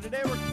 today we're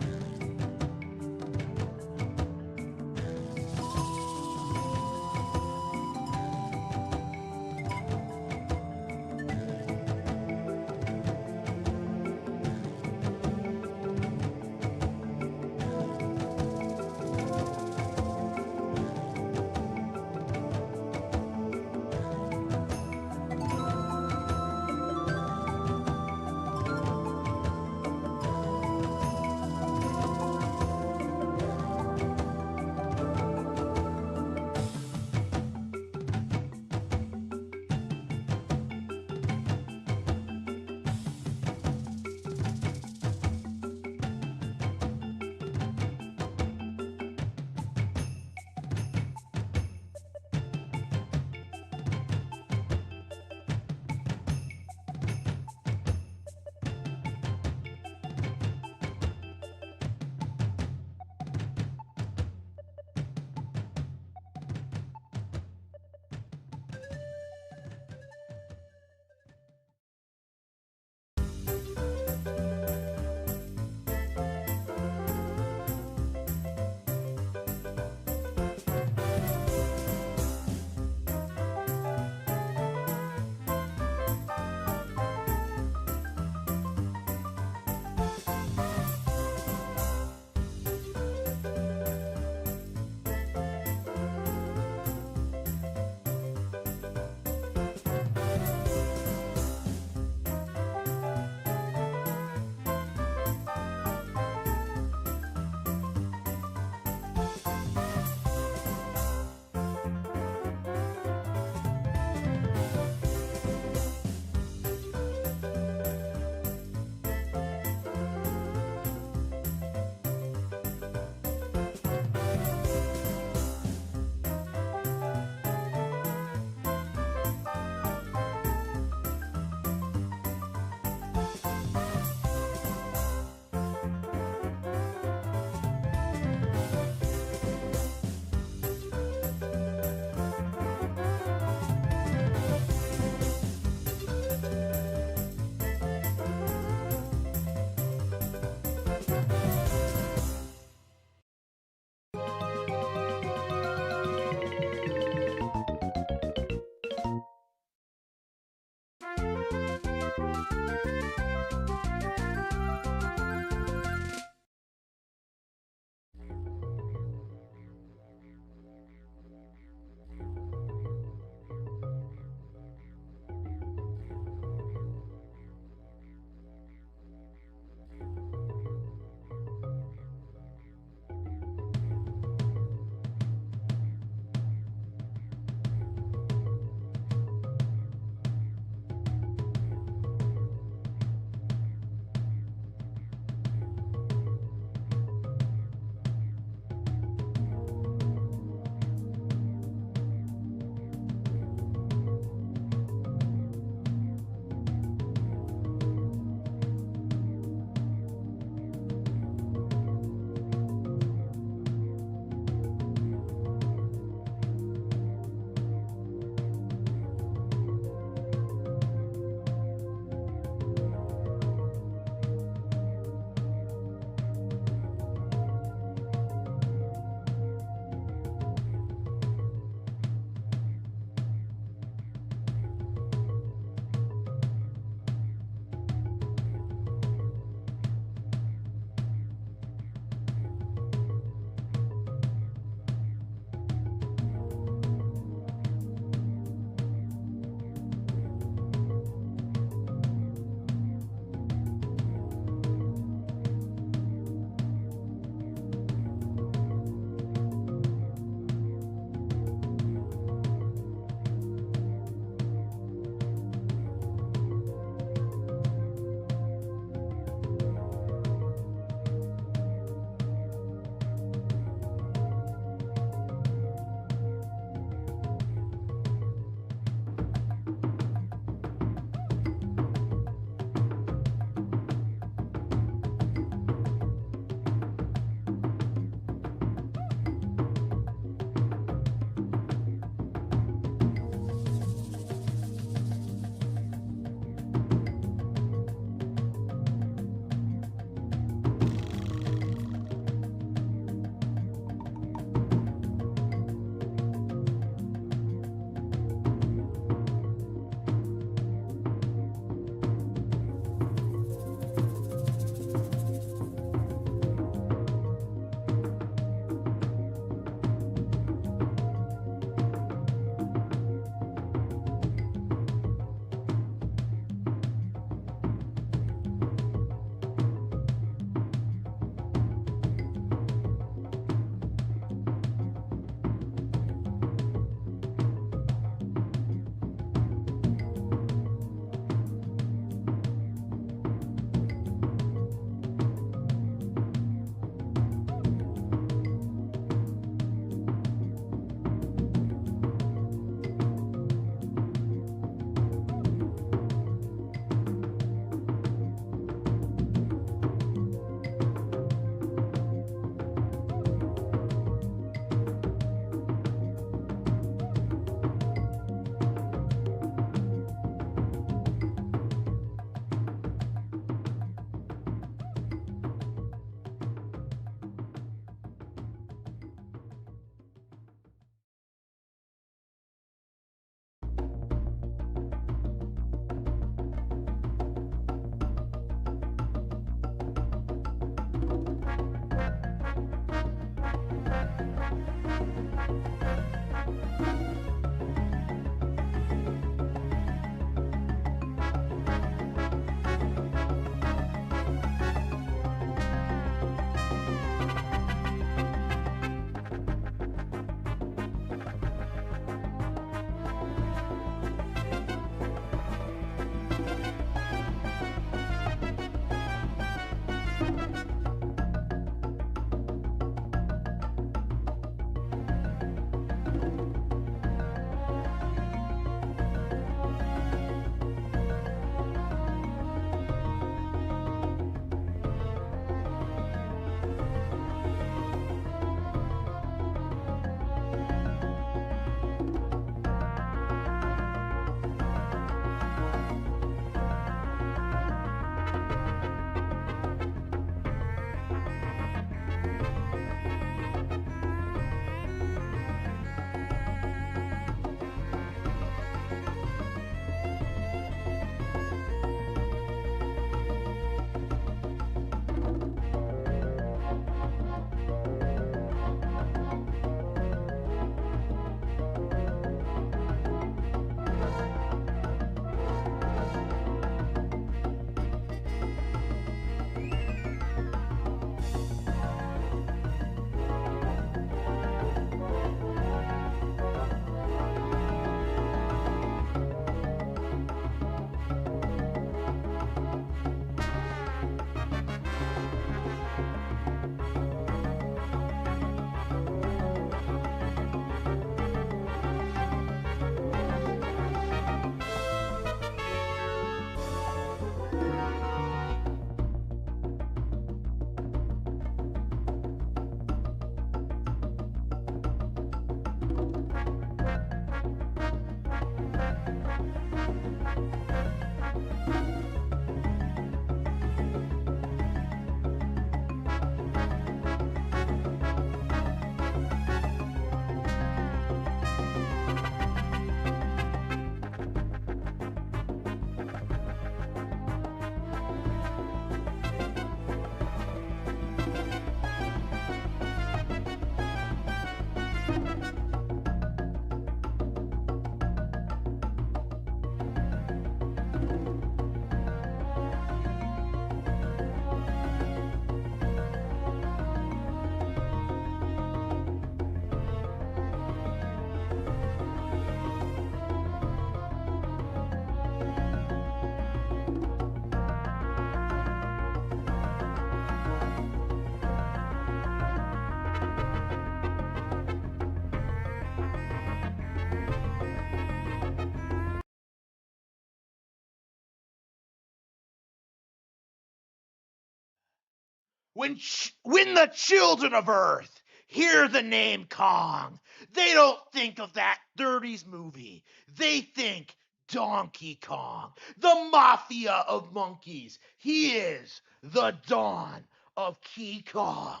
When the children of Earth hear the name Kong, they don't think of that 30s movie. They think Donkey Kong, the mafia of monkeys. He is the dawn of King Kong.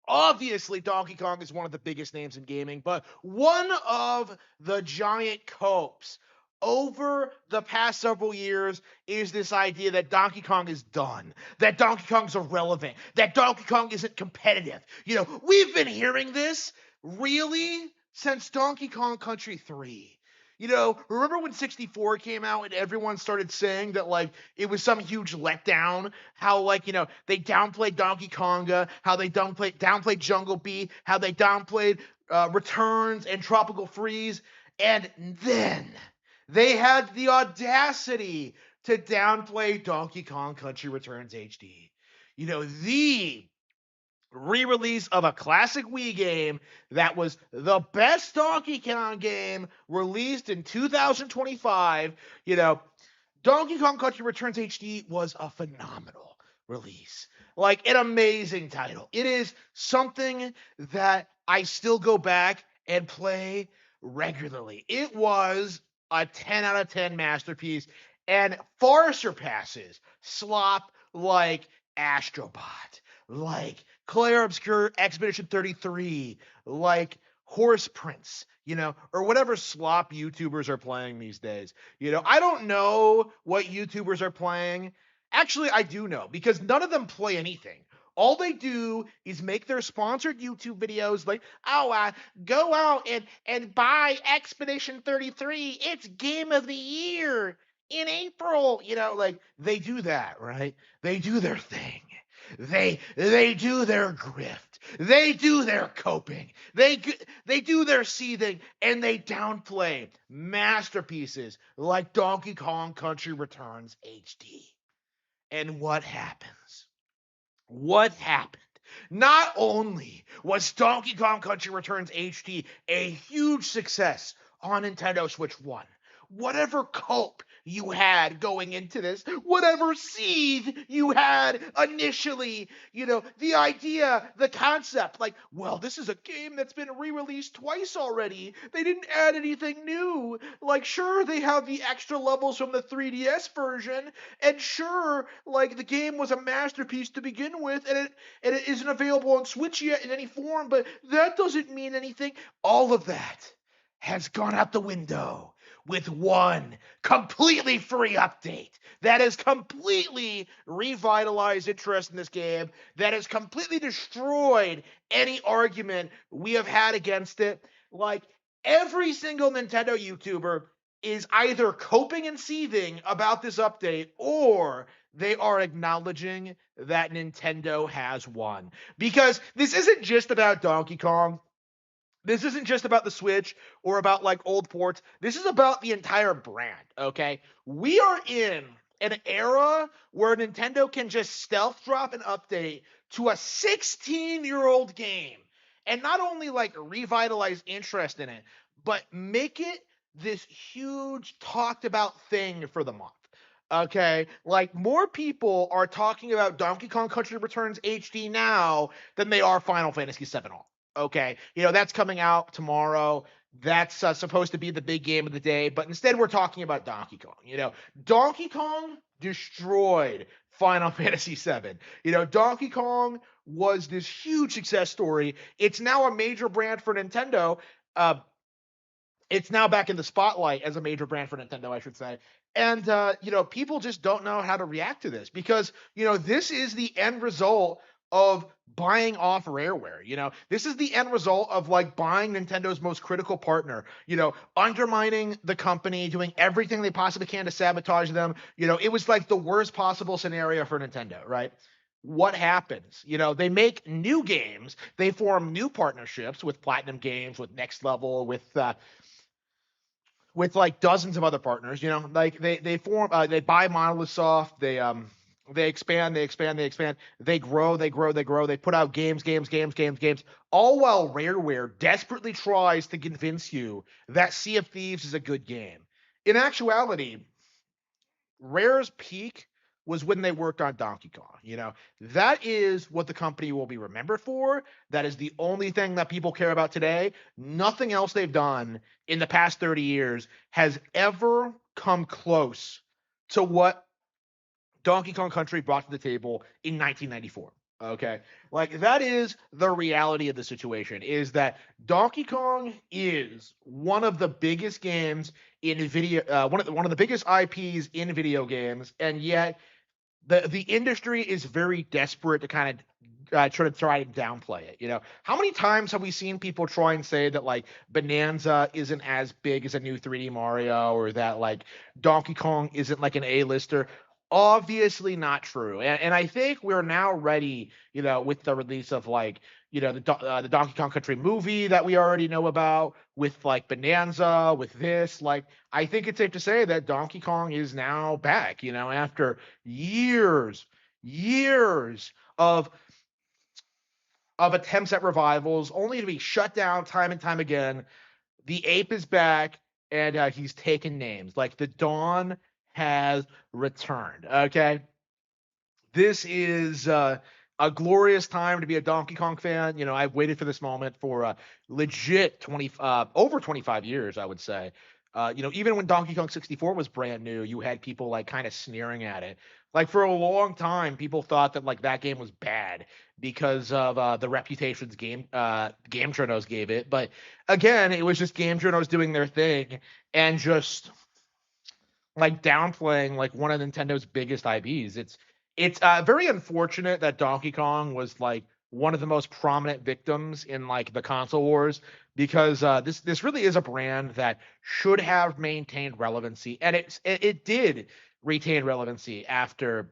Obviously, Donkey Kong is one of the biggest names in gaming, but one of the giant copes over the past several years is this idea that Donkey Kong is done, that Donkey Kong's irrelevant, that Donkey Kong isn't competitive. We've been hearing this really since Donkey Kong Country 3. Remember when 64 came out and everyone started saying that, like, it was some huge letdown? How, like, they downplayed Donkey Konga, how they downplayed Jungle Beat, how they downplayed Returns and Tropical Freeze, and then they had the audacity to downplay Donkey Kong Country Returns HD. The re-release of a classic Wii game that was the best Donkey Kong game released in 2025. Donkey Kong Country Returns HD was a phenomenal release. Like, an amazing title. It is something that I still go back and play regularly. It was a 10 out of 10 masterpiece and far surpasses slop like Astrobot, like Claire Obscure Expedition 33, like Horse Prince, or whatever slop YouTubers are playing these days. I don't know what YouTubers are playing. Actually, I do know, because none of them play anything. All they do is make their sponsored YouTube videos like, go out and buy Expedition 33. It's game of the year in April. Like, they do that, right? They do their thing. They do their grift. They do their coping. They do their seething, and they downplay masterpieces like Donkey Kong Country Returns HD. And what happens? What happened? Not only was Donkey Kong Country Returns HD a huge success on Nintendo Switch 1, whatever cope you had going into this, whatever seed you had initially, the idea, the concept, like, well, this is a game that's been re-released twice already. They didn't add anything new. Like, sure, they have the extra levels from the 3DS version, and sure, like, the game was a masterpiece to begin with, and it isn't available on Switch yet in any form, but that doesn't mean anything. All of that has gone out the window with one completely free update that has completely revitalized interest in this game, that has completely destroyed any argument we have had against it. Like, every single Nintendo YouTuber is either coping and seething about this update, or they are acknowledging that Nintendo has won. Because this isn't just about Donkey Kong. This isn't just about the Switch or about, like, old ports. This is about the entire brand, okay? We are in an era where Nintendo can just stealth drop an update to a 16-year-old game and not only, like, revitalize interest in it, but make it this huge talked about thing for the month. Okay, like, more people are talking about Donkey Kong Country Returns HD now than they are Final Fantasy VII All. Okay, that's coming out tomorrow. That's supposed to be the big game of the day, but instead we're talking about Donkey Kong. Donkey Kong destroyed Final Fantasy VII. Donkey Kong was this huge success story. It's now a major brand for Nintendo. It's now back in the spotlight as a major brand for Nintendo, I should say. And, people just don't know how to react to this, because, this is the end result of buying off Rareware. This is the end result of, like, buying Nintendo's most critical partner, undermining the company, doing everything they possibly can to sabotage them. It was like the worst possible scenario for Nintendo, right? What happens? They make new games, they form new partnerships with Platinum Games, with Next Level, with like dozens of other partners. Like, they form, they buy Monolith Soft, they expand, they grow, they put out games, all while Rareware desperately tries to convince you that Sea of Thieves is a good game. In actuality, Rare's peak was when they worked on Donkey Kong. That is what the company will be remembered for. That is the only thing that people care about today. Nothing else they've done in the past 30 years has ever come close to what Donkey Kong Country brought to the table in 1994. Okay, like that is the reality of the situation. Is that Donkey Kong is one of the biggest games in video, one of the biggest IPs in video games, and yet the industry is very desperate to kind of try to downplay it. How many times have we seen people try and say that like Bonanza isn't as big as a new 3D Mario, or that like Donkey Kong isn't like an A-lister? Obviously not true. And I think we're now ready, with the release of like, the Donkey Kong Country movie that we already know about, with like Bonanza, with this, like, I think it's safe to say that Donkey Kong is now back, after years of attempts at revivals, only to be shut down time and time again. The ape is back, and he's taken names. Like the dawn has returned. Okay, this is a glorious time to be a Donkey Kong fan. I've waited for this moment for legit over 25 years, I would say. Even when Donkey Kong 64 was brand new, you had people like kind of sneering at it. Like for a long time, people thought that like that game was bad because of the reputations Game Journos gave it. But again, it was just Game Journos doing their thing and just like downplaying like one of Nintendo's biggest IPs. It's very unfortunate that Donkey Kong was like one of the most prominent victims in like the console wars, because this really is a brand that should have maintained relevancy, and it did retain relevancy after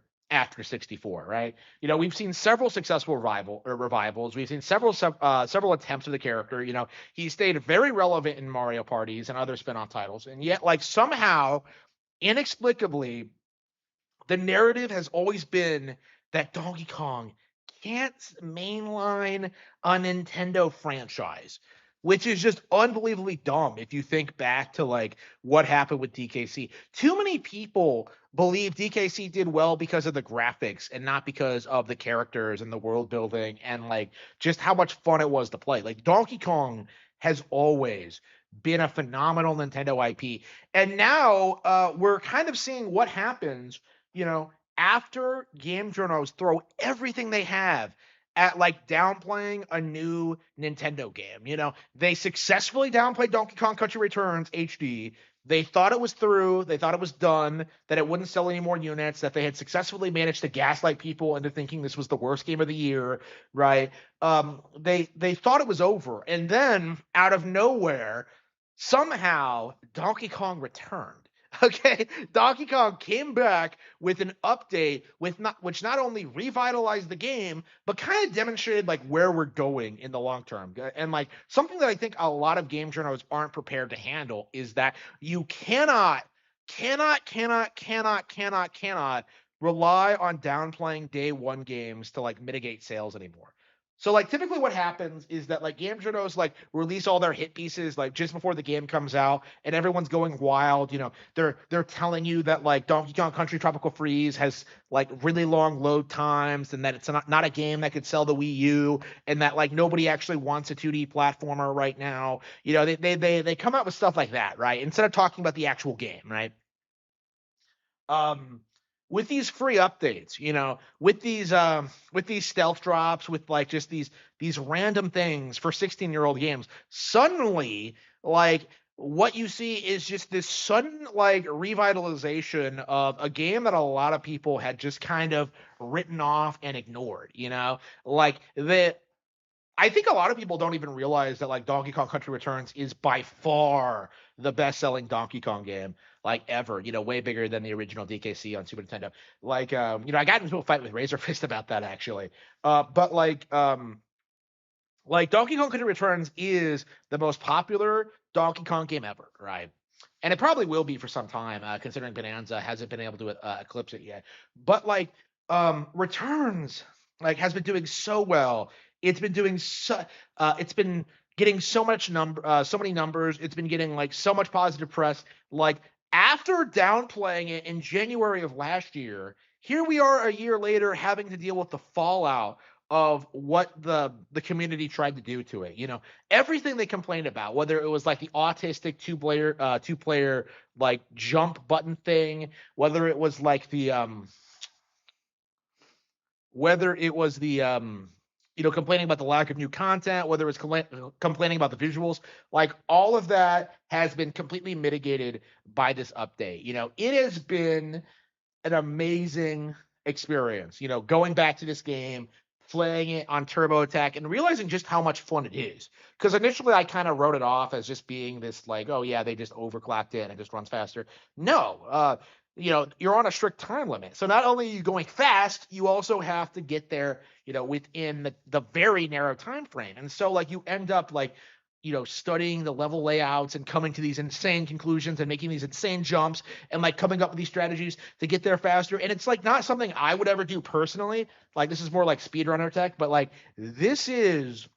64, right? We've seen several successful revivals. We've seen several attempts of the character. He stayed very relevant in Mario parties and other spin-off titles, and yet like somehow inexplicably, the narrative has always been that Donkey Kong can't mainline a Nintendo franchise, which is just unbelievably dumb if you think back to like what happened with DKC. Too many people believe DKC did well because of the graphics and not because of the characters and the world building and like just how much fun it was to play. Like Donkey Kong has always been a phenomenal Nintendo IP. And now we're kind of seeing what happens, after game journals throw everything they have at like downplaying a new Nintendo game. They successfully downplayed Donkey Kong Country Returns HD. They thought it was through, they thought it was done, that it wouldn't sell any more units, that they had successfully managed to gaslight people into thinking this was the worst game of the year, right? They thought it was over. And then out of nowhere, somehow Donkey Kong returned. Okay, Donkey Kong came back with an update which not only revitalized the game, but kind of demonstrated like where we're going in the long term. And like something that I think a lot of game journalists aren't prepared to handle is that you cannot rely on downplaying day one games to like mitigate sales anymore. So like typically what happens is that like game journals like release all their hit pieces like just before the game comes out, and everyone's going wild. They're telling you that like Donkey Kong Country Tropical Freeze has like really long load times, and that it's not a game that could sell the Wii U, and that like nobody actually wants a 2D platformer right now. They come out with stuff like that, right? Instead of talking about the actual game, right? um with these free updates, with these stealth drops, with like just these random things for 16-year-old games, suddenly like what you see is just this sudden like revitalization of a game that a lot of people had just kind of written off and ignored, like the I think a lot of people don't even realize that like Donkey Kong Country Returns is by far the best-selling Donkey Kong game like ever. Way bigger than the original DKC on Super Nintendo. Like, I got into a fight with Razor Fist about that actually. But like Donkey Kong Country Returns is the most popular Donkey Kong game ever, right? And it probably will be for some time, considering Bonanza hasn't been able to eclipse it yet. But like, Returns like has been doing so well. It's been doing so. It's been getting so many numbers. It's been getting like so much positive press. Like after downplaying it in January of last year, here we are a year later having to deal with the fallout of what the community tried to do to it. Everything they complained about, whether it was like the autistic two player like jump button thing, whether it was like the whether it was the complaining about the lack of new content, whether it's complaining about the visuals, like all of that has been completely mitigated by this update. It has been an amazing experience, going back to this game, playing it on Turbo Attack, and realizing just how much fun it is. Because initially I kind of wrote it off as just being this like, oh yeah, they just overclocked it and it just runs faster. No, you're on a strict time limit. So not only are you going fast, you also have to get there, within the very narrow time frame. And so like you end up like, studying the level layouts and coming to these insane conclusions and making these insane jumps and like coming up with these strategies to get there faster. And it's like not something I would ever do personally. Like this is more like speedrunner tech, but like this is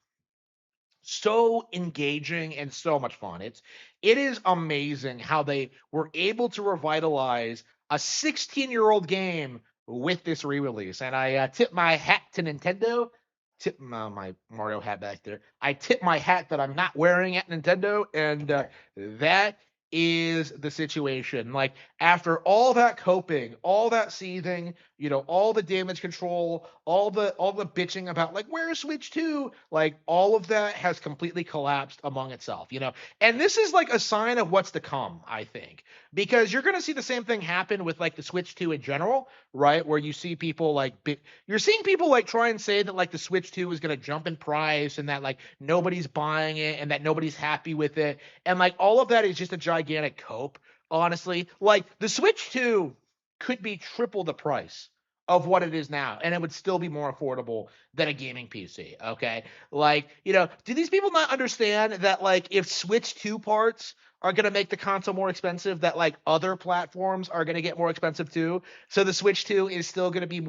so engaging and so much fun. It is amazing how they were able to revitalize a 16-year-old game with this re-release. And I tip my hat to Nintendo. Tip my Mario hat back there. I tip my hat that I'm not wearing at Nintendo, and that is the situation. Like after all that coping, all that seething, all the damage control, all the bitching about like where's Switch 2, like all of that has completely collapsed among itself. And this is like a sign of what's to come, I think, because you're going to see the same thing happen with like the Switch 2 in general, right? Where you see people like you're seeing people like try and say that like the Switch 2 is going to jump in price and that like nobody's buying it and that nobody's happy with it. And like all of that is just a gigantic cope, honestly. Like the Switch 2 could be triple the price of what it is now, and it would still be more affordable than a gaming PC. Okay. Like, do these people not understand that like if Switch 2 parts are going to make the console more expensive, that like other platforms are going to get more expensive too? So the Switch 2 is still going to be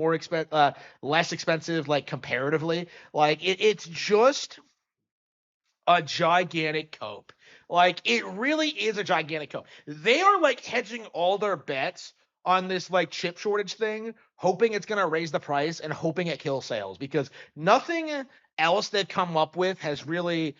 less expensive, like comparatively. Like it's just a gigantic cope. Like it really is a gigantic cope. They are like hedging all their bets on this like chip shortage thing, hoping it's going to raise the price and hoping it kills sales, because nothing else they've come up with has really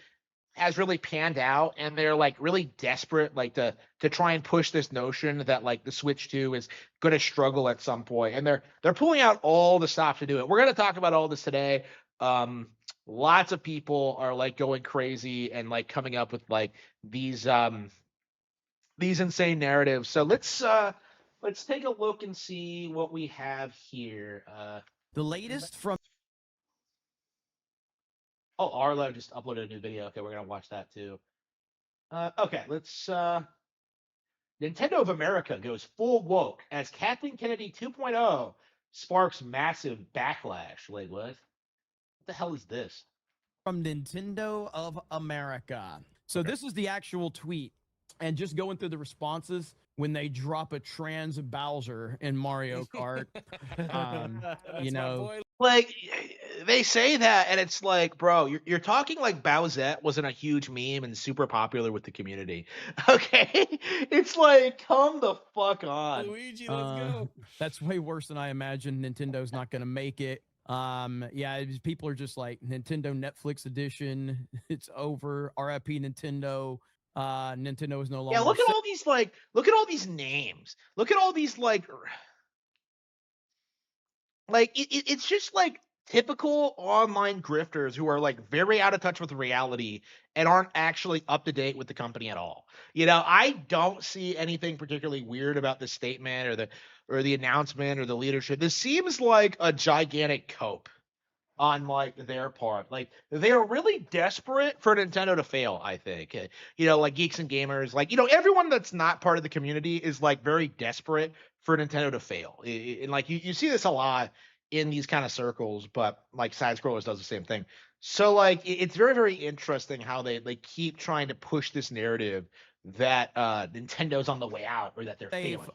panned out, and they're like really desperate like to try and push this notion that like the Switch 2 is going to struggle at some point, and they're pulling out all the stops to do it. We're going to talk about all this today. Lots of people are like going crazy and like coming up with like these insane narratives. So let's take a look and see what we have here. The latest from Oh, Arlo just uploaded a new video. Okay, we're gonna watch that too. Okay, let's Nintendo of America goes full woke as Kathleen Kennedy 2.0 sparks massive backlash. Wait, what? What the hell is this? from Nintendo of America. So Okay. this is the actual tweet, and just going through the responses when they drop a trans Bowser in Mario Kart. You know, Like they say that, and it's like, bro, you're talking like Bowsette wasn't a huge meme and super popular with the community. Okay, it's like, come the fuck on. Luigi, let's go. That's way worse than I imagined. Nintendo's not going to make it. Yeah, people are just like Nintendo Netflix edition. It's over. RIP Nintendo. Nintendo is no longer. Yeah, look at all these look at all these names. Look at all these it's just like typical online grifters who are like very out of touch with reality and aren't actually up to date with the company at all. I don't see anything particularly weird about the statement or the announcement or the leadership. This seems like a gigantic cope on like their part. Like they're really desperate for Nintendo to fail, I think. Like geeks and gamers, like everyone that's not part of the community is like very desperate for Nintendo to fail. And like you see this a lot in these kind of circles, but like side scrollers does the same thing. So like it's very, very interesting how they keep trying to push this narrative that Nintendo's on the way out or that they're failing.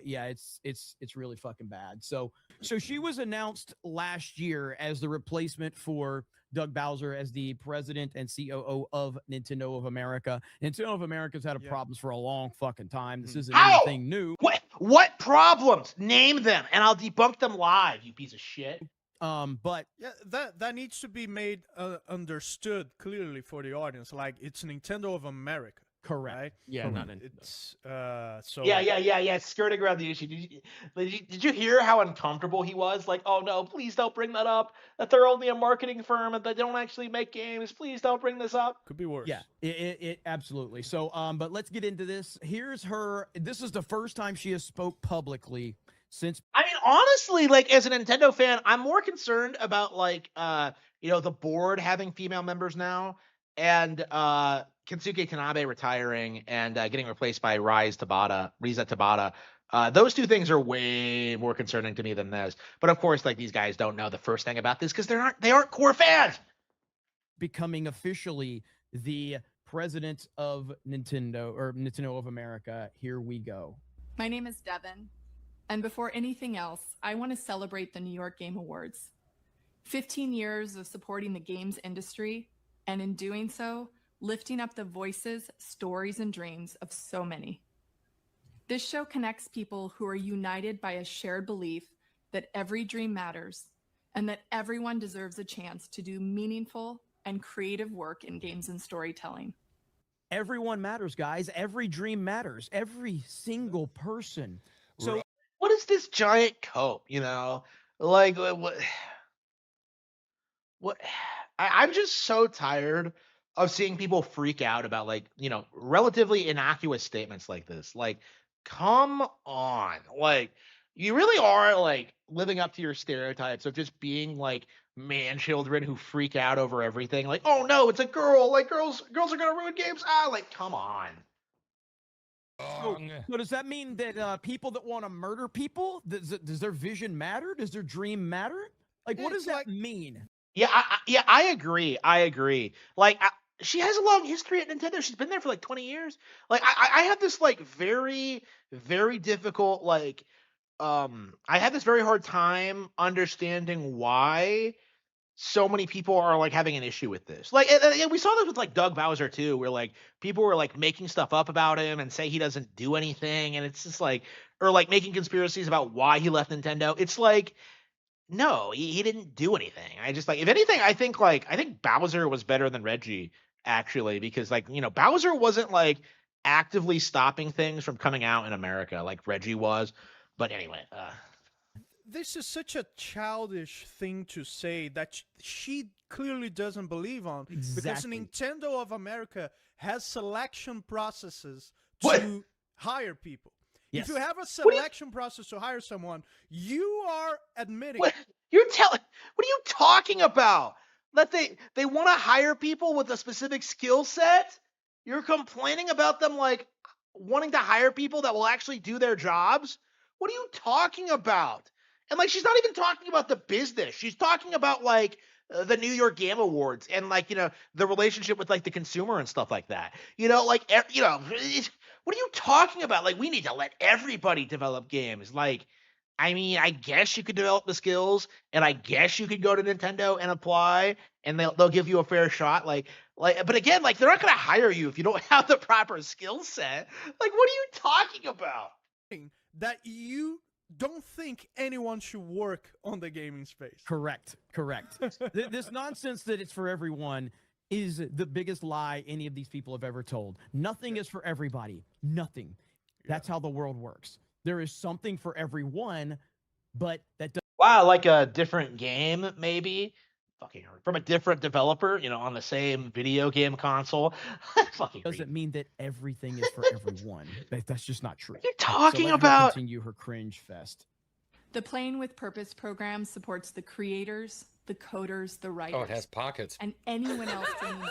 Yeah, it's really fucking bad. So she was announced last year as the replacement for Doug Bowser as the president and COO of Nintendo of America. Nintendo of America's had problems for a long fucking time. This isn't anything new. What? What problems? Name them, and I'll debunk them live. You piece of shit. But Yeah, that needs to be made understood clearly for the audience. Like, it's Nintendo of America. correct. Right? Yeah, not in. It's so Yeah. Skirting around the issue. Did you hear how uncomfortable he was? Like, oh no, please don't bring that up. That they're only a marketing firm and they don't actually make games. Please don't bring this up. could be worse. Yeah, it absolutely. So, but let's get into this. Here's her. This is the first time she has spoke publicly since. I mean, honestly, like as a Nintendo fan, I'm more concerned about like the board having female members now and Kensuke Tanabe retiring and getting replaced by Riza Tabata. Those two things are way more concerning to me than this. But of course, like these guys don't know the first thing about this because they aren't core fans. Becoming officially the president of Nintendo, or Nintendo of America. Here we go. My name is Devin, and before anything else, I want to celebrate the New York Game Awards. 15 years of supporting the games industry, and in doing so, lifting up the voices, stories, and dreams of so many. This show connects people who are united by a shared belief that every dream matters and that everyone deserves a chance to do meaningful and creative work in games and storytelling. Everyone matters, guys. Every dream matters. Every single person. So, What is this giant cope? Like what? I'm just so tired of seeing people freak out about like relatively innocuous statements like this. Like, come on, like you really are like living up to your stereotypes of just being like man children who freak out over everything. Like, oh no, it's a girl. Like girls are gonna ruin games. Like come on. so does that mean that people that want to murder people, does their vision matter? Does their dream matter? Like, what does that mean? Yeah, I agree. Like, she has a long history at Nintendo. She's been there for like 20 years. Like, I have this like very, very difficult like, I have this very hard time understanding why so many people are like having an issue with this. Like, and we saw this with like Doug Bowser too, where like people were like making stuff up about him and say he doesn't do anything, and it's just like, or like making conspiracies about why he left Nintendo. It's like, no, he didn't do anything. I just like, if anything, I think Bowser was better than Reggie actually, because like Bowser wasn't like actively stopping things from coming out in America like Reggie was. But anyway, This is such a childish thing to say that she clearly doesn't believe on. Because Exactly. Nintendo of America has selection processes What? to hire people. Yes. If you have a do you- selection process to hire someone, you are admitting what are you talking about? That they want to hire people with a specific skill set? You're complaining about them like wanting to hire people that will actually do their jobs? What are you talking about? And like she's not even talking about the business. She's talking about like the New York Game Awards and like the relationship with like the consumer and stuff like that. What are you talking about? Like we need to let everybody develop games. Like I mean, I guess you could develop the skills, and I guess you could go to Nintendo and apply, and they'll give you a fair shot. But again, like they're not going to hire you if you don't have the proper skill set. Like, what are you talking about? that you don't think anyone should work on the gaming space. Correct. This nonsense that it's for everyone is the biggest lie any of these people have ever told. Nothing is for everybody. Nothing. That's how the world works. There is something for everyone, but that Wow, like a different game, maybe. Fucking hard. From a different developer, on the same video game console. Fucking doesn't mean that everything is for everyone. That's just not true. What are you So talking let her about? continue her cringe fest. The Playing with Purpose program supports the creators, the coders, the writers, Oh, it has pockets. and anyone else dreaming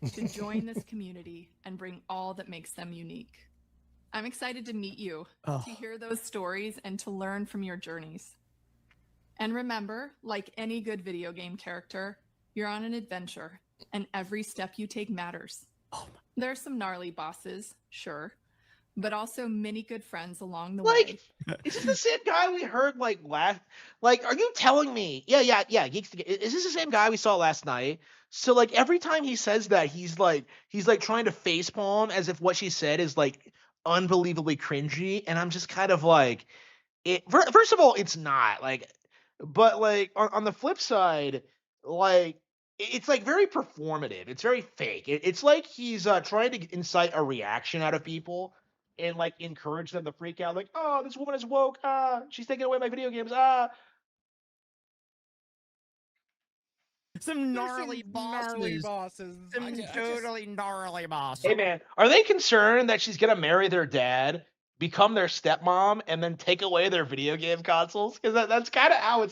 big to join this community and bring all that makes them unique. I'm excited to meet you, Oh. to hear those stories, and to learn from your journeys. And remember, like any good video game character, you're on an adventure, and every step you take matters. There are some gnarly bosses, sure, but also many good friends along the way. Like, is this the same guy we heard like last? Like, are you telling me? Yeah. Geeks to Is this the same guy we saw last night? So like every time he says that, he's like trying to facepalm as if what she said is like unbelievably cringy, and I'm just kind of like, first of all, it's not like, but like on the flip side, like it's like very performative. It's very fake. It's like he's trying to incite a reaction out of people and like encourage them to freak out. Like, oh, this woman is woke. Ah, she's taking away my video games. Ah, Some There's gnarly some gnarly bosses. bosses. Some totally gnarly bosses. hey man, are they concerned that she's gonna marry their dad, become their stepmom, and then take away their video game consoles? Because that's kind of how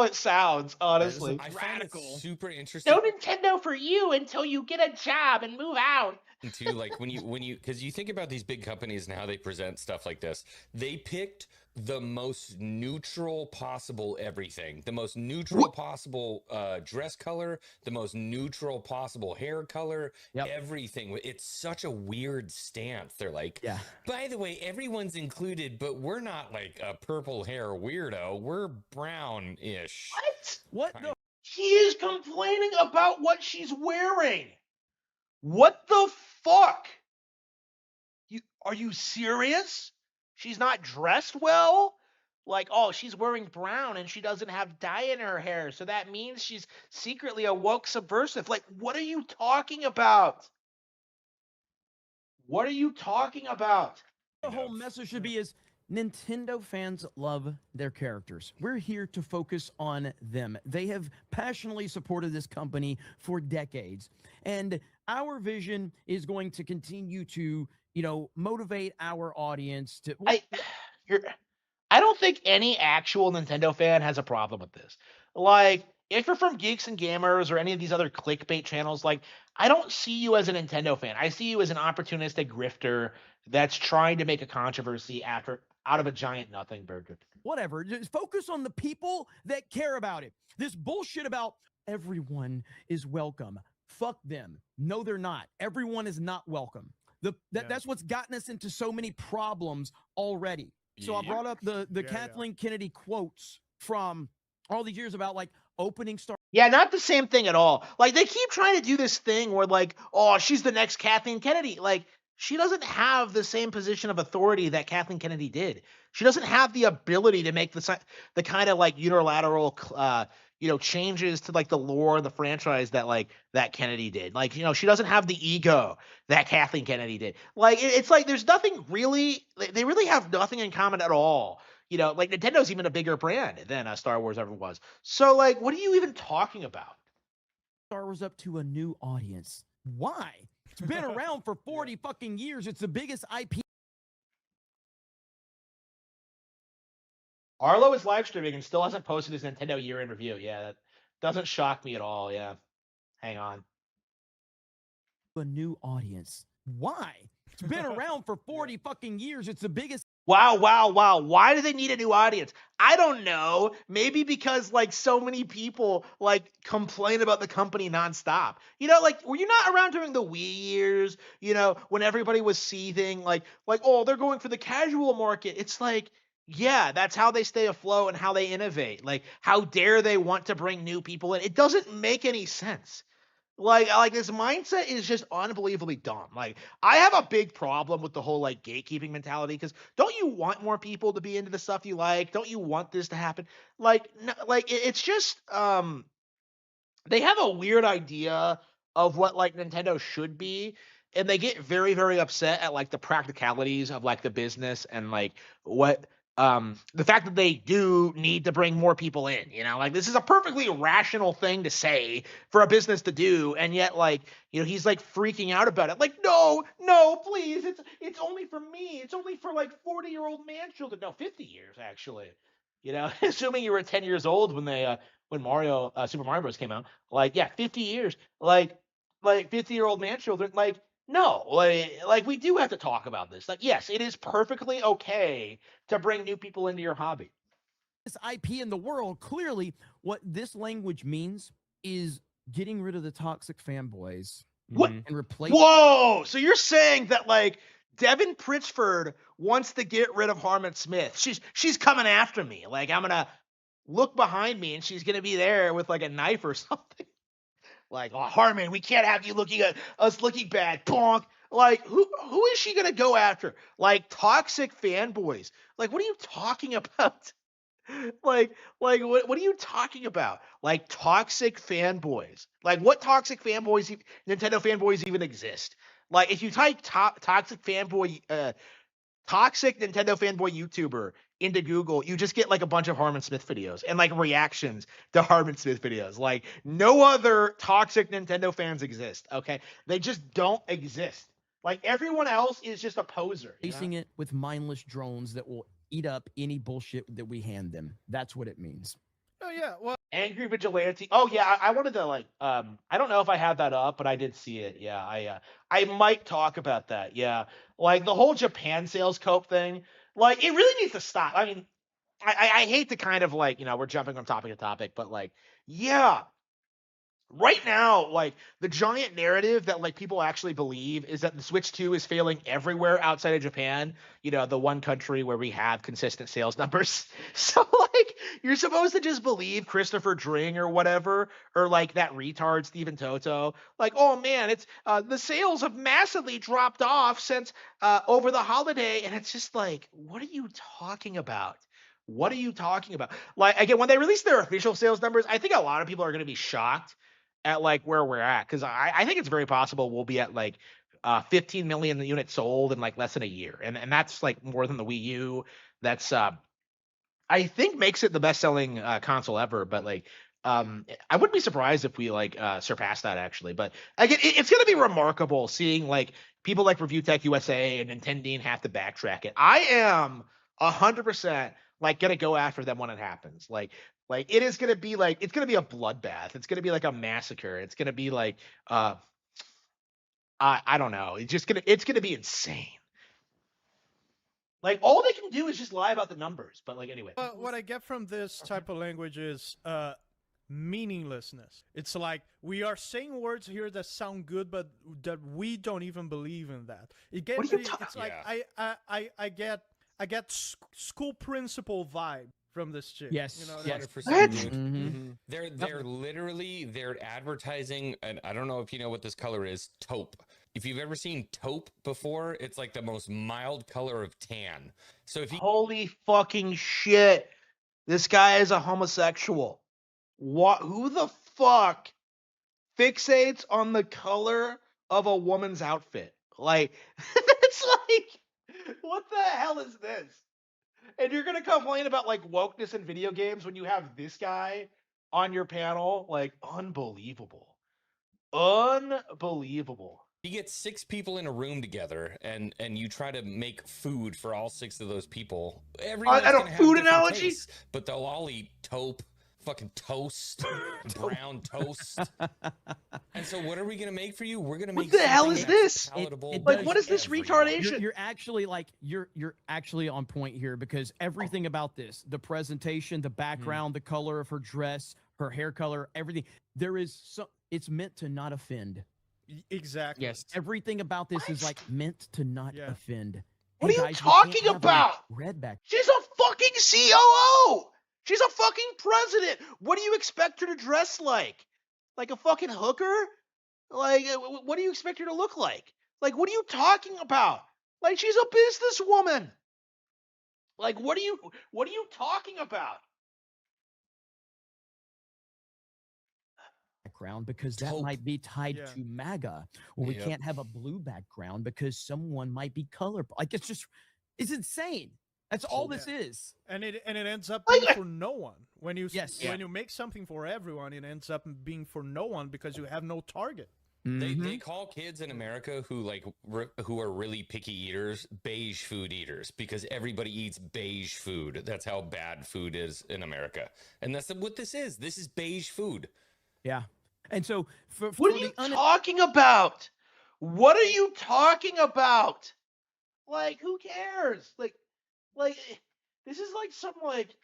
it sounds, honestly. I find it Radical. super interesting No Nintendo for you until you get a job and move out. too. Like when you because you think about these big companies and how they present stuff like this, they picked the most neutral possible everything, the most neutral possible dress color, the most neutral possible hair color, Yep. everything. It's such a weird stance. They're like, Yeah. by the way, everyone's included, but we're not like a purple hair weirdo. We're brownish. What? What the? He is complaining about what she's wearing. What the fuck? Are you serious? She's not dressed well? Like, oh, she's wearing brown and she doesn't have dye in her hair, so that means she's secretly a woke subversive. Like, what are you talking about? What are you talking about? The whole message should be is Nintendo fans love their characters. We're here to focus on them. They have passionately supported this company for decades. And our vision is going to continue to, motivate our audience to I don't think any actual Nintendo fan has a problem with this. Like, if you're from Geeks and Gamers or any of these other clickbait channels, like, I don't see you as a Nintendo fan. I see you as an opportunistic grifter that's trying to make a controversy out of a giant nothing burger. whatever. Just focus on the people that care about it. This bullshit about everyone is welcome. Fuck them. No, they're not. Everyone is not welcome. That's what's gotten us into so many problems already. So I brought up the Kathleen Kennedy quotes from all these years about like opening star. Yeah, not the same thing at all. Like, they keep trying to do this thing where, like, oh, she's the next Kathleen Kennedy. Like, she doesn't have the same position of authority that Kathleen Kennedy did. She doesn't have the ability to make the kind of like unilateral, changes to like the lore of the franchise that Kennedy did. Like, she doesn't have the ego that Kathleen Kennedy did. Like, it's like there's nothing really. They really have nothing in common at all. Like Nintendo's even a bigger brand than Star Wars ever was. So, like, what are you even talking about? Star Wars up to a new audience. Why? It's been around for 40 fucking years. It's the biggest IP. Arlo is live streaming and still hasn't posted his Nintendo year in review. Yeah, that doesn't shock me at all. Yeah. Hang on. A new audience. Why? It's been around for 40 fucking years. It's the biggest. Wow. Why do they need a new audience? I don't know. Maybe because like so many people like complain about the company nonstop. Like, were you not around during the Wii years? When everybody was seething, like, oh, they're going for the casual market. It's like, yeah, that's how they stay afloat and how they innovate. Like, how dare they want to bring new people in? It doesn't make any sense. Like this mindset is just unbelievably dumb. Like, I have a big problem with the whole like gatekeeping mentality, because don't you want more people to be into the stuff you like? Don't you want this to happen? Like, no, like it's just they have a weird idea of what like Nintendo should be, and they get very, very upset at like the practicalities of like the business and like what the fact that they do need to bring more people in. Like, this is a perfectly rational thing to say for a business to do, and yet like he's like freaking out about it. Like, no, please, it's only for me. It's only for like 40-year-old man children. No, 50 years actually. Assuming you were 10 years old when when Mario Super Mario Bros came out. Like, yeah, 50 years. Like 50-year-old man children. Like, no, like we do have to talk about this. Like, yes, it is perfectly okay to bring new people into your hobby. This IP in the world. Clearly, what this language means is getting rid of the toxic fanboys. What? And replace. Whoa! So you're saying that like Devin Pritchford wants to get rid of Harman Smith? She's coming after me. Like, I'm gonna look behind me and she's gonna be there with like a knife or something. Like, oh, Harman, we can't have you looking at us looking bad. Bonk. Like, who is she gonna go after? Like, toxic fanboys. Like, what are you talking about? What are you talking about? Like, toxic fanboys. Like, what toxic fanboys, Nintendo fanboys even exist? Like, if you type toxic fanboy, toxic Nintendo fanboy YouTuber into Google, you just get like a bunch of Harman Smith videos and like reactions to Harman Smith videos. Like, no other toxic Nintendo fans exist. Okay, they just don't exist. Like, everyone else is just a poser. Facing it with mindless drones that will eat up any bullshit that we hand them. That's what it means. Oh yeah, well, Angry Vigilante. Oh yeah, I wanted to like I don't know if I have that up, but I did see it. Yeah, I might talk about that. Yeah. Like the whole Japan sales cope thing, like it really needs to stop. I mean, I hate to kind of like, we're jumping from topic to topic, but like, yeah, right now, like the giant narrative that like people actually believe is that the Switch 2 is failing everywhere outside of Japan, the one country where we have consistent sales numbers. So like you're supposed to just believe Christopher Dring or whatever, or like that retard Steven Toto. Like, oh man, it's the sales have massively dropped off since over the holiday, and it's just like, what are you talking about? What are you talking about? Like, again, when they release their official sales numbers, I think a lot of people are going to be shocked at like where we're at, because I think it's very possible we'll be at like 15 million units sold in like less than a year, and that's like more than the Wii U. That's I think makes it the best selling console ever. But like I wouldn't be surprised if we like surpass that actually. But again, it's going to be remarkable seeing like people like Review Tech USA and Nintendo have to backtrack it. I am 100% like gonna go after them when it happens. Like it is gonna be like, it's gonna be a bloodbath. It's gonna be like a massacre. It's gonna be like I don't know. It's gonna be insane. Like all they can do is just lie about the numbers. But like anyway. what I get from this type of language is meaninglessness. It's like we are saying words here that sound good, but that we don't even believe in that. What are you It's like I get school principal vibe from this chick. Yes. You know, Yes. 100%, What? dude. Mhm. They're literally they're advertising, and I don't know if you know what this color is, taupe. If you've ever seen taupe before, it's like the most mild color of tan. So if you Holy fucking shit. This guy is a homosexual. What? Who the fuck fixates on the color of a woman's outfit? Like, it's like, what the hell is this? And you're gonna complain about like wokeness in video games when you have this guy on your panel? Like, unbelievable. Unbelievable. you get 6 people in a room together and you try to make food for all 6 of those people, everyone's I don't- gonna have food different analogy? tastes, but they'll all eat taupe, fucking toast, brown toast. And so what are we gonna make for you? We're gonna What make the hell something is that's this? palatable It Like, does what is this everyone. retardation? You're actually like you're actually on point here, because everything about this, the presentation, the background, the color of her dress, her hair color, everything, there is so it's meant to not offend. exactly. Yes, everything about this is like meant to not Yeah. offend. What Hey, are you guys, we can't talking have a about? Redback. She's a fucking COO. She's a fucking president. What do you expect her to dress like? Like a fucking hooker? Like, what do you expect her to look like? Like, what are you talking about? Like, she's a businesswoman. Like, what are you talking about? Background, because that Taupe. might be tied Yeah. to MAGA, or we Yep. can't have a blue background because someone might be color. Like it's insane. That's all this is. And it ends up Like- being for no one. When you Yes. when you make something for everyone, it ends up being for no one because you have no target. They call kids in America who like who are really picky eaters beige food eaters, because everybody eats beige food. That's how bad food is in America, and that's what this is. This is beige food. Yeah. And so for What are the you talking about? What are you talking about? Like, who cares? Like, this is like some like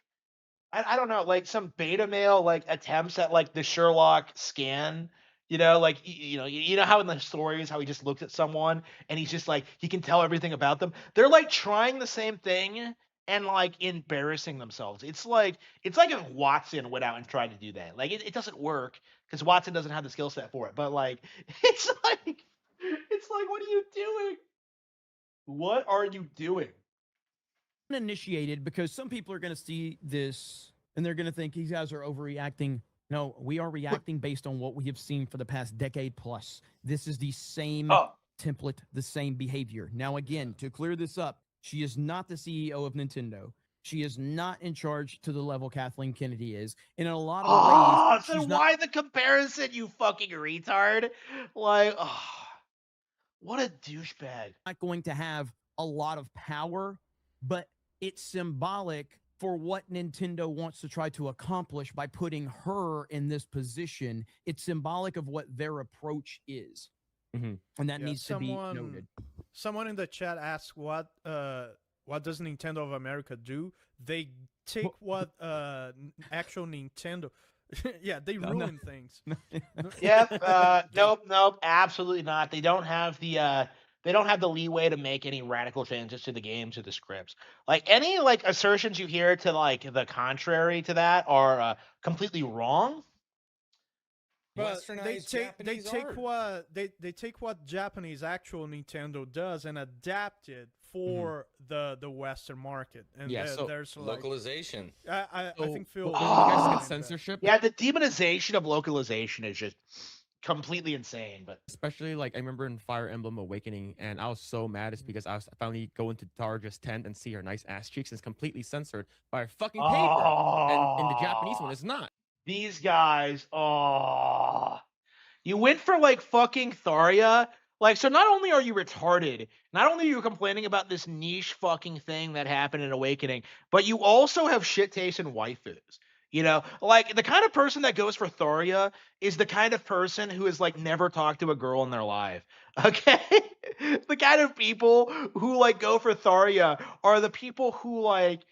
I don't know, like some beta male like attempts at like the Sherlock scan. Like you know how in the stories how he just looks at someone and he's just like he can tell everything about them. They're like trying the same thing and like embarrassing themselves. It's like if Watson went out and tried to do that. Like it doesn't work because Watson doesn't have the skill set for it. But like it's like what are you doing? What are you doing? Uninitiated, because some people are going to see this and they're going to think these guys are overreacting. No, we are reacting based on what we have seen for the past decade plus. This is the same template, the same behavior. Now, again, to clear this up, she is not the CEO of Nintendo. She is not in charge to the level Kathleen Kennedy is. And in a lot of ways, then why the comparison, you fucking retard? Like, what a douchebag. Not going to have a lot of power, but it's symbolic for what Nintendo wants to try to accomplish by putting her in this position. It's symbolic of what their approach is. And that needs to be noted. Someone in the chat asked what does Nintendo of America do? They take what actual Nintendo yeah, they ruin things. Nope, absolutely not. They don't have the leeway to make any radical changes to the games or the scripts. Like any like assertions you hear to like the contrary to that are completely wrong. But they take what Japanese actual Nintendo does and adapt it for the Western market. And so there's like, localization. I think Phil. Censorship. Yeah, the demonization of localization is just completely insane. But especially like I remember in Fire Emblem Awakening, and I was so mad. It's because I finally go into Tarja's tent and see her nice ass cheeks, and it's completely censored by her fucking paper. And in the Japanese one, it's not. These guys, you went for like fucking Tharia. Like, so not only are you retarded, not only are you complaining about this niche fucking thing that happened in Awakening, but you also have shit taste in waifus. You know, like the kind of person that goes for Tharia is the kind of person who has like never talked to a girl in their life. Okay? The kind of people who like go for Tharia are the people who like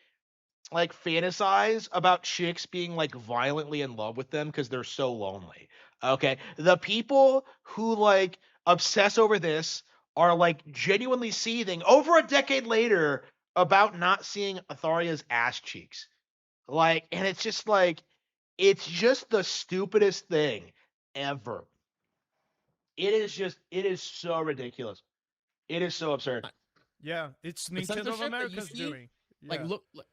fantasize about chicks being like violently in love with them because they're so lonely. Okay. The people who like obsess over this are like genuinely seething over a decade later about not seeing Atharia's ass cheeks. Like, and it's just the stupidest thing ever. It is so ridiculous. It is so absurd. Yeah, it's Nintendo of America's doing. Yeah.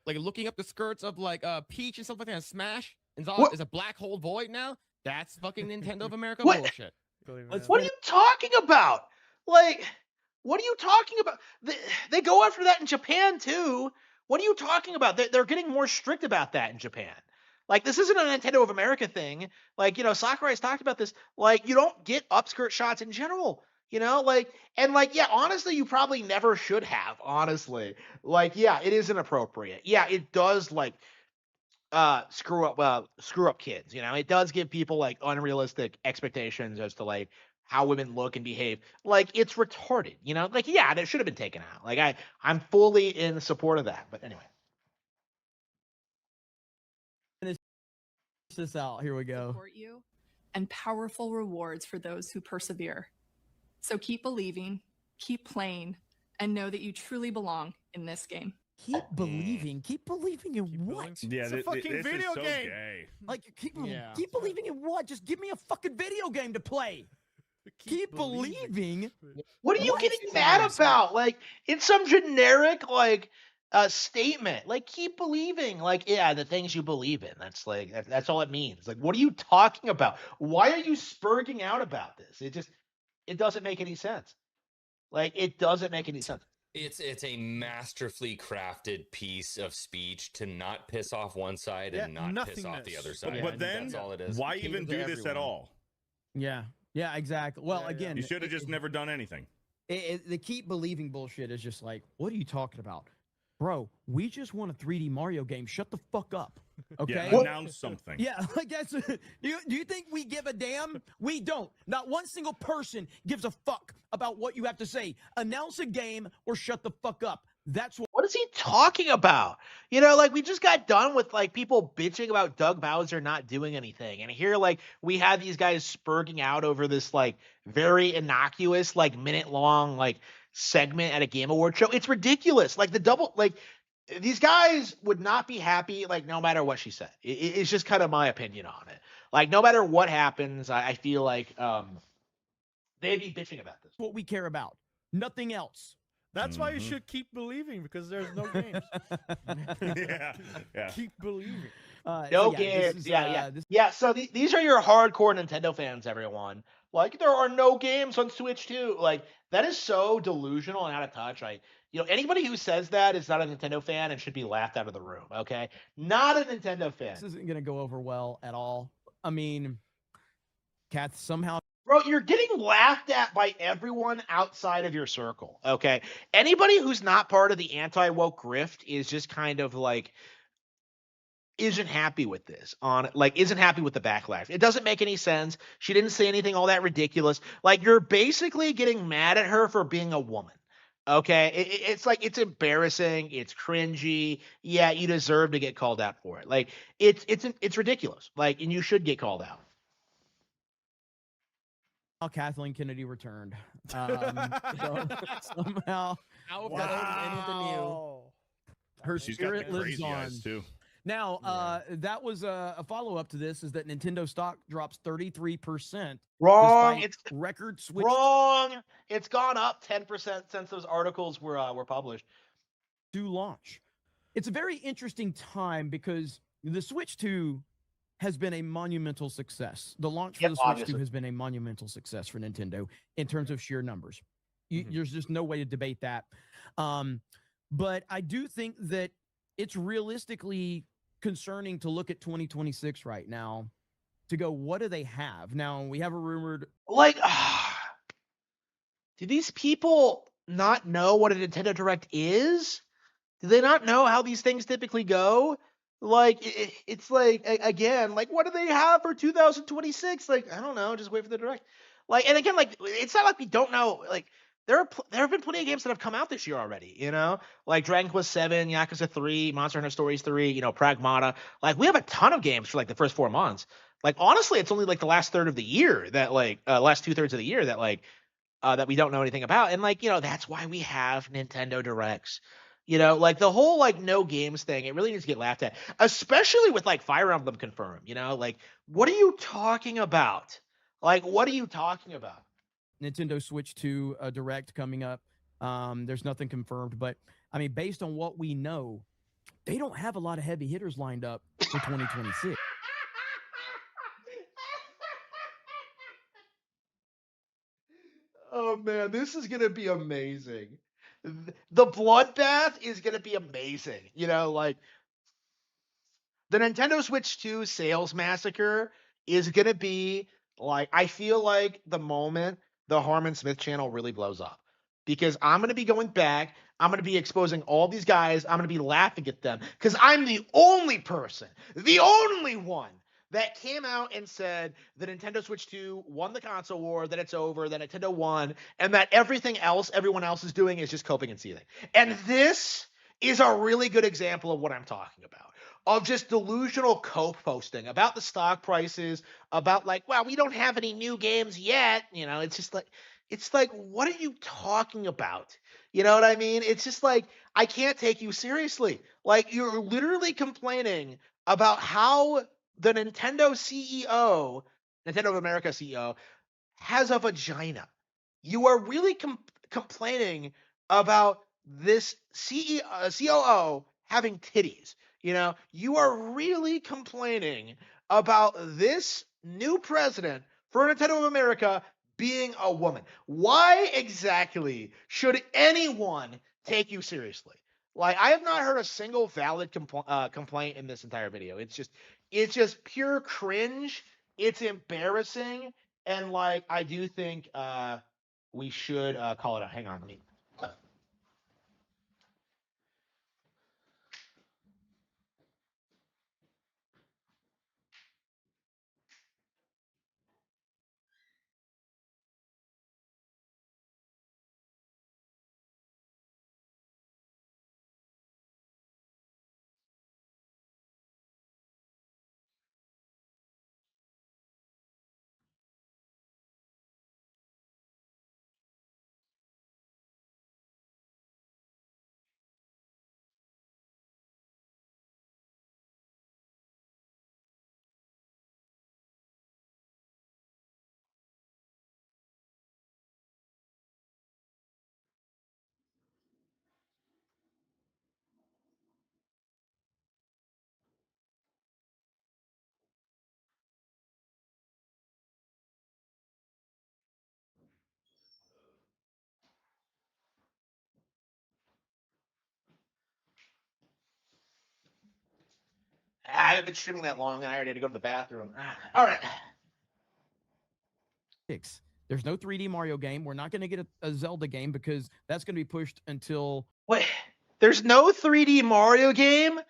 Like looking up the skirts of like Peach and stuff like that and Smash is a black hole void now. That's fucking Nintendo of America bullshit. What are you talking about? Like, what are you talking about? They go after that in Japan too. What are you talking about? They're getting more strict about that in Japan. Like, this isn't a Nintendo of America thing. Like, you know, Sakurai's talked about this. Like, you don't get upskirt shots in general. You know, like, and like, yeah, honestly, you probably never should have, honestly. Like, yeah, it is inappropriate. Yeah, it does, like, screw up kids, you know? It does give people, like, unrealistic expectations as to, like, how women look and behave. Like, it's retarded, you know? Like, yeah, that should have been taken out. Like, I'm fully in support of that. But anyway. This out. Here we go. Support you and powerful rewards for those who persevere. So keep believing, keep playing, and know that you truly belong in this game. Keep believing. Keep believing in what? Yeah, it's a fucking video game. Gay. Like keep believing in what? Just give me a fucking video game to play. Keep believing. What are you getting mad about? Like, it's some generic like statement. Like, keep believing. Like, yeah, the things you believe in. That's like that's all it means. Like, what are you talking about? Why are you spurging out about this? It doesn't make any sense. Like, it doesn't make any sense. It's a masterfully crafted piece of speech to not piss off one side and not piss off the other side. But then, that's all it is. Why even do this at all? Yeah, exactly. Well, again, you should have just never done anything. The keep believing bullshit is just like, what are you talking about? Bro, we just won a 3D Mario game. Shut the fuck up. Okay? Yeah, announce something. Yeah, I guess. Do you think we give a damn? We don't. Not one single person gives a fuck about what you have to say. Announce a game or shut the fuck up. That's what is he talking about? You know, like, we just got done with like people bitching about Doug Bowser not doing anything, and here like we have these guys spurging out over this like very innocuous like minute long like segment at a Game Award show. It's ridiculous. Like the double like these guys would not be happy, like, no matter what she said. It's just kind of my opinion on it. Like, no matter what happens, I feel like they'd be bitching about this. What we care about, nothing else. That's why you should keep believing, because there's no games. Yeah. Yeah. Keep believing. No So games. this is, Yeah. this- Yeah, so these are your hardcore Nintendo fans, everyone. Like, there are no games on Switch 2. Like, that is so delusional and out of touch. Anybody who says that is not a Nintendo fan and should be laughed out of the room, okay? Not a Nintendo fan. This isn't going to go over well at all. I mean, Kath somehow. Bro, you're getting laughed at by everyone outside of your circle, okay? Anybody who's not part of the anti-woke grift is just kind of like isn't happy with this isn't happy with the backlash. It doesn't make any sense. She didn't say anything all that ridiculous. Like, you're basically getting mad at her for being a woman. Okay? It's like, it's embarrassing, it's cringy. Yeah, you deserve to get called out for it. Like, it's ridiculous. Like, and you should get called out. Kathleen Kennedy returned. So somehow Wow. her She's got the spirit lives crazy on. eyes too. Now, that was a follow-up to this, is that Nintendo stock drops 33%. Wrong. despite It's record Switch. wrong. It's gone up 10% since those articles were published. To launch. It's a very interesting time because the Switch 2 has been a monumental success. The launch for Yep, the Switch obviously. 2 has been a monumental success for Nintendo in terms of sheer numbers. Mhm. There's just no way to debate that. But I do think that it's realistically concerning to look at 2026 right now to go, what do they have? Now, we have a rumored. Like, do these people not know what a Nintendo Direct is? Do they not know how these things typically go? Like, it's like, again, like, what do they have for 2026? Like, I don't know, just wait for the Direct. Like, and again, like, it's not like we don't know. Like, there have been plenty of games that have come out this year already, like Dragon Quest 7, Yakuza 3, Monster Hunter Stories 3, Pragmata. Like, we have a ton of games for like the first 4 months. Like, honestly, it's only like the last third of the year that last 2/3 of the year that we don't know anything about. And that's why we have Nintendo Directs. Like, the whole like no games thing, it really needs to get laughed at, especially with like Fire Emblem confirmed. Like, what are you talking about? Like, what are you talking about? Nintendo Switch 2 Direct coming up. There's nothing confirmed, but I mean, based on what we know, they don't have a lot of heavy hitters lined up for 2026. Oh man, this is gonna be amazing. The bloodbath is gonna be amazing. Like, the Nintendo Switch 2 sales massacre is gonna be like, I feel like the moment the Harman Smith channel really blows up. Because I'm gonna be going back, I'm gonna be exposing all these guys, I'm gonna be laughing at them. Because I'm the only person, the only one that came out and said the Nintendo Switch 2 won the console war, that it's over, that Nintendo won, and that everything else everyone else is doing is just coping and seething. And this is a really good example of what I'm talking about, of just delusional cope posting about the stock prices, about like, well, we don't have any new games yet. It's like, what are you talking about? You know what I mean? It's just like, I can't take you seriously. Like, you're literally complaining about how the Nintendo CEO, Nintendo of America CEO, has a vagina. You are really complaining about this COO having titties. You are really complaining about this new president for Nintendo of America being a woman. Why exactly should anyone take you seriously? Like, I have not heard a single valid complaint in this entire video. It's just pure cringe. It's embarrassing. And like, I do think we should call it out. Hang on, let me I haven't been streaming that long, and I already had to go to the bathroom. All right. There's no 3D Mario game. We're not going to get a Zelda game because that's going to be pushed until. Wait, there's no 3D Mario game?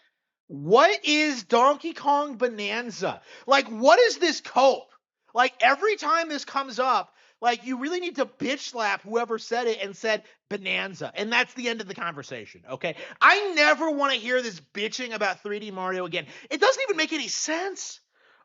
What is Donkey Kong Bonanza? Like, what is this cope? Like, every time this comes up, like, you really need to bitch slap whoever said it and said Bonanza. And that's the end of the conversation, okay? I never want to hear this bitching about 3D Mario again. It doesn't even make any sense.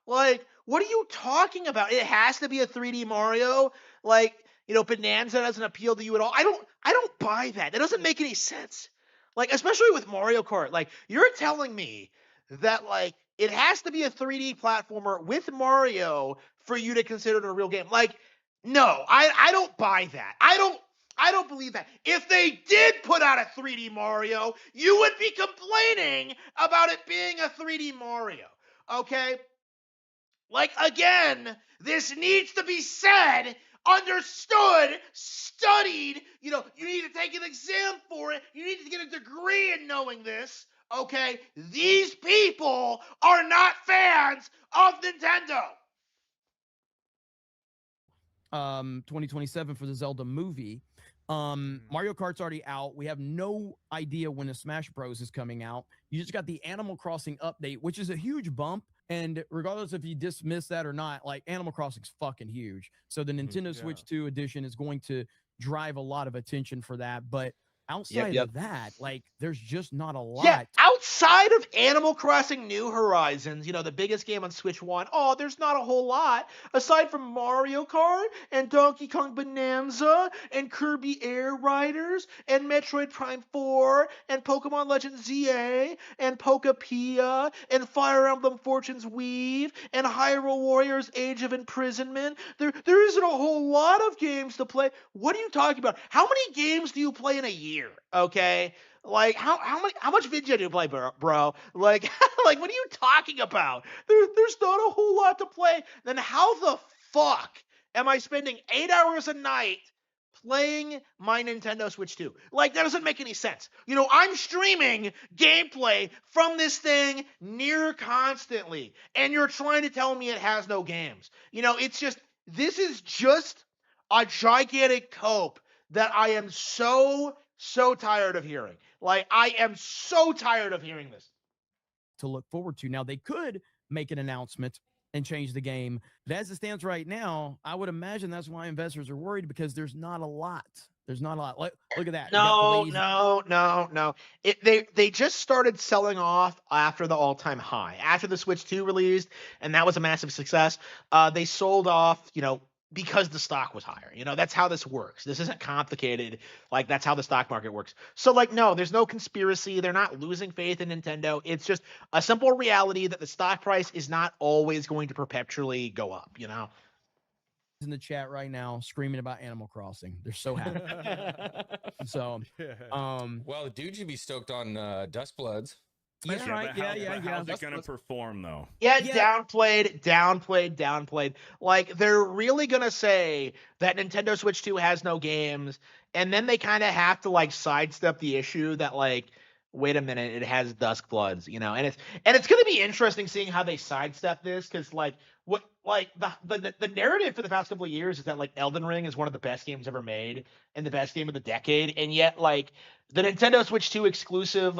Like, what are you talking about? It has to be a 3D Mario? Like, Bonanza doesn't appeal to you at all? I don't buy that. That doesn't make any sense. Like, especially with Mario Kart. Like, you're telling me that, like, it has to be a 3D platformer with Mario for you to consider it a real game. Like, no, I don't buy that. I don't believe that. If they did put out a 3D Mario, you would be complaining about it being a 3D Mario. Okay? Like, again, this needs to be said, understood, studied. You need to take an exam for it. You need to get a degree in knowing this. Okay? These people are not fans of Nintendo. 2027 for the Zelda movie. Mario Kart's already out. We have no idea when the Smash Bros is coming out. You just got the Animal Crossing update, which is a huge bump. And regardless if you dismiss that or not, like, Animal Crossing's fucking huge. So the Nintendo Switch 2 edition is going to drive a lot of attention for that. But outside of that, like, there's just not a lot. Yeah, outside of Animal Crossing New Horizons, the biggest game on Switch 1, there's not a whole lot. Aside from Mario Kart and Donkey Kong Bonanza and Kirby Air Riders and Metroid Prime 4 and Pokemon Legends ZA and Pokapia and Fire Emblem Fortune's Weave and Hyrule Warriors Age of Imprisonment. There isn't a whole lot of games to play. What are you talking about? How many games do you play in a year? Okay? Like, how much video do you play, bro? Like, like, what are you talking about? There's not a whole lot to play. Then how the fuck am I spending 8 hours a night playing my Nintendo Switch 2? Like, that doesn't make any sense. I'm streaming gameplay from this thing near constantly, and you're trying to tell me it has no games. This is just a gigantic cope that I am so tired of hearing. Like, I am so tired of hearing this. To look forward to. Now, they could make an announcement and change the game. But as it stands right now, I would imagine that's why investors are worried, because there's not a lot. There's not a lot. Look at that. No. They just started selling off after the all-time high. After the Switch 2 released, and that was a massive success, they sold off, because the stock was higher. That's how this works. This isn't complicated. Like, that's how the stock market works. So, like, no, there's no conspiracy. They're not losing faith in Nintendo. It's just a simple reality that the stock price is not always going to perpetually go up, In the chat right now screaming about Animal Crossing. They're so happy. So, well, dude should be stoked on Dustbloods. Yeah, right. Yeah. How's it gonna perform though? Yeah, downplayed. Like, they're really gonna say that Nintendo Switch 2 has no games, and then they kind of have to, like, sidestep the issue that, like, wait a minute, it has Duskbloods, and it's gonna be interesting seeing how they sidestep this, because, like, the narrative for the past couple of years is that, like, Elden Ring is one of the best games ever made and the best game of the decade, and yet, like, the Nintendo Switch 2 exclusive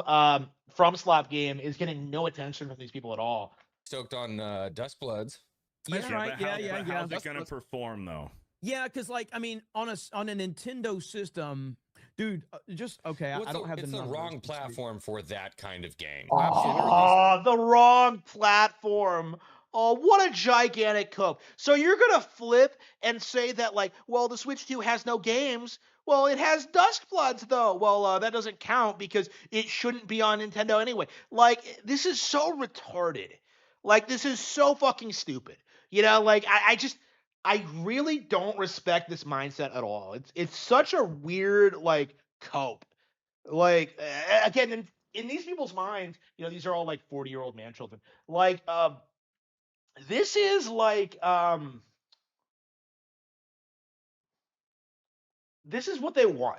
FromSlop game is getting no attention from these people at all. Stoked on Dustbloods. Yeah, right. Yeah. How's it gonna perform though? Yeah, because, like, I mean, on a Nintendo system, dude, just okay. Well, I don't have it's the the numbers. wrong platform for that kind of game. Oh, the wrong platform. Oh, what a gigantic cope. So you're going to flip and say that, like, well, the Switch 2 has no games. Well, it has Duskbloods, though. Well, that doesn't count because it shouldn't be on Nintendo anyway. Like, this is so retarded. Like, this is so fucking stupid. Like, I really don't respect this mindset at all. It's such a weird, like, cope. Like, again, in these people's minds, these are all, like, 40-year-old man children. Like, this is like this is what they want.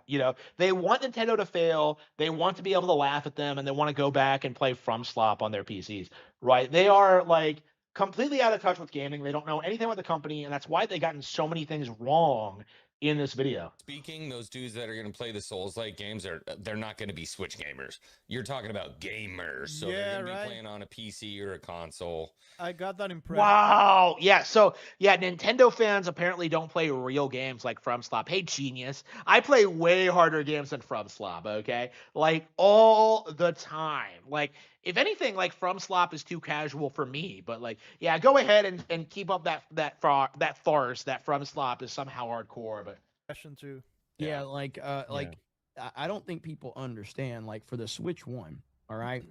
They want Nintendo to fail. They want to be able to laugh at them, and they want to go back and play FromSlop on their PCs, right? They are like completely out of touch with gaming. They don't know anything about the company, and that's why they've gotten so many things wrong in this video. Speaking, those dudes that are going to play the Souls-like games they're not going to be Switch gamers. You're talking about gamers, so they're going to be playing on a PC or a console. I got that impression. Wow. Yeah. So yeah, Nintendo fans apparently don't play real games like FromSlop. Hey, genius. I play way harder games than FromSlop. Okay, like all the time. Like if anything, like FromSlop is too casual for me. But like, yeah, go ahead and keep up that farce that FromSlop is somehow hardcore. But Question too. Yeah, like I don't think people understand. Like for the Switch One, all right.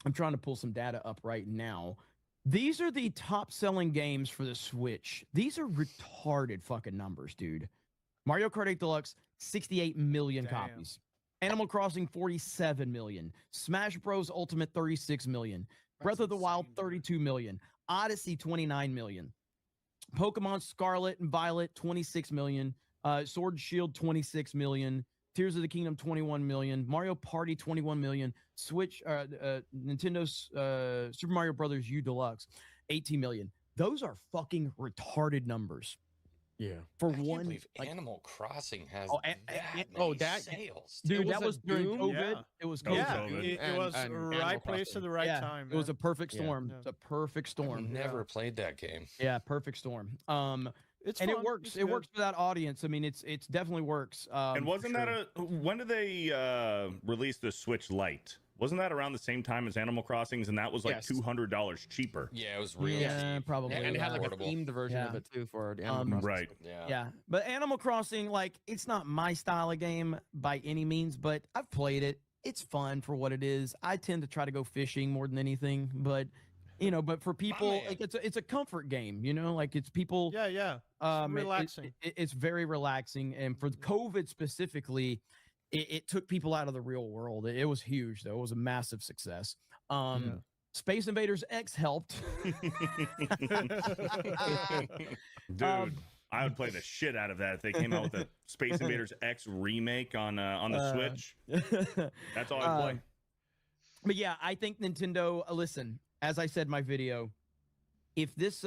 I'm trying to pull some data up right now. These are the top selling games for the Switch. These are retarded fucking numbers, dude. Mario Kart 8 Deluxe, 68 million copies. Animal Crossing, 47 million. Smash Bros. Ultimate, 36 million. Breath of the Wild, 32 million. Odyssey, 29 million. Pokemon Scarlet and Violet, 26 million. Sword and Shield, 26 million. Tears of the Kingdom, 21 million. Mario Party, 21 million. Switch, Nintendo's Super Mario Brothers U Deluxe, 18 million. Those are fucking retarded numbers. Yeah. I can't believe Animal Crossing has that sales. Dude, that was during Doom. COVID. Yeah. It was That was COVID. COVID. It was and right Animal place Crossing. at the right time. It was a man. perfect Yeah. storm. Yeah. It's a perfect I've storm. never played that game. Yeah, perfect storm. It's and fun. it works. It's It good. works for that audience. I mean, it's definitely works. And wasn't for that sure. when did they release the Switch Lite? Wasn't that around the same time as Animal Crossings? And that was like Yes. $200 cheaper. Yeah, it was really Yeah, cheap. probably. And it had like a affordable. themed version of Yeah. it too for the Animal Crossing. Right. Yeah. Yeah, but Animal Crossing, like, it's not my style of game by any means, but I've played it. It's fun for what it is. I tend to try to go fishing more than anything, but but for people, man. like it's a comfort game. Like it's people. Yeah, yeah. Relaxing. It's very relaxing, and for COVID specifically, it took people out of the real world. It was huge, though. It was a massive success. Space Invaders X helped. Dude, I would play the shit out of that if they came out with a Space Invaders X remake on the Switch. That's all I'd play. But yeah, I think Nintendo. Listen, as I said in my video, if this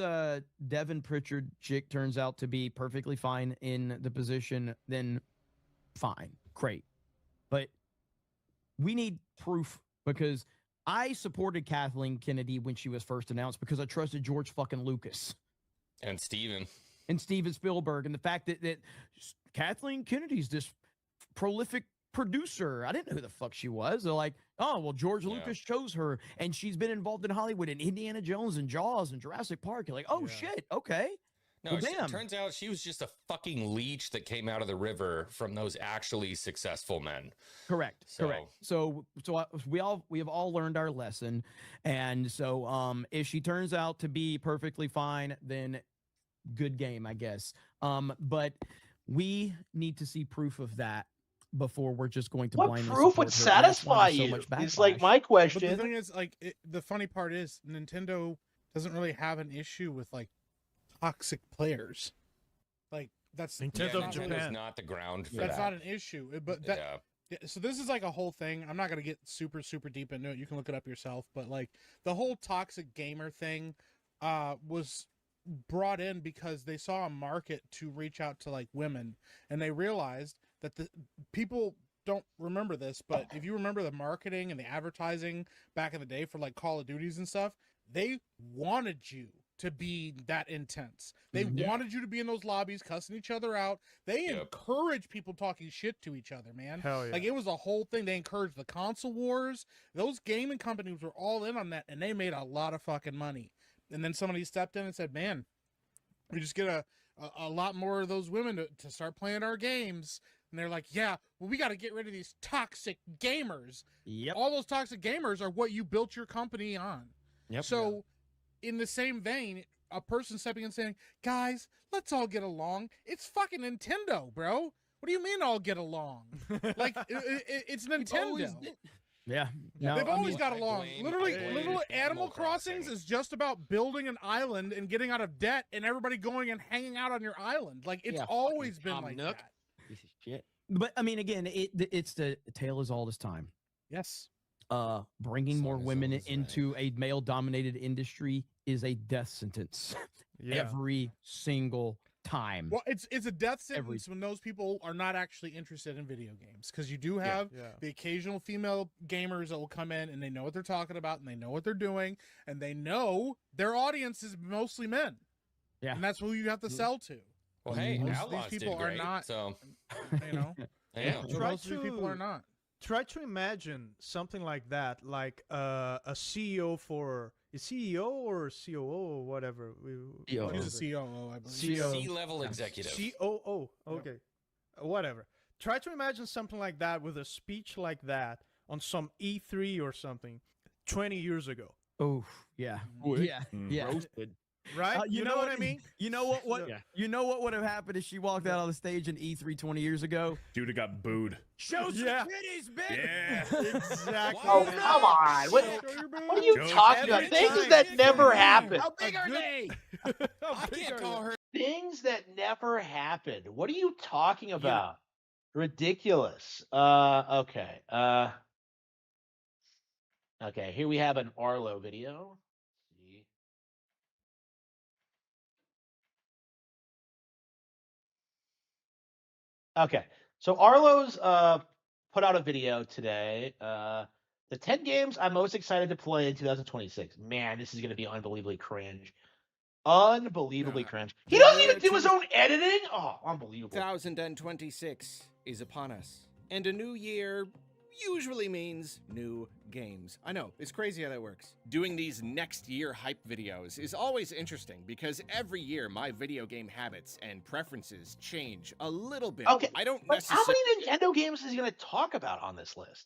Devin Pritchard chick turns out to be perfectly fine in the position, then fine, great. But we need proof, because I supported Kathleen Kennedy when she was first announced because I trusted George fucking Lucas And Steven. and Steven Spielberg, and the fact that Kathleen Kennedy's this prolific producer. I didn't know who the fuck she was. They're like, oh, well, George Lucas chose her, and she's been involved in Hollywood and Indiana Jones and Jaws and Jurassic Park. You're like, oh, shit, okay. No, Well, damn. it turns out she was just a fucking leech that came out of the river from those actually successful men. Correct. So- Correct. So we have all learned our lesson, and so if she turns out to be perfectly fine, then good game, I guess. But we need to see proof of that before we're just going to what blindly proof would support her, and that's why satisfy there's so you? much It's like backlash. my But the question. thing is, like, the funny part is Nintendo doesn't really have an issue with like toxic players. Like that's Nintendo Yeah, of Nintendo's Japan. not the ground for that's that. not an issue. But that Yeah. yeah, so this is like a whole thing. I'm not gonna get super deep into it. You can look it up yourself. But like the whole toxic gamer thing was brought in because they saw a market to reach out to like women, and they realized that the people don't remember this, but if you remember the marketing and the advertising back in the day for like Call of Duties and stuff, they wanted you to be that intense. They wanted you to be in those lobbies cussing each other out. They Yep. encourage people talking shit to each other, man. Hell yeah. Like it was a whole thing. They encouraged the console wars. Those gaming companies were all in on that, and they made a lot of fucking money. And then somebody stepped in and said, "Man, we just get a lot more of those women to start playing our games." And they're like, "Yeah, well, we got to get rid of these toxic gamers. Yep. All those toxic gamers are what you built your company on." Yep. So, in the same vein, a person stepping in saying, "Guys, let's all get along." It's fucking Nintendo, bro. What do you mean all get along? Like it's Nintendo. Yeah. No, They've I always mean, got I along. blame- Literally, I blame Animal Animal Crossings Crossing. is just about building an island and getting out of debt, and everybody going and hanging out on your island. Like it's Yeah, always fucking been Tom like Nook. that. Piece of shit. But I mean, again, it's the tale is all this time. Yes. Bringing more Song is women always into a male-dominated industry is a death sentence every single time. Well, it's a death Every- sentence when those people are not actually interested in video games, because you do have the occasional female gamers that will come in and they know what they're talking about and they know what they're doing and they know their audience is mostly men. Yeah. And that's who you have to sell to. Well, hey, Most of Outlaws these people did great, are not, so you know, yeah. most of these people are not. Try to imagine something like that, like a CEO for a CEO or COO or whatever. COO. He's a COO, I believe. CO. C-level executive. COO. Okay, whatever. Try to imagine something like that with a speech like that on some E3 or something 20 years ago. Oh, yeah. Yeah. Yeah. Roasted. Right? You know what I mean? You know what Yeah. you know what would have happened if she walked out on the stage in E3 20 years ago? Dude, it got booed. Show some Yeah. titties, bitch. Yeah. Exactly. Oh, come on. What are you Joke. talking about? Every Things time. that never happened. How big are they? I can't call her. Things that never happened. What are you talking about? Ridiculous. Okay. Okay, here we have an Arlo video. See. Okay. So Arlo's put out a video today. The 10 games I'm most excited to play in 2026. Man, this is going to be unbelievably cringe. Unbelievably cringe. He doesn't even do his own editing? Oh, unbelievable. 2026 is upon us, and a new year usually means new games. I know, it's crazy how that works. Doing these next year hype videos is always interesting because every year my video game habits and preferences change a little bit. Okay, I don't Like, how necessarily. many Nintendo games is he going to talk about on this list?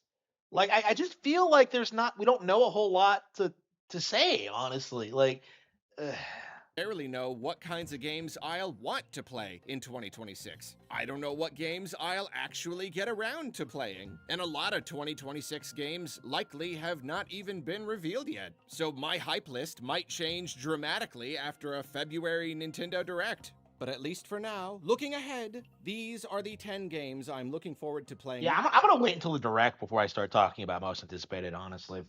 Like, I just feel like we don't know a whole lot to say, honestly. Like, Know what kinds of games I'll want to play in 2026. I don't know what games I'll actually get around to playing, and a lot of 2026 games likely have not even been revealed yet. So my hype list might change dramatically after a February Nintendo Direct. But at least for now, looking ahead, these are the 10 games I'm looking forward to playing yeah, I'm going to wait until the direct before I start talking about most anticipated, honestly.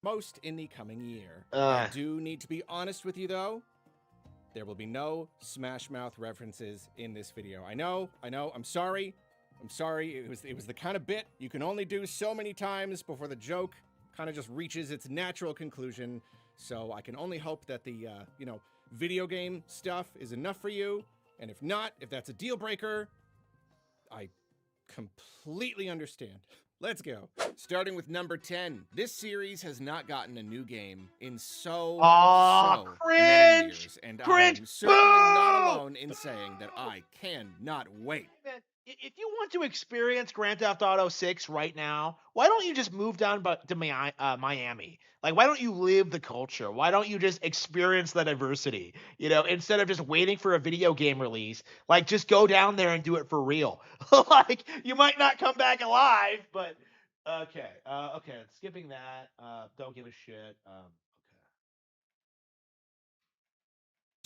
most in the coming year. Uh. I do need to be honest with you though. There will be no Smash Mouth references in this video. I know, I'm sorry. I'm sorry, it was the kind of bit you can only do so many times before the joke kind of just reaches its natural conclusion. So I can only hope that the, video game stuff is enough for you. And if not, if that's a deal breaker, I completely understand. Let's go. Starting with number 10. This series has not gotten a new game in so many cringe! years, and Cringe! I'm certainly not Boo! alone in saying that I cannot wait. Man, if you want to experience Grand Theft Auto 6 right now, why don't you just move down to Miami? Like, why don't you live the culture? Why don't you just experience the diversity? Instead of just waiting for a video game release, like, just go down there and do it for real. Like, you might not come back alive, but okay. Skipping that. Don't give a shit. Okay.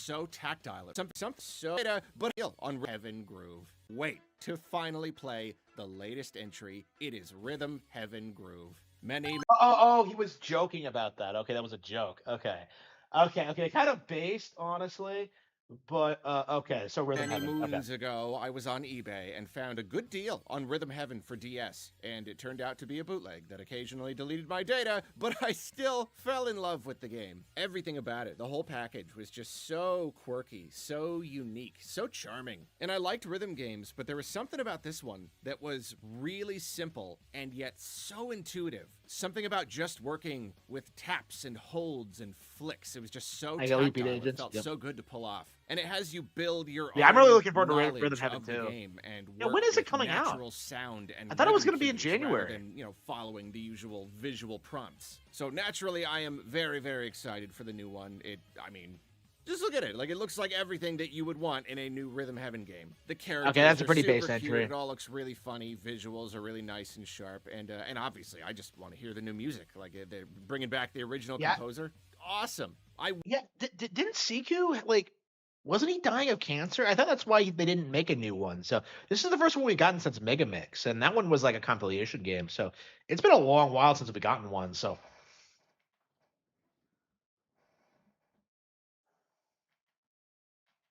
So tactile, something so but on Heaven Groove. Wait to finally play the latest entry. It is Rhythm Heaven Groove. Many Oh, he was joking about that. Okay, that was a joke. Okay. Kind of based, honestly, but okay. So Rhythm Many Heaven. moons ago, I was on eBay and found a good deal on Rhythm Heaven for DS, and it turned out to be a bootleg that occasionally deleted my data, but I still fell in love with the game. Everything about it, the whole package, was just so quirky, so unique, so charming. And I liked rhythm games, but there was something about this one that was really simple and yet so intuitive. Something about just working with taps and holds and flicks. It was just so I got tactile. Loopy It Agents, felt yep. so good to pull off. And it has you build your Yeah, I'm own really looking forward to knowledge Rhythm Heaven of the too. game and Yeah, work when is it with coming out? natural sound and I thought it was rhythm gonna be in cues rather January. than, following the usual visual prompts. So naturally, I am very, very excited for the new one. Just look at it. Like, it looks like everything that you would want in a new Rhythm Heaven game. The characters that's a are pretty super base cute, entry. It all looks really funny. Visuals are really nice and sharp. And obviously, I just want to hear the new music. Like, they're bringing back the original Yeah. composer. Awesome. Yeah, didn't Siku like Wasn't he dying of cancer? I thought that's why they didn't make a new one. So this is the first one we've gotten since Mega Mix, and that one was like a compilation game. So it's been a long while since we've gotten one. So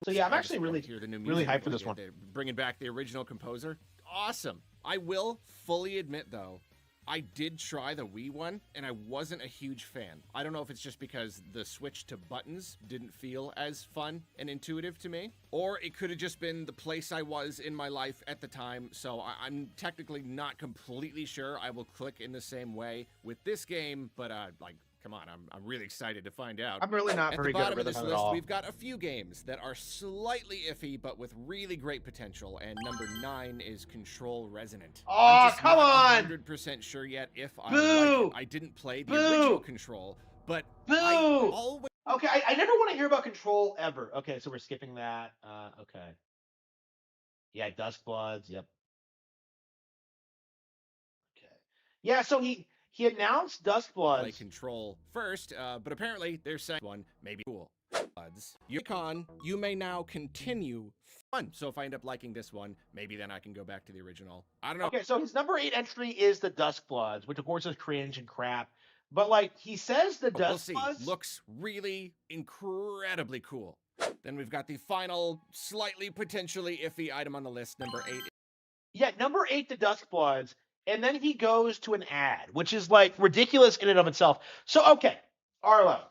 yeah, I'm I just actually want really to hear the new really music. hyped for this one. They're bringing back the original composer. Awesome. I will fully admit, though, I did try the Wii one, and I wasn't a huge fan. I don't know if it's just because the switch to buttons didn't feel as fun and intuitive to me, or it could have just been the place I was in my life at the time, so I'm technically not completely sure I will click in the same way with this game, but like, come on, I'm really excited to find out. I'm really not At very the good at bottom of Rhythm this at list, all. we've got a few games that are slightly iffy, but with really great potential. And number 9 is Control Resonant. Oh, I'm just come not on! 100% sure yet if I Boo! like it. I didn't play the Boo! original Control, but I Boo! always Okay, I never want to hear about Control ever. Okay, so we're skipping that. Okay. Yeah, Duskbloods. Yep. Okay. Yeah, so he announced play Duskbloods. Control first, but apparently their second one may be cool. Yukon, you may now continue fun. So if I end up liking this one, maybe then I can go back to the original. I don't know. Okay, so his number 8 entry is the Duskbloods, which of course is cringe and crap. But like he says, the We'll see. Duskbloods Looks really incredibly cool. Then we've got the final, slightly potentially iffy item on the list, number 8. Yeah, number 8, the Duskbloods, and then he goes to an ad, which is like ridiculous in and of itself. So okay, Arlo,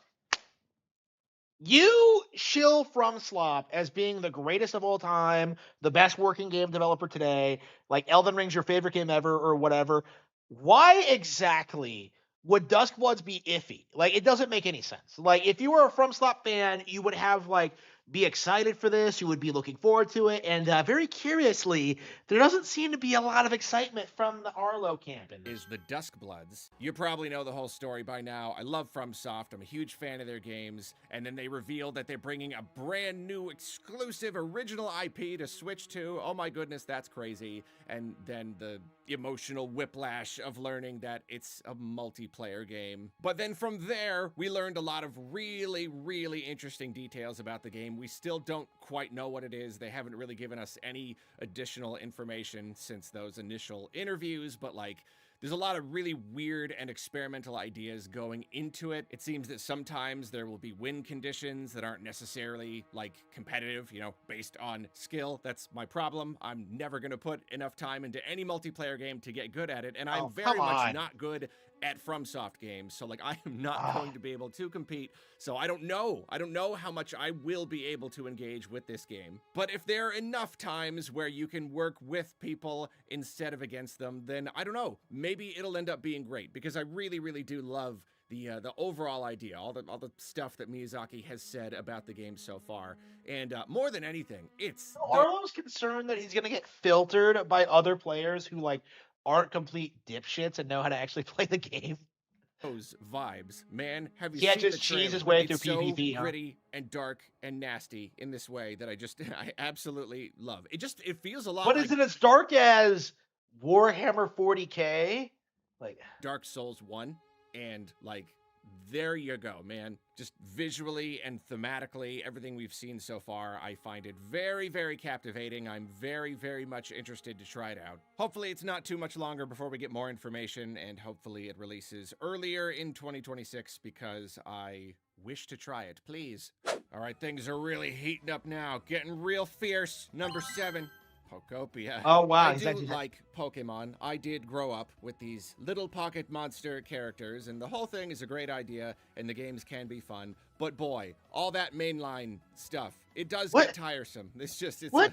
you shill From Slop as being the greatest of all time, the best working game developer today, like Elden Ring's your favorite game ever or whatever. Why exactly would Duskbloods be iffy? Like, it doesn't make any sense. Like, if you were a From Slop fan, you would have like be excited for this. You would be looking forward to it. And very curiously, there doesn't seem to be a lot of excitement from the Arlo camp in this. Is the Duskbloods. You probably know the whole story by now. I love FromSoft. I'm a huge fan of their games. And then they revealed that they're bringing a brand new exclusive original IP to Switch to. Oh my goodness, that's crazy. And then the emotional whiplash of learning that it's a multiplayer game. But then from there, we learned a lot of really, really interesting details about the game. We still don't quite know what it is. They haven't really given us any additional information since those initial interviews, but like, there's a lot of really weird and experimental ideas going into it. It seems that sometimes there will be win conditions that aren't necessarily like competitive, you know, based on skill. That's my problem. I'm never going to put enough time into any multiplayer game to get good at it. And I'm very much not good at FromSoft games. So like, I am not going to be able to compete. So I don't know. I don't know how much I will be able to engage with this game. But if there are enough times where you can work with people instead of against them, then I don't know. Maybe it'll end up being great, because I really, really do love the overall idea, all the stuff that Miyazaki has said about the game so far. And more than anything, it's Arlo's concerned that he's gonna get filtered by other players who like aren't complete dipshits and know how to actually play the game. those vibes, man. Have you Yeah, seen just the trailer? cheese his way It's through so PvP, huh? gritty and dark and nasty in this way that I absolutely love. It feels a lot But like is it as dark as Warhammer 40K? Like, Dark Souls 1, and like, there you go, man. Just visually and thematically, everything we've seen so far, I find it very, very captivating. I'm very, very much interested to try it out. Hopefully it's not too much longer before we get more information, and hopefully it releases earlier in 2026, because I wish to try it, please. All right, things are really heating up now, getting real fierce. Number 7. Pokopia. oh wow, I he's do actually like Pokemon. I did grow up with these little pocket monster characters, and the whole thing is a great idea, and the games can be fun. But boy, all that mainline stuff, it does What? get tiresome. It's what?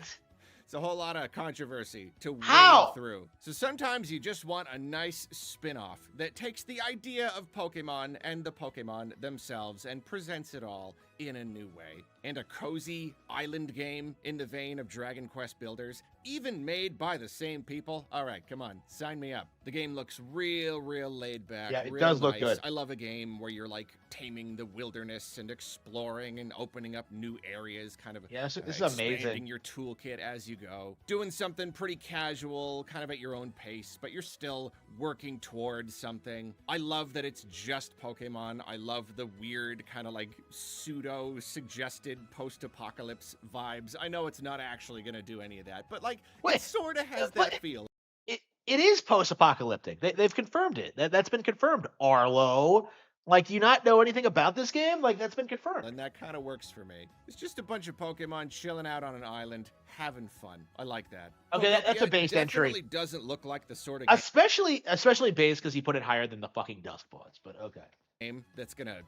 it's a whole lot of controversy to wade How? through. So sometimes you just want a nice spin-off that takes the idea of Pokemon and the Pokemon themselves and presents it all in a new way. And a cozy island game in the vein of Dragon Quest Builders, even made by the same people. All right, come on, sign me up. The game looks real laid back. Yeah, it real does look nice. good. I love a game where you're like taming the wilderness and exploring and opening up new areas, kind of Yeah, this is expanding amazing. your toolkit as you go. Doing something pretty casual, kind of at your own pace, but you're still working towards something. I love that it's just Pokemon. I love the weird kind of like pseudo pseudo suggested post-apocalypse vibes. I know it's not actually going to do any of that, but like Wait, it sort of has what? that feel. It is post-apocalyptic. They've confirmed it. That's been confirmed. Arlo, like, do you not know anything about this game? Like, that's been confirmed. And that kind of works for me. It's just a bunch of Pokemon chilling out on an island, having fun. I like that. Okay, that's a Pokemon based entry. definitely doesn't look like the sort of game Especially based because he put it higher than the fucking Dusk Buds. But okay. game that's gonna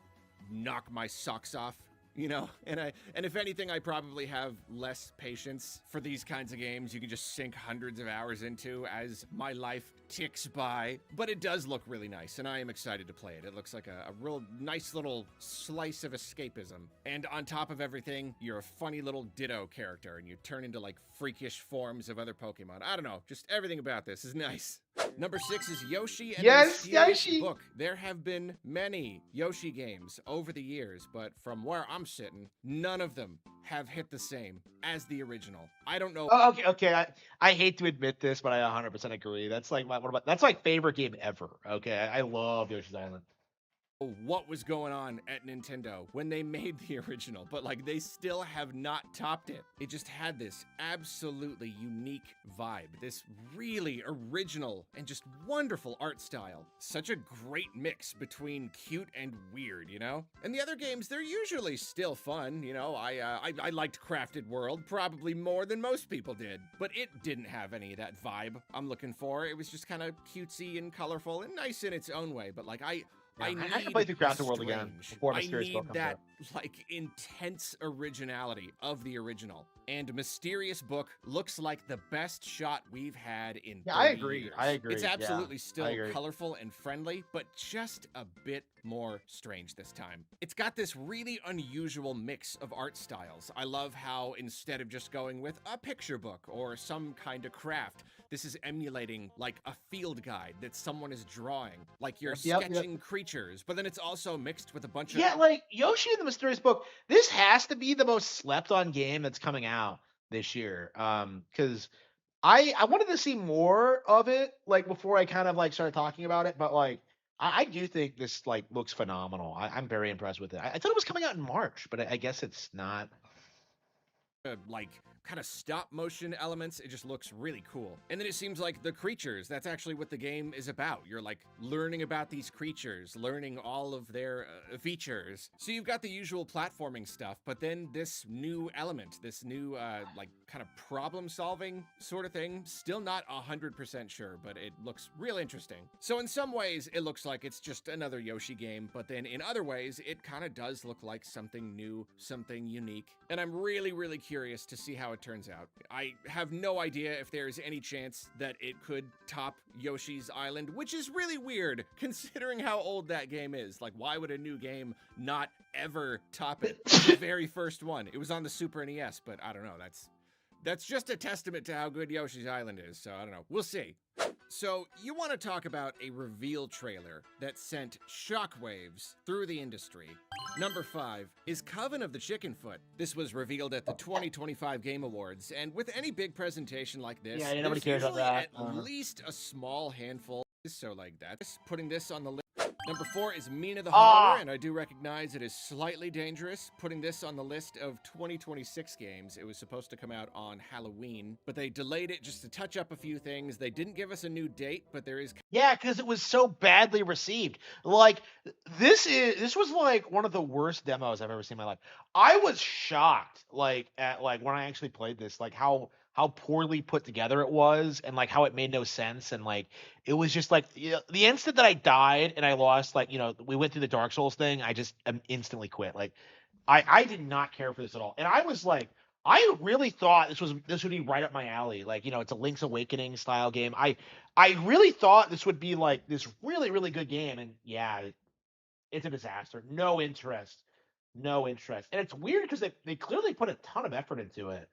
knock my socks off, you know. And if anything, I probably have less patience for these kinds of games you can just sink hundreds of hours into as my life ticks by. But it does look really nice, and I am excited to play it. It looks like a real nice little slice of escapism. And on top of everything, you're a funny little Ditto character, and you turn into like freakish forms of other Pokemon. I don't know, just everything about this is nice. Number 6 is Yoshi and the Yes, Mysterious Yoshi! Book. There have been many Yoshi games over the years, but from where I'm sitting, none of them have hit the same as the original. I don't know. Oh, okay. I hate to admit this, but I 100% agree. That's like that's my favorite game ever. Okay, I love Yoshi's Island. What was going on at Nintendo when they made the original, but like they still have not topped it. It just had this absolutely unique vibe, this really original and just wonderful art style. Such a great mix between cute and weird, you know? And the other games, they're usually still fun, you know? I liked Crafted World probably more than most people did, but it didn't have any of that vibe I'm looking for. It was just kind of cutesy and colorful and nice in its own way, but like I can play through Crafted World again before Mysterious Book I comes need that out. like intense originality of the original. And Mysterious Book looks like the best shot we've had in 30 I agree. years. I agree. It's absolutely I still agree. colorful and friendly, but just a bit more strange this time. It's got this really unusual mix of art styles. I love how instead of just going with a picture book or some kind of craft, this is emulating like a field guide that someone is drawing, like you're Yep. sketching creatures, but then it's also mixed with a bunch of Yeah, like Yoshi and the Mysterious Book. This has to be the most slept on game that's coming out this year. Because I wanted to see more of it, like before I kind of like started talking about it. But like I do think this like looks phenomenal. I'm very impressed with it. I thought it was coming out in March, but I guess it's not. like kind of stop motion elements. It just looks really cool. And then it seems like the creatures, that's actually what the game is about. You're like learning about these creatures, learning all of their features. So you've got the usual platforming stuff, but then this new element, this new like kind of problem solving sort of thing, still not 100% sure, but it looks real interesting. So in some ways it looks like it's just another Yoshi game, but then in other ways it kind of does look like something new, something unique. And I'm really, really curious to see how it turns out. I have no idea if there's any chance that it could top Yoshi's Island, which is really weird considering how old that game is. Like, why would a new game not ever top it? The very first one. It was on the Super NES, but I don't know. That's just a testament to how good Yoshi's Island is, so I don't know. We'll see. So, you want to talk about a reveal trailer that sent shockwaves through the industry. Number 5 is Coven of the Chicken Foot. This was revealed at the 2025 Game Awards, and with any big presentation like this, Yeah, nobody there's cares about usually that. at least a small handful. So like that. Putting this on the list. Number 4 is Mina the Ah! Holler, and I do recognize it is slightly dangerous. Putting this on the list of 2026 games. It was supposed to come out on Halloween, but they delayed it just to touch up a few things. They didn't give us a new date, but there is Yeah, because it was so badly received. Like this was like one of the worst demos I've ever seen in my life. I was shocked, like at like when I actually played this, like how poorly put together it was, and like how it made no sense, and like it was just like the instant that I died and I lost, like we went through the Dark Souls thing, I just instantly quit. Like I did not care for this at all, and I was like. I really thought this would be right up my alley. Like, it's a Link's Awakening style game. I really thought this would be like this really, really good game. And yeah, it's a disaster. No interest. No interest. And it's weird because they clearly put a ton of effort into it.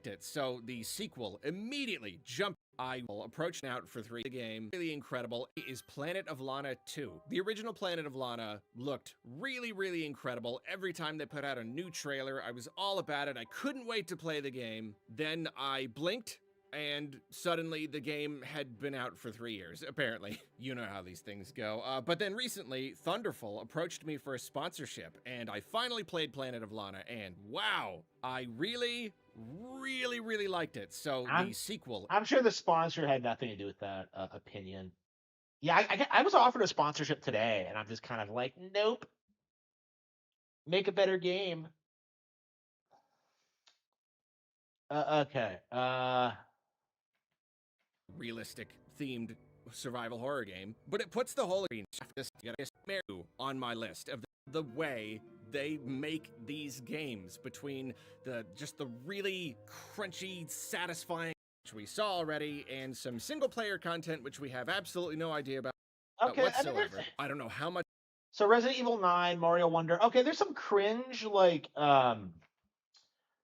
it. So the sequel immediately jumped. I will approach out for 3. The game, really incredible, is Planet of Lana 2. The original Planet of Lana looked really, really incredible. Every time they put out a new trailer, I was all about it. I couldn't wait to play the game. Then I blinked, and suddenly the game had been out for 3 years, apparently. You know how these things go. But then recently, Thunderful approached me for a sponsorship, and I finally played Planet of Lana, and wow, I really, really, really liked it. So the sequel... I'm sure the sponsor had nothing to do with that opinion. Yeah, I was offered a sponsorship today, and I'm just kind of like, nope. Make a better game. Okay. Realistic themed survival horror game, but it puts the whole on my list of the way they make these games, between the really crunchy, satisfying, which we saw already, and some single player content which we have absolutely no idea about whatsoever. I don't know how much. So Resident Evil 9, Mario Wonder. Okay, there's some cringe, like, not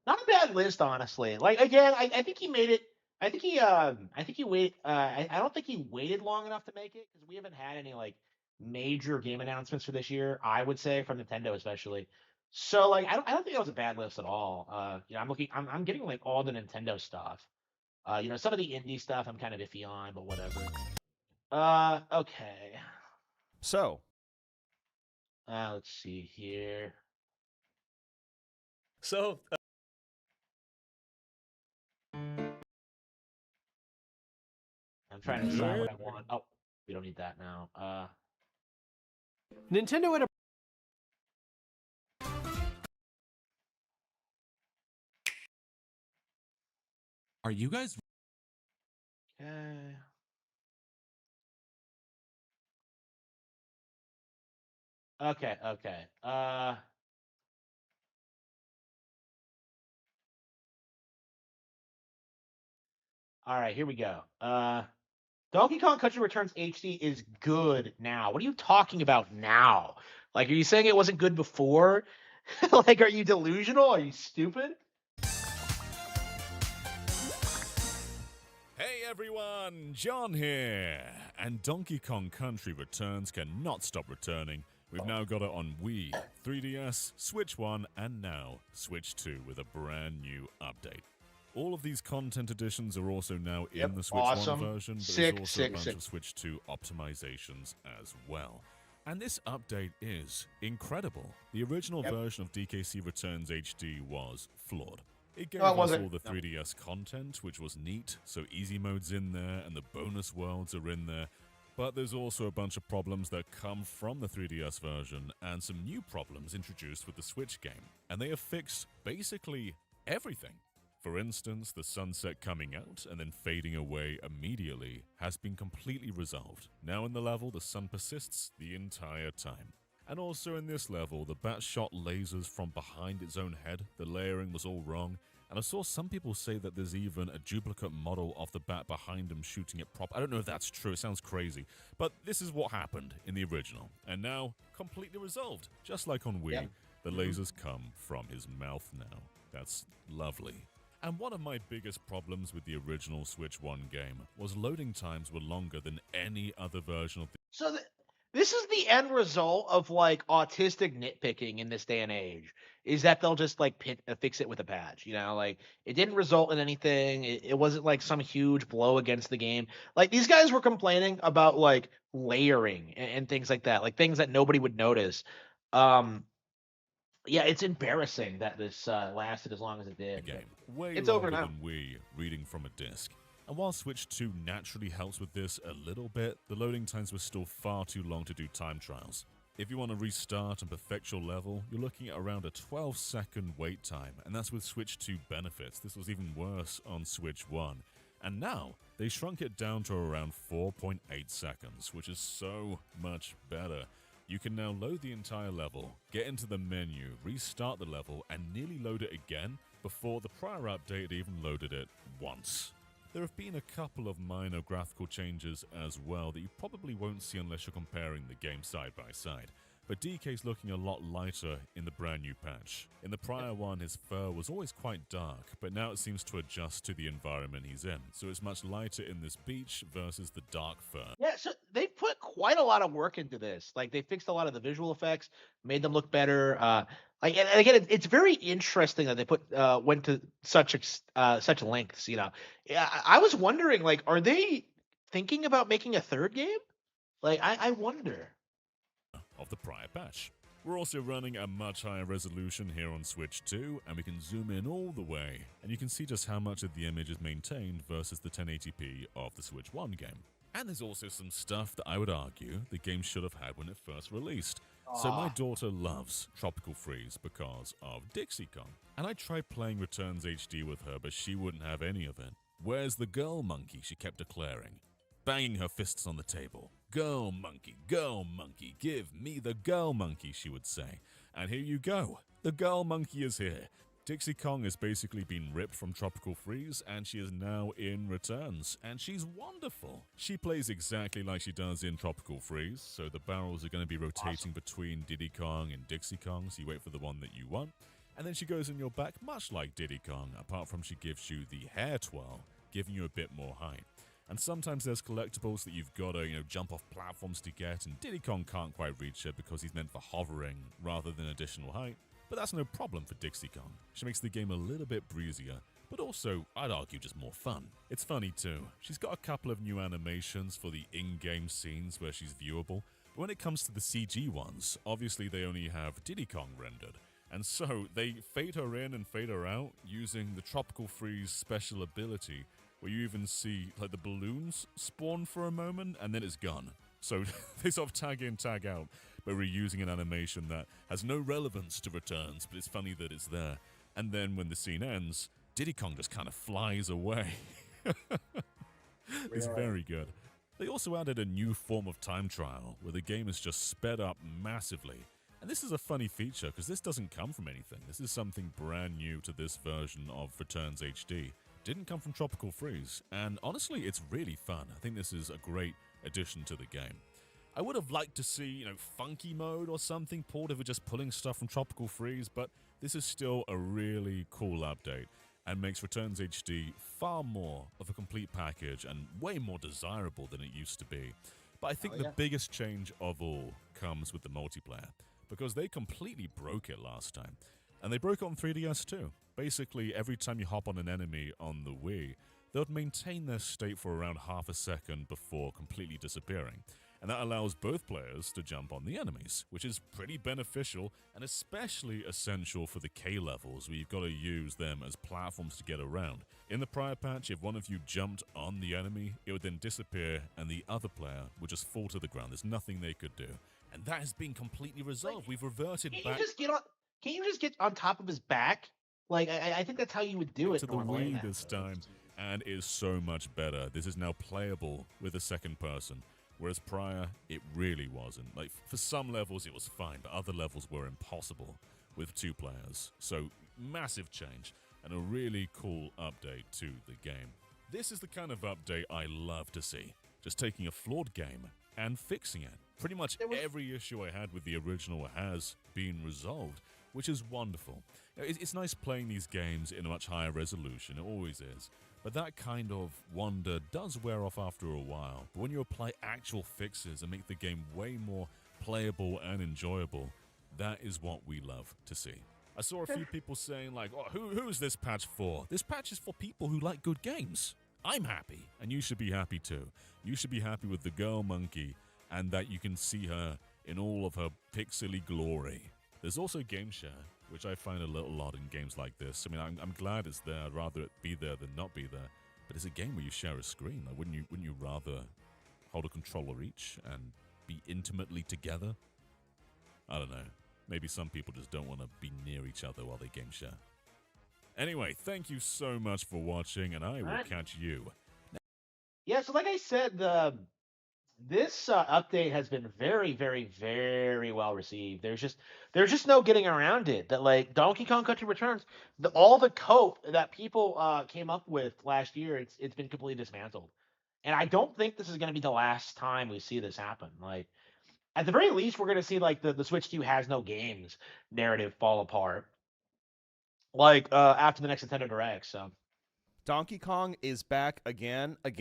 a bad list, honestly. Like, again, I think he made it. I think he waited. I don't think he waited long enough to make it, because we haven't had any like major game announcements for this year. I would say from Nintendo especially. So like, I don't think that was a bad list at all. You know, I'm getting like all the Nintendo stuff. You know, some of the indie stuff I'm kind of iffy on, but whatever. Okay. So. Let's see here. So. I'm trying to decide what I want. Oh, we don't need that now. Nintendo had a... Are you guys... Okay. All right, here we go. Donkey Kong Country Returns HD is good now. What are you talking about now? Like, are you saying it wasn't good before? Like, are you delusional? Are you stupid? Hey everyone, John here. And Donkey Kong Country Returns cannot stop returning. We've now got it on Wii, 3DS, Switch 1, and now Switch 2 with a brand new update. All of these content additions are also now in the Switch 1 version, but there's also a bunch of Switch 2 optimizations as well. And this update is incredible. The original version of DKC Returns HD was flawed. It gave us all the 3DS content, which was neat, so easy mode's in there, and the bonus worlds are in there. But there's also a bunch of problems that come from the 3DS version, and some new problems introduced with the Switch game. And they have fixed basically everything. For instance, the sunset coming out and then fading away immediately has been completely resolved. Now in the level, the sun persists the entire time. And also in this level, the bat shot lasers from behind its own head. The layering was all wrong. And I saw some people say that there's even a duplicate model of the bat behind him shooting it prop. I don't know if that's true. It sounds crazy. But this is what happened in the original. And now, completely resolved. Just like on Wii, the lasers come from his mouth now. That's lovely. And one of my biggest problems with the original Switch 1 game was loading times were longer than any other version of the... So this is the end result of like autistic nitpicking in this day and age, is that they'll just like fix it with a patch, you know, like it didn't result in anything. It wasn't like some huge blow against the game. Like these guys were complaining about like layering and things like that, like things that nobody would notice. Yeah, it's embarrassing that this lasted as long as it did. Game. Way it's over now. Than Wii reading from a disc. And while Switch 2 naturally helps with this a little bit, the loading times were still far too long to do time trials. If you want to restart and perfect your level, you're looking at around a 12-second wait time, and that's with Switch 2 benefits. This was even worse on Switch 1. And now, they shrunk it down to around 4.8 seconds, which is so much better. You can now load the entire level, get into the menu, restart the level, and nearly load it again before the prior update had even loaded it once. There have been a couple of minor graphical changes as well that you probably won't see unless you're comparing the game side by side. But DK's looking a lot lighter in the brand new patch. In the prior one, his fur was always quite dark, but now it seems to adjust to the environment he's in. So it's much lighter in this beach versus the dark fur. Yeah, so they put quite a lot of work into this. Like they fixed a lot of the visual effects, made them look better. Like, and again, it's very interesting that they went to such lengths. Yeah, I was wondering, like, are they thinking about making a third game? Like, I wonder. Of the prior patch. We're also running a much higher resolution here on Switch 2, and we can zoom in all the way, and you can see just how much of the image is maintained versus the 1080p of the Switch 1 game. And there's also some stuff that I would argue the game should have had when it first released. So my daughter loves Tropical Freeze because of Dixie Kong, and I tried playing Returns HD with her, but she wouldn't have any of it. Where's the girl monkey, she kept declaring, banging her fists on the table. Girl monkey, give me the girl monkey, she would say. And here you go, the girl monkey is here. Dixie Kong has basically been ripped from Tropical Freeze, and she is now in Returns, and she's wonderful. She plays exactly like she does in Tropical Freeze, so the barrels are going to be rotating between Diddy Kong and Dixie Kong, so you wait for the one that you want, and then she goes in your back much like Diddy Kong, apart from she gives you the hair twirl, giving you a bit more height. And sometimes there's collectibles that you've got to, jump off platforms to get, and Diddy Kong can't quite reach it because he's meant for hovering rather than additional height. But that's no problem for Dixie Kong. She makes the game a little bit breezier, but also, I'd argue, just more fun. It's funny too. She's got a couple of new animations for the in-game scenes where she's viewable, but when it comes to the CG ones, obviously they only have Diddy Kong rendered. And so they fade her in and fade her out using the Tropical Freeze special ability, where you even see like the balloons spawn for a moment and then it's gone. So they sort of tag in, tag out, by reusing an animation that has no relevance to Returns, but it's funny that it's there. And then when the scene ends, Diddy Kong just kind of flies away. It's very good. They also added a new form of time trial, where the game is just sped up massively. And this is a funny feature, because this doesn't come from anything. This is something brand new to this version of Returns HD. Didn't come from Tropical Freeze, and honestly, it's really fun. I think this is a great addition to the game. I would have liked to see, funky mode or something pulled if we're just pulling stuff from Tropical Freeze, but this is still a really cool update and makes Returns HD far more of a complete package and way more desirable than it used to be. But I think the biggest change of all comes with the multiplayer, because they completely broke it last time. And they broke it on 3DS too. Basically, every time you hop on an enemy on the Wii, they would maintain their state for around half a second before completely disappearing. And that allows both players to jump on the enemies, which is pretty beneficial and especially essential for the K levels, where you've got to use them as platforms to get around. In the prior patch, if one of you jumped on the enemy, it would then disappear and the other player would just fall to the ground. There's nothing they could do. And that has been completely resolved. We've reverted back. Can't you just get on top of his back? Like, I think that's how you would do it to the normally. Wii this time, and is so much better. This is now playable with a second person. Whereas prior, it really wasn't. Like, for some levels it was fine, but other levels were impossible with two players. So, massive change, and a really cool update to the game. This is the kind of update I love to see. Just taking a flawed game and fixing it. Pretty much every issue I had with the original has been resolved, which is wonderful. It's nice playing these games in a much higher resolution, it always is. But that kind of wonder does wear off after a while. But when you apply actual fixes and make the game way more playable and enjoyable, that is what we love to see. I saw a few people saying like, oh, who is this patch for? This patch is for people who like good games. I'm happy, and you should be happy too. You should be happy with the girl monkey, and that you can see her in all of her pixely glory. There's also game share, which I find a little odd in games like this. I mean, I'm glad it's there. I'd rather it be there than not be there. But it's a game where you share a screen. Like, wouldn't you rather hold a controller each and be intimately together? I don't know. Maybe some people just don't want to be near each other while they game share. Anyway, thank you so much for watching, and I will catch you. Yeah, so like I said, this update has been very, very, very well received. There's just no getting around it. That, like, Donkey Kong Country Returns, all the cope that people came up with last year, it's been completely dismantled. And I don't think this is going to be the last time we see this happen. Like, at the very least, we're going to see like the Switch 2 has no games narrative fall apart. Like after the next Nintendo Direct. So Donkey Kong is back again. I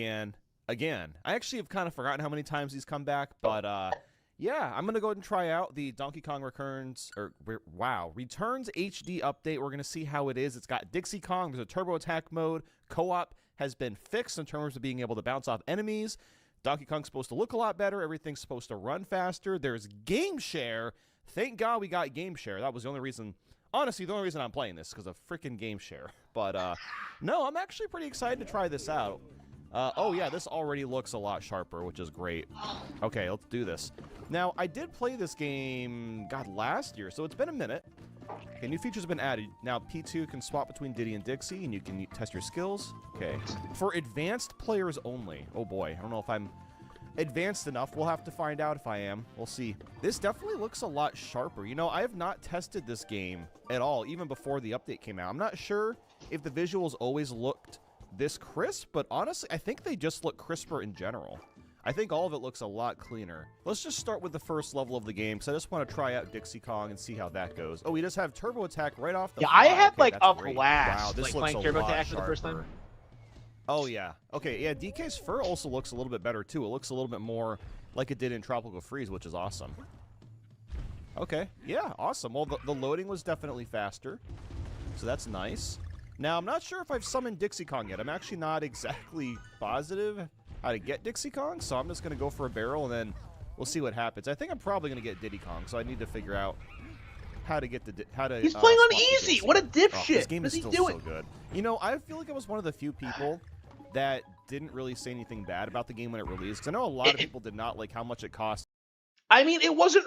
actually have kind of forgotten how many times he's come back, but yeah, I'm gonna go ahead and try out the Donkey Kong Returns HD update. We're gonna see how it is. It's got Dixie Kong. There's a turbo attack mode. Co-op has been fixed in terms of being able to bounce off enemies. Donkey Kong's supposed to look a lot better. Everything's supposed to run faster. There's game share. Thank God we got game share. That was the only reason. Honestly, the only reason I'm playing this is because of freaking game share. But no, I'm actually pretty excited to try this out. Oh yeah, this already looks a lot sharper, which is great. Okay, let's do this. Now, I did play this game, God, last year, so it's been a minute. Okay, new features have been added. Now, P2 can swap between Diddy and Dixie, and you can test your skills. Okay. For advanced players only. Oh boy, I don't know if I'm advanced enough. We'll have to find out if I am. We'll see. This definitely looks a lot sharper. You know, I have not tested this game at all, even before the update came out. I'm not sure if the visuals always looked this crisp, but honestly, I think they just look crisper in general. I think all of it looks a lot cleaner. Let's just start with the first level of the game, because I just want to try out Dixie Kong and see how that goes. Oh, we just have turbo attack right off the Yeah, fly. I had Okay, like that's a great. blast Wow, this like looks playing a turbo lot attack for the first sharper. time. Oh yeah. Okay, yeah, DK's fur also looks a little bit better too. It looks a little bit more like it did in Tropical Freeze, which is awesome. Okay, yeah, awesome. Well, the loading was definitely faster, so that's nice. Now, I'm not sure if I've summoned Dixie Kong yet. I'm actually not exactly positive how to get Dixie Kong, so I'm just going to go for a barrel, and then we'll see what happens. I think I'm probably going to get Diddy Kong, so I need to figure out how to get the He's playing on swap the easy. Dixie. What a Oh, dipshit. this game What is is he still doing? so good. You know, I feel like I was one of the few people that didn't really say anything bad about the game when it released, because I know a lot of people did not like how much it cost. I mean, it wasn't.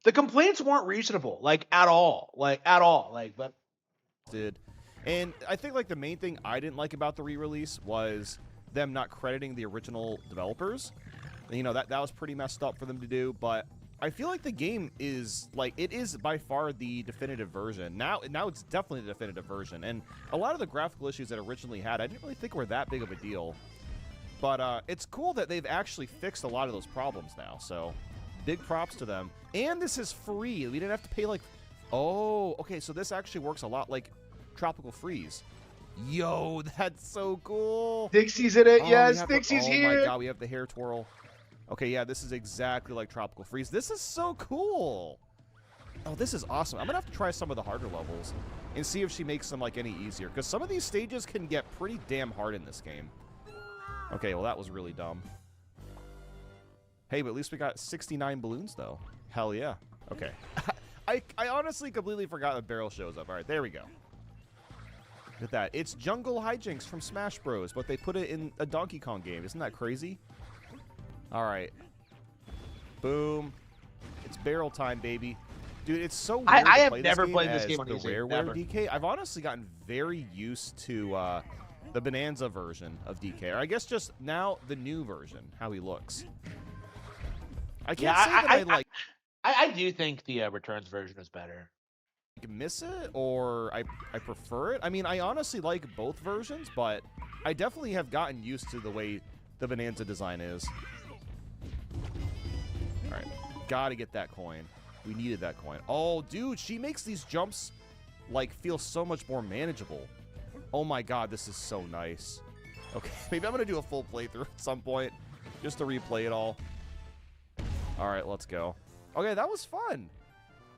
The complaints weren't reasonable, like at all, but. Did. And I think like the main thing I didn't like about the re-release was them not crediting the original developers. You know, that was pretty messed up for them to do, but I feel like the game is like it is by far the definitive version. Now it's definitely the definitive version. And a lot of the graphical issues that originally had, I didn't really think were that big of a deal. But it's cool that they've actually fixed a lot of those problems now. So big props to them. And this is free. We didn't have to pay like oh, okay, so this actually works a lot like Tropical Freeze. Yo, that's so cool. Dixie's in it. Oh, Yes, Dixie's here. Oh my god, we have the hair twirl. Okay, yeah, this is exactly like Tropical Freeze. This is so cool. Oh, this is awesome. I'm gonna have to try some of the harder levels and see if she makes them like any easier, because some of these stages can get pretty damn hard in this game. Okay, well that was really dumb. Hey, but at least we got 69 balloons though. Hell yeah. Okay. I honestly completely forgot the barrel shows up. All right, there we go. Look at that. It's Jungle Hijinks from Smash Bros, but they put it in a Donkey Kong game. Isn't that crazy? All right. Boom. It's barrel time, baby. Dude, it's so weird I to have play never this played this as game on the easy, Rareware never. DK. I've honestly gotten very used to the Bonanza version of DK. Or I guess just now the new version, how he looks. I can't say that I like I do think the Returns version is better. miss it or I prefer it. I mean, I honestly like both versions, but I definitely have gotten used to the way the Bonanza design is. All right, gotta get that coin. We needed that coin. Oh, dude, she makes these jumps like feel so much more manageable. Oh my god, this is so nice. Okay, maybe I'm gonna do a full playthrough at some point just to replay it all. All right, let's go. Okay, that was fun.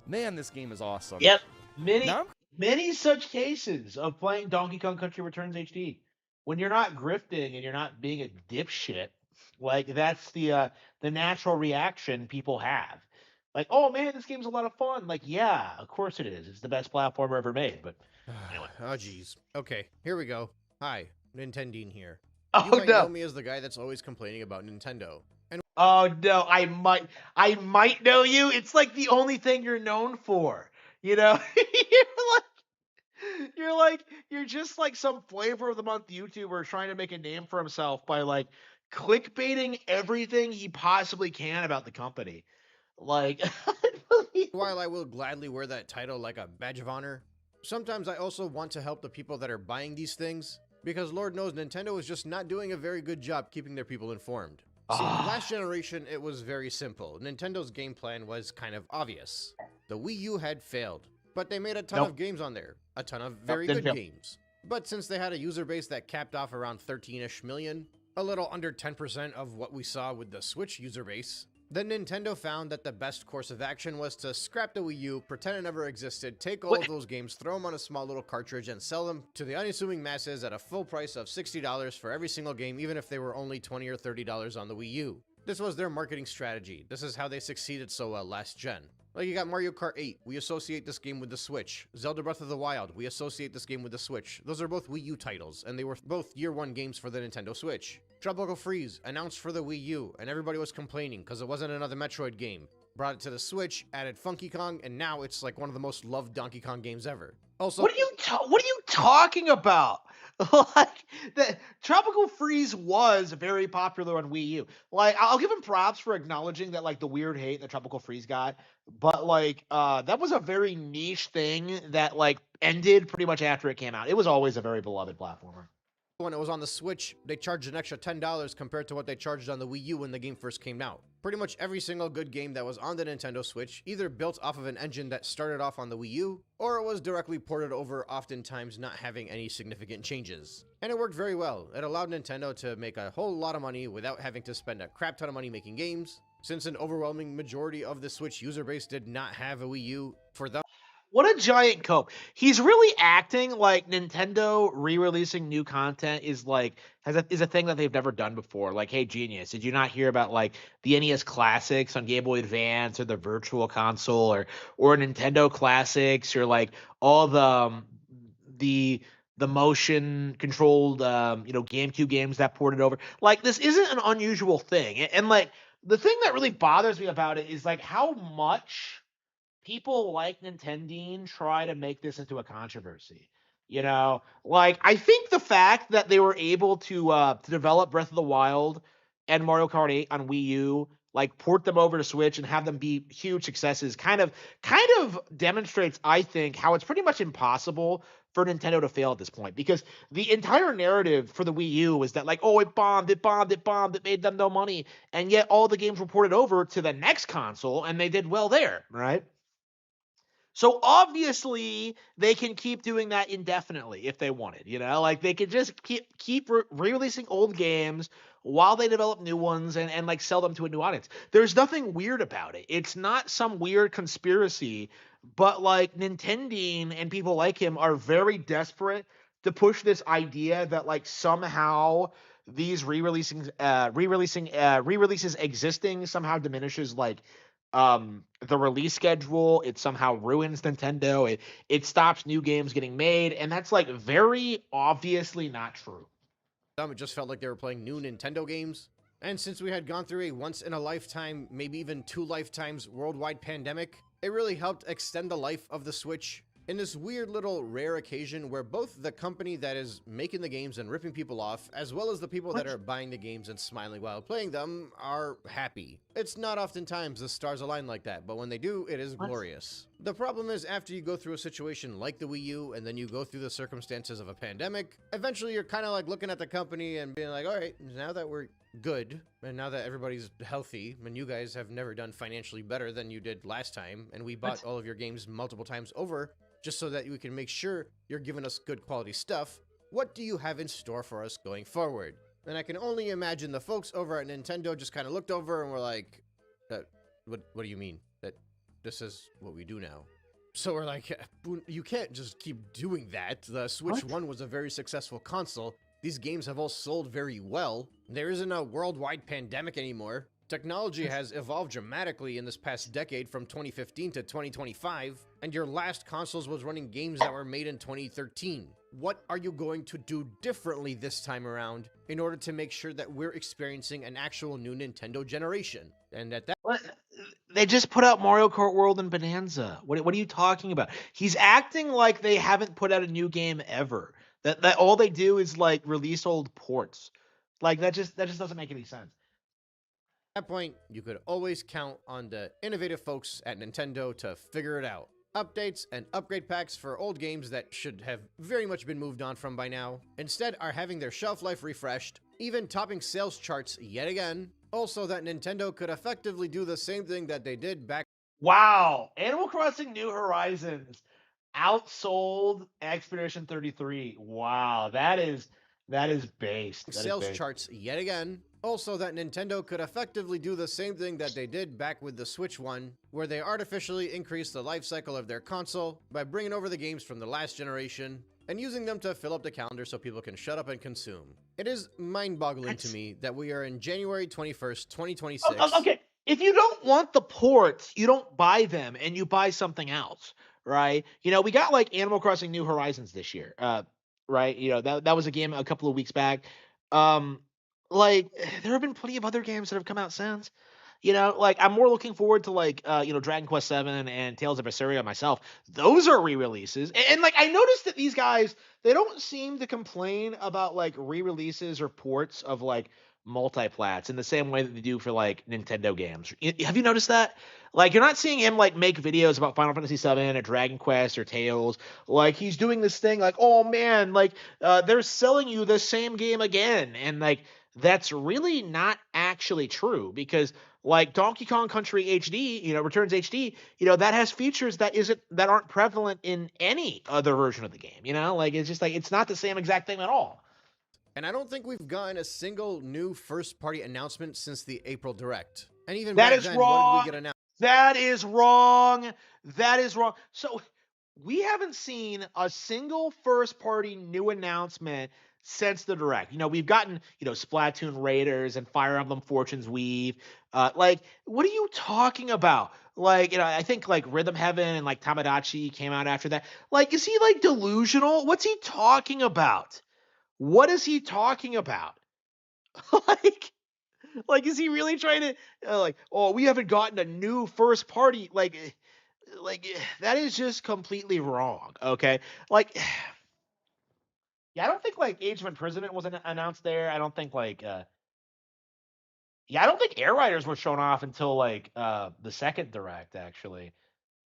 Man, this game is awesome. Yep. Now Many such cases of playing Donkey Kong Country Returns HD. When you're not grifting and you're not being a dipshit, like that's the natural reaction people have. Like, oh man, this game's a lot of fun. Like, yeah, of course it is. It's the best platformer ever made. But anyway. Oh jeez. Okay, here we go. Hi, Nintendine here. Oh, you might no. know me as the guy that's always complaining about Nintendo. And Oh no, I might know you. It's like the only thing you're known for. You know, you're just like some flavor of the month YouTuber trying to make a name for himself by like clickbaiting everything he possibly can about the company. Like, while I will gladly wear that title like a badge of honor, sometimes I also want to help the people that are buying these things, because Lord knows Nintendo is just not doing a very good job keeping their people informed. See, last generation, it was very simple. Nintendo's game plan was kind of obvious. The Wii U had failed, but they made a ton of games on there. A ton of very didn't good fail. games. But since they had a user base that capped off around 13-ish million, a little under 10% of what we saw with the Switch user base, Then Nintendo found that the best course of action was to scrap the Wii U, pretend it never existed, take all of those games, throw them on a small little cartridge, and sell them to the unassuming masses at a full price of $60 for every single game, even if they were only $20 or $30 on the Wii U. This was their marketing strategy. This is how they succeeded so well last gen. Like, you got Mario Kart 8, we associate this game with the Switch. Zelda Breath of the Wild, we associate this game with the Switch. Those are both Wii U titles, and they were both year one games for the Nintendo Switch. Tropical Freeze, announced for the Wii U, and everybody was complaining because it wasn't another Metroid game. Brought it to the Switch, added Funky Kong, and now it's like one of the most loved Donkey Kong games ever. Also, what are you talking about? Like, the Tropical Freeze was very popular on Wii U. Like, I'll give him props for acknowledging that, like, the weird hate that Tropical Freeze got, but like, that was a very niche thing that like ended pretty much after it came out. It was always a very beloved platformer. when it was on the Switch, they charged an extra $10 compared to what they charged on the Wii U when the game first came out. Pretty much every single good game that was on the Nintendo Switch either built off of an engine that started off on the Wii U, or it was directly ported over, oftentimes not having any significant changes. And it worked very well. It allowed Nintendo to make a whole lot of money without having to spend a crap ton of money making games. Since an overwhelming majority of the Switch user base did not have a Wii U, for them, what a giant cope. He's really acting like Nintendo re-releasing new content is like is a thing that they've never done before. Like, hey, genius, did you not hear about like the NES Classics on Game Boy Advance or the Virtual Console or Nintendo Classics or like all the motion controlled GameCube games that ported over. Like, this isn't an unusual thing. And like the thing that really bothers me about it is like how much people like Nintendine try to make this into a controversy. You know, like I think the fact that they were able to develop Breath of the Wild and Mario Kart 8 on Wii U, like port them over to Switch and have them be huge successes, kind of demonstrates, I think, how it's pretty much impossible for Nintendo to fail at this point, because the entire narrative for the Wii U was that like, oh, it bombed, it made them no money, and yet all the games were ported over to the next console and they did well there, right? So obviously they can keep doing that indefinitely if they wanted, you know, like they could just keep re-releasing old games while they develop new ones and like sell them to a new audience. There's nothing weird about it. It's not some weird conspiracy, but like Nintendine and people like him are very desperate to push this idea that like somehow these re-releases existing somehow diminishes like the release schedule. It somehow ruins Nintendo. It stops new games getting made, and that's like very obviously not true. it just felt like they were playing new Nintendo games. And since we had gone through a once-in-a-lifetime, maybe even 2 lifetimes worldwide pandemic, it really helped extend the life of the Switch in this weird little rare occasion where both the company that is making the games and ripping people off, as well as the people that are buying the games and smiling while playing them, are happy. It's not oftentimes the stars align like that, but when they do, it is glorious. The problem is, after you go through a situation like the Wii U, and then you go through the circumstances of a pandemic, eventually you're kind of like looking at the company and being like, all right, now that we're good, and now that everybody's healthy, and you guys have never done financially better than you did last time, and we bought all of your games multiple times over, just so that we can make sure you're giving us good quality stuff, what do you have in store for us going forward? And I can only imagine the folks over at Nintendo just kind of looked over and were like, what do you mean? That this is what we do now? So we're like, you can't just keep doing that. The Switch 1 was a very successful console. These games have all sold very well. There isn't a worldwide pandemic anymore. Technology has evolved dramatically in this past decade from 2015 to 2025, and your last consoles was running games that were made in 2013. What are you going to do differently this time around in order to make sure that we're experiencing an actual new Nintendo generation? And at that, they just put out Mario Kart World and Bonanza. What are you talking about? He's acting like they haven't put out a new game ever. That all they do is like release old ports. Like that just doesn't make any sense. At that point, you could always count on the innovative folks at Nintendo to figure it out. Updates and upgrade packs for old games that should have very much been moved on from by now, instead are having their shelf life refreshed, even topping sales charts yet again. Also, that Nintendo could effectively do the same thing that they did back. Wow, Animal Crossing New Horizons outsold Expedition 33. Wow, that is based. Sales charts yet again. Also, that Nintendo could effectively do the same thing that they did back with the Switch one, where they artificially increased the life cycle of their console by bringing over the games from the last generation and using them to fill up the calendar so people can shut up and consume. It is mind-boggling to me that we are in January 21st, 2026. Okay, if you don't want the ports, you don't buy them and you buy something else, right? You know, we got like Animal Crossing New Horizons this year, right? You know, that was a game a couple of weeks back. Um, like there have been plenty of other games that have come out since. You know, like I'm more looking forward to like you know, Dragon Quest 7 and Tales of Berseria myself. Those are re-releases. And like I noticed that these guys, they don't seem to complain about like re-releases or ports of like multiplats in the same way that they do for like Nintendo games. Have you noticed that? Like you're not seeing him like make videos about Final Fantasy 7 or Dragon Quest or Tales. Like he's doing this thing like, "Oh man, like they're selling you the same game again." And like that's really not actually true because like Donkey Kong Country HD, you know, Returns HD, you know, that has features that aren't prevalent in any other version of the game, you know? Like it's just like it's not the same exact thing at all. And I don't think we've gotten a single new first-party announcement since the April Direct. And even That back is then, wrong. what did we get announced? That is wrong. That is wrong. So we haven't seen a single first-party new announcement since the Direct. You know, we've gotten, you know, Splatoon Raiders and Fire Emblem Fortune's Weave. Like, what are you talking about? Like, you know, I think like Rhythm Heaven and like Tamagotchi came out after that. Like, is he like delusional? What's he talking about? What is he talking about? like, is he really trying to like? Oh, we haven't gotten a new first party. That is just completely wrong. Okay, like, yeah, I don't think like Age of Imprisonment was announced there. I don't think like, yeah, I don't think Air Riders were shown off until like the second Direct actually.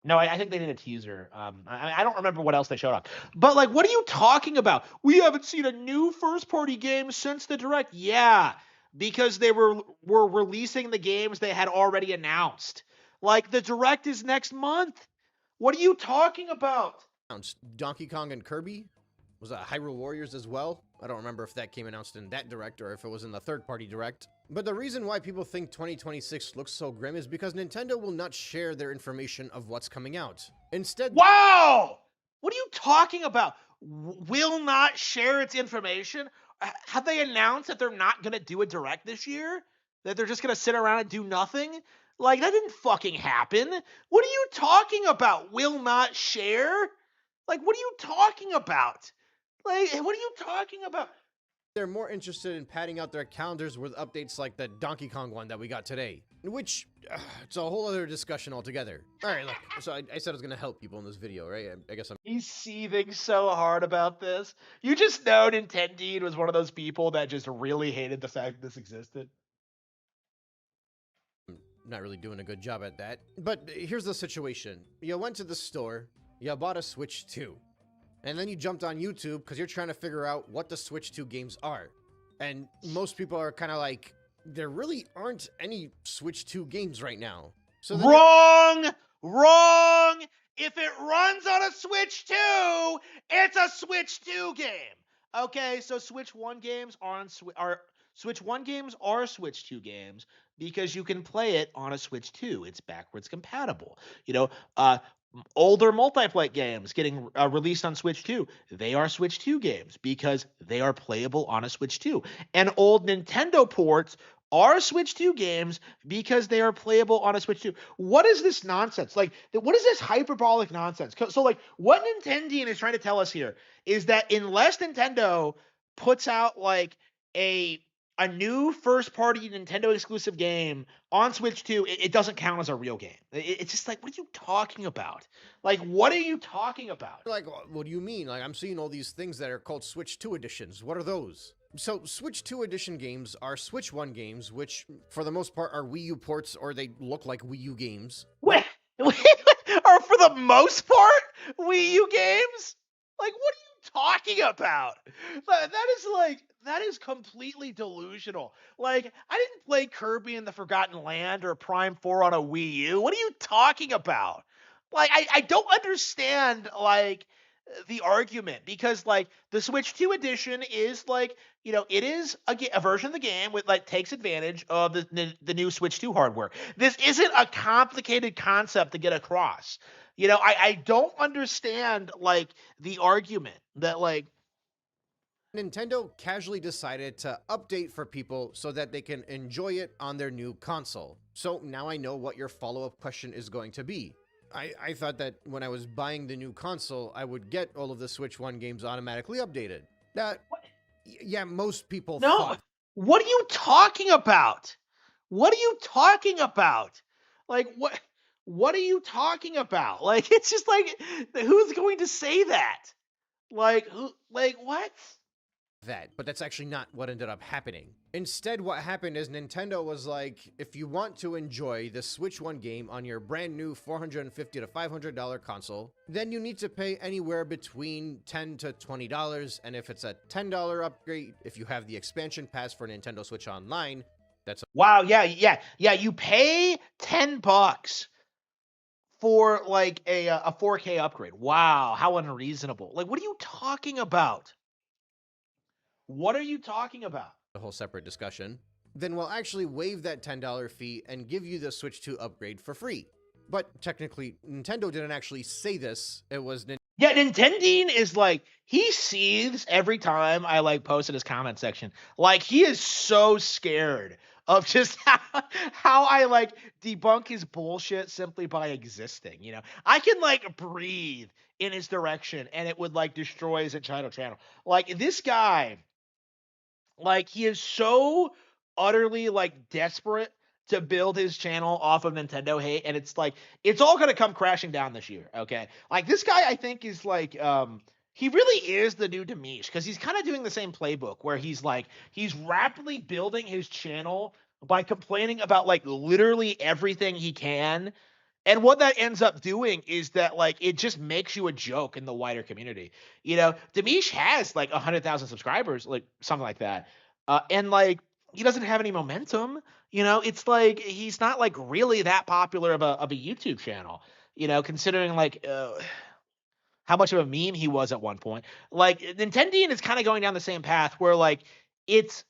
No, I think they did a teaser. I don't remember what else they showed off. But like, what are you talking about? We haven't seen a new first-party game since the Direct. Yeah, because they were releasing the games they had already announced. Like the Direct is next month. What are you talking about? Donkey Kong and Kirby? Was that Hyrule Warriors as well? I don't remember if that came announced in that Direct or if it was in the third-party Direct. But the reason why people think 2026 looks so grim is because Nintendo will not share their information of what's coming out. Instead, wow! What are you talking about? Will not share its information? Have they announced that they're not going to do a Direct this year? That they're just going to sit around and do nothing? Like, that didn't fucking happen. What are you talking about? Will not share? Like, what are you talking about? Like, what are you talking about? they're more interested in padding out their calendars with updates like the Donkey Kong one that we got today, which it's a whole other discussion altogether. All right, look, so I said I was going to help people in this video, right? I guess I'm... He's seething so hard about this. You just know Nintendo was one of those people that just really hated the fact this existed. Not really doing a good job at that. But here's the situation. You went to the store, you bought a Switch 2. And then you jumped on YouTube because you're trying to figure out what the Switch 2 games are. And most people are kind of like, there really aren't any Switch 2 games right now. So Wrong! Wrong! If it runs on a Switch 2, it's a Switch 2 game. Okay, so Switch 1 games are Switch 1 games are Switch 2 games because you can play it on a Switch 2. It's backwards compatible. You know, older multiplayer games getting released on Switch 2, they are Switch 2 games because they are playable on a Switch 2. And old Nintendo ports are Switch 2 games because they are playable on a Switch 2. What is this nonsense? Like, what is this hyperbolic nonsense? So, like, what Nintendo is trying to tell us here is that unless Nintendo puts out, like, a new first-party Nintendo exclusive game on Switch 2, it doesn't count as a real game. It's just like, what are you talking about? Like, what are you talking about? Like, what do you mean? Like, I'm seeing all these things that are called Switch 2 editions. What are those? So, Switch 2 edition games are Switch 1 games, which, for the most part, are Wii U ports, or they look like Wii U games. Wait, or for the most part, Wii U games? Like, what are you talking about? That is completely delusional. Like, I didn't play Kirby in the Forgotten Land or Prime 4 on a Wii U. What are you talking about? Like, I don't understand, like, the argument, because like the Switch 2 edition is like, it is a version of the game with like takes advantage of the new Switch 2 hardware. This isn't a complicated concept to get across. I don't understand like the argument that like Nintendo casually decided to update for people so that they can enjoy it on their new console. So now I know what your follow-up question is going to be. I thought that when I was buying the new console, I would get all of the Switch 1 games automatically updated. Yeah, most people no. thought. What are you talking about? What are you talking about? Like what are you talking about? Like it's just like, who's going to say that? Like what? That, but that's actually not what ended up happening. Instead, what happened is Nintendo was like, if you want to enjoy the Switch 1 game on your brand new $450 to $500 console, then you need to pay anywhere between $10 to $20, and if it's a $10 upgrade, if you have the expansion pass for Nintendo Switch Online, that's wow, yeah, you pay $10 for like a 4K upgrade. Wow, how unreasonable. Like, what are you talking about? What are you talking about? a whole separate discussion. Then we'll actually waive that $10 fee and give you the Switch 2 upgrade for free. But technically, Nintendo didn't actually say this. It was Yeah, Nintendine is like, he seethes every time I like post in his comment section. Like, he is so scared of just how I like debunk his bullshit simply by existing. I can like breathe in his direction and it would like destroy his entire channel. Like, this guy, like, he is so utterly like desperate to build his channel off of Nintendo hate, and it's like it's all gonna come crashing down this year. Okay, like this guy, I think is like he really is the new Demish, because he's kind of doing the same playbook where he's rapidly building his channel by complaining about like literally everything he can. And what that ends up doing is that like it just makes you a joke in the wider community. Demish has like 100,000 subscribers, like something like that, and like he doesn't have any momentum. It's like he's not like really that popular of a YouTube channel. Considering like how much of a meme he was at one point. Like Nintendine is kind of going down the same path where like it's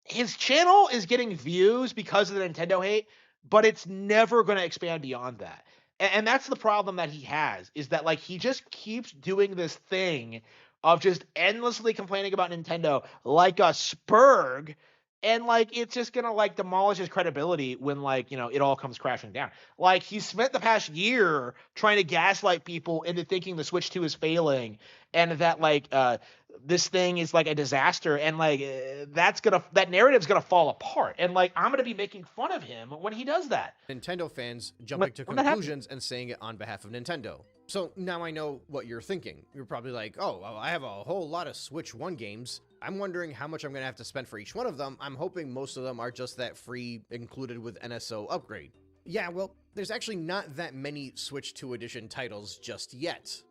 his channel is getting views because of the Nintendo hate, but it's never going to expand beyond that. And that's the problem that he has, is that like he just keeps doing this thing of just endlessly complaining about Nintendo like a spurg, and like it's just going to like demolish his credibility when like, it all comes crashing down. Like he spent the past year trying to gaslight people into thinking the Switch 2 is failing and that like this thing is like a disaster, and like that narrative's gonna fall apart, and like I'm gonna be making fun of him when he does that. Nintendo fans jumping to conclusions and saying it on behalf of Nintendo. So now I know what you're thinking. You're probably like, oh, well, I have a whole lot of Switch 1 games. I'm wondering how much I'm gonna have to spend for each one of them. I'm hoping most of them are just that free included with NSO upgrade. Yeah, well, there's actually not that many Switch 2 edition titles just yet.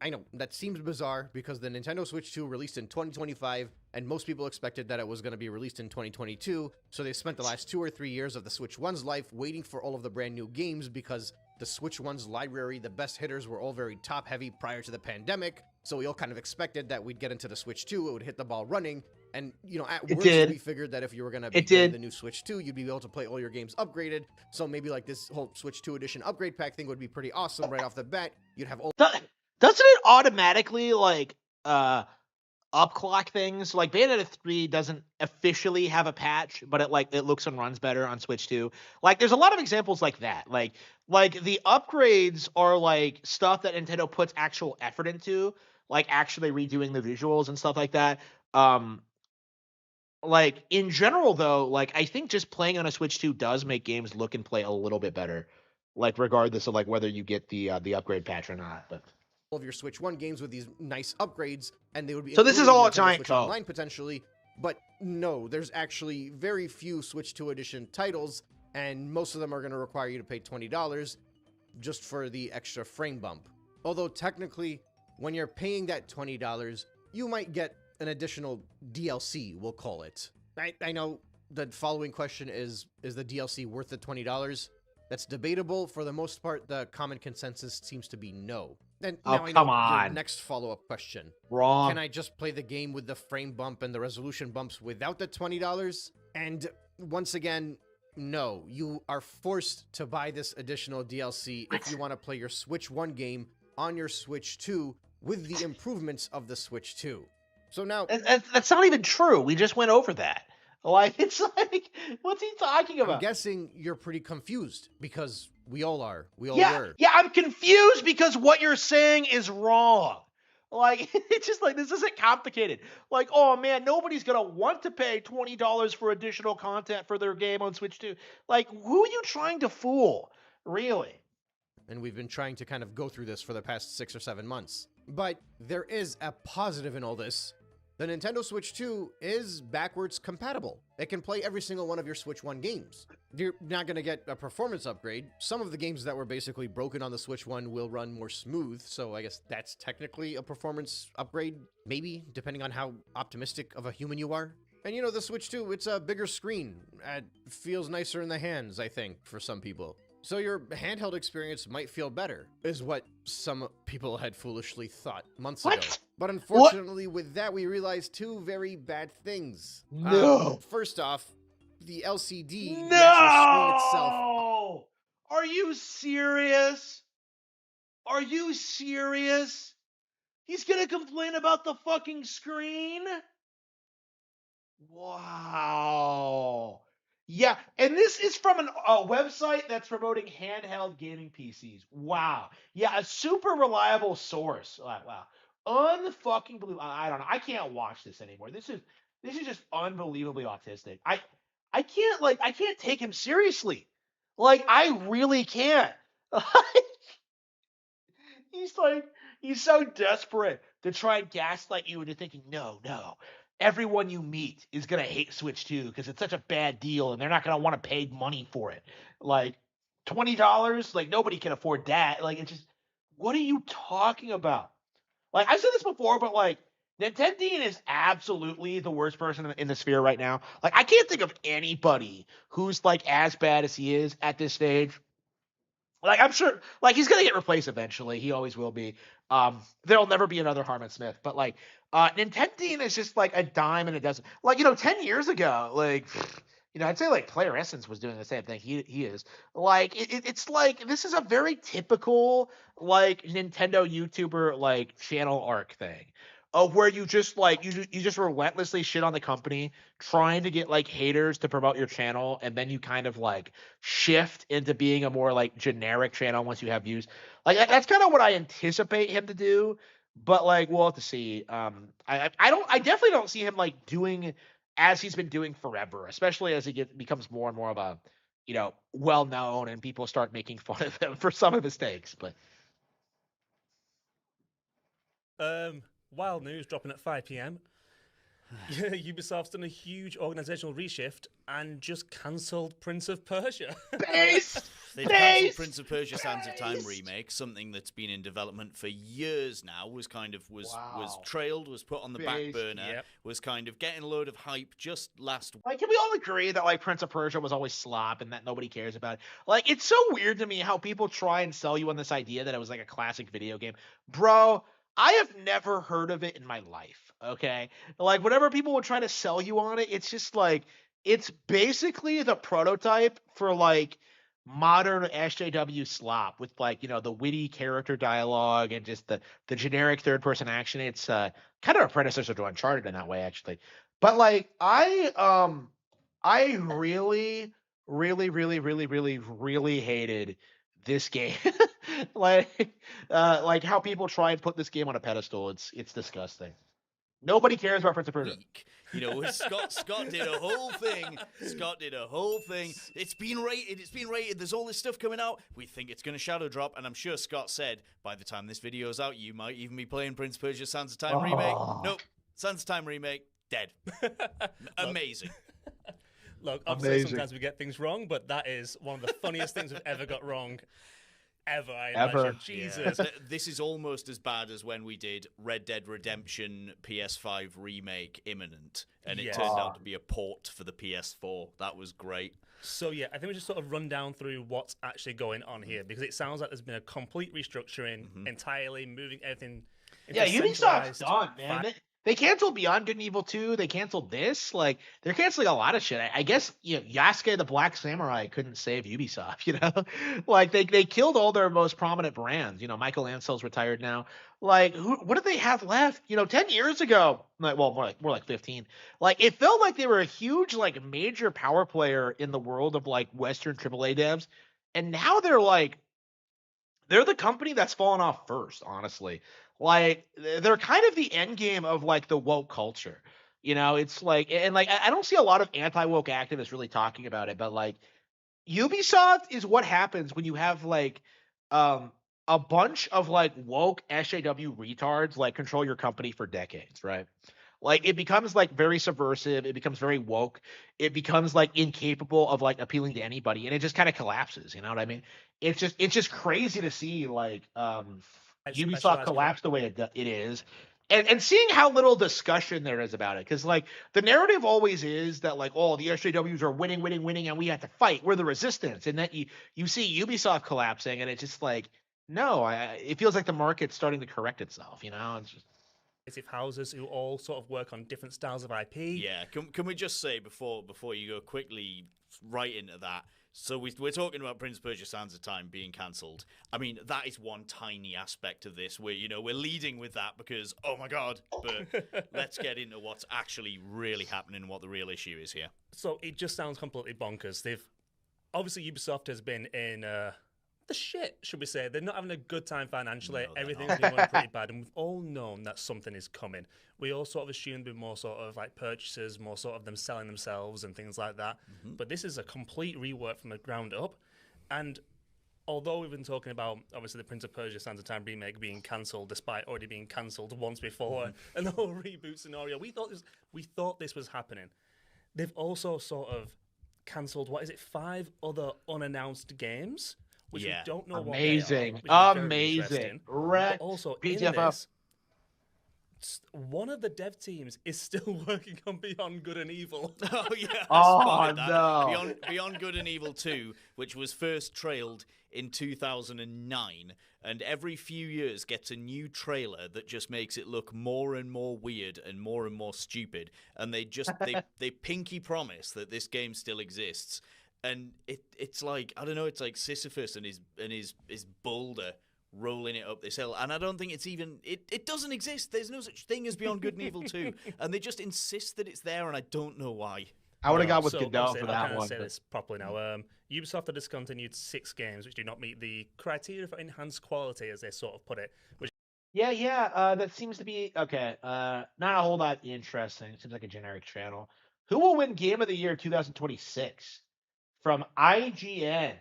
I know, that seems bizarre because the Nintendo Switch 2 released in 2025, and most people expected that it was going to be released in 2022, so they spent the last 2 or 3 years of the Switch 1's life waiting for all of the brand new games because the Switch 1's library, the best hitters were all very top-heavy prior to the pandemic, so we all kind of expected that we'd get into the Switch 2, it would hit the ball running, and, at worst, we figured that if you were going to be getting the new Switch 2, you'd be able to play all your games upgraded, so maybe like this whole Switch 2 edition upgrade pack thing would be pretty awesome right off the bat. You'd have all... Doesn't it automatically like upclock things? Like Bayonetta 3 doesn't officially have a patch, but it looks and runs better on Switch 2. Like there's a lot of examples like that. Like the upgrades are like stuff that Nintendo puts actual effort into, like actually redoing the visuals and stuff like that. Like in general though, like I think just playing on a Switch 2 does make games look and play a little bit better, like regardless of like whether you get the upgrade patch or not. But of your Switch 1 games with these nice upgrades, and they would be so this is all a giant Switch Online potentially, but no, there's actually very few Switch 2 edition titles, and most of them are going to require you to pay $20 just for the extra frame bump. Although technically, when you're paying that $20, you might get an additional DLC, we'll call it. I know the following question is the DLC worth the $20? That's debatable. For the most part, the common consensus seems to be no. And Oh, now I come know your on. next follow-up question. Wrong. Can I just play the game with the frame bump and the resolution bumps without the $20? And once again, no. You are forced to buy this additional DLC if you want to play your Switch 1 game on your Switch 2 with the improvements of the Switch 2. So now... That's not even true. We just went over that. Like, it's like, what's he talking about? I'm guessing you're pretty confused, because we all are. We all were. Yeah, I'm confused because what you're saying is wrong. Like, it's just like, this isn't complicated. Like, oh man, nobody's gonna want to pay $20 for additional content for their game on Switch 2. Like, who are you trying to fool? Really? And we've been trying to kind of go through this for the past 6 or 7 months. But there is a positive in all this. The Nintendo Switch 2 is backwards compatible. It can play every single one of your Switch 1 games. You're not going to get a performance upgrade. Some of the games that were basically broken on the Switch 1 will run more smooth, so I guess that's technically a performance upgrade, maybe, depending on how optimistic of a human you are. And you know, the Switch 2, it's a bigger screen. It feels nicer in the hands, I think, for some people. So your handheld experience might feel better, is what some people had foolishly thought months ago. But unfortunately, with that, we realized 2 very bad things. No. First off, the LCD, the actual screen itself. No! Are you serious? Are you serious? He's gonna complain about the fucking screen? Wow. Yeah, and this is from a website that's promoting handheld gaming PCs. Wow. Yeah, a super reliable source. Wow. Unfucking believable. I don't know. I can't watch this anymore. This is just unbelievably autistic. I can't take him seriously. Like, I really can't. He's so desperate to try and gaslight you into thinking, no, everyone you meet is gonna hate Switch 2 because it's such a bad deal and they're not gonna want to pay money for it. Like, $20, like nobody can afford that. Like, it's just, what are you talking about? Like, I've said this before, but like, Nintendo is absolutely the worst person in the sphere right now. Like, I can't think of anybody who's like as bad as he is at this stage. Like, I'm sure, like, he's gonna get replaced eventually. He always will be. There'll never be another Harman Smith. But like, Nintendo is just like a dime and a dozen. Like, 10 years ago, like, I'd say like Player Essence was doing the same thing. He is like, it's like, this is a very typical like Nintendo YouTuber like channel arc thing. Where you just like you just relentlessly shit on the company, trying to get like haters to promote your channel, and then you kind of like shift into being a more like generic channel once you have views. Like, that's kind of what I anticipate him to do. But like, we'll have to see. I definitely don't see him like doing as he's been doing forever, especially as he becomes more and more of a well known and people start making fun of him for some of his mistakes. But wild news dropping at 5 p.m. Ubisoft's done a huge organizational reshift and just cancelled Prince of Persia. They've cancelled Prince of Persia: Sands of Time remake, something that's been in development for years now. Was trailed, was put on the back burner, was kind of getting a load of hype just last week. Like, can we all agree that like Prince of Persia was always slop and that nobody cares about it? Like, it's so weird to me how people try and sell you on this idea that it was like a classic video game, bro. I have never heard of it in my life, okay? Like, whenever people would try to sell you on it, it's just like, it's basically the prototype for, like, modern SJW slop with, like, the witty character dialogue and just the generic third-person action. It's kind of a predecessor to Uncharted in that way, actually. But, like, I really, really, really, really, really, really hated this game. like how people try and put this game on a pedestal. It's disgusting. Nobody cares about Prince of Persia. Scott did a whole thing. It's been rated. There's all this stuff coming out. We think it's going to shadow drop, and I'm sure Scott said by the time this video's out, you might even be playing Prince of Persia: Sands of Time remake. Nope, Sands of Time remake dead. Amazing. Look, obviously sometimes we get things wrong, but that is one of the funniest things we've ever got wrong. ever, I Ever. imagine. Jesus. This is almost as bad as when we did Red Dead Redemption PS5 remake imminent, and it Yes. turned out to be a port for the PS4. That was great. So yeah, I think we just sort of run down through what's actually going on here, because it sounds like there's been a complete restructuring, entirely moving everything. Into Yeah, Ubisoft's centralized done, man. They canceled Beyond Good and Evil 2. They canceled this. Like, they're canceling a lot of shit. I guess, Yasuke the Black Samurai couldn't save Ubisoft, Like, they killed all their most prominent brands. Michael Ansel's retired now. Like, what do they have left? 10 years ago, more like 15. Like, it felt like they were a huge, like, major power player in the world of, like, Western AAA devs. And now they're the company that's fallen off first, honestly. Like, they're kind of the end game of, like, the woke culture. It's like, and like, I don't see a lot of anti-woke activists really talking about it, but like, Ubisoft is what happens when you have like, a bunch of like woke SJW retards like control your company for decades, right? Like, it becomes like very subversive. It becomes very woke. It becomes like incapable of like appealing to anybody, and it just kind of collapses. You know what I mean? It's just crazy to see like Ubisoft collapse the way it is, and seeing how little discussion there is about it. Because like the narrative always is that like, oh, the SJWs are winning, and we have to fight. We're the resistance, and then you see Ubisoft collapsing, and it's just like, no, it feels like the market's starting to correct itself. It's just houses who all sort of work on different styles of IP. Yeah, can we just say before you go quickly right into that? So we're talking about Prince of Persia: Sands of Time being cancelled. I mean, that is one tiny aspect of this where we're leading with that because oh my god. But let's get into what's actually really happening and what the real issue is here. So it just sounds completely bonkers. Obviously Ubisoft has been in the shit, should we say. They're not having a good time financially. No, everything's been going pretty bad, and we've all known that something is coming. We all sort of assumed with more sort of like purchases, more sort of them selling themselves and things like that. But this is a complete rework from the ground up. And although we've been talking about obviously the Prince of Persia: Sands of Time remake being cancelled, despite already being cancelled once before, and the whole reboot scenario, we thought this was happening. They've also sort of cancelled 5 other unannounced games, which we don't know what they are. Amazing. But also in PTFO. this, one of the dev teams is still working on Beyond Good and Evil. Oh yeah. Oh no. Beyond Good and Evil 2, which was first trailed in 2009, and every few years gets a new trailer that just makes it look more and more weird and more stupid. And they pinky promise that this game still exists. And it's like, I don't know, it's like Sisyphus and his boulder rolling it up this hill. And I don't think it's even, it doesn't exist. There's no such thing as Beyond Good and Evil 2. And they just insist that it's there, and I don't know why. I would have gone with So, Godot obviously, for that one. Say this properly now. Ubisoft have discontinued 6 games which do not meet the criteria for enhanced quality, as they sort of put it. Which That seems to be okay. Not a whole lot interesting. It seems like a generic channel. Who will win Game of the Year 2026? From IGN.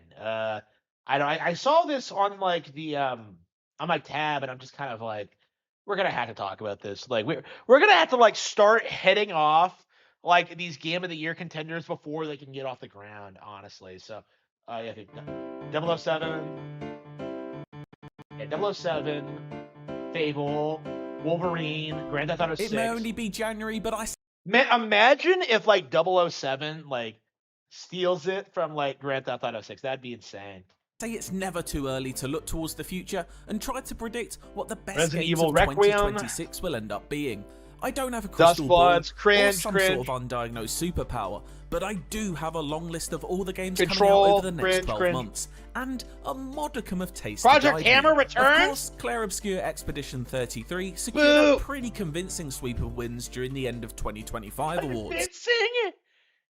I saw this on like the on my tab, and I'm just kind of like, we're gonna have to talk about this. Like we're gonna have to like start heading off like these Game of the Year contenders before they can get off the ground, honestly. So 007, 007, Fable, Wolverine, Grand Theft Auto 6. It may only be January, but imagine if like 007 like steals it from like Grand Theft Auto 6. That'd be insane. Say it's never too early to look towards the future and try to predict what the best Resident games Evil of Requiem. 2026 will end up being. I don't have a crystal Dustbloods, ball or cringe, some cringe. sort of undiagnosed superpower, but I do have a long list of all the games Control, coming out over the next cringe, 12 cringe. months, and a modicum of taste Project to guide Hammer me. returns? Of course, Claire Obscure Expedition 33 secured Boo! a pretty convincing sweep of wins during the end of 2025 awards. Convincing?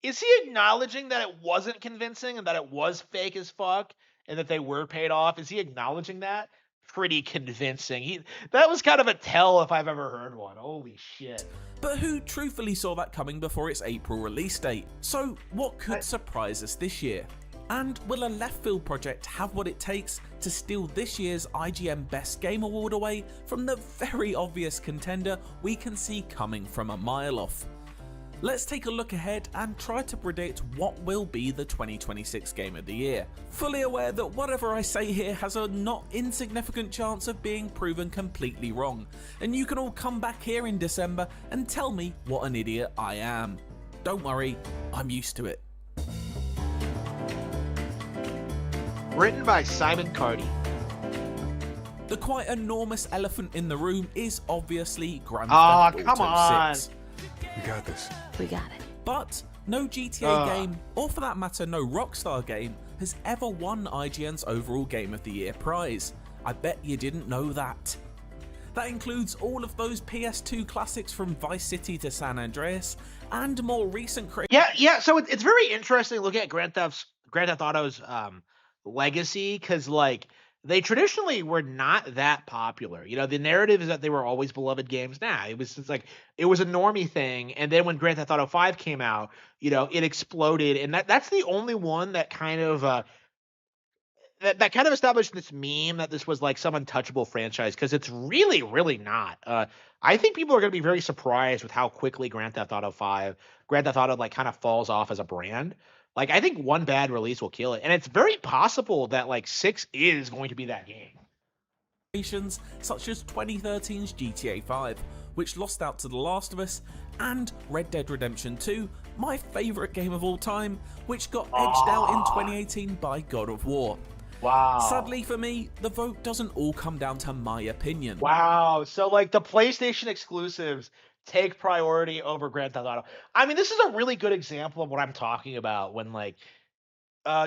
Is he acknowledging that it wasn't convincing and that it was fake as fuck and that they were paid off? Is he acknowledging that? Pretty convincing. That was kind of a tell if I've ever heard one. Holy shit. But who truthfully saw that coming before its April release date? So what could surprise us this year? And will a left field project have what it takes to steal this year's IGN Best Game Award away from the very obvious contender we can see coming from a mile off? Let's take a look ahead and try to predict what will be the 2026 Game of the Year. Fully aware that whatever I say here has a not insignificant chance of being proven completely wrong, and you can all come back here in December and tell me what an idiot I am. Don't worry, I'm used to it. Written by Simon Cardy. The quite enormous elephant in the room is obviously Grand Aw, Theft come Auto on. 6. We got this. We got it. But no GTA game, or for that matter no Rockstar game, has ever won IGN's overall Game of the Year prize. I bet you didn't know that. That includes all of those PS2 classics from Vice City to San Andreas, and more recent Yeah. So it's very interesting looking at Grand Theft Auto's legacy, because like they traditionally were not that popular. You know, the narrative is that they were always beloved games. Nah, it was just like it was a normie thing, and then when Grand Theft Auto 5 came out, you know, it exploded, and that's the only one that kind of that kind of established this meme that this was like some untouchable franchise, because it's really, really not. I think people are going to be very surprised with how quickly Grand Theft Auto like kind of falls off as a brand. Like, I think one bad release will kill it, and it's very possible that like 6 is going to be that game. Such as 2013's GTA 5, which lost out to The Last of Us, and Red Dead Redemption 2, my favourite game of all time, which got edged out in 2018 by God of War. Wow. Sadly for me, the vote doesn't all come down to my opinion. Wow. So like the PlayStation exclusives take priority over Grand Theft Auto. I mean, this is a really good example of what I'm talking about when like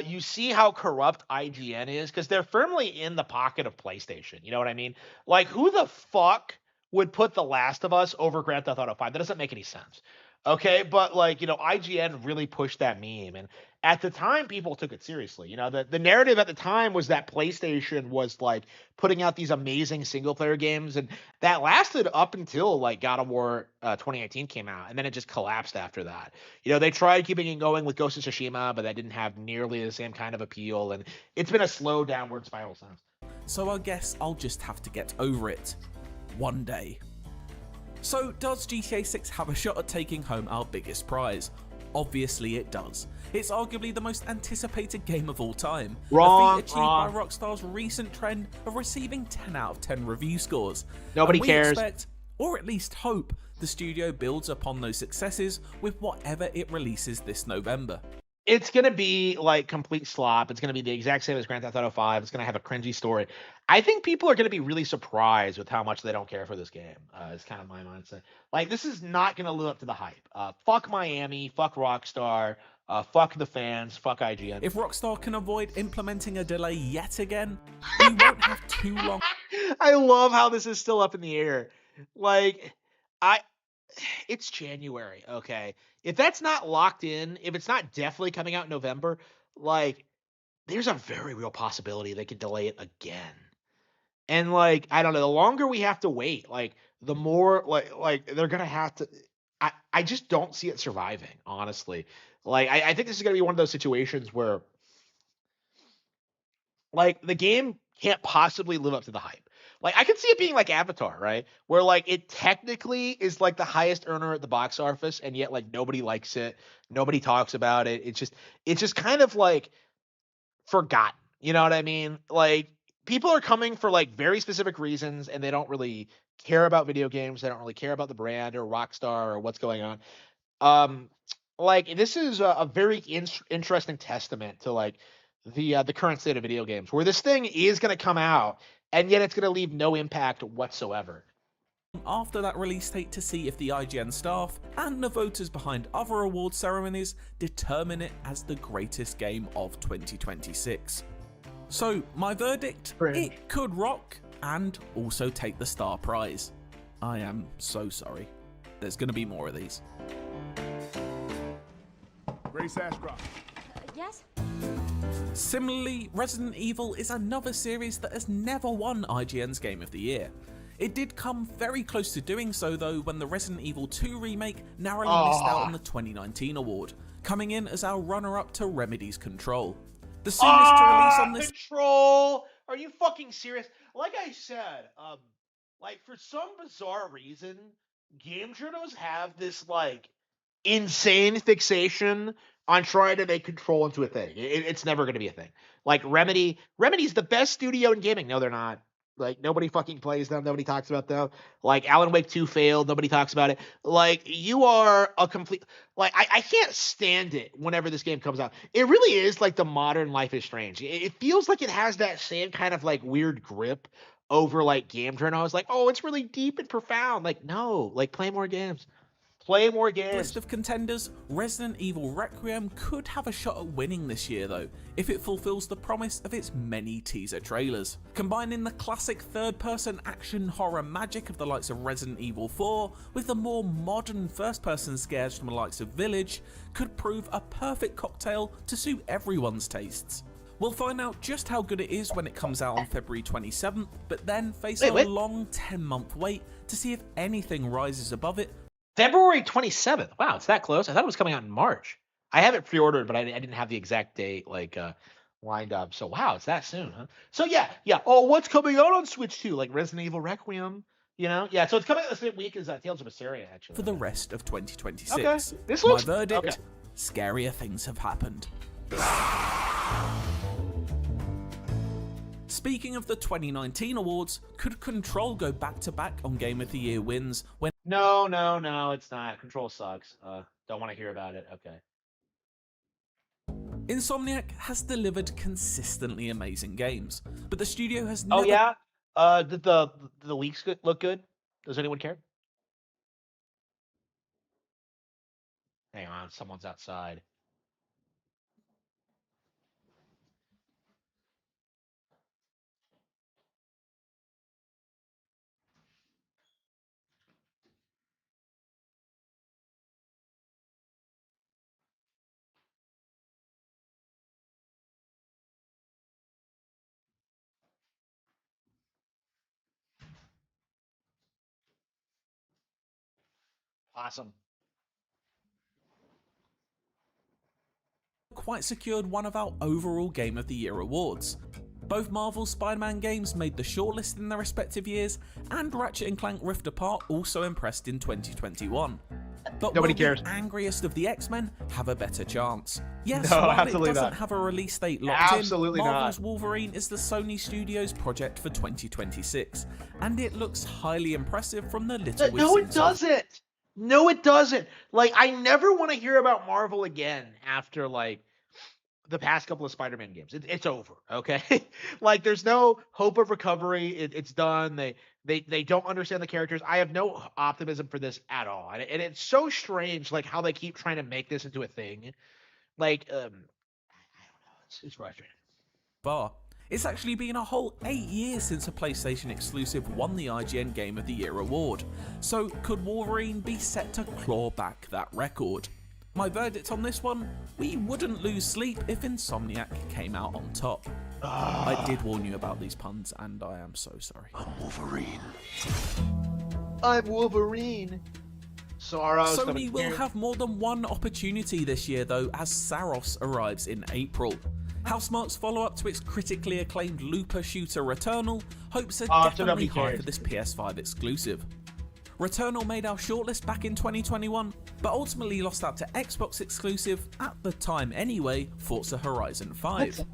you see how corrupt IGN is, because they're firmly in the pocket of PlayStation. You know what I mean? Like, who the fuck would put The Last of Us over Grand Theft Auto 5? That doesn't make any sense. Okay, but like, you know, IGN really pushed that meme, and at the time people took it seriously. You know, the narrative at the time was that PlayStation was like putting out these amazing single player games, and that lasted up until like God of War 2018 came out, and then it just collapsed after that. You know, they tried keeping it going with Ghost of Tsushima, but that didn't have nearly the same kind of appeal, and it's been a slow downward spiral since. So I guess I'll just have to get over it. One day. So does GTA 6 have a shot at taking home our biggest prize? Obviously it does. It's arguably the most anticipated game of all time. Wrong, a feat achieved by Rockstar's recent trend of receiving 10 out of 10 review scores. Nobody and we cares. Expect, or at least hope, the studio builds upon those successes with whatever it releases this November. It's going to be like complete slop. It's going to be the exact same as Grand Theft Auto 5. It's going to have a cringy story. I think people are going to be really surprised with how much they don't care for this game. It's kind of my mindset. Like, this is not going to live up to the hype. Fuck Miami. Fuck Rockstar. Fuck the fans. Fuck IGN. If Rockstar can avoid implementing a delay yet again, we won't have too long. I love how this is still up in the air. Like, it's January, okay? If that's not locked in, if it's not definitely coming out in November, like, there's a very real possibility they could delay it again. And like, I don't know, the longer we have to wait, like the more like they're gonna have to. I just don't see it surviving, honestly. Like, I think this is gonna be one of those situations where like the game can't possibly live up to the hype. Like, I could see it being like Avatar, right? Where like it technically is like the highest earner at the box office, and yet like nobody likes it, nobody talks about it. It's just kind of like forgotten. You know what I mean? Like, people are coming for like very specific reasons, and they don't really care about video games. They don't really care about the brand or Rockstar or what's going on. Like, this is a very interesting testament to like the current state of video games, where this thing is going to come out, and yet it's going to leave no impact whatsoever. After that release date to see if the IGN staff and the voters behind other award ceremonies determine it as the greatest game of 2026. So my verdict, it could rock and also take the star prize. I am so sorry. There's going to be more of these. Grace Ashcroft. Yes? Similarly, Resident Evil is another series that has never won IGN's Game of the Year. It did come very close to doing so though when the Resident Evil 2 remake narrowly missed out on the 2019 award, coming in as our runner-up to Remedy's Control. The soonest to release on this— Control! Are you fucking serious? Like I said, like for some bizarre reason, game journals have this like insane fixation on trying to make Control into a thing. It's never going to be a thing. Like Remedy's the best studio in gaming. No, they're not. Like, nobody fucking plays them. Nobody talks about them. Like, Alan Wake 2 failed. Nobody talks about it. Like, you are a complete... Like, I can't stand it whenever this game comes out. It really is like the modern Life is Strange. It feels like it has that same kind of, like, weird grip over, like, game journal. I was like, oh, it's really deep and profound. Like, no. Like, play more games. Play more games. List of contenders, Resident Evil Requiem could have a shot at winning this year though, if it fulfills the promise of its many teaser trailers. Combining the classic third-person action horror magic of the likes of Resident Evil 4 with the more modern first-person scares from the likes of Village could prove a perfect cocktail to suit everyone's tastes. We'll find out just how good it is when it comes out on February 27th, but then face a long 10-month wait to see if anything rises above it. February 27th. Wow, it's that close. I thought it was coming out in March. I have it pre-ordered, but I didn't have the exact date lined up. So wow, it's that soon, huh? So yeah. Oh, what's coming out on Switch 2? Like Resident Evil Requiem, you know? Yeah, so it's coming out the same week as Tales of Vesperia, actually. For the rest of 2026. Okay. This looks... My verdict, scarier things have happened. Speaking of the 2019 awards, could Control go back-to-back on Game of the Year wins when... No, it's not. Control sucks. Don't want to hear about it. Okay. Insomniac has delivered consistently amazing games, but the studio has never... Oh, yeah? Did the leaks look good? Does anyone care? Hang on, someone's outside. Awesome. Quite secured one of our overall Game of the Year awards. Both Marvel's Spider-Man games made the shortlist in their respective years, and Ratchet & Clank Rift Apart also impressed in 2021. But nobody will cares. The angriest of the X-Men have a better chance? Yes, no, while absolutely it doesn't not. have a release date locked Absolutely in, Marvel's not. Wolverine is the Sony Studios project for 2026, and it looks highly impressive from the little we've No, seen it so doesn't. No, it doesn't. Like, I never want to hear about Marvel again after, like, the past couple of Spider-Man games. It's over, okay? Like, there's no hope of recovery. It's done. They don't understand the characters. I have no optimism for this at all. And it's so strange, like, how they keep trying to make this into a thing. Like, I don't know. It's frustrating. Bar. It's actually been a whole 8 years since a PlayStation exclusive won the IGN Game of the Year award. So could Wolverine be set to claw back that record? My verdict on this one, we wouldn't lose sleep if Insomniac came out on top. I did warn you about these puns, and I am so sorry. I'm Wolverine. I'm Wolverine. Sony will have more than one opportunity this year though, as Saros arrives in April. Housemarque's follow-up to its critically acclaimed looper shooter Returnal hopes are definitely high for this PS5 exclusive. Returnal made our shortlist back in 2021, but ultimately lost out to Xbox exclusive, at the time anyway, Forza Horizon 5.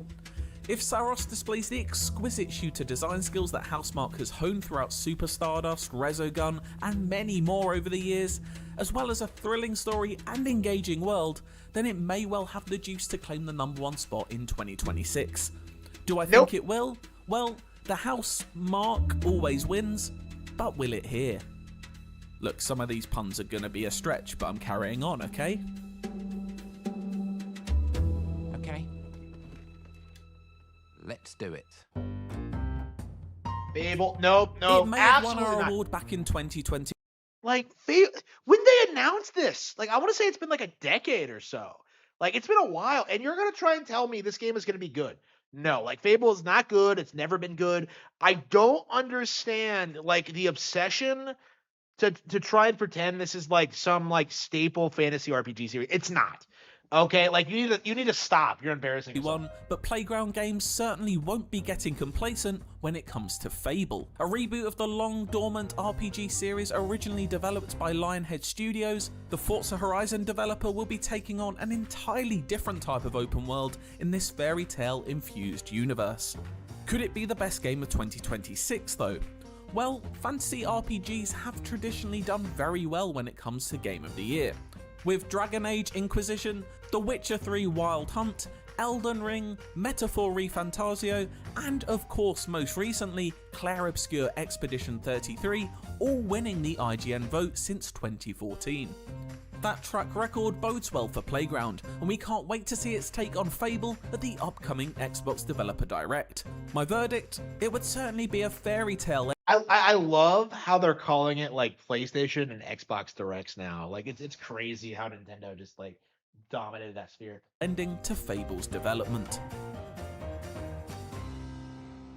If Saros displays the exquisite shooter design skills that Housemarque has honed throughout Super Stardust, Resogun, and many more over the years, as well as a thrilling story and engaging world, then it may well have the juice to claim the #1 spot in 2026. Do I think it will? Well, the Housemarque always wins, but will it here? Look, some of these puns are going to be a stretch, but I'm carrying on, okay? Okay. Let's do it. Fable, nope, It may have won absolutely our not. award back in 2020. Like, when they announced this, like, I want to say it's been like a decade or so. Like, it's been a while, and you're going to try and tell me this game is going to be good. No, like, Fable is not good. It's never been good. I don't understand, like, the obsession to try and pretend this is, like, some, like, staple fantasy RPG series. It's not. Okay, like you need to stop. You're embarrassing yourself. But Playground Games certainly won't be getting complacent when it comes to Fable, a reboot of the long dormant RPG series originally developed by Lionhead Studios. The Forza Horizon developer will be taking on an entirely different type of open world in this fairy tale infused universe. Could it be the best game of 2026 though? Well, fantasy RPGs have traditionally done very well when it comes to Game of the Year, with Dragon Age Inquisition, The Witcher 3 Wild Hunt, Elden Ring, Metaphor ReFantasio, and of course most recently Clair Obscur Expedition 33, all winning the IGN vote since 2014. That track record bodes well for Playground, and we can't wait to see its take on Fable at the upcoming Xbox Developer Direct. My verdict? It would certainly be a fairy tale. I love how they're calling it like PlayStation and Xbox Directs now. Like it's crazy how Nintendo just like dominated that sphere. Ending to Fable's development.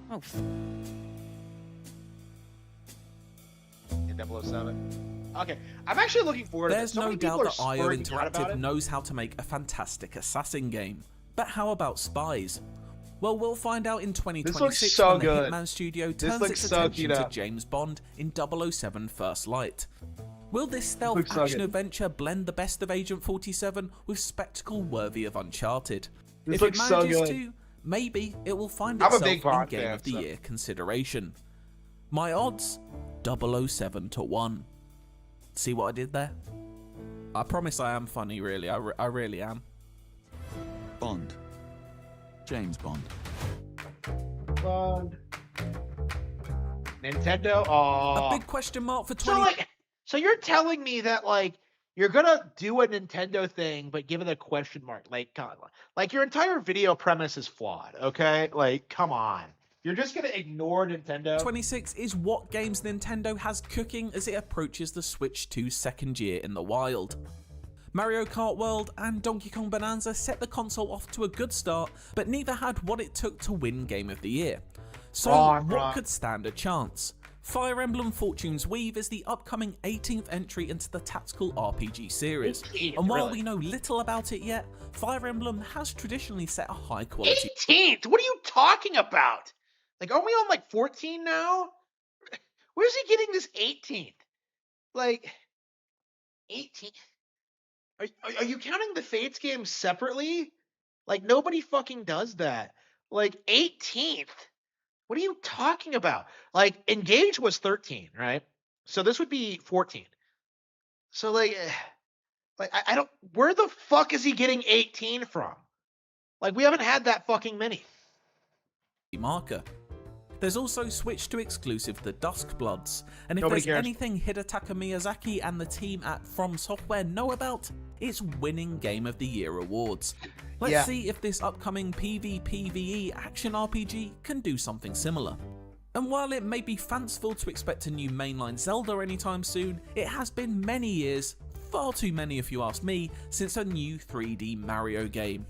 Oh. In 007. Okay, I'm actually looking forward to this. There's no doubt that IO Interactive knows how to make a fantastic assassin game. But how about Spies? Well, we'll find out in 2026 so when the good. Hitman studio turns its attention to James Bond in 007 First Light. Will this stealth action adventure blend the best of Agent 47 with spectacle worthy of Uncharted? If it manages to, maybe it will find itself in Game of the Year consideration. My odds? 007 to 1. See what I did there? I promise I am funny, really. I really am. Bond. James Bond. Bond. Nintendo. Oh. A big question mark for 20. So you're telling me that like you're gonna do a Nintendo thing, but give it a question mark? Like your entire video premise is flawed. Okay, like come on. You're just gonna ignore Nintendo. 26 is what games Nintendo has cooking as it approaches the Switch 2's second year in the wild. Mario Kart World and Donkey Kong Bonanza set the console off to a good start, but neither had what it took to win Game of the Year. So what could stand a chance? Fire Emblem Fortune's Weave is the upcoming 18th entry into the tactical RPG series, and while we know little about it yet, Fire Emblem has traditionally set a high quality. 18th? What are you talking about? Like, aren't we on like 14 now? Where's he getting this 18th? Like, 18th? Are you counting the Fates games separately? Like, nobody fucking does that. Like, 18th? What are you talking about? Like, Engage was 13, right? So this would be 14. So, like I don't... Where the fuck is he getting 18 from? Like, we haven't had that fucking many. Marker. There's also Switch 2 exclusive The Duskbloods, and if Nobody there's cares. anything Hidetaka Miyazaki and the team at From Software know about, it's winning Game of the Year awards. Let's see if this upcoming PvPvE action RPG can do something similar. And while it may be fanciful to expect a new mainline Zelda anytime soon, it has been many years, far too many if you ask me, since a new 3D Mario game.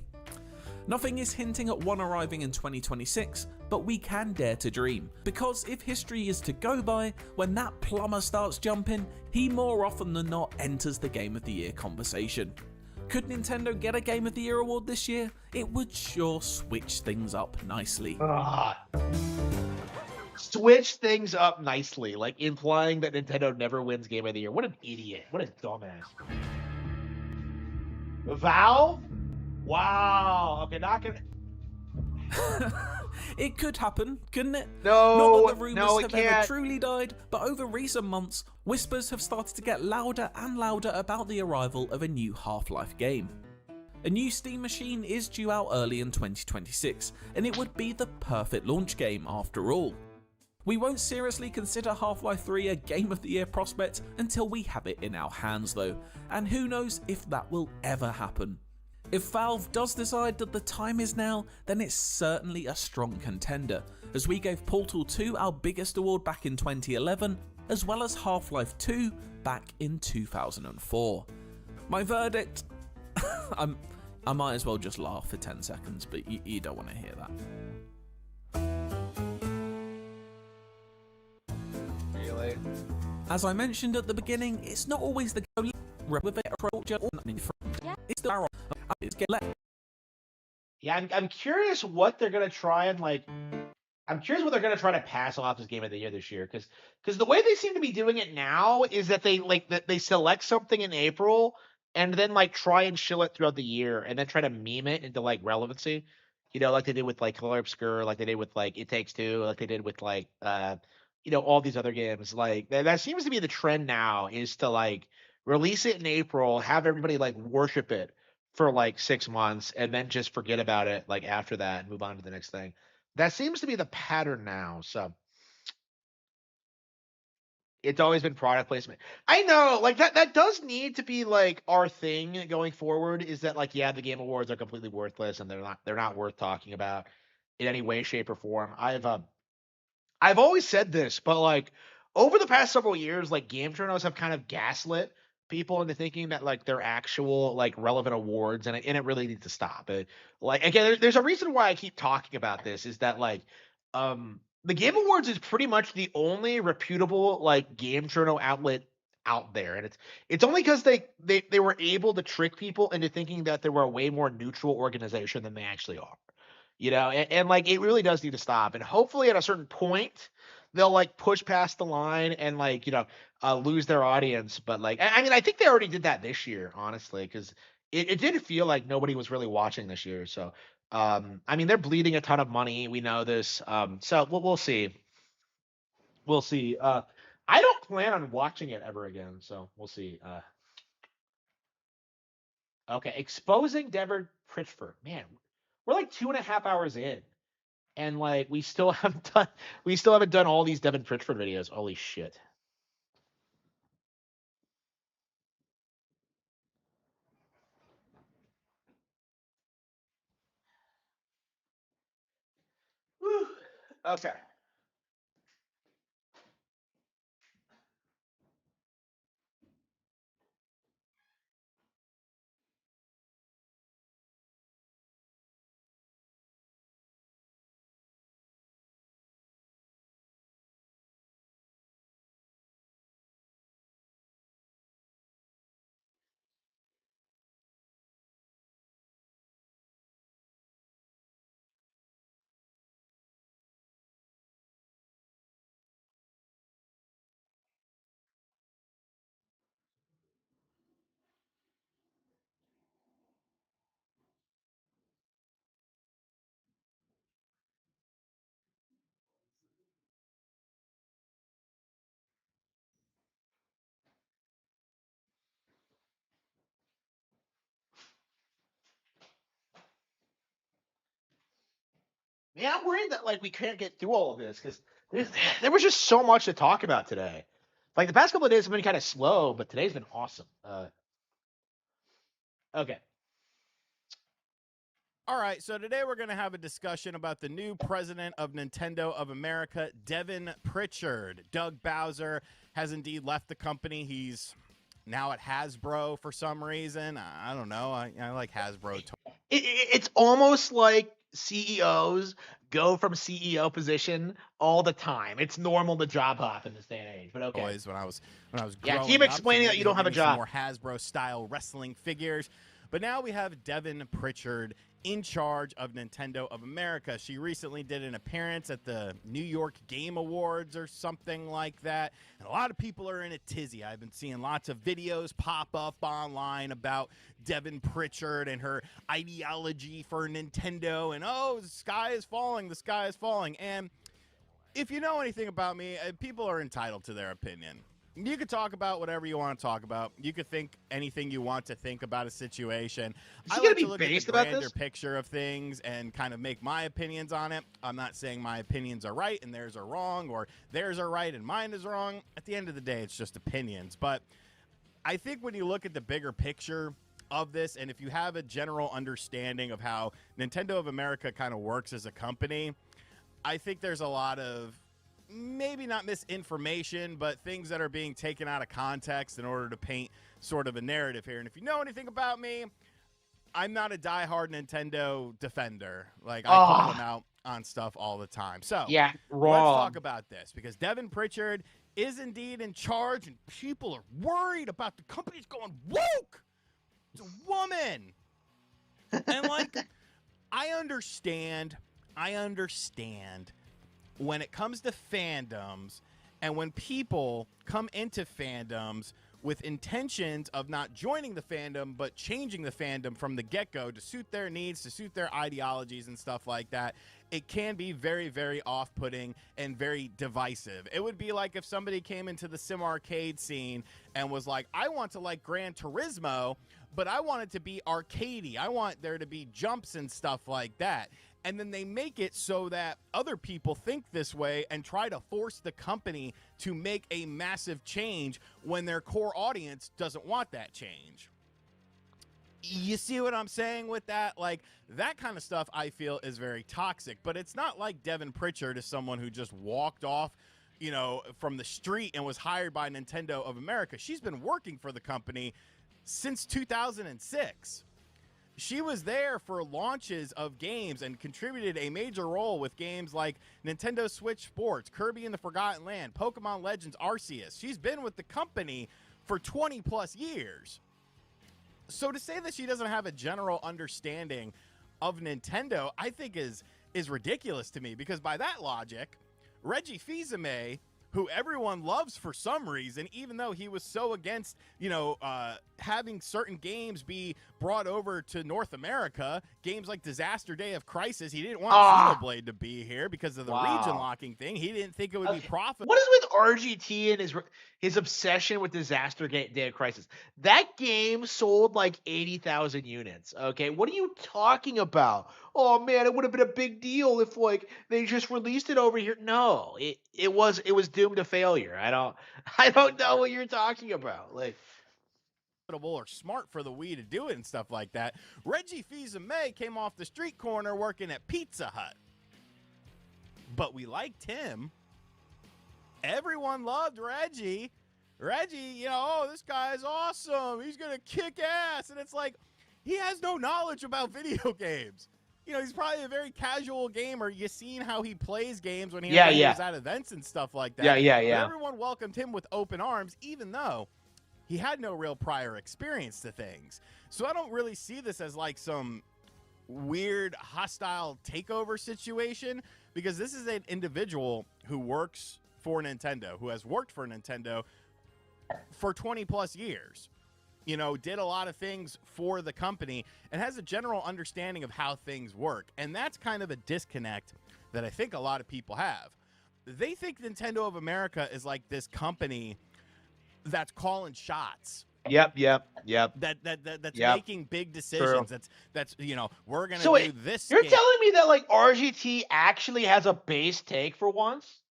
Nothing is hinting at one arriving in 2026, but we can dare to dream, because if history is to go by, when that plumber starts jumping, he more often than not enters the Game of the Year conversation. Could Nintendo get a Game of the Year award this year? It would sure switch things up nicely. Switch things up nicely, like implying that Nintendo never wins Game of the Year. What an idiot. What a dumbass. Valve? Wow. Okay, not gonna... It could happen, couldn't it? No, not that the rumors no, it have can't. ever truly died, but over recent months, whispers have started to get louder and louder about the arrival of a new Half-Life game. A new Steam machine is due out early in 2026, and it would be the perfect launch game after all. We won't seriously consider Half-Life 3 a Game of the Year prospect until we have it in our hands though, and who knows if that will ever happen. If Valve does decide that the time is now, then it's certainly a strong contender, as we gave Portal 2 our biggest award back in 2011, as well as Half-Life 2 back in 2004. My verdict? I might as well just laugh for 10 seconds, but you don't want to hear that. Really? As I mentioned at the beginning, it's not always the with it approach or it's the barrel. It's get left. Yeah, I'm curious what they're gonna try and like. I'm curious what they're gonna try to pass off as game of the year this year, because the way they seem to be doing it now is that they select something in April and then like try and shill it throughout the year and then try to meme it into like relevancy, like they did with like Color Obscure, like they did with like It Takes Two, like they did with like all these other games. Like that seems to be the trend now is to like release it in April, have everybody like worship it for like 6 months, and then just forget about it like after that and move on to the next thing. That seems to be the pattern now. So it's always been product placement. I know, like that does need to be like our thing going forward. Is that like, yeah, the Game Awards are completely worthless and they're not worth talking about in any way, shape, or form. I've always said this, but like over the past several years, like game journals have kind of gaslit people into thinking that like they're actual like relevant awards, and it really needs to stop. Like again, there's a reason why I keep talking about this is that like the Game Awards is pretty much the only reputable like game journal outlet out there, and it's only because they were able to trick people into thinking that they were a way more neutral organization than they actually are. And like it really does need to stop. And hopefully at a certain point they'll like push past the line and like, lose their audience. But like, I mean, I think they already did that this year, honestly, because it did feel like nobody was really watching this year. So, I mean, they're bleeding a ton of money. We know this. So we'll see. We'll see. I don't plan on watching it ever again. So we'll see. Okay. Exposing Devin Pritchford. Man, we're like 2.5 hours in. And like we still haven't done all these Devin Pritchford videos. Holy shit. Whew. Okay. Man, I'm worried that like we can't get through all of this because there was just so much to talk about today. Like the past couple of days have been kind of slow, but today's been awesome. Okay. All right, so today we're going to have a discussion about the new president of Nintendo of America, Devin Pritchard. Doug Bowser has indeed left the company. He's now at Hasbro for some reason. I don't know. I like Hasbro. It's almost like CEOs go from CEO position all the time. It's normal to job hop in this day and age, but okay. Boys, when I was growing yeah, keep explaining that you don't have a job. More Hasbro style wrestling figures, but now we have Devin Pritchard in charge of Nintendo of America. She recently did an appearance at the New York Game Awards or something like that, and a lot of people are in a tizzy. I've been seeing lots of videos pop up online about Devin Pritchard and her ideology for Nintendo, and oh, the sky is falling, the sky is falling. And if you know anything about me, people are entitled to their opinion. You could talk about whatever you want to talk about. You could think anything you want to think about a situation. I like to look at the grander picture of things and kind of make my opinions on it. I'm not saying my opinions are right and theirs are wrong, or theirs are right and mine is wrong. At the end of the day, it's just opinions. But I think when you look at the bigger picture of this, and if you have a general understanding of how Nintendo of America kind of works as a company, I think there's a lot of maybe not misinformation, but things that are being taken out of context in order to paint sort of a narrative here. And if you know anything about me, I'm not a diehard Nintendo defender. Like, I call them out on stuff all the time. So yeah, let's talk about this, because Devin Pritchard is indeed in charge, and people are worried about the company's going woke. It's a woman. And like, I understand when it comes to fandoms and when people come into fandoms with intentions of not joining the fandom, but changing the fandom from the get-go to suit their needs, to suit their ideologies and stuff like that, it can be very, very off-putting and very divisive. It would be like if somebody came into the sim arcade scene and was like, I want to like Gran Turismo, but I want it to be arcadey. I want there to be jumps and stuff like that. And then they make it so that other people think this way and try to force the company to make a massive change when their core audience doesn't want that change. You see what I'm saying with that? Like, that kind of stuff I feel is very toxic, but it's not like Devin Pritchard is someone who just walked off, you know, from the street and was hired by Nintendo of America. She's been working for the company since 2006. She was there for launches of games and contributed a major role with games like Nintendo Switch Sports, Kirby and the Forgotten Land, Pokemon Legends Arceus. She's been with the company for 20 plus years. So to say that she doesn't have a general understanding of Nintendo, I think is ridiculous to me, because by that logic, Reggie Fils-Aimé, who everyone loves for some reason, even though he was so against, you know, having certain games be brought over to North America, games like Disaster Day of Crisis, he didn't want Xenoblade to be here because of the region locking thing. He didn't think it would be profitable. What is with RGT and his obsession with Disaster Day of Crisis? That game sold like 80,000 units. Okay, what are you talking about? Oh man, it would have been a big deal if like they just released it over here. No, it was doomed to failure. I don't know what you're talking about. Like, or smart for the Wii to do it and stuff like that. Reggie Fils-Aimé came off the street corner working at Pizza Hut, but we liked him. Everyone loved Reggie. Reggie, you know, oh, this guy's awesome. He's gonna kick ass, and it's like he has no knowledge about video games. You know, he's probably a very casual gamer. You seen how he plays games when he was at events and stuff like that. Yeah. But everyone welcomed him with open arms, even though he had no real prior experience to things. So I don't really see this as like some weird hostile takeover situation, because this is an individual who works for Nintendo, who has worked for Nintendo for 20 plus years. You know, did a lot of things for the company and has a general understanding of how things work. And that's kind of a disconnect that I think a lot of people have. They think Nintendo of America is like this company that's calling shots. Yep. That's making big decisions. True. That's you know, we're gonna do this. You're game. telling me that like RGT actually has a base take for once?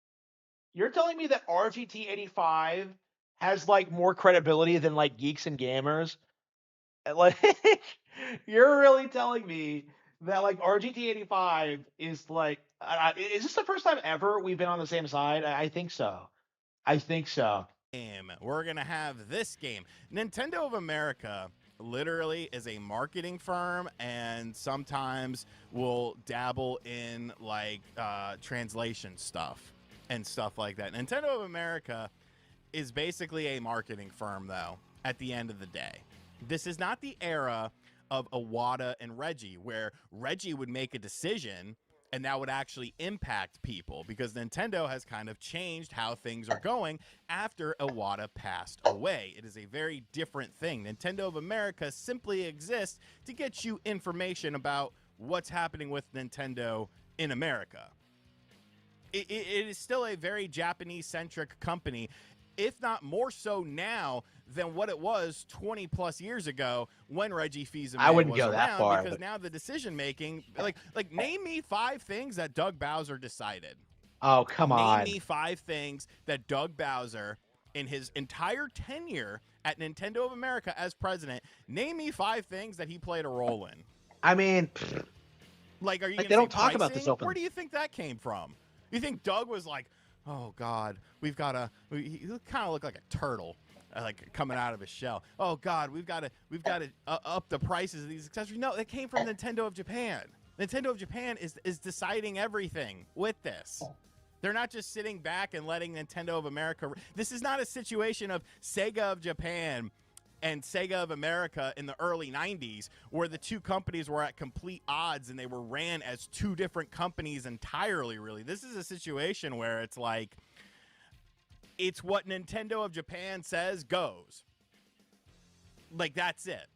You're telling me that RGT 85 has like more credibility than like Geeks and Gamers? Like, you're really telling me that like RGT 85 is like, is this the first time ever we've been on the same side? I think so. We're gonna have this game. Nintendo of America literally is a marketing firm, and sometimes will dabble in like translation stuff and stuff like that. Nintendo of America is basically a marketing firm, though, at the end of the day. This is not the era of Iwata and Reggie, where Reggie would make a decision and that would actually impact people, because Nintendo has kind of changed how things are going after Iwata passed away. It is a very different thing. Nintendo of America simply exists to get you information about what's happening with Nintendo in America. It is still a very Japanese-centric company, if not more so now than what it was 20 plus years ago when Reggie Fils-Aimé was around, far, because now the decision making, like name me 5 things that Doug Bowser decided. Oh, come on. Name me 5 things that Doug Bowser, in his entire tenure at Nintendo of America as president, name me 5 things that he played a role in. I mean, like, are you like, gonna they don't say talk about this pricing? openly. Where do you think that came from? You think Doug was like, oh God, we've got to, he kind of looked like a turtle, like coming out of his shell. Oh God, we've got to up the prices of these accessories. No, it came from Nintendo of Japan. Nintendo of Japan is deciding everything with this. They're not just sitting back and letting Nintendo of America. This is not a situation of Sega of Japan and Sega of America in the early 90s, where the two companies were at complete odds and they were ran as two different companies entirely, really. This is a situation where it's like, it's what Nintendo of Japan says goes. Like, that's it.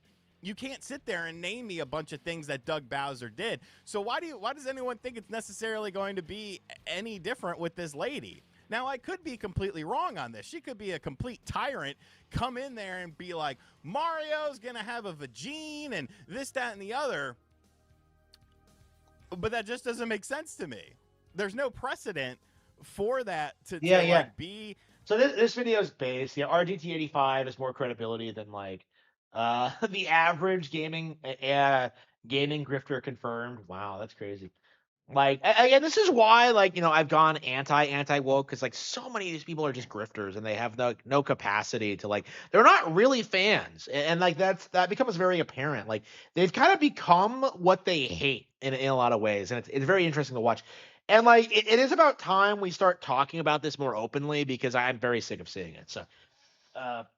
You can't sit there and name me a bunch of things that Doug Bowser did. So why does anyone think it's necessarily going to be any different with this lady? Now, I could be completely wrong on this. She could be a complete tyrant, come in there and be like, Mario's going to have a vagine and this, that, and the other. But that just doesn't make sense to me. There's no precedent for that to like, be. So this video is based. Yeah, RGT85 has more credibility than like the average gaming grifter confirmed. Wow, that's crazy. Like, again, this is why, like, you know, I've gone anti woke, because like so many of these people are just grifters and they have no capacity to, like, they're not really fans, and like that becomes very apparent. Like, they've kind of become what they hate in a lot of ways, and it's very interesting to watch. And like it is about time we start talking about this more openly, because I'm very sick of seeing it. So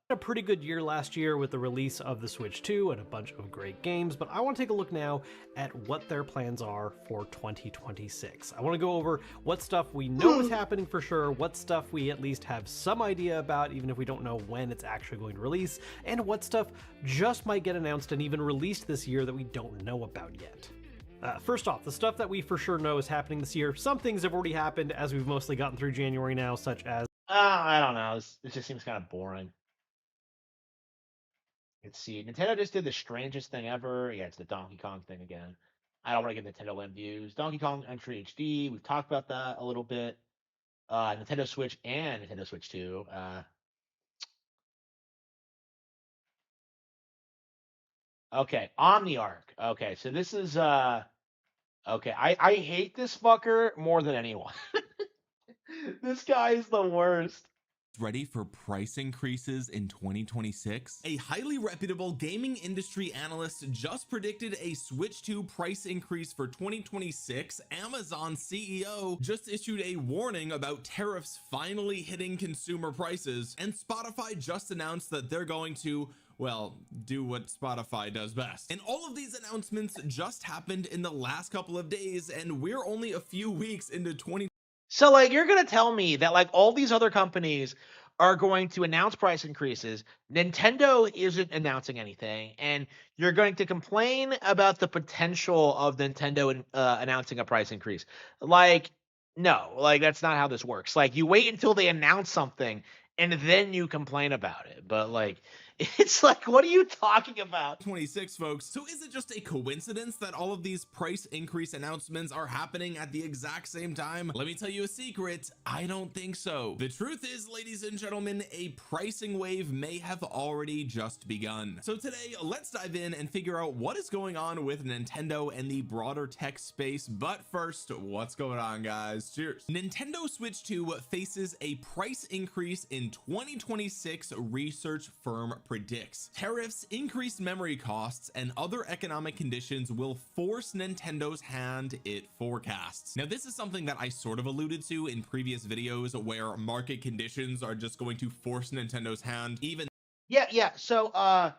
a pretty good year last year with the release of the Switch 2 and a bunch of great games, but I want to take a look now at what their plans are for 2026. I want to go over what stuff we know is happening for sure, what stuff we at least have some idea about, even if we don't know when it's actually going to release, and what stuff just might get announced and even released this year that we don't know about yet. First off, the stuff that we for sure know is happening this year. Some things have already happened as we've mostly gotten through January now, such as I don't know. This just seems kind of boring. Let's see. Nintendo just did the strangest thing ever. Yeah, it's the Donkey Kong thing again. I don't want to give Nintendo win views. Donkey Kong Entry HD. We've talked about that a little bit. Nintendo Switch and Nintendo Switch 2. Okay, OmniArc. Okay, so this is okay. I hate this fucker more than anyone. This guy is the worst. Ready for price increases in 2026? A highly reputable gaming industry analyst just predicted a Switch 2 price increase for 2026. Amazon CEO just issued a warning about tariffs finally hitting consumer prices, and Spotify just announced that they're going to, well, do what Spotify does best. And all of these announcements just happened in the last couple of days, and we're only a few weeks into 20. So, like, you're going to tell me that, like, all these other companies are going to announce price increases, Nintendo isn't announcing anything, and you're going to complain about the potential of Nintendo announcing a price increase. Like, no, like, that's not how this works. Like, you wait until they announce something, and then you complain about it. But, like, it's like, what are you talking about? 26, folks. So is it just a coincidence that all of these price increase announcements are happening at the exact same time? Let me tell you a secret. I don't think so. The truth is, ladies and gentlemen, a pricing wave may have already just begun. So today, let's dive in and figure out what is going on with Nintendo and the broader tech space. But first, what's going on, guys? Cheers. Nintendo Switch 2 faces a price increase in 2026, research firm predicts. Tariffs, increased memory costs, and other economic conditions will force Nintendo's hand, it forecasts. Now, this is something that I sort of alluded to in previous videos, where market conditions are just going to force Nintendo's hand. Even Yeah. So,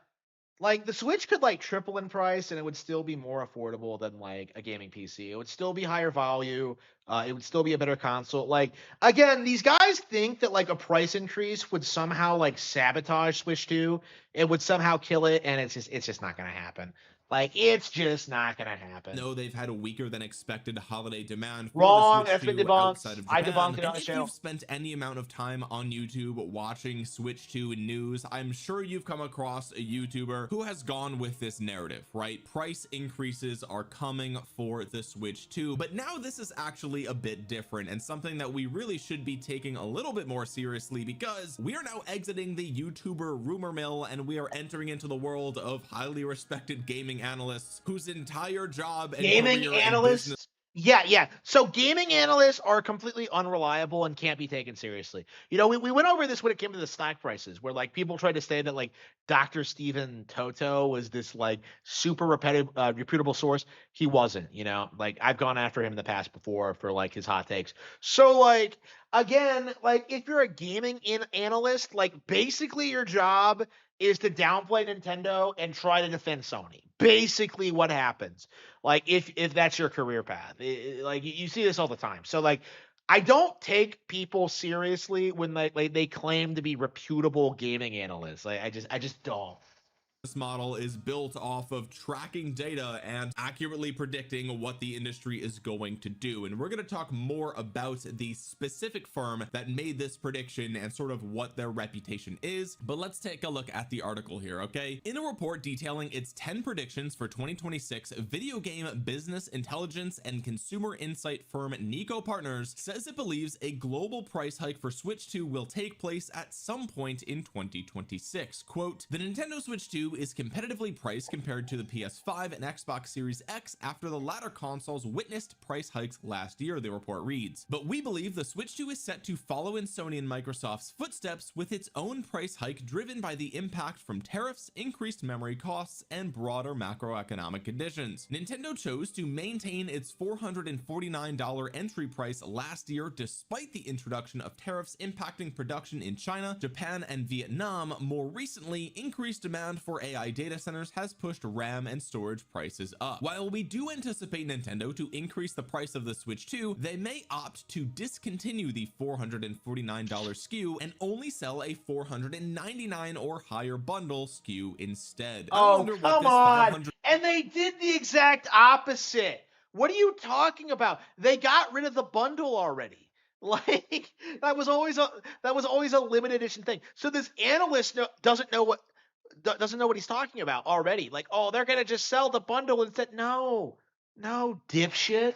like, the Switch could, like, triple in price, and it would still be more affordable than, like, a gaming PC. It would still be higher value. It would still be a better console. Like, again, these guys think that, like, a price increase would somehow, like, sabotage Switch 2. It would somehow kill it, and it's just not going to happen. Like, it's just not going to happen. No, they've had a weaker than expected holiday demand for Wrong. the That's Switch been 2 debunked. outside of I Japan. debunked it on And the if show. you've spent any amount of time on YouTube watching Switch 2 news, I'm sure you've come across a YouTuber who has gone with this narrative, right? Price increases are coming for the Switch 2, but now this is actually a bit different, and something that we really should be taking a little bit more seriously, because we are now exiting the YouTuber rumor mill, and we are entering into the world of highly respected gaming analysts whose entire job and Gaming career and analysts? business Yeah. So gaming analysts are completely unreliable and can't be taken seriously. We went over this when it came to the stock prices, where like people tried to say that like Dr. Steven Toto was this like super reputable source. He wasn't. Like I've gone after him in the past before for like his hot takes. So like again, like if you're a gaming analyst, like basically your job is to downplay Nintendo and try to defend Sony. Basically what happens. Like if that's your career path. Like you see this all the time. So like I don't take people seriously when they claim to be reputable gaming analysts. Like I just don't. This model is built off of tracking data and accurately predicting what the industry is going to do. And we're going to talk more about the specific firm that made this prediction and sort of what their reputation is. But let's take a look at the article here, okay? In a report detailing its 10 predictions for 2026, video game business intelligence and consumer insight firm Nico Partners says it believes a global price hike for Switch 2 will take place at some point in 2026. Quote, the Nintendo Switch 2 is competitively priced compared to the PS5 and Xbox Series X after the latter consoles witnessed price hikes last year, the report reads. But we believe the Switch 2 is set to follow in Sony and Microsoft's footsteps with its own price hike driven by the impact from tariffs, increased memory costs, and broader macroeconomic conditions. Nintendo chose to maintain its $449 entry price last year despite the introduction of tariffs impacting production in China, Japan, and Vietnam. More recently, increased demand for AI data centers has pushed RAM and storage prices up. While we do anticipate Nintendo to increase the price of the Switch 2, they may opt to discontinue the $449 SKU and only sell a $499 or higher bundle SKU instead. Oh, come on. And they did the exact opposite. What are you talking about? They got rid of the bundle already. Like that was always a limited edition thing. So this analyst doesn't know what he's talking about already. Like, oh, they're gonna just sell the bundle instead. No, dipshit.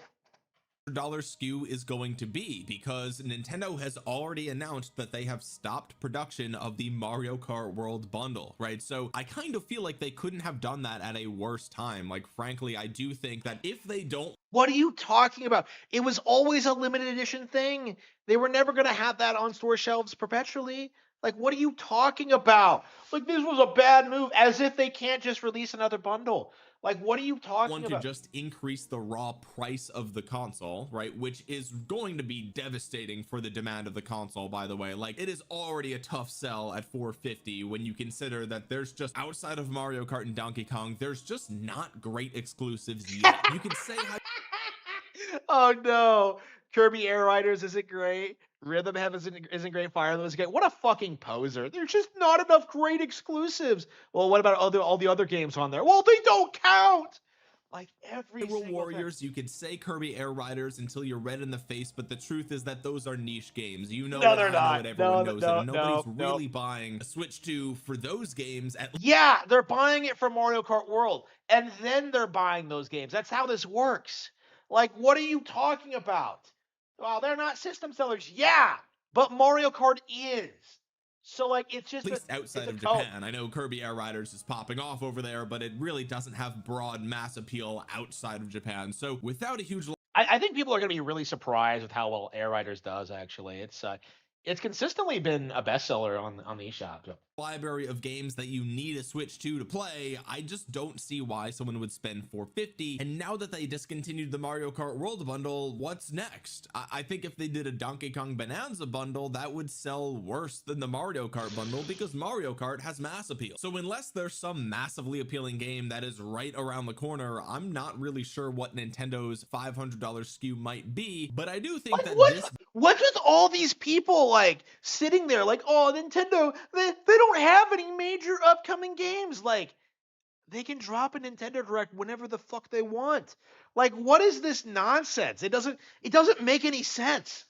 SKU is going to be, because Nintendo has already announced that they have stopped production of the Mario Kart World bundle, right? So I kind of feel like they couldn't have done that at a worse time. Like, frankly, I do think that if they don't. What are you talking about? It was always a limited edition thing. They were never going to have that on store shelves perpetually. Like, what are you talking about? Like, this was a bad move, as if they can't just release another bundle. Like, what are you talking about? To just increase the raw price of the console, right? Which is going to be devastating for the demand of the console, by the way. Like, it is already a tough sell at $450 when you consider that there's just, outside of Mario Kart and Donkey Kong, there's just not great exclusives yet. You could say how oh no, Kirby Air Riders isn't great. Rhythm Heaven isn't great. Fire Emblem is great. What a fucking poser. There's just not enough great exclusives. Well, what about all the other games on there? Well, they don't count. Like every Hyrule Warriors, you could say Kirby Air Riders until you're red in the face, but the truth is that those are niche games. You know, no, they're not. Everyone knows it, and nobody's really buying a Switch 2 for those games. Yeah, they're buying it for Mario Kart World, and then they're buying those games. That's how this works. Like, what are you talking about? Well, they're not system sellers. Yeah, but Mario Kart is. So, like, it's just at least outside of Japan. I know Kirby Air Riders is popping off over there, but it really doesn't have broad mass appeal outside of Japan. So, without a huge, I think people are going to be really surprised with how well Air Riders does. Actually, it's consistently been a bestseller on the eShop. Library of games that you need a Switch 2 to play. I just don't see why someone would spend $450. And now that they discontinued the Mario Kart World bundle, what's next? I think if they did a Donkey Kong Bonanza bundle, that would sell worse than the Mario Kart bundle, because Mario Kart has mass appeal. So unless there's some massively appealing game that is right around the corner, I'm not really sure what Nintendo's $500 SKU might be, but I do think that what's with all these people like sitting there like, oh, Nintendo, they don't have any major upcoming games. Like, they can drop a Nintendo Direct whenever the fuck they want. Like, what is this nonsense? It doesn't make any sense.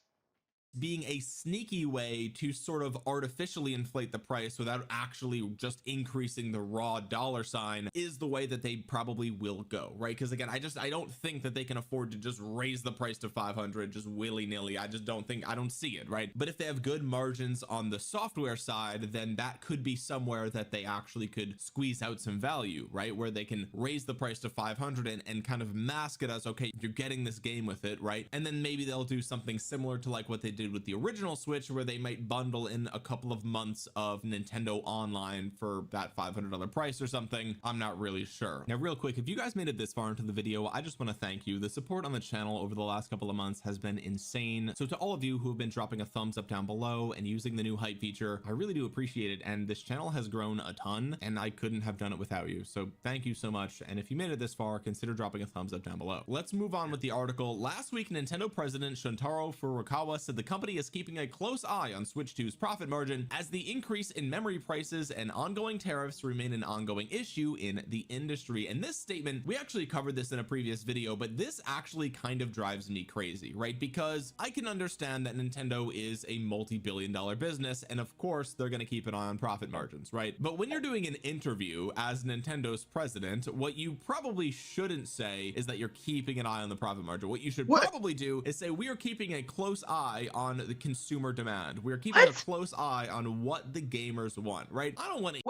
being a sneaky way to sort of artificially inflate the price without actually just increasing the raw dollar sign is the way that they probably will go, right? Because again, I don't think that they can afford to just raise the price to 500 just willy-nilly. I don't see it, right? But if they have good margins on the software side, then that could be somewhere that they actually could squeeze out some value, right? Where they can raise the price to 500 and kind of mask it as, okay, you're getting this game with it, right? And then maybe they'll do something similar to like what they did with the original Switch, where they might bundle in a couple of months of Nintendo Online for that $500 price or something. I'm not really sure. Now, real quick, if you guys made it this far into the video, I just want to thank you. The support on the channel over the last couple of months has been insane. So to all of you who have been dropping a thumbs up down below and using the new hype feature, I really do appreciate it. And this channel has grown a ton, and I couldn't have done it without you. So thank you so much. And if you made it this far, consider dropping a thumbs up down below. Let's move on with the article. Last week, Nintendo President Shuntaro Furukawa said the company is keeping a close eye on Switch 2's profit margin as the increase in memory prices and ongoing tariffs remain an ongoing issue in the industry. And this statement, we actually covered this in a previous video, but this actually kind of drives me crazy, right? Because I can understand that Nintendo is a multi-billion-dollar business, and of course they're going to keep an eye on profit margins, right? But when you're doing an interview as Nintendo's president, what you probably shouldn't say is that you're keeping an eye on the profit margin. What you should probably do is say, we are keeping a close eye on the consumer demand. We're keeping a close eye on what the gamers want, right? I don't want to.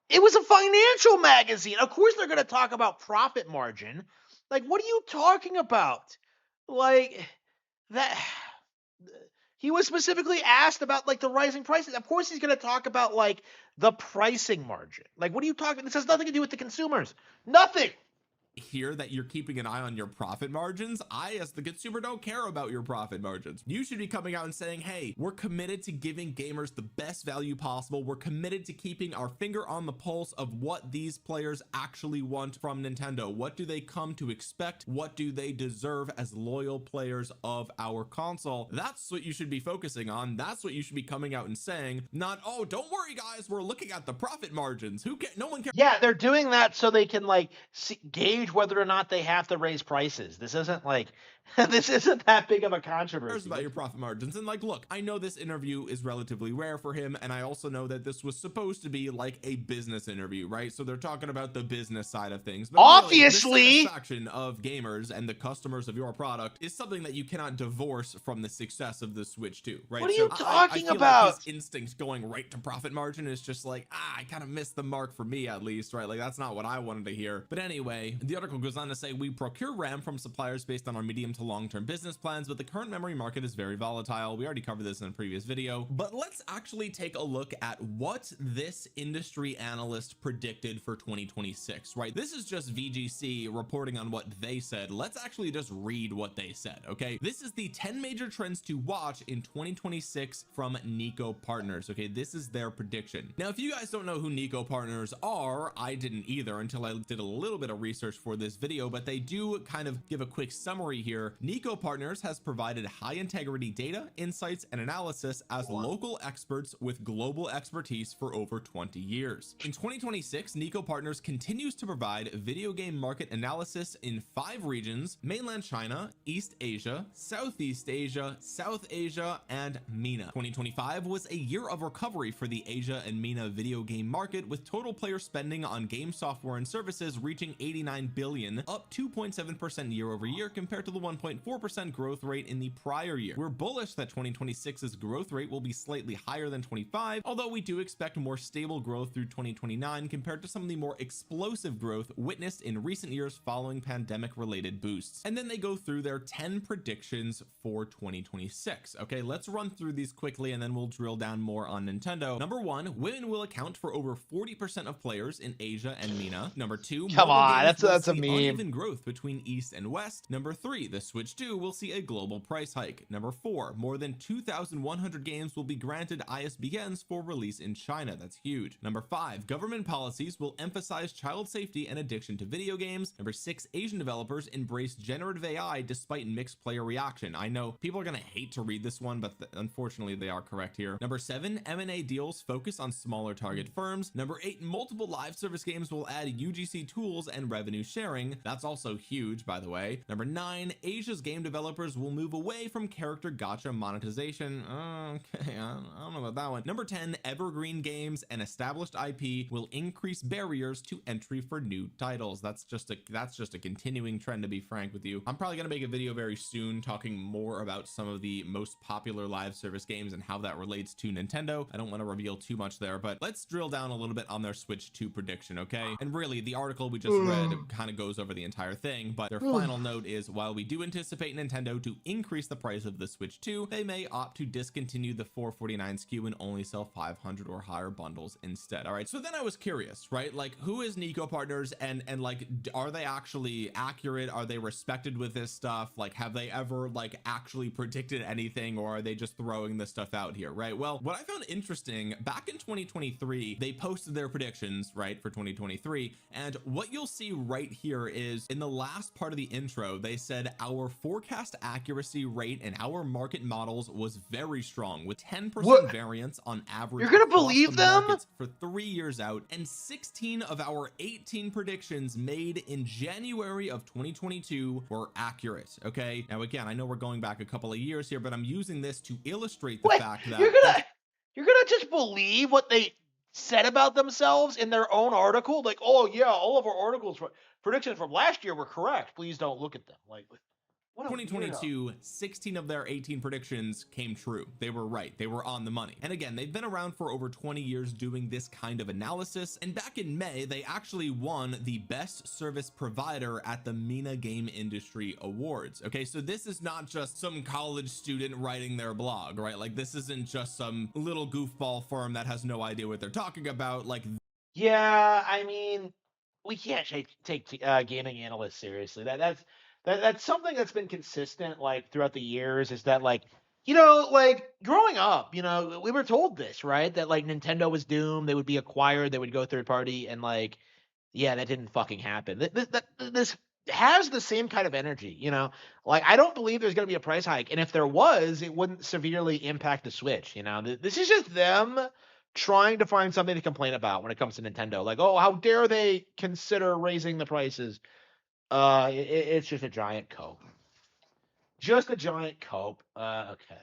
It was a financial magazine. Of course they're going to talk about profit margin. Like, what are you talking about? Like, that... He was specifically asked about like the rising prices. Of course he's going to talk about like the pricing margin. Like, what are you talking? This has nothing to do with the consumers. Nothing. Hear that you're keeping an eye on your profit margins. I, as the consumer, don't care about your profit margins. You should be coming out and saying, hey, we're committed to giving gamers the best value possible. We're committed to keeping our finger on the pulse of what these players actually want from Nintendo. What do they come to expect? What do they deserve as loyal players of our console? That's what you should be focusing on. That's what you should be coming out and saying, not, oh, don't worry guys, we're looking at the profit margins. Who cares? No one cares. Yeah, they're doing that so they can like gauge whether or not they have to raise prices. This isn't like this isn't that big of a controversy. About your profit margins. And like, look, I know this interview is relatively rare for him, and I also know that this was supposed to be like a business interview, right? So they're talking about the business side of things. But obviously, really, the satisfaction of gamers and the customers of your product is something that you cannot divorce from the success of the Switch 2, right? What are you talking I feel about? Like his instincts going right to profit margin is just like, I kind of missed the mark for me, at least, right? Like, that's not what I wanted to hear. But anyway, the article goes on to say, we procure RAM from suppliers based on our medium to long-term business plans, but the current memory market is very volatile. We already covered this in a previous video, but let's actually take a look at what this industry analyst predicted for 2026, right? This is just VGC reporting on what they said. Let's actually just read what they said, okay? This is the 10 major trends to watch in 2026 from Nico Partners, okay? This is their prediction. Now, if you guys don't know who Nico Partners are, I didn't either until I did a little bit of research for this video, but they do kind of give a quick summary here. Nico Partners has provided high integrity data, insights, and analysis as local experts with global expertise for over 20 years. In 2026, Nico Partners continues to provide video game market analysis in 5 regions: mainland China, East Asia, Southeast Asia, South Asia, and MENA. 2025 was a year of recovery for the Asia and MENA video game market, with total player spending on game software and services reaching 89 billion, up 2.7% year over year compared to the 1.4% growth rate in the prior year. We're bullish that 2026's growth rate will be slightly higher than 25, although we do expect more stable growth through 2029 compared to some of the more explosive growth witnessed in recent years following pandemic-related boosts. And then they go through their 10 predictions for 2026. Okay, let's run through these quickly and then we'll drill down more on Nintendo. Number 1, women will account for over 40% of players in Asia and MENA. Number 2, come on, that's a meme. Uneven growth between East and West. Number 3, the Switch 2 will see a global price hike. Number 4, more than 2,100 games will be granted ISBNs for release in China. That's huge. Number 5, government policies will emphasize child safety and addiction to video games. Number 6, Asian developers embrace generative AI despite mixed player reaction. I know people are gonna hate to read this one, but unfortunately they are correct here. Number 7, M&A deals focus on smaller target firms. Number 8, multiple live service games will add UGC tools and revenue sharing. That's also huge, by the way. Number 9, Asia's game developers will move away from character gacha monetization. Okay, I don't know about that one. Number 10, evergreen games and established IP will increase barriers to entry for new titles. That's just a continuing trend, to be frank with you. I'm probably gonna make a video very soon talking more about some of the most popular live service games and how that relates to Nintendo. I don't want to reveal too much there, but let's drill down a little bit on their Switch 2 prediction, okay? And really, the article we just read kind of goes over the entire thing, but their final note is, while we do anticipate Nintendo to increase the price of the Switch 2, they may opt to discontinue the $449 SKU and only sell 500 or higher bundles instead. All right, so then I was curious, right? Like, who is Nico Partners, and like, are they actually accurate? Are they respected with this stuff? Like, have they ever like actually predicted anything, or are they just throwing this stuff out here, right? Well, what I found interesting, back in 2023, they posted their predictions, right, for 2023, and what you'll see right here is in the last part of the intro, they said our forecast accuracy rate and our market models was very strong, with 10% variance on average. You're gonna across believe the them? markets for 3 years out, and 16 of our 18 predictions made in January of 2022 were accurate. Okay, now again, I know we're going back a couple of years here, but I'm using this to illustrate the fact that You're gonna just believe what they said about themselves in their own article? Like, oh yeah, all of our articles predictions from last year were correct. Please don't look at them. Like, what a 2022, 16 of their 18 predictions came true. They were right. They were on the money. And again, they've been around for over 20 years doing this kind of analysis. And back in May, they actually won the best service provider at the MENA Game Industry Awards. Okay, so this is not just some college student writing their blog, right? Like, this isn't just some little goofball firm that has no idea what they're talking about. Like, yeah, I mean, we can't take gaming analysts seriously. That's something that's been consistent like throughout the years, is that like, you know, like growing up, you know, we were told this, right? That like Nintendo was doomed, they would be acquired, they would go third party, and like, yeah, that didn't fucking happen. This has the same kind of energy, you know? Like, I don't believe there's going to be a price hike, and if there was, it wouldn't severely impact the Switch, you know? This is just them trying to find something to complain about when it comes to Nintendo. Like, oh, how dare they consider raising the prices? It's just a giant cope. Just a giant cope. Okay.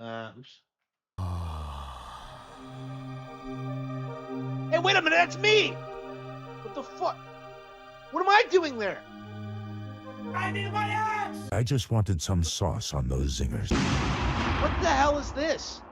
Oops. Hey, wait a minute, that's me! What the fuck? What am I doing there? I need my ass! I just wanted some sauce on those zingers. What the hell is this?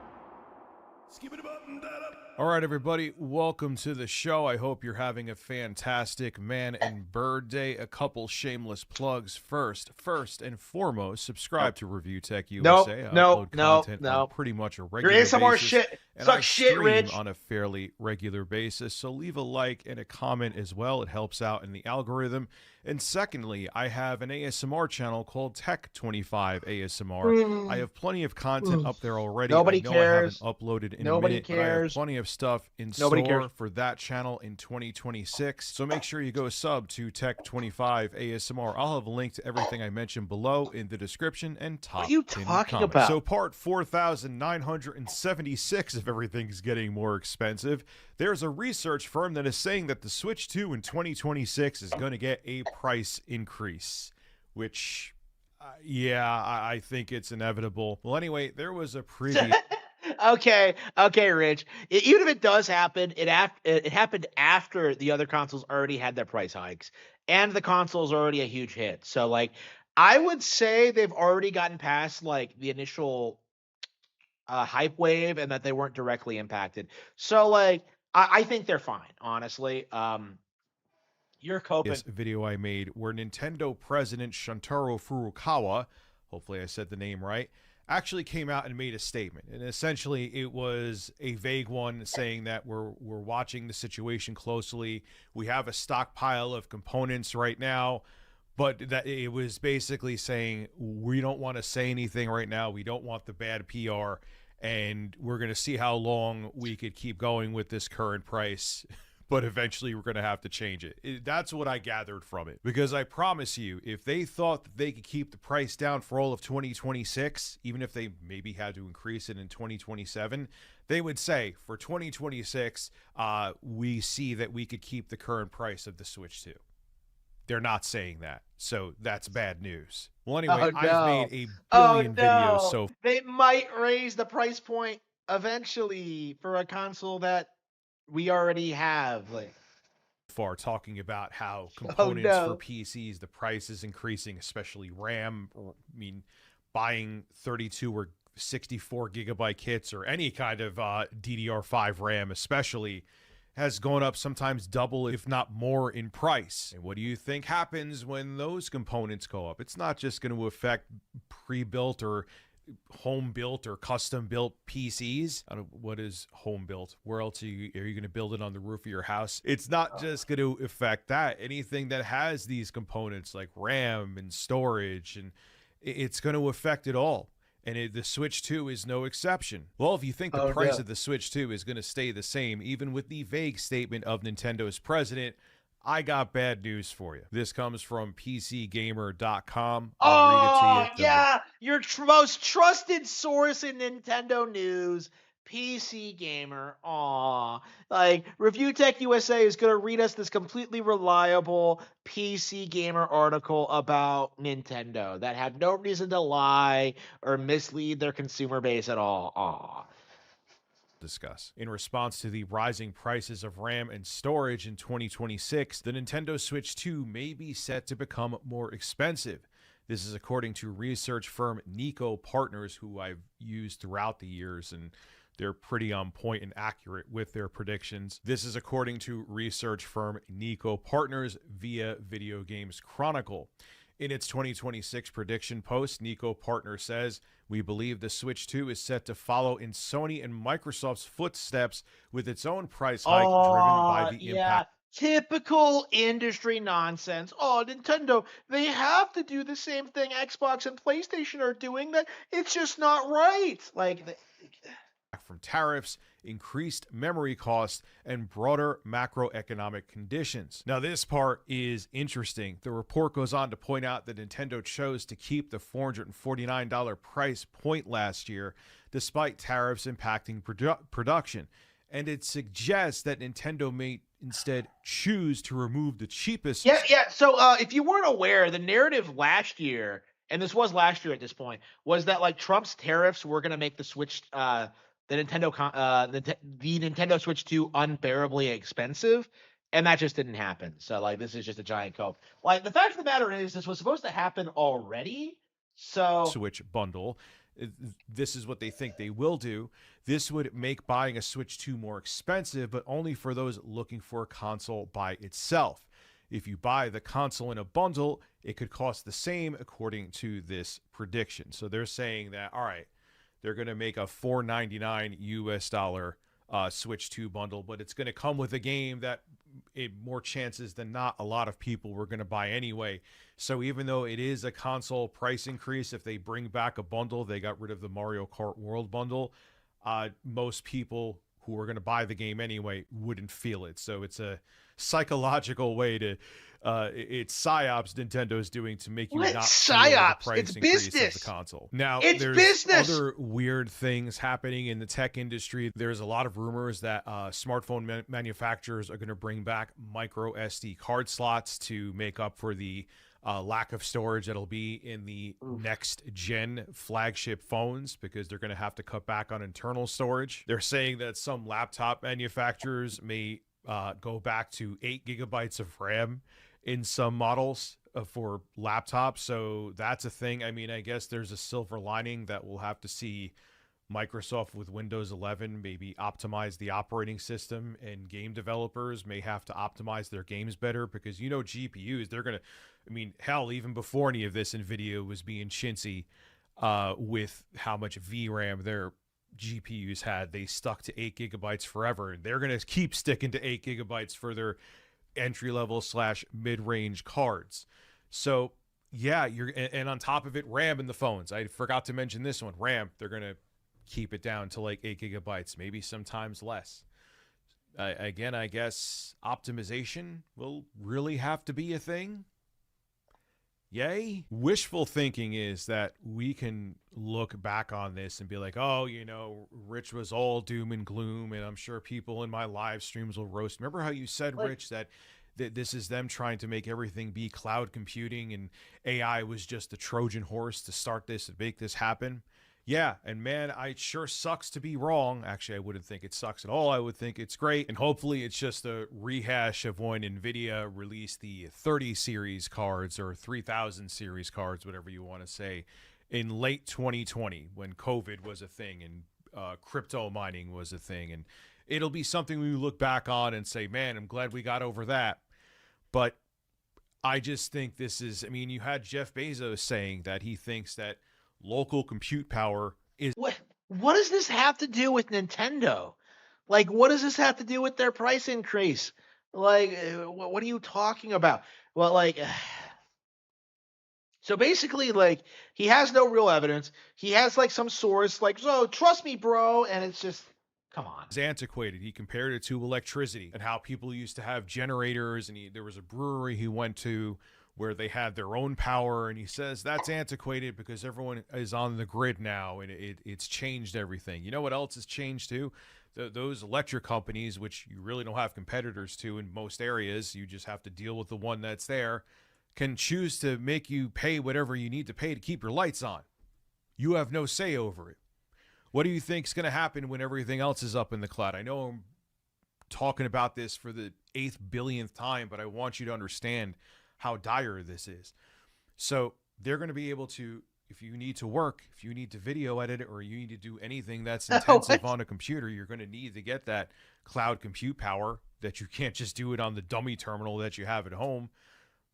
All right, everybody, welcome to the show. I hope you're having a fantastic man and bird day. A couple shameless plugs first. First and foremost, subscribe to Review Tech USA. I upload content on pretty much a regular basis. There is some more shit. Suck shit, Rich. On a fairly regular basis, so leave a like and a comment as well. It helps out in the algorithm. And secondly, I have an ASMR channel called Tech25 ASMR. I have plenty of content up there already. Nobody cares. I haven't uploaded in a minute, cares. but I have plenty of stuff in store for that channel in 2026. So make sure you go sub to Tech25 ASMR. I'll have a link to everything I mentioned below in the description and top. What are you talking about? So part 4,976, if everything's getting more expensive, there's a research firm that is saying that the Switch 2 in 2026 is going to get a price increase, which, I think it's inevitable. Well, anyway, there was a preview. Okay, Rich. Even if it does happen, it happened after the other consoles already had their price hikes, and the console's already a huge hit. So, like, I would say they've already gotten past, like, the initial hype wave, and that they weren't directly impacted. So, like, I think they're fine, honestly. You're coping. This video I made where Nintendo president Shuntaro Furukawa, hopefully I said the name right, actually came out and made a statement. And essentially it was a vague one saying that we're watching the situation closely. We have a stockpile of components right now, but that it was basically saying we don't want to say anything right now. We don't want the bad PR, and we're going to see how long we could keep going with this current price but eventually we're going to have to change it. That's what I gathered from it. Because I promise you, if they thought that they could keep the price down for all of 2026, even if they maybe had to increase it in 2027, they would say for 2026, we see that we could keep the current price of the Switch 2. They're not saying that. So that's bad news. Well, anyway, Oh, no. I've made a billion videos no. so They might raise the price point eventually for a console that we already have. Like, far talking about how components no. for PCs, the price is increasing, especially RAM. I mean, buying 32 or 64 gigabyte kits or any kind of DDR5 RAM especially has gone up sometimes double, if not more, in price. And what do you think happens when those components go up? It's not just going to affect pre-built or home-built or custom-built PCs. I don't, what is home-built? Where else are you going to build it on the roof of your house? It's not just going to affect that. Anything that has these components like RAM and storage, and it's going to affect it all. And the Switch 2 is no exception. Well, if you think the price of the Switch 2 is going to stay the same, even with the vague statement of Nintendo's president, I got bad news for you. This comes from PCGamer.com. I'll read it to you. Yeah, your most trusted source in Nintendo news, PC Gamer. Aw. Like, Review Tech USA is going to read us this completely reliable PC Gamer article about Nintendo that had no reason to lie or mislead their consumer base at all. Aw. Discuss. In response to the rising prices of RAM and storage in 2026, the Nintendo Switch 2 may be set to become more expensive. This is according to research firm Nico Partners, who I've used throughout the years, and they're pretty on point and accurate with their predictions. This is according to research firm Nico Partners via Video Games Chronicle. In its 2026 prediction post, Nico Partner says, "We believe the Switch 2 is set to follow in Sony and Microsoft's footsteps with its own price hike driven by the impact." Typical industry nonsense. Oh, Nintendo, they have to do the same thing Xbox and PlayStation are doing. That it's just not right. Like, from tariffs, increased memory costs, and broader macroeconomic conditions. Now, this part is interesting. The report goes on to point out that Nintendo chose to keep the $449 price point last year, despite tariffs impacting production. And it suggests that Nintendo may instead choose to remove the cheapest. Yeah. So if you weren't aware, the narrative last year, and this was last year at this point, was that like Trump's tariffs were going to make the Switch, the Nintendo Switch 2 unbearably expensive, and that just didn't happen. So like this is just a giant cope. Like the fact of the matter is, this was supposed to happen already. So Switch bundle. This is what they think they will do. This would make buying a Switch 2 more expensive, but only for those looking for a console by itself. If you buy the console in a bundle, it could cost the same according to this prediction. So they're saying that, all right, they're going to make a $499 US Switch 2 bundle, but it's going to come with a game that more chances than not a lot of people were going to buy anyway. So even though it is a console price increase, if they bring back a bundle, they got rid of the Mario Kart World bundle, most people who are going to buy the game anyway wouldn't feel it. So it's a psychological way to it's psyops Nintendo's doing to make you not feel the price increase of the console. Now there's other weird things happening in the tech industry. There's a lot of rumors that smartphone manufacturers are going to bring back micro SD card slots to make up for the lack of storage that'll be in the next gen flagship phones, because they're going to have to cut back on internal storage. They're saying that some laptop manufacturers may go back to 8 gigabytes of RAM in some models for laptops. So that's a thing. I mean, I guess there's a silver lining that we'll have to see Microsoft with Windows 11 maybe optimize the operating system, and game developers may have to optimize their games better, because, you know, GPUs, they're going to, I mean, hell, even before any of this, NVIDIA was being chintzy with how much VRAM their GPUs had. They stuck to 8 gigabytes forever, and they're going to keep sticking to 8 gigabytes for their entry-level / mid-range cards. So yeah, and on top of it, RAM in the phones. I forgot to mention this one. RAM, they're going to keep it down to like 8 gigabytes, maybe sometimes less. Again, I guess optimization will really have to be a thing. Yay. Wishful thinking is that we can look back on this and be like, oh, you know, Rich was all doom and gloom, and I'm sure people in my live streams will roast. Remember how you said, Rich, that this is them trying to make everything be cloud computing and AI was just the Trojan horse to start this and make this happen? Yeah, and man, it sure sucks to be wrong. Actually, I wouldn't think it sucks at all. I would think it's great. And hopefully it's just a rehash of when NVIDIA released the 30 series cards or 3000 series cards, whatever you want to say, in late 2020 when COVID was a thing and crypto mining was a thing. And it'll be something we look back on and say, man, I'm glad we got over that. But I just think this is, I mean, you had Jeff Bezos saying that he thinks that local compute power is... What does this have to do with Nintendo? Like, what does this have to do with their price increase? Like, what are you talking about? Well, like, so basically, like, he has no real evidence. He has, like, some source, like, so trust me, bro. And it's just, come on. It's antiquated. He compared it to electricity and how people used to have generators. And there was a brewery he went to where they had their own power, and he says that's antiquated because everyone is on the grid now, and it's changed everything. You know what else has changed too? Those electric companies, which you really don't have competitors to in most areas, you just have to deal with the one that's there, can choose to make you pay whatever you need to pay to keep your lights on. You have no say over it. What do you think is going to happen when everything else is up in the cloud? I know I'm talking about this for the 8th billionth time, but I want you to understand how dire this is. So they're going to be able to, if you need to work, if you need to video edit, or you need to do anything that's intensive on a computer, you're going to need to get that cloud compute power that you can't just do it on the dummy terminal that you have at home.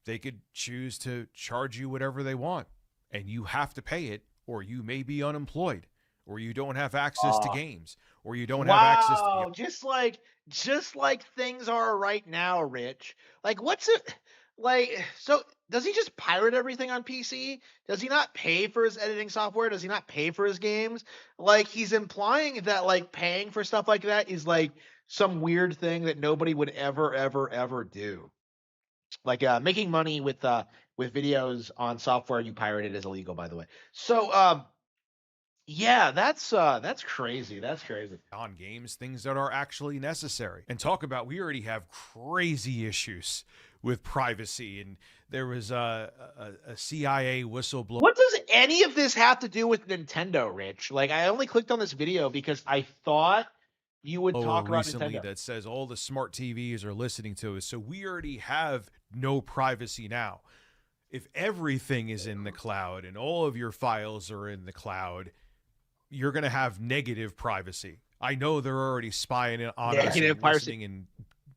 They could choose to charge you whatever they want, and you have to pay it, or you may be unemployed, or you don't have access to games, or you don't have access to... Just like things are right now, Rich. Like, what's it... Like, so does he just pirate everything on PC? Does he not pay for his editing software? Does he not pay for his games? Like, he's implying that, like, paying for stuff like that is, like, some weird thing that nobody would ever do. Like, making money with videos on software you pirated is illegal, by the way. So, yeah, that's crazy. That's crazy. On games, things that are actually necessary. And talk about, we already have crazy issues with privacy, and there was a CIA whistleblower. What does any of this have to do with Nintendo, Rich? Like, I only clicked on this video because I thought you would talk about recently Nintendo. That says all the smart TVs are listening to us. So we already have no privacy now. If everything is in the cloud and all of your files are in the cloud, you're going to have negative privacy. I know they're already spying on us and listening and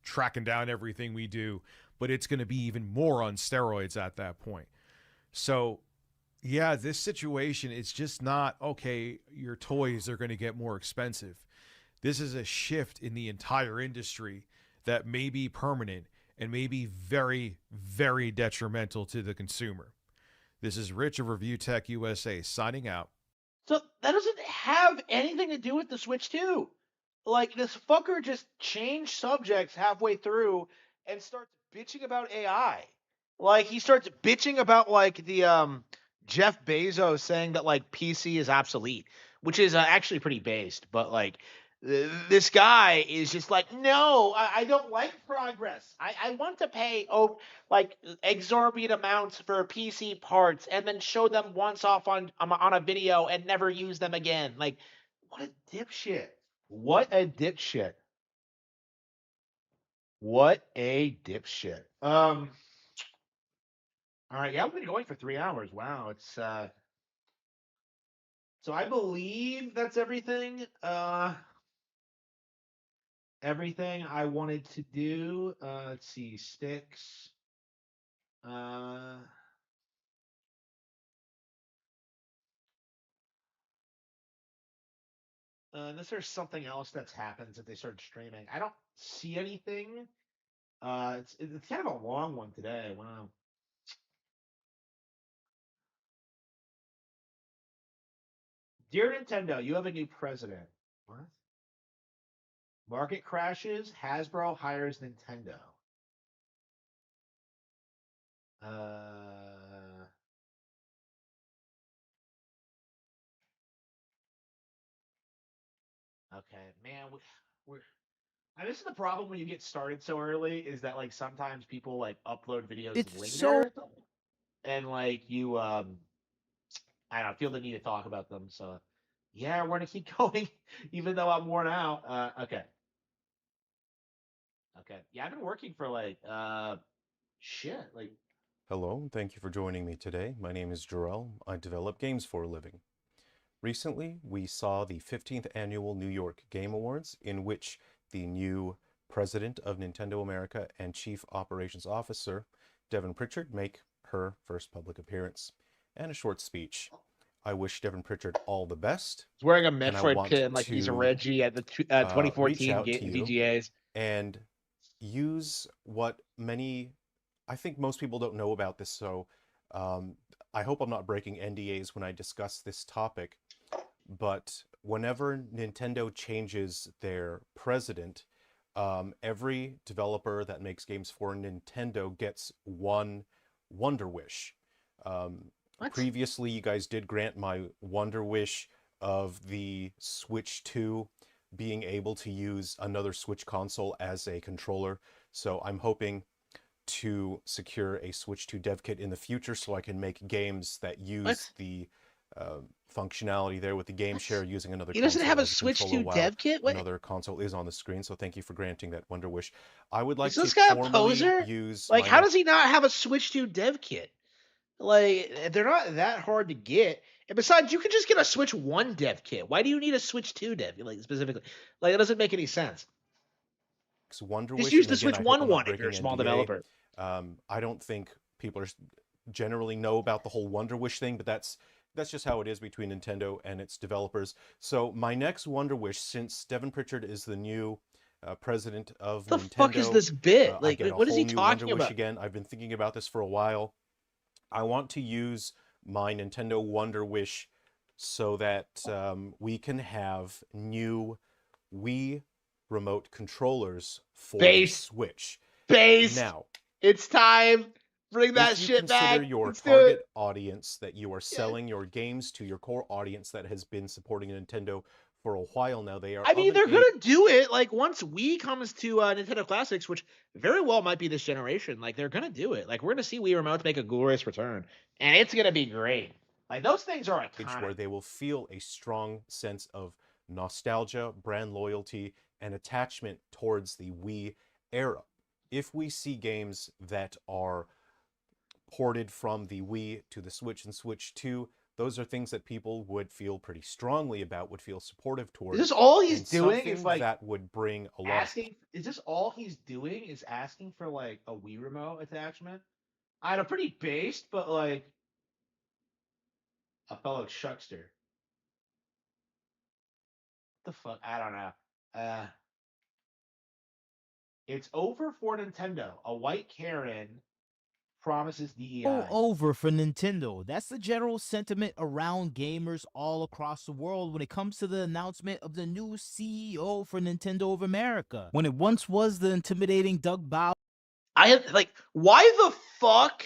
tracking down everything we do, but it's going to be even more on steroids at that point. So, yeah, this situation is just not, okay, your toys are going to get more expensive. This is a shift in the entire industry that may be permanent and may be very, very detrimental to the consumer. This is Rich of Review Tech USA signing out. So that doesn't have anything to do with the Switch 2. Like, this fucker just changed subjects halfway through and starts bitching about AI. Like, he starts bitching about, like, the Jeff Bezos saying that, like, PC is obsolete, which is actually pretty based. But, like, this guy is just like, no, I don't like progress. I want to pay like exorbitant amounts for PC parts and then show them once off on a video and never use them again. Like, what a dipshit. What a dipshit. What a dipshit. All right, yeah, we've been going for 3 hours. Wow, it's so I believe that's everything. Everything I wanted to do. Let's see, sticks. Unless there's something else that's happened since they started streaming. I don't see anything. It's kind of a long one today. Wow. Dear Nintendo, you have a new president. What? Market crashes. Hasbro hires Nintendo. Okay, man. We're and this is the problem when you get started so early is that like sometimes people like upload videos It's so later and like you I don't feel the need to talk about them. So yeah, we're gonna keep going even though I'm worn out. Okay. Okay. Yeah, I've been working for like shit. Like Hello, and thank you for joining me today. My name is Jarrell. I develop games for a living. Recently, we saw the 15th Annual New York Game Awards, in which the new president of Nintendo America and Chief Operations Officer, Devin Pritchard, make her first public appearance and a short speech. I wish Devin Pritchard all the best. he's wearing a and I Metroid want pin like he's a to Reggie at the reach 2014 out to you VGAs. and use what I think most people don't know about this, so I hope I'm not breaking NDAs when I discuss this topic, but whenever Nintendo changes their president, every developer that makes games for Nintendo gets one Wonder Wish. Previously, you guys did grant my Wonder Wish of the Switch 2 being able to use another Switch console as a controller, so I'm hoping to secure a Switch 2 dev kit in the future so I can make games that use the functionality there with the game share using another He doesn't console have a as Switch controller 2 while dev kit? What? another console is on the screen, so thank you for granting that Wonder Wish. I would like Is this to guy a formally poser? use Like, my how next does he not have a Switch 2 dev kit? Like, they're not that hard to get. And besides, you can just get a Switch 1 dev kit. Why do you need a Switch 2 dev, like, specifically? Like, it doesn't make any sense. Wonder Just Wish, use and the again, Switch I hope 1 I'm not one if you're breaking a small NDA. developer. I don't think people generally know about the whole Wonder Wish thing, but that's just how it is between Nintendo and its developers. So my next Wonder Wish, since Devin Pritchard is the new president of What Nintendo, the fuck is this bit? I Like, get a what is whole he new Wonder talking Wish about? again. I've been thinking about this for a while. I want to use my Nintendo Wonder Wish so that we can have new Wii remote controllers for the Base. Switch. Base. Now, It's time. Bring that if you shit consider back. your Let's do it. target audience that you are selling your games to, your core audience that has been supporting Nintendo for a while now, they are I mean, of they're an gonna do it. Like, once Wii comes to Nintendo Classics, which very well might be this generation, like, they're gonna do it. Like, we're gonna see Wii remotes make a glorious return, and it's gonna be great. Like, those things are age iconic. where they will feel a strong sense of nostalgia, brand loyalty, and attachment towards the Wii era. If we see games that are ported from the Wii to the Switch and Switch 2, those are things that people would feel pretty strongly about, would feel supportive towards. Is this all he's and doing? something Is like that would bring a lot of asking? Is this all he's doing? Is asking for like a Wii remote attachment? I know, pretty based, but like a fellow chuckster. What the fuck? I don't know. It's over for Nintendo. A white Karen promises DEI. over for Nintendo. That's the general sentiment around gamers all across the world when it comes to the announcement of the new CEO for Nintendo of America. When it once was the intimidating Doug Bowser. I have like, why the fuck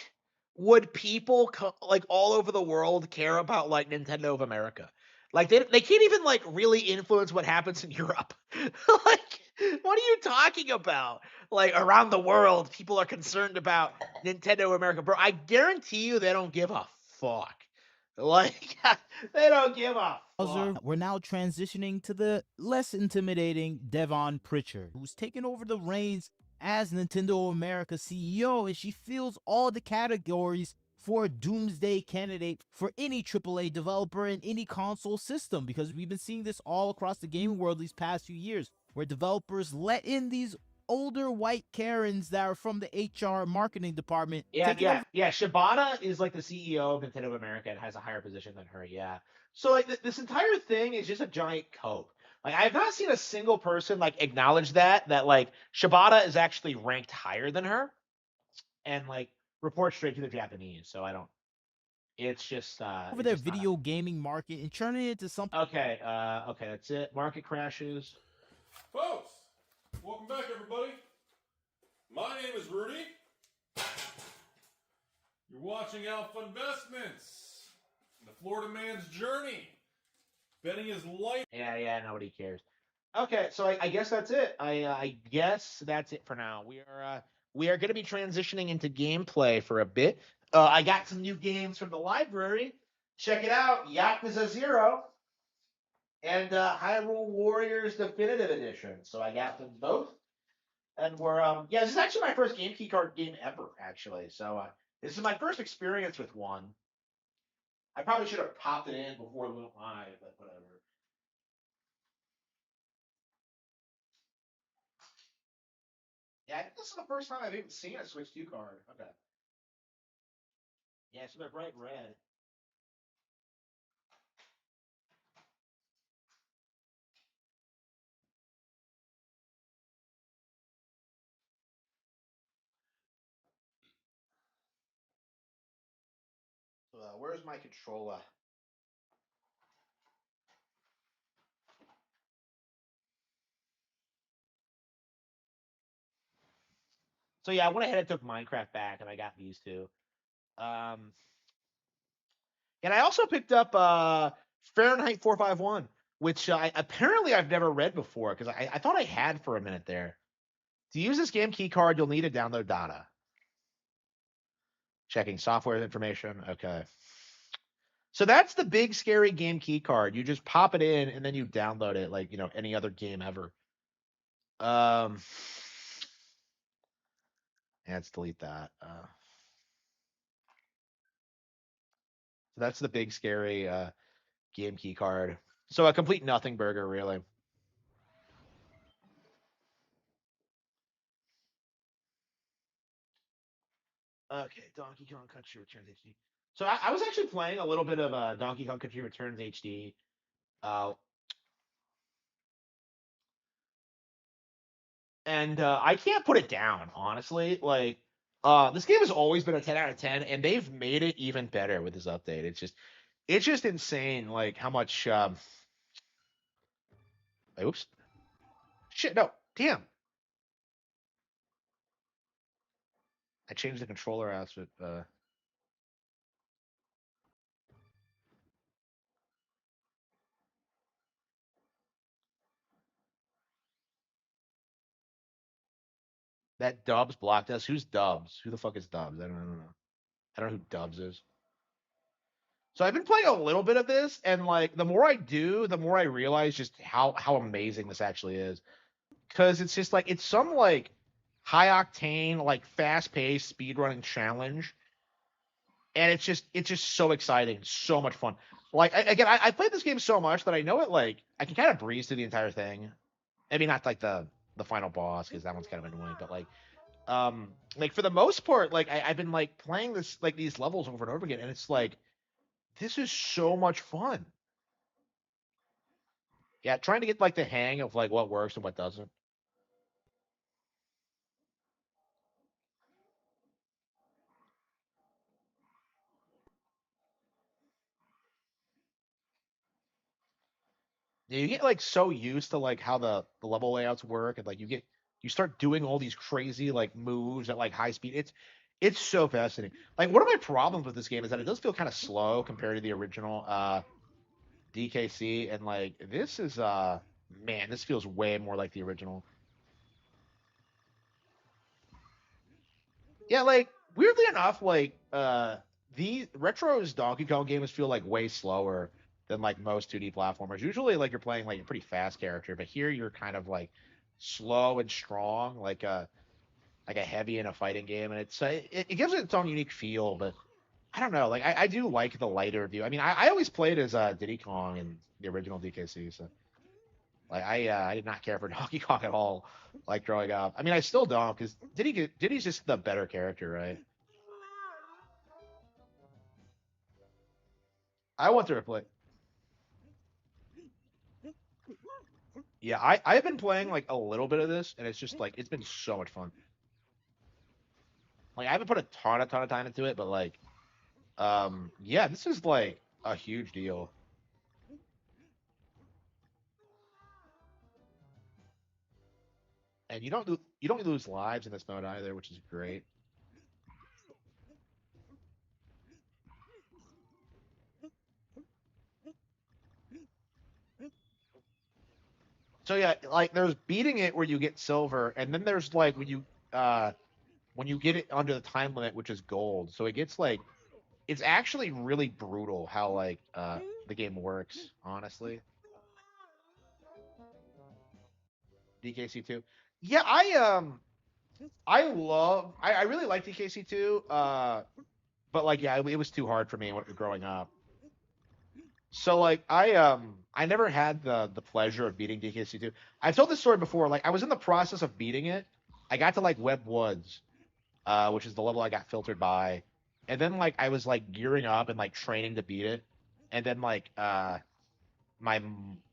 would people like all over the world care about like Nintendo of America? Like they can't even like really influence what happens in Europe. Like, what are you talking about? Like, around the world, people are concerned about Nintendo of America, bro. I guarantee you they don't give a fuck. Like, they don't give a fuck. We're now transitioning to the less intimidating Devon Pritchard, who's taken over the reins as Nintendo of America CEO, and she fills all the categories for a doomsday candidate for any AAA developer in any console system, because we've been seeing this all across the gaming world these past few years, where developers let in these older white Karens that are from the HR marketing department. Yeah. Shibata is like the CEO of Nintendo of America and has a higher position than her. Yeah. So like this entire thing is just a giant cope. Like, I have not seen a single person like acknowledge that like Shibata is actually ranked higher than her, and like report straight to the Japanese. So I don't. It's just over their video gaming market and turning it into something. Okay. Okay, that's it. Market crashes. Folks, Welcome back, everybody. My name is Rudy. You're watching Alpha Investments, the Florida man's journey, betting his life. Yeah, nobody cares. Okay, so I guess that's it. I guess that's it for now. We are going to be transitioning into gameplay for a bit. I got some new games from the library. Check it out, Yakuza 0 and Hyrule Warriors Definitive Edition. So I got them both, and this is actually my first Game Key card game ever, actually. So this is my first experience with one. I probably should have popped it in before we went live, but whatever. Yeah, I think this is the first time I've even seen a Switch 2 card. Okay. Yeah, so they're bright red. Where's my controller? So yeah, I went ahead and took Minecraft back, and I got these two. And I also picked up Fahrenheit 451, which apparently I've never read before because I thought I had for a minute there. To use this game key card, you'll need to download data. Checking software information. Okay. So that's the big scary game key card. You just pop it in and then you download it like, any other game ever. Yeah, let's delete that. So that's the big scary game key card. So a complete nothing burger, really. Okay, Donkey Kong Country Returns HD. So I was actually playing a little bit of Donkey Kong Country Returns HD. And I can't put it down, honestly. Like, this game has always been a 10 out of 10, and they've made it even better with this update. It's just insane, like how much. Oops. Shit, no, damn. I changed the controller outfit. That Dubs blocked us. Who's Dubs? Who the fuck is Dubs? I don't know. I don't know who Dubs is. So I've been playing a little bit of this, and like the more I do, the more I realize just how amazing this actually is. Because it's just like it's some like high octane, like fast paced speedrunning challenge, and it's just so exciting, so much fun. Like I played this game so much that I know it like I can kind of breeze through the entire thing. Maybe not like the final boss because that one's kind of annoying, but like for the most part, like I've been like playing this like these levels over and over again, and it's like this is so much fun. Yeah, trying to get like the hang of like what works and what doesn't. Yeah, you get like so used to like how the level layouts work, and like you start doing all these crazy like moves at like high speed. It's so fascinating. Like one of my problems with this game is that it does feel kind of slow compared to the original DKC, and like this is man, this feels way more like the original. Yeah, like weirdly enough, like the retro's Donkey Kong games feel like way slower than like most 2D platformers. Usually like you're playing like a pretty fast character, but here you're kind of like slow and strong, like a heavy in a fighting game, and it gives it its own unique feel, but I don't know, like I do like the lighter view. I mean, I always played as Diddy Kong in the original DKC, so like I did not care for Donkey Kong at all, like growing up. I mean, I still don't because Diddy's just the better character, right? I want to replay. Yeah, I've been playing like a little bit of this, and it's just like it's been so much fun. Like I haven't put a ton of time into it, but like, yeah, this is like a huge deal. And you don't lose lives in this mode either, which is great. So yeah, like there's beating it where you get silver, and then there's like when you get it under the time limit, which is gold. So it gets like it's actually really brutal how like the game works, honestly. DKC2. Yeah, I really like DKC2. But like yeah, it was too hard for me growing up. So like I never had the pleasure of beating DKC2. I've told this story before. Like I was in the process of beating it. I got to like Web Woods, which is the level I got filtered by, and then like I was like gearing up and like training to beat it, and then like my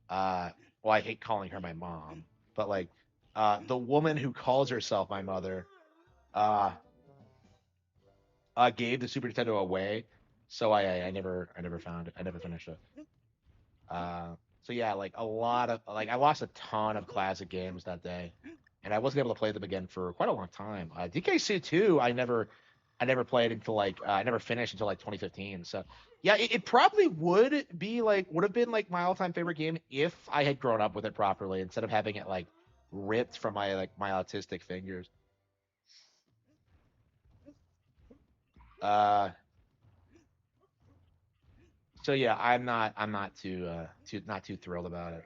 well I hate calling her my mom, but like the woman who calls herself my mother uh gave the Super Nintendo away, so I never found it. I never finished it. Uh, so yeah, like a lot of like I lost a ton of classic games that day, and I wasn't able to play them again for quite a long time. DKC two, I never played until like I never finished until like 2015. So yeah, it probably would have been like my all time favorite game if I had grown up with it properly instead of having it like ripped from my autistic fingers. Uh, so yeah, I'm not too thrilled about it.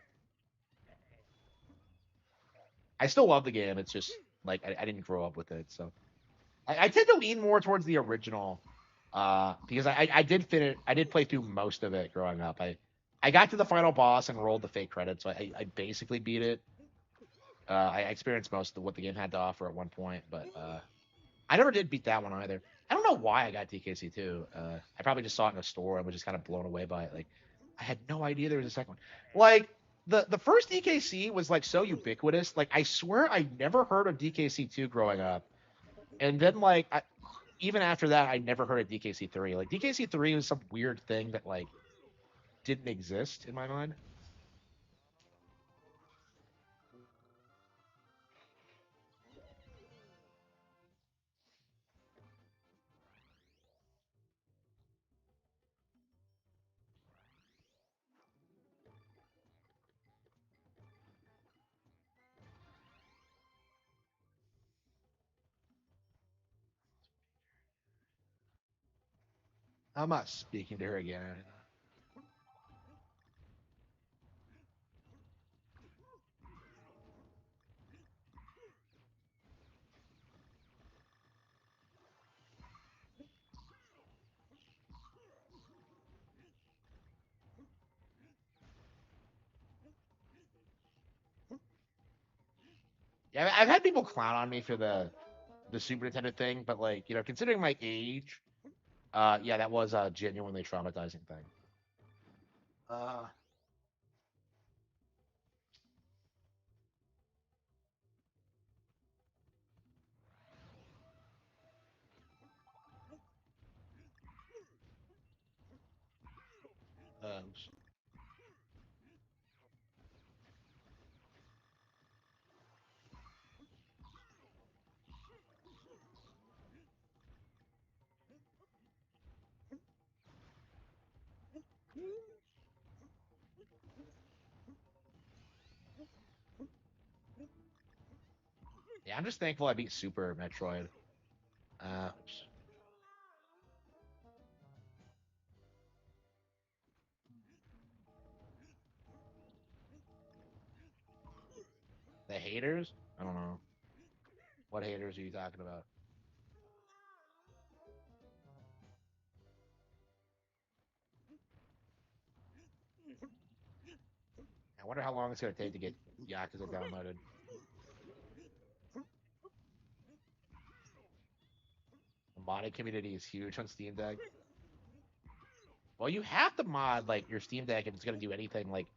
I still love the game. It's just like I didn't grow up with it, so I tend to lean more towards the original, because I did play through most of it growing up. I got to the final boss and rolled the fake credits, so I basically beat it. I experienced most of what the game had to offer at one point, but I never did beat that one either. I don't know why I got DKC two. I probably just saw it in a store and was just kind of blown away by it. Like I had no idea there was a second one. Like the first DKC was like so ubiquitous. Like I swear I never heard of DKC two growing up, and then like even after that I never heard of DKC three. Like DKC three was some weird thing that like didn't exist in my mind. I'm not speaking to her again. Yeah, I've had people clown on me for the Super Nintendo thing, but like considering my age, yeah, that was a genuinely traumatizing thing. Uh, um, yeah, I'm just thankful I beat Super Metroid. Oops. The haters? I don't know. What haters are you talking about? I wonder how long it's gonna take to get Yakuza downloaded. The modding community is huge on Steam Deck. Well, you have to mod like your Steam Deck if it's gonna do anything like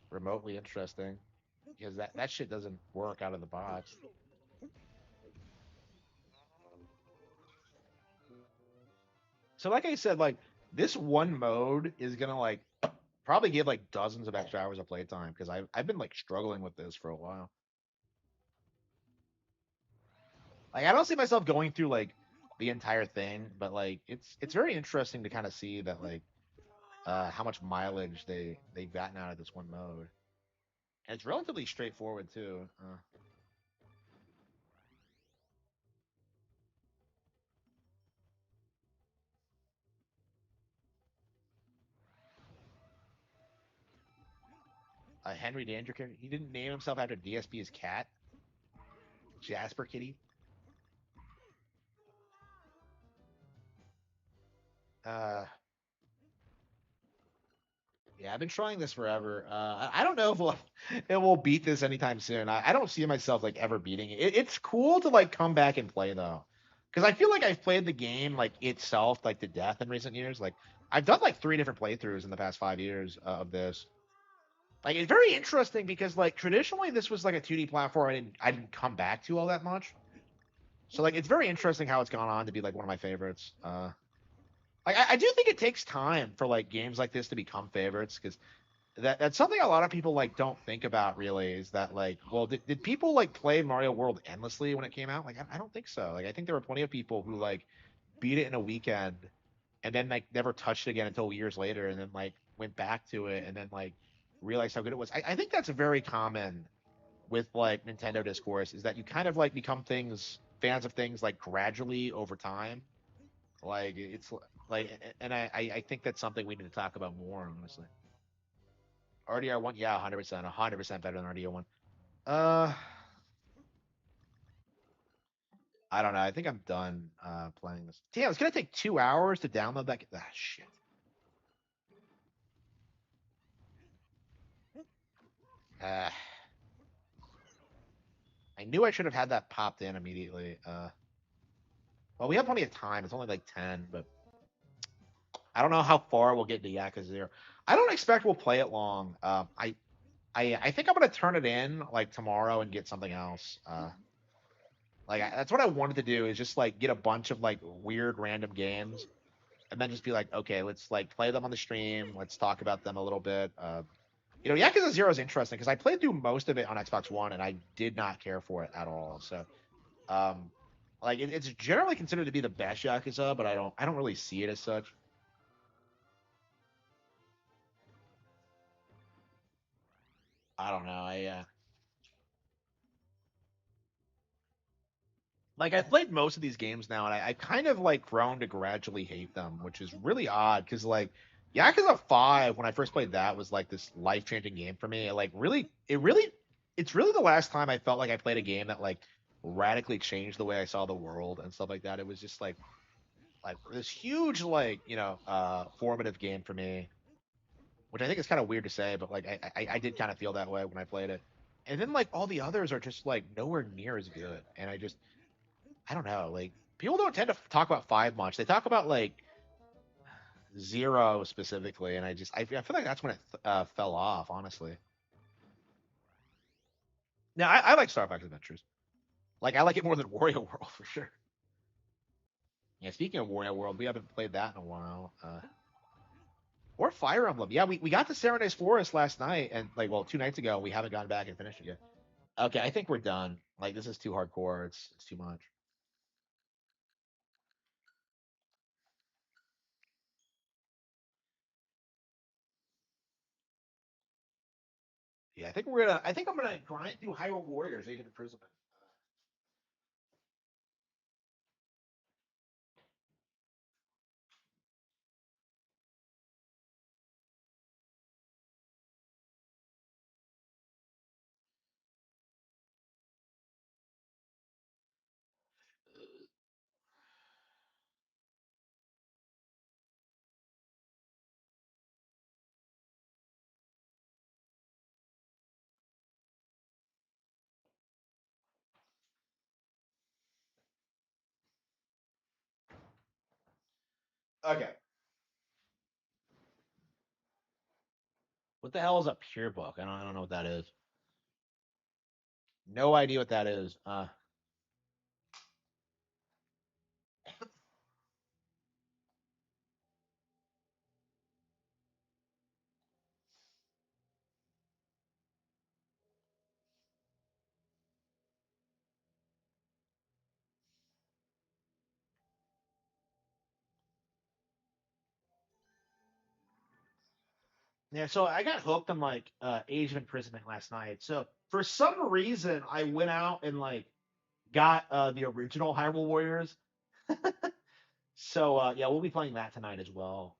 remotely interesting, because that shit doesn't work out of the box. So like I said, like this one mode is gonna like probably give like dozens of extra hours of playtime because I've been like struggling with this for a while. Like I don't see myself going through like the entire thing, but like it's very interesting to kind of see that like how much mileage they've gotten out of this one mode. And it's relatively straightforward too. Henry Danger character. He didn't name himself after DSP's cat, Jasper Kitty. Yeah, I've been trying this forever. I don't know if it will beat this anytime soon. I don't see myself like ever beating it. It's cool to like come back and play though, because I feel like I've played the game like itself like to death in recent years. Like I've done like 3 different playthroughs in the past 5 years of this. Like it's very interesting because like traditionally this was like a 2D platform I didn't come back to all that much. So like it's very interesting how it's gone on to be like one of my favorites. Like I do think it takes time for like games like this to become favorites because that's something a lot of people like don't think about really is that like well did people like play Mario World endlessly when it came out? Like I don't think so. Like I think there were plenty of people who like beat it in a weekend and then like never touched it again until years later and then like went back to it and then like realized how good it was. I think that's very common with like Nintendo discourse is that you kind of like become fans of things like gradually over time. Like it's like and I think that's something we need to talk about more honestly. RDR1, yeah, 100%, 100% better than RDR1. Uh, I don't know. I think I'm done playing this. Damn, it's gonna take 2 hours to download that. Ah, shit. Uh, I knew I should have had that popped in immediately. Well, we have plenty of time. It's only like 10, but I don't know how far we'll get into Yakuza 0. I don't expect we'll play it long. I think I'm gonna turn it in like tomorrow and get something else. That's what I wanted to do is just like get a bunch of like weird random games and then just be like, okay, let's like play them on the stream. Let's talk about them a little bit. Yakuza Zero is interesting because I played through most of it on Xbox One and I did not care for it at all. So, it's generally considered to be the best Yakuza, but I don't really see it as such. I don't know. I've played most of these games now, and I kind of like grown to gradually hate them, which is really odd because like Yakuza 5, when I first played that, was like this life changing game for me. It's really the last time I felt like I played a game that like radically changed the way I saw the world and stuff like that. It was just like this huge formative game for me, which I think is kind of weird to say, but like I did kind of feel that way when I played it. And then like all the others are just like nowhere near as good, and I don't know. Like people don't tend to talk about 5 much. They talk about like Zero specifically, and I feel like that's when it fell off. Honestly, now I like Star Fox Adventures. Like I like it more than Wario World for sure. Yeah, speaking of Wario World, we haven't played that in a while. Or Fire Emblem. Yeah, we got to Serenades Forest last night, and like 2 nights ago, we haven't gone back and finished it yet. Okay, I think we're done. Like this is too hardcore. It's too much. Yeah, I think I'm gonna grind through Hyrule Warriors Age of Imprisonment. Okay. What the hell is a pure book? I don't know what that is. No idea what that is. Yeah, so I got hooked on like Age of Imprisonment last night. So for some reason, I went out and like got the original Hyrule Warriors. So yeah, we'll be playing that tonight as well.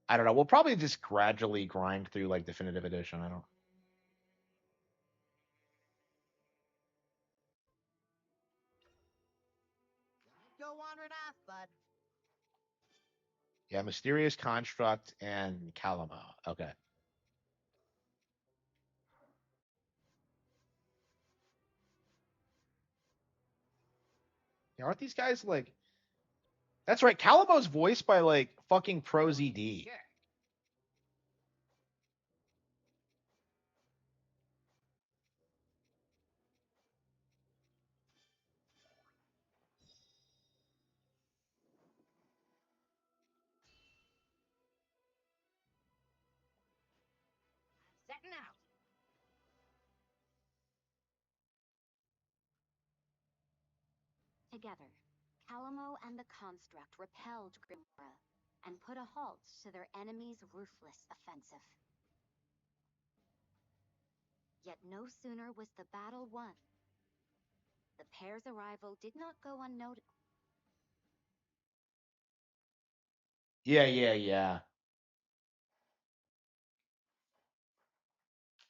I don't know. We'll probably just gradually grind through like Definitive Edition. I don't. Go wandering off, bud. Yeah, Mysterious Construct and Calamo. Okay. Yeah, aren't these guys like? That's right. Calamo's voiced by like fucking Pro ZD. Setting out. Together, Calamo and the Construct repelled Grimora and put a halt to their enemy's ruthless offensive. Yet no sooner was the battle won. The pair's arrival did not go unnoticed. Yeah, yeah, yeah.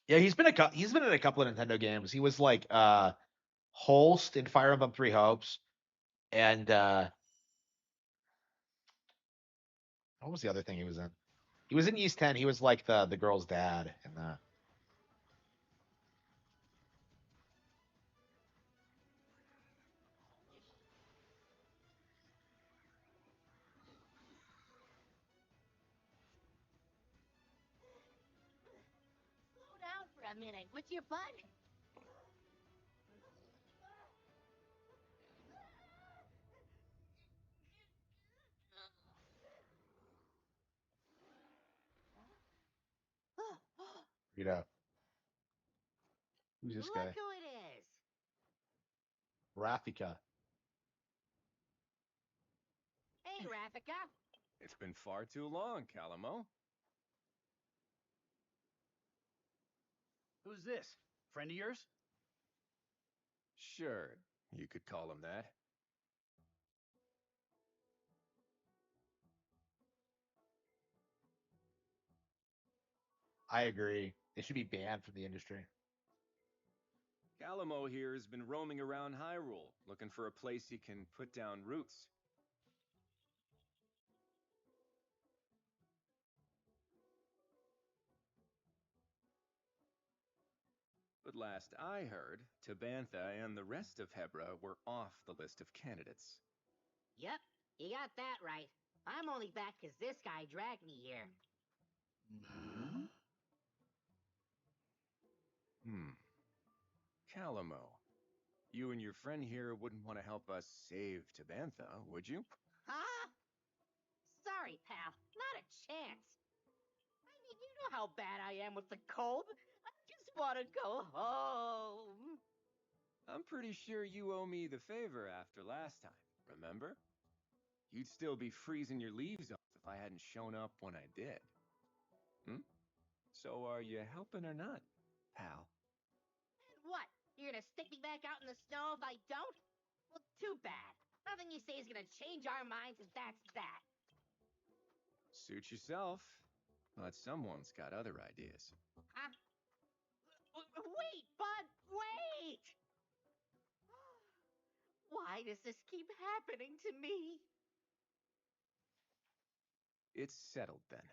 Yeah, he's been in a couple of Nintendo games. He was like Holst in Fire Emblem Three Hopes, and what was the other thing he was in? He was in East 10. He was like the girl's dad in that. Slow down for a minute, would you, bud? You know, who's this Look guy? who it is. Rafika. Hey, Rafika. It's been far too long, Calamo. Who's this? Friend of yours? Sure, you could call him that. I agree. They should be banned from the industry. Calamo here has been roaming around Hyrule, looking for a place he can put down roots. But last I heard, Tabantha and the rest of Hebra were off the list of candidates. Yep, you got that right. I'm only back 'cause this guy dragged me here. Calamo, you and your friend here wouldn't want to help us save Tabantha, would you? Huh? Sorry, pal. Not a chance. I mean, you know how bad I am with the cold. I just want to go home. I'm pretty sure you owe me the favor after last time, remember? You'd still be freezing your leaves off if I hadn't shown up when I did. So are you helping or not, pal? And what? You're gonna stick me back out in the snow if I don't? Well, too bad. Nothing you say is gonna change our minds, and that's that. Suit yourself, but someone's got other ideas. Huh? Wait, bud, wait! Why does this keep happening to me? It's settled then.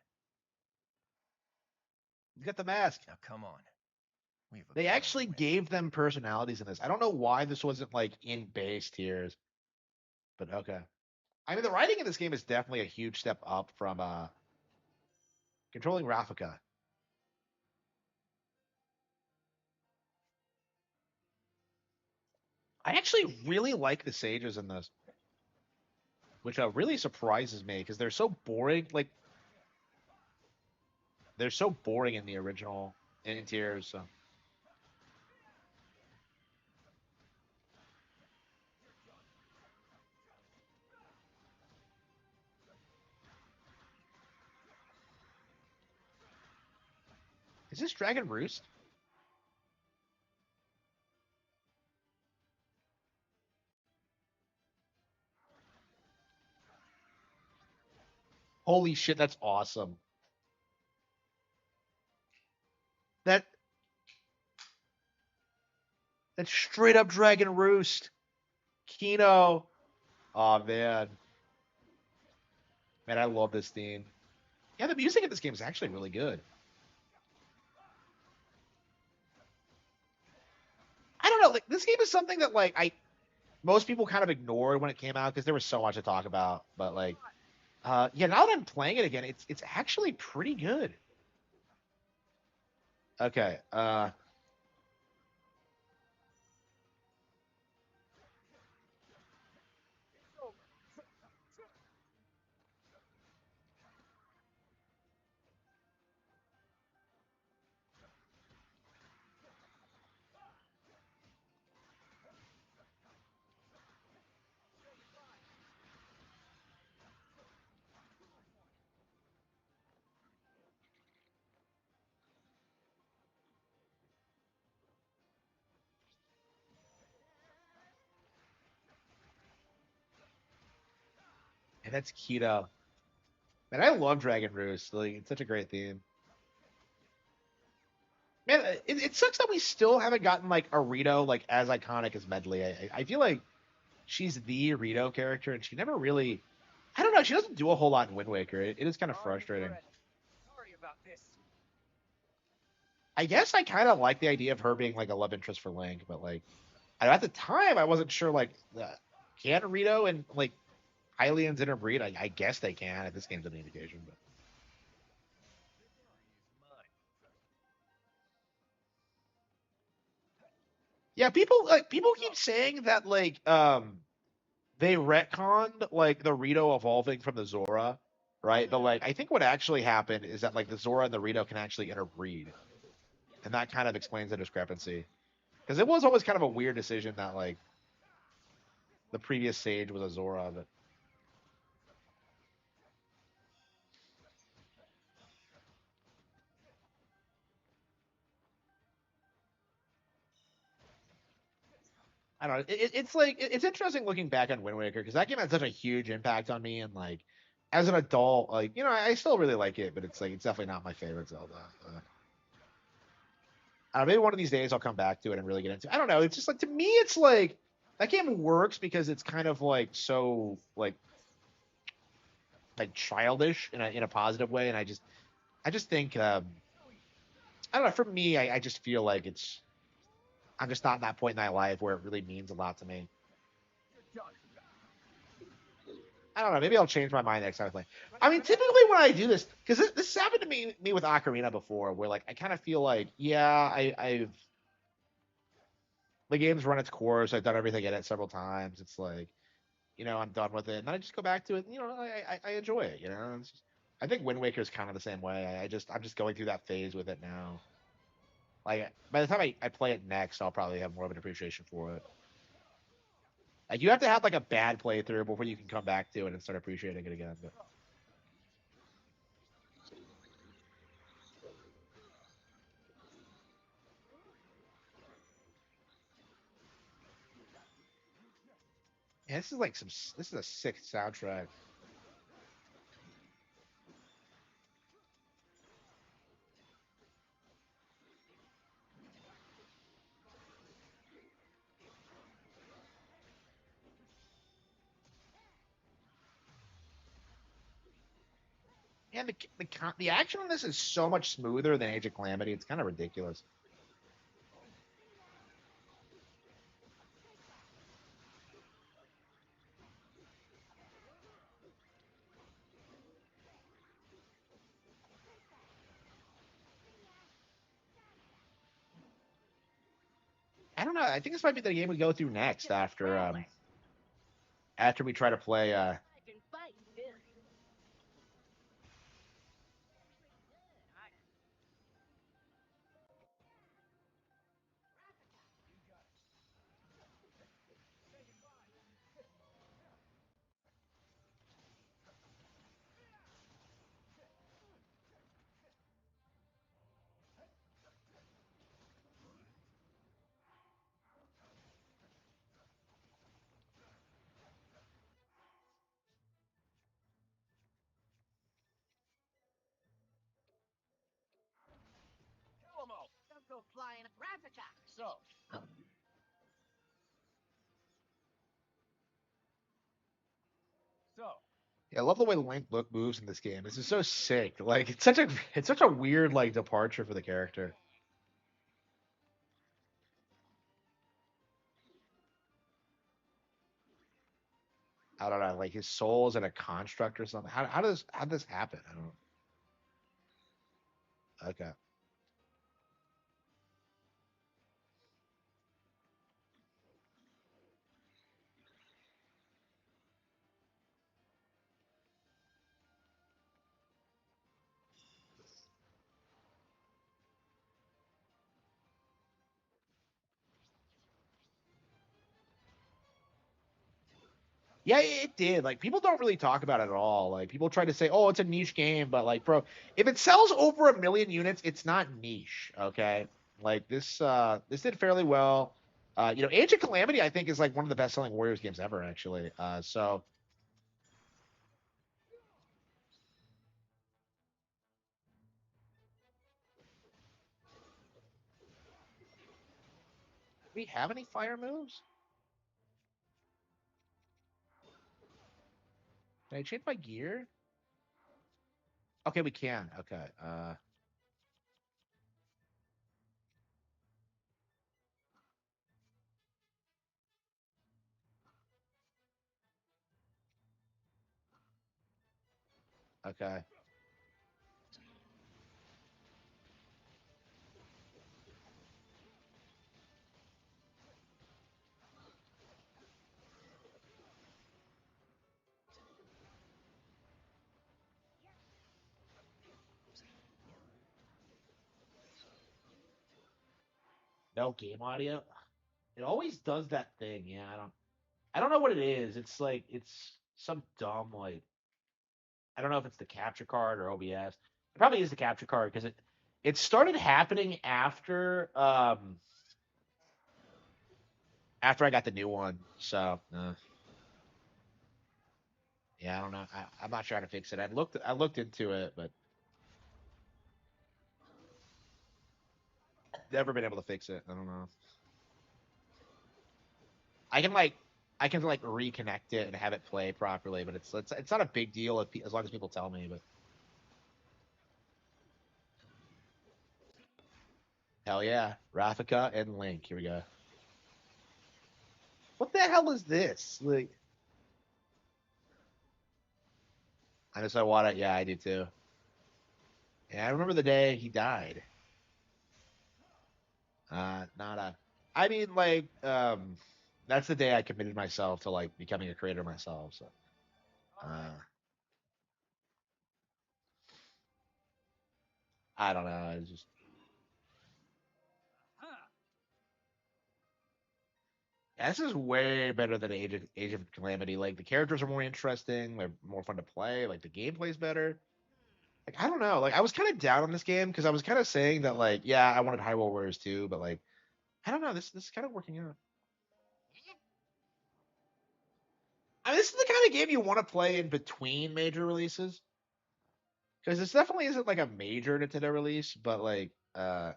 He's got the mask. Now come on. They actually gave them personalities in this. I don't know why this wasn't like in base tiers, but okay. I mean, the writing in this game is definitely a huge step up from controlling Rafika. I actually really like the sages in this, which really surprises me because they're so boring. Like, they're so boring in the original in tiers. So. Is this Dragon Roost? Holy shit, that's awesome. That's straight up Dragon Roost. Kino. Oh man. Man, I love this theme. Yeah, the music in this game is actually really good. I don't know, like this game is something that like most people kind of ignored when it came out because there was so much to talk about. But like yeah, now that I'm playing it again, it's actually pretty good. Okay. And that's Keto. Man, I love Dragon Roost. Like, it's such a great theme. Man, it sucks that we still haven't gotten like a Rito like as iconic as Medley. I feel like she's the Rito character, and she never really. I don't know. She doesn't do a whole lot in Wind Waker. It is kind of frustrating. Sorry about this. I guess I kind of like the idea of her being like a love interest for Link, but like at the time I wasn't sure like can Rito and like Hylians interbreed. I guess they can if this game's an indication, but. Yeah, people keep saying that like they retconned like the Rito evolving from the Zora, right? But like I think what actually happened is that like the Zora and the Rito can actually interbreed. And that kind of explains the discrepancy. Because it was always kind of a weird decision that like the previous Sage was a Zora, but I don't know. It's like it's interesting looking back on Wind Waker because that game had such a huge impact on me, and like as an adult, like I still really like it, but it's like it's definitely not my favorite Zelda. Maybe one of these days I'll come back to it and really get into it. I don't know. It's just like to me, it's like that game works because it's kind of like so like childish in a positive way, and I just think I don't know. For me, I just feel like I'm just not in that point in my life where it really means a lot to me. I don't know. Maybe I'll change my mind next time I play. I mean, typically when I do this, because this happened to me with Ocarina before, where like I kind of feel like, yeah, I've the game's run its course. I've done everything in it several times. It's like, I'm done with it, and then I just go back to it. And, I enjoy it. I think Wind Waker is kind of the same way. I'm just going through that phase with it now. Like by the time I play it next, I'll probably have more of an appreciation for it. Like you have to have like a bad playthrough before you can come back to it and start appreciating it again. But yeah, this is a sick soundtrack. And the action on this is so much smoother than Age of Calamity. It's kind of ridiculous. I don't know. I think this might be the game we go through next after we try to play flying Ravnica. Yeah, I love the way Link moves in this game. This is so sick. Like it's such a weird like departure for the character. I don't know, like his soul is in a construct or something. How does this happen? I don't know. Okay. Yeah, it did. Like people don't really talk about it at all. Like people try to say, "Oh, it's a niche game," but like, bro, if it sells over 1 million units, it's not niche. Okay, like this did fairly well. Age of Calamity, I think, is like one of the best-selling Warriors games ever, actually. So do we have any fire moves? Can I change my gear? Okay, we can. Okay. Okay. No game audio. It always does that thing. Yeah, I don't know what it is. It's like it's some dumb like I don't know if it's the capture card or OBS. It probably is the capture card because it started happening after I got the new one. So yeah, I don't know. I'm not sure how to fix it. I looked into it, but never been able to fix it. I don't know. I can like I can like reconnect it and have it play properly, but it's not a big deal as long as people tell me. But hell yeah, Rafika and Link. Here we go. What the hell is this? Like, I just I want it. Yeah, I do too. Yeah, I remember the day he died. Not a. I mean, like, that's the day I committed myself to like becoming a creator myself. So, I don't know. It's just yeah, this is way better than Age of Calamity. Like the characters are more interesting. They're more fun to play. Like the gameplay's better. Like I don't know. Like I was kind of down on this game because I was kind of saying that like yeah I wanted Hyrule Warriors too, but like I don't know. This is kind of working out. I mean, this is the kind of game you want to play in between major releases because this definitely isn't like a major Nintendo release, but like they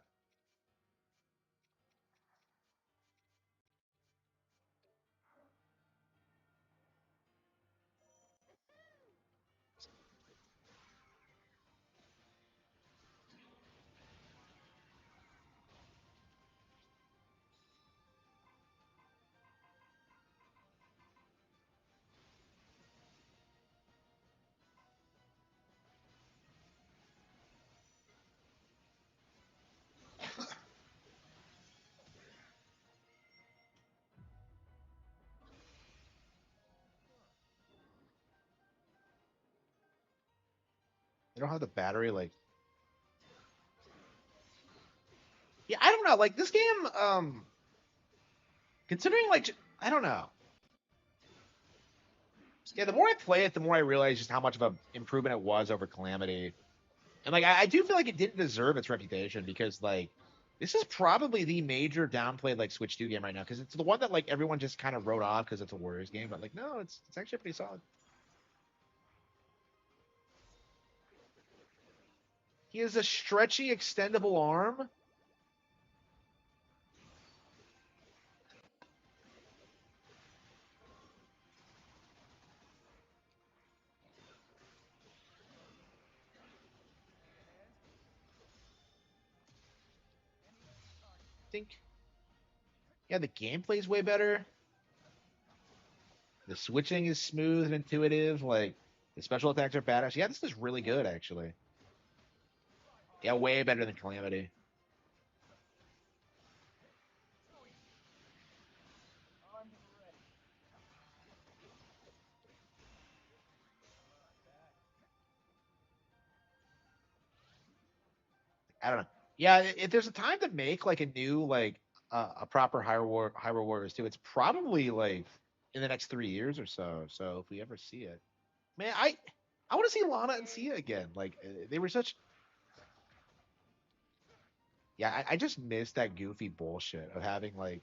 don't have the battery. Like yeah, I don't know. Like this game, considering like I don't know. Yeah, the more I play it, the more I realize just how much of an improvement it was over Calamity. And like I do feel like it didn't deserve its reputation because like this is probably the major downplayed like Switch 2 game right now because it's the one that like everyone just kind of wrote off because it's a Warriors game, but like no, it's actually pretty solid. He has a stretchy, extendable arm. think, yeah, the gameplay's way better. The switching is smooth and intuitive. Like the special attacks are badass. Yeah, this is really good actually. Yeah, way better than Calamity. I don't know. Yeah, if there's a time to make like a new like a proper Hyrule Warriors 2, it's probably like in the next 3 years or so. So if we ever see it, man, I want to see Lana and Sia again. Like they were such. Yeah, I just miss that goofy bullshit of having like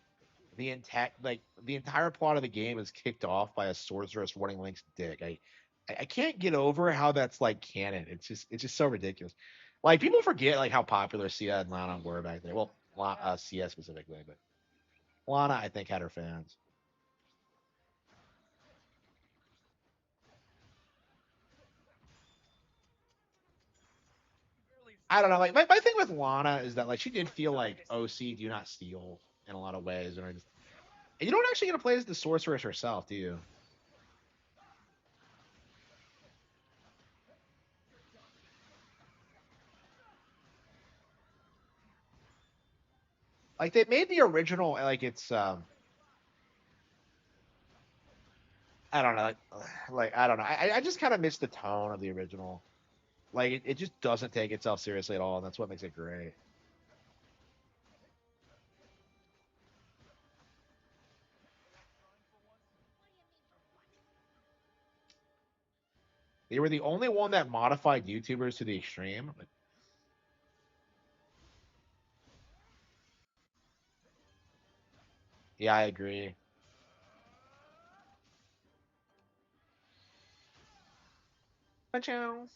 the entire plot of the game is kicked off by a sorceress running Link's dick. I can't get over how that's like canon. It's just so ridiculous. Like people forget like how popular Sia and Lana were back then. Well, Sia specifically, but Lana I think had her fans. I don't know. Like my thing with Lana is that like she did feel like OC Do Not Steal in a lot of ways, and you don't actually get to play as the sorceress herself, do you? Like they made the original like it's I don't know like I don't know. I just kind of miss the tone of the original. Like it just doesn't take itself seriously at all, and that's what makes it great. They were the only one that modified YouTubers to the extreme. Yeah, I agree. Ciao.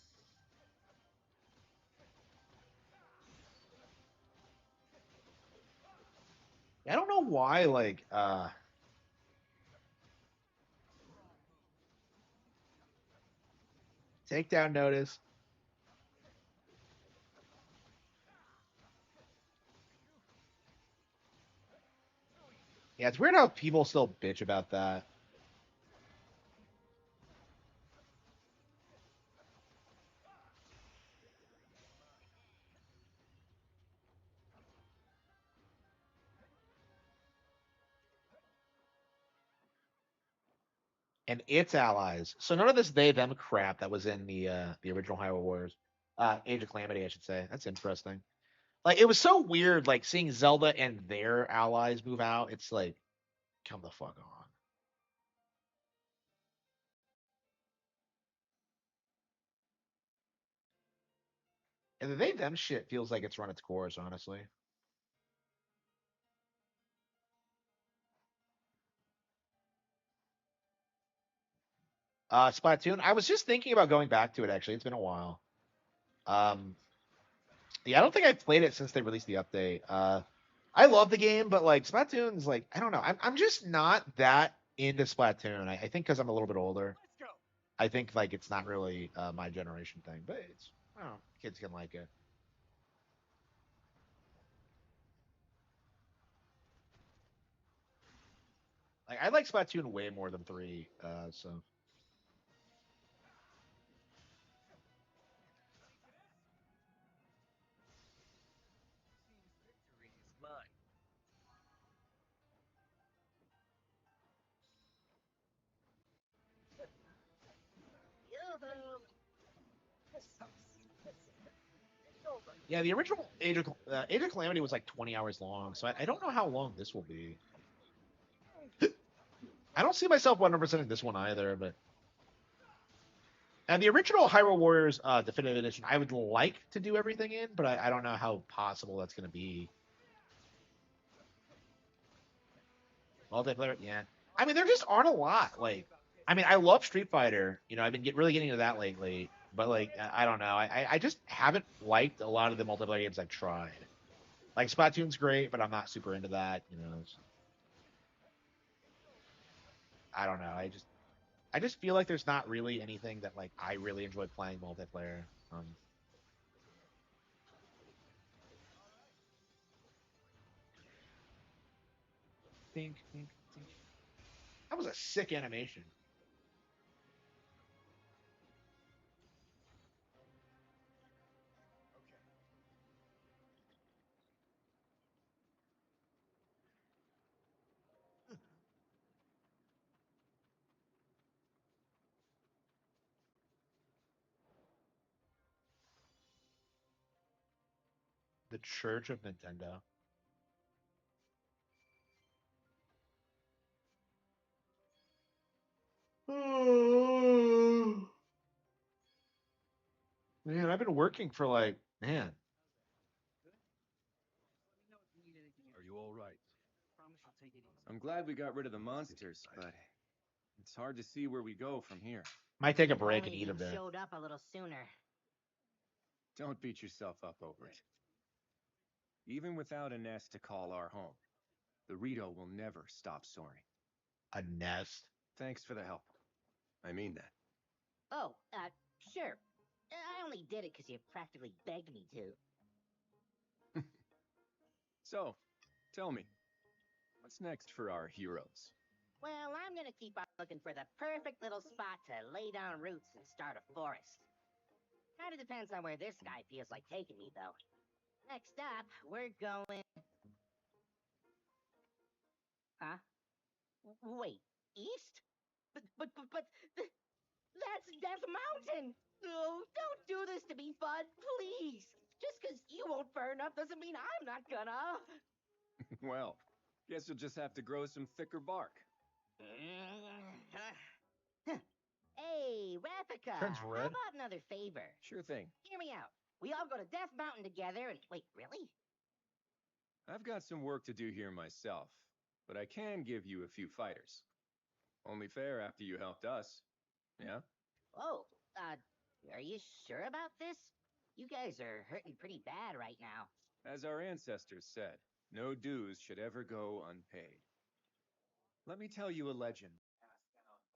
I don't know why like takedown notice. Yeah, it's weird how people still bitch about that. And its allies. So none of this they them crap that was in the original Hyrule Warriors. Age of Calamity, I should say. That's interesting. Like it was so weird, like seeing Zelda and their allies move out. It's like, come the fuck on. And the they them shit feels like it's run its course, honestly. Splatoon. I was just thinking about going back to it actually. It's been a while. Um yeah, I don't think I've played it since they released the update. I love the game, but like Splatoon's like, I don't know. I'm just not that into Splatoon. I think because I'm a little bit older. I think like it's not really my generation thing, but it's I don't know, kids can like it. Like I like Splatoon way more than three. So yeah, the original Age of Calamity was like 20 hours long, so I don't know how long this will be. I don't see myself 100%ing this one either, but and the original Hyrule Warriors Definitive Edition, I would like to do everything in, but I don't know how possible that's going to be. Multiplayer, yeah. I mean, there just aren't a lot. Like, I mean, I love Street Fighter. You know, I've been really getting into that lately. But like, I don't know. I just haven't liked a lot of the multiplayer games I've tried. Like Splatoon's great, but I'm not super into that. You know, I don't know. I just feel like there's not really anything that like I really enjoy playing multiplayer. think, think. That was a sick animation. The Church of Nintendo. Man, I've been working for like, man. Are you all right? I'm glad we got rid of the monsters, but it's hard to see where we go from here. Might take a If break only and eat a you bit. showed up a little sooner. Don't beat yourself up over it. Even without a nest to call our home, the Rito will never stop soaring. A nest? Thanks for the help. I mean that. Oh, sure. I only did it because you practically begged me to. So, tell me, what's next for our heroes? Well, I'm gonna keep on looking for the perfect little spot to lay down roots and start a forest. Kinda depends on where this guy feels like taking me, though. Next up, we're going... Huh? Wait, east? But that's Death Mountain! Oh, don't do this to me, bud, please! Just 'cause you won't burn up doesn't mean I'm not gonna! Well, guess you'll just have to grow some thicker bark. Hey, Rathica, Turns how red. about another favor? Sure thing. Hear me out. We all go to Death Mountain together and... Wait, really? I've got some work to do here myself, but I can give you a few fighters. Only fair after you helped us. Yeah? Oh, are you sure about this? You guys are hurting pretty bad right now. As our ancestors said, no dues should ever go unpaid. Let me tell you a legend.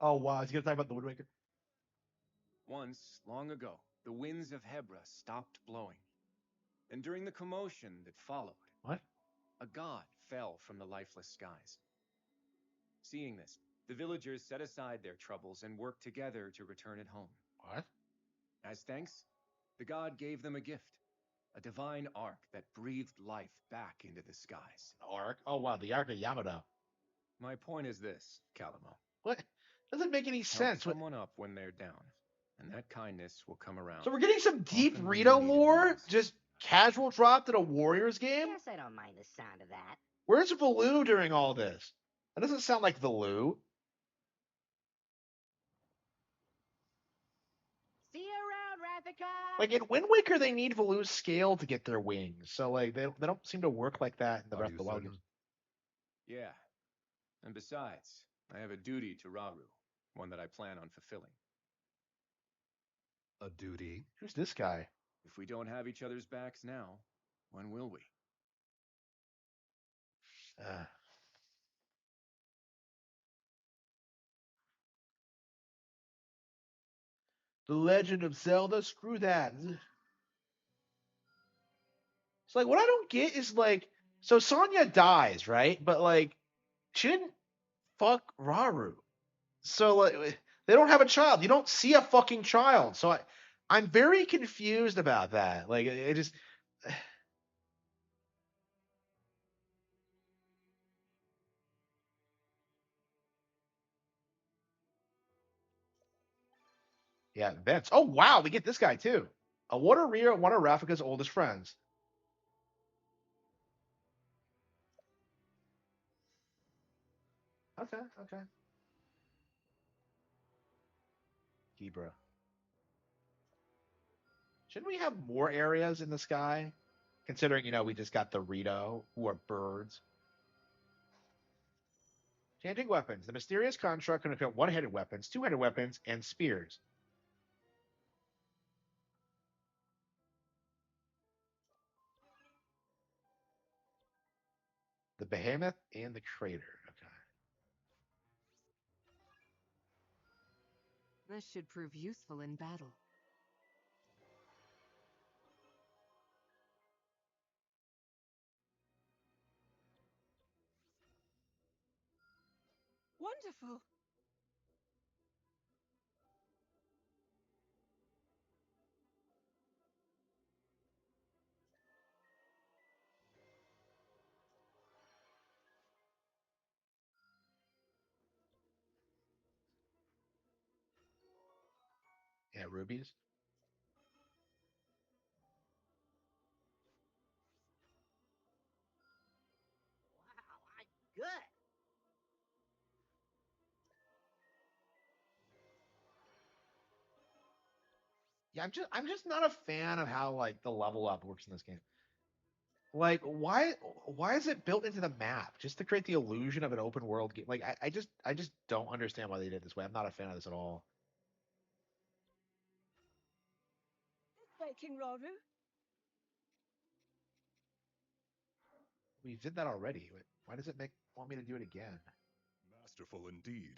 Oh wow, he's gonna talk about the Woodwaker. Once, long ago, the winds of Hebra stopped blowing. And during the commotion that followed, What? a god fell from the lifeless skies. Seeing this, the villagers set aside their troubles and worked together to return it home. What? As thanks, the god gave them a gift, a divine ark that breathed life back into the skies. Ark? Oh wow, the Ark of Yamato. My point is this, Calamo. What? Doesn't make any Help sense. What? someone up when they're down, and that kindness will come around. So we're getting some deep Often when Rito you need it lore, most. just casual dropped in a Warriors game. Guess I don't mind the sound of that. Where's Valoo during all this? That doesn't sound like Valoo. See you around, Rathica! Like in Wind Waker, they need Valoo's scale to get their wings. So like they don't seem to work like that in the Breath of the Wild games. Yeah. And besides, I have a duty to Raru, one that I plan on fulfilling. A duty? Who's this guy? If we don't have each other's backs now, when will we? The Legend of Zelda? Screw that. It's like what I don't get is like, so Sonya dies, right? But like, she didn't fuck Raru. So like, they don't have a child. You don't see a fucking child. So I'm very confused about that. Like, it just. Yeah, Vince. Oh wow, we get this guy too. A Water Rio, one of Rafika's oldest friends. Okay, okay. Hebra. Shouldn't we have more areas in the sky? Considering, we just got the Rito, who are birds. Changing weapons. The mysterious construct can equip one-handed weapons, two-handed weapons, and spears. The Behemoth and the Crater. Okay. This should prove useful in battle. wonderful. Yeah, rubies. Wow, I'm good. Yeah, I'm just not a fan of how like the level up works in this game. Like, why is it built into the map just to create the illusion of an open world game? Like, I just don't understand why they did it this way. I'm not a fan of this at all. King Roru. We did that already. Why does it want me to do it again? Masterful indeed.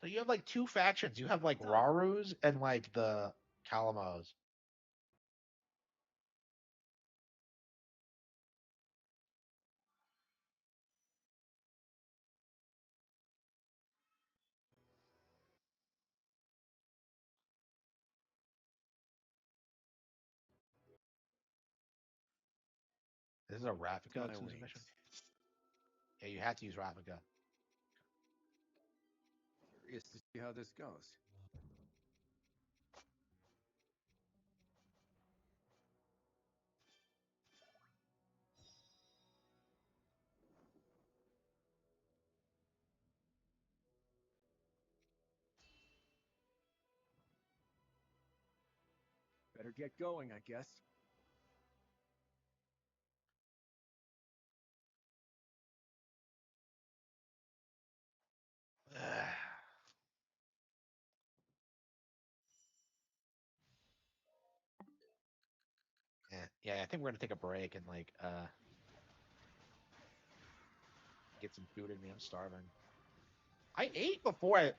So you have like two factions. You have like Rarus and like the Calamos. This is a Ravnica exclusive mission. Yeah, you have to use Ravnica. Curious to see how this goes. Better get going, I guess. Yeah, I think we're gonna take a break and like get some food in me. I'm starving. I ate before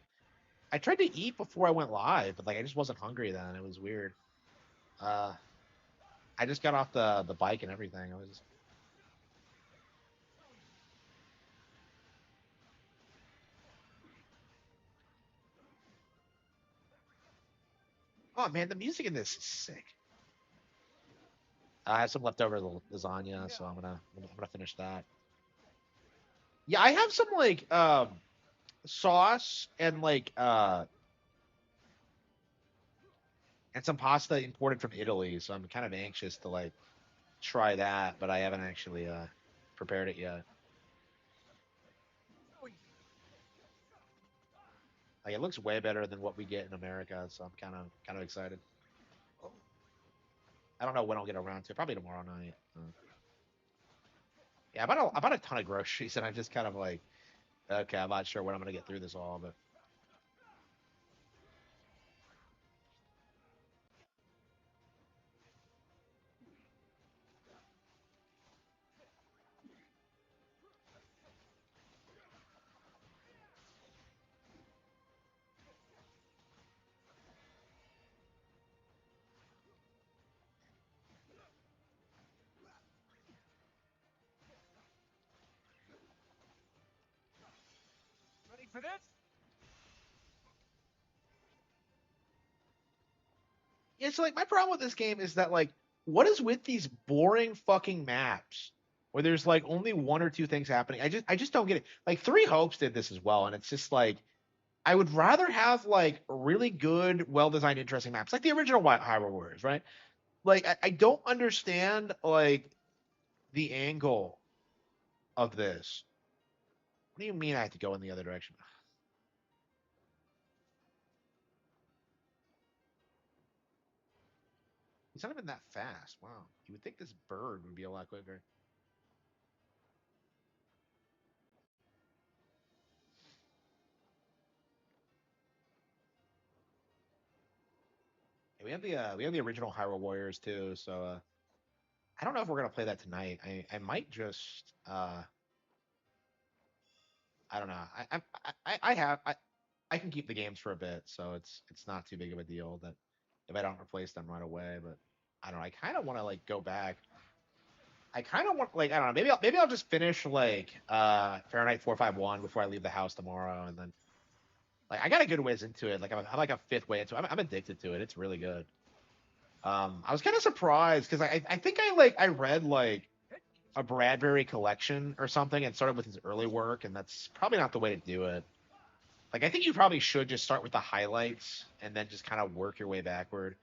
I tried to eat before I went live, but like I just wasn't hungry then. It was weird. Uh I just got off the bike and everything. I was Oh man, the music in this is sick. I have some leftover lasagna, so I'm gonna finish that. Yeah, I have some like sauce and some pasta imported from Italy, so I'm kind of anxious to like try that, but I haven't actually prepared it yet. Like it looks way better than what we get in America, so I'm kind of excited. I don't know when I'll get around to it. Probably tomorrow night. Yeah, I bought a ton of groceries, and I'm just kind of like, okay, I'm not sure when I'm gonna get through this all, but Ready for this? yeah. So like, my problem with this game is that like, what is with these boring fucking maps where there's like only one or two things happening? I just don't get it. Like Three Hopes did this as well, and it's just like I would rather have like really good, well designed, interesting maps, like the original Hyrule Warriors, right? Like I don't understand like the angle of this. What do you mean I have to go in the other direction? He's not even that fast. Wow. You would think this bird would be a lot quicker. we have the original Hyrule Warriors too. So I don't know if we're gonna play that tonight. I might just I don't know. I can keep the games for a bit, so it's not too big of a deal that if I don't replace them right away. But I don't know. I kind of want to like go back. I kind of want like I don't know. Maybe I'll just finish like Fahrenheit 451 before I leave the house tomorrow, and then like I got a good ways into it. Like I'm like a fifth way into it. I'm addicted to it. It's really good. I was kind of surprised because I think I read like a Bradbury collection or something and started with his early work, and that's probably not the way to do it. Like I think you probably should just start with the highlights and then just kind of work your way backward.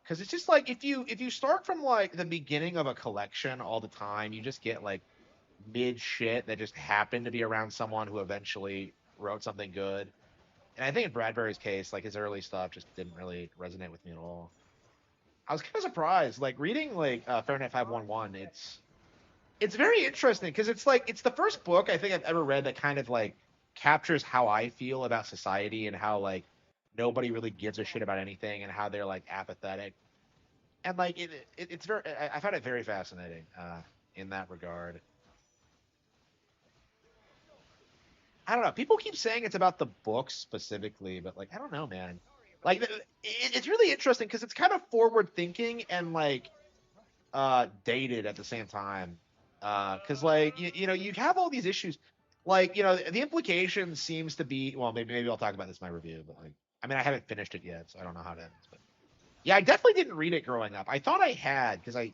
Because it's just like if you start from like the beginning of a collection all the time, you just get like mid shit that just happened to be around someone who eventually wrote something good. And I think in Bradbury's case, like his early stuff just didn't really resonate with me at all. I was kind of surprised, like reading like Fahrenheit 511. It's very interesting because it's like it's the first book I think I've ever read that kind of like captures how I feel about society and how like nobody really gives a shit about anything and how they're like apathetic and like it's very I found it very fascinating in that regard. I don't know. People keep saying it's about the book specifically, but like I don't know, man. Like it's really interesting because it's kind of forward thinking and like dated at the same time. Because like you know you have all these issues, like you know the implication seems to be well maybe I'll talk about this in my review, but like I mean I haven't finished it yet, so I don't know how it ends. But yeah, I definitely didn't read it growing up. I thought I had because I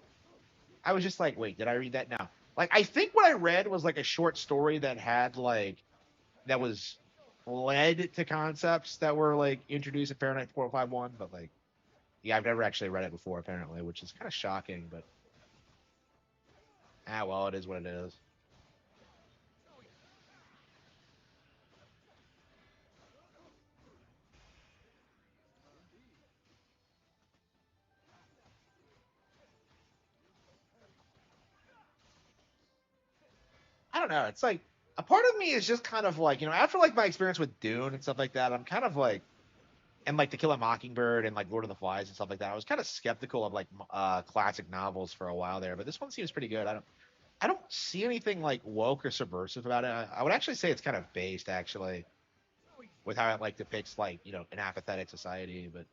was just like, wait, did I read that now? Like I think what I read was like a short story that had like that was led to concepts that were like introduced in Fahrenheit 451, but like yeah, I've never actually read it before apparently, which is kind of shocking, but well, it is what it is. I don't know. It's like a part of me is just kind of like, you know, after like my experience with Dune and stuff like that, I'm kind of like, and like To Kill a Mockingbird and like Lord of the Flies and stuff like that. I was kind of skeptical of like classic novels for a while there, but this one seems pretty good. I don't see anything like woke or subversive about it. I would actually say it's kind of based actually with how it like depicts like, you know, an apathetic society, but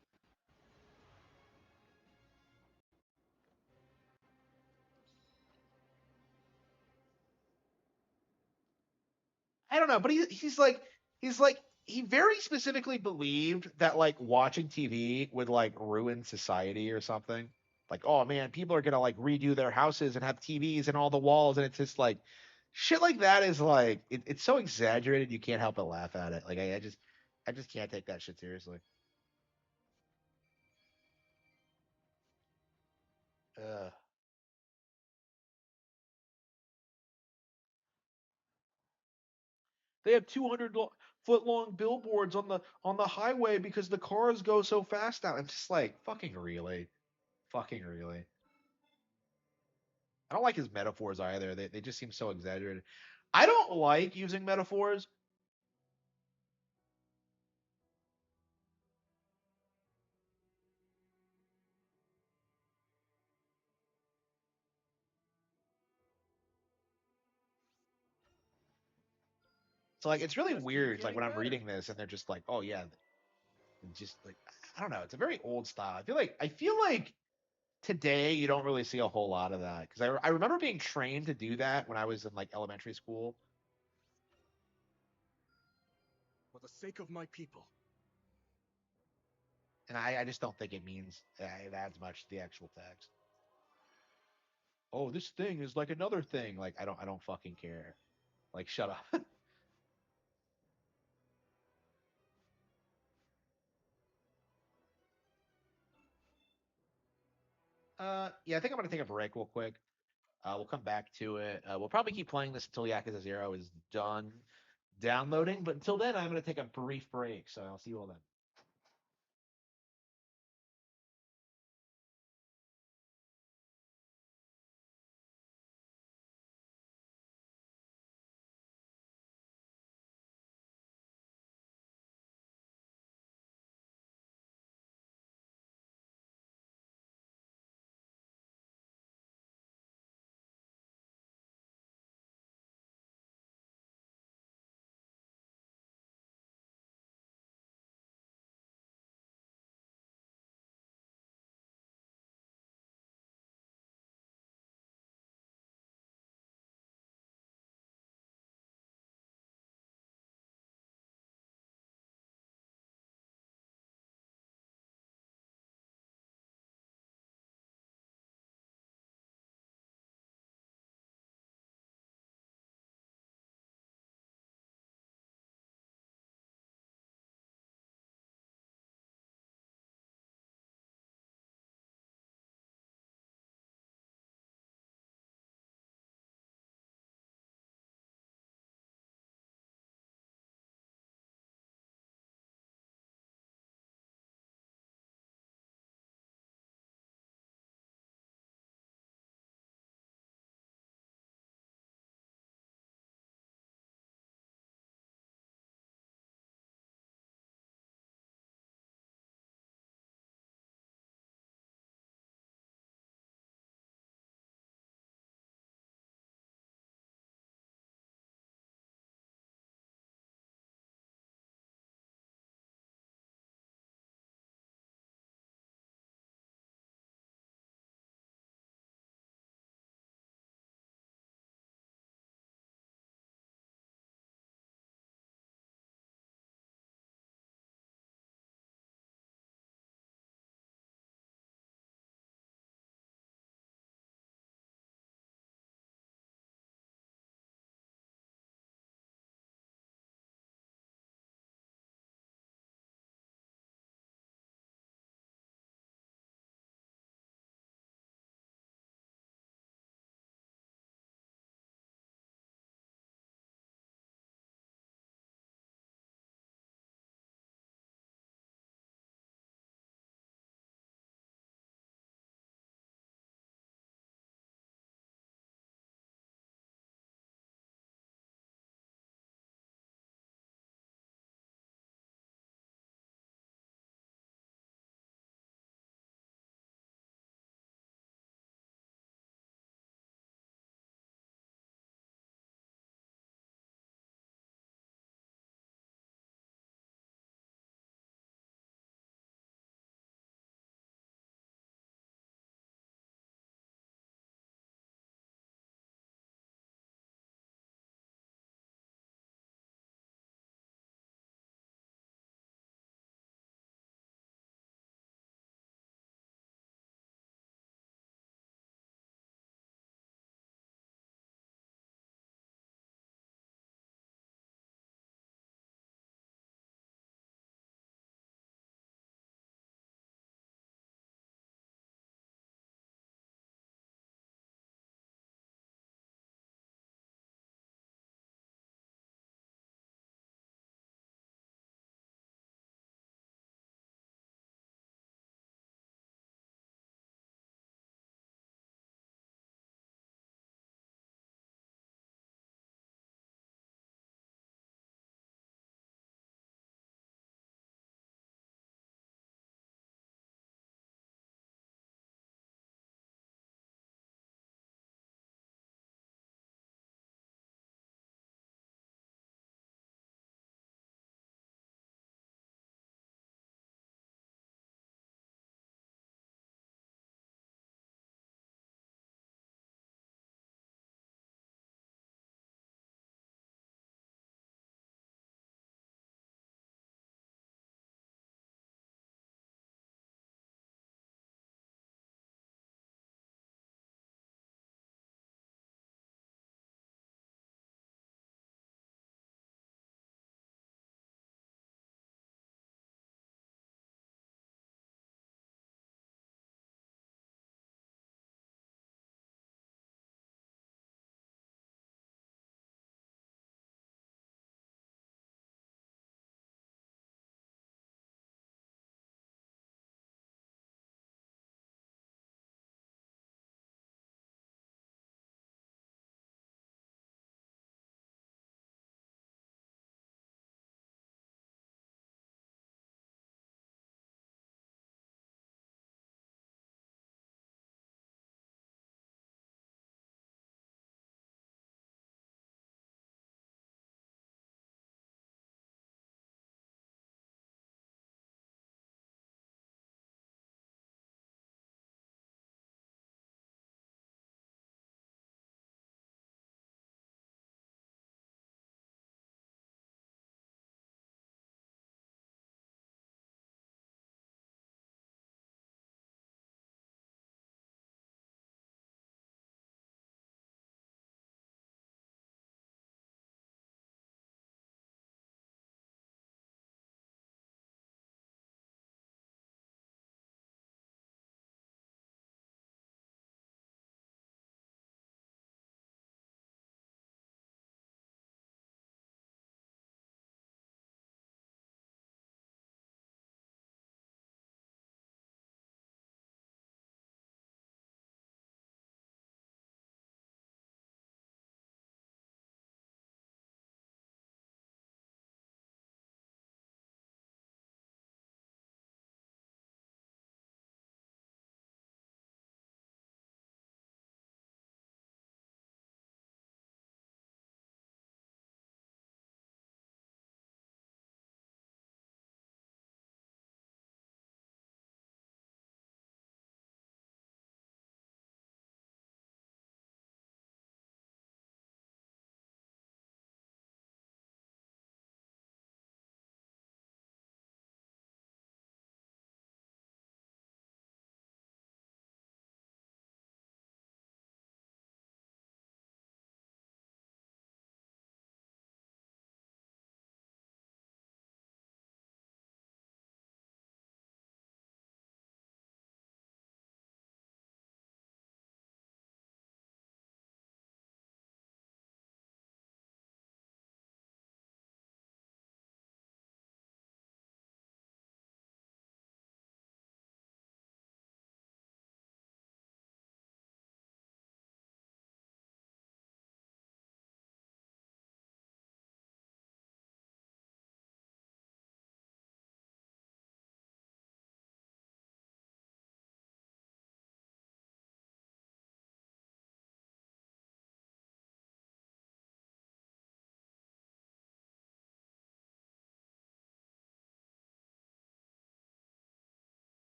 I don't know, but he's like he very specifically believed that like watching TV would like ruin society or something. Like, oh man, people are gonna like redo their houses and have TVs in all the walls, and it's just like shit like that is like it's so exaggerated you can't help but laugh at it. Like I just can't take that shit seriously. Ugh. They have 200-foot long billboards on the highway because the cars go so fast now. I'm just like fucking really, fucking really. I don't like his metaphors either. They just seem so exaggerated. I don't like using metaphors. So like it's really weird. It's like when I'm reading this and they're just like, oh yeah, just like I don't know. It's a very old style. I feel like today you don't really see a whole lot of that because I remember being trained to do that when I was in like elementary school. For the sake of my people. And I just don't think it means it adds much to the actual text. Oh, this thing is like another thing. Like I don't fucking care. Like shut up. Yeah, I think I'm gonna take a break real quick. We'll come back to it. We'll probably keep playing this until Yakuza Zero is done downloading. But until then, I'm gonna take a brief break. So I'll see you all then.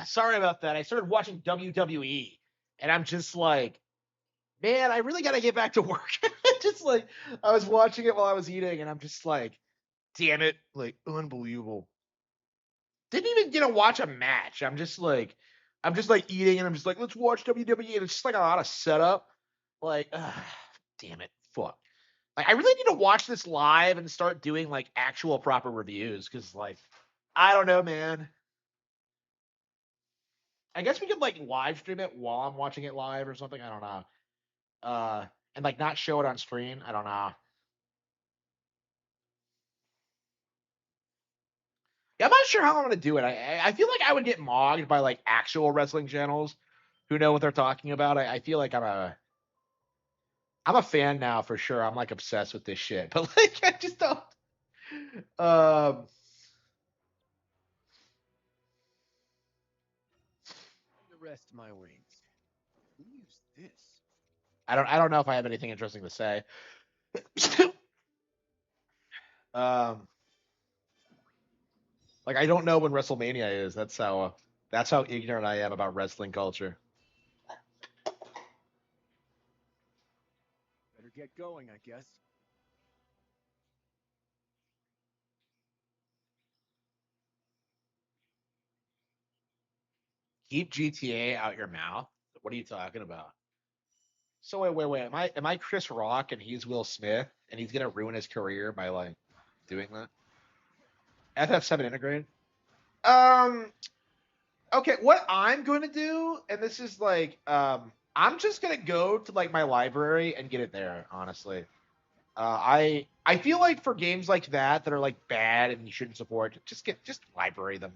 Sorry about that. I started watching WWE, and I'm just like, man, I really got to get back to work. Just like, I was watching it while I was eating, and I'm just like, damn it, like, unbelievable. Didn't even get to watch a match. I'm just like eating, and I'm just like, let's watch WWE, and it's just like a lot of setup. Like, damn it, fuck. Like, I really need to watch this live and start doing like actual proper reviews, because like, I don't know, man. I guess we could like live stream it while I'm watching it live or something. I don't know. And like not show it on screen. I don't know. Yeah, I'm not sure how I'm gonna do it. I feel like I would get mogged by like actual wrestling channels who know what they're talking about. I feel like I'm a fan now for sure. I'm like obsessed with this shit, but like I just don't. Um, To rest my wings. Who used this? I don't know if I have anything interesting to say. um, like I don't know when WrestleMania is. That's how ignorant I am about wrestling culture. Better get going, I guess. Keep GTA out your mouth. What are you talking about? So wait. Am I Chris Rock and he's Will Smith and he's gonna ruin his career by like doing that? FF7 integrated. Um. Okay. What I'm going to do, and this is like, I'm just gonna go to like my library and get it there. Honestly, I feel like for games like that are like bad and you shouldn't support, just library them.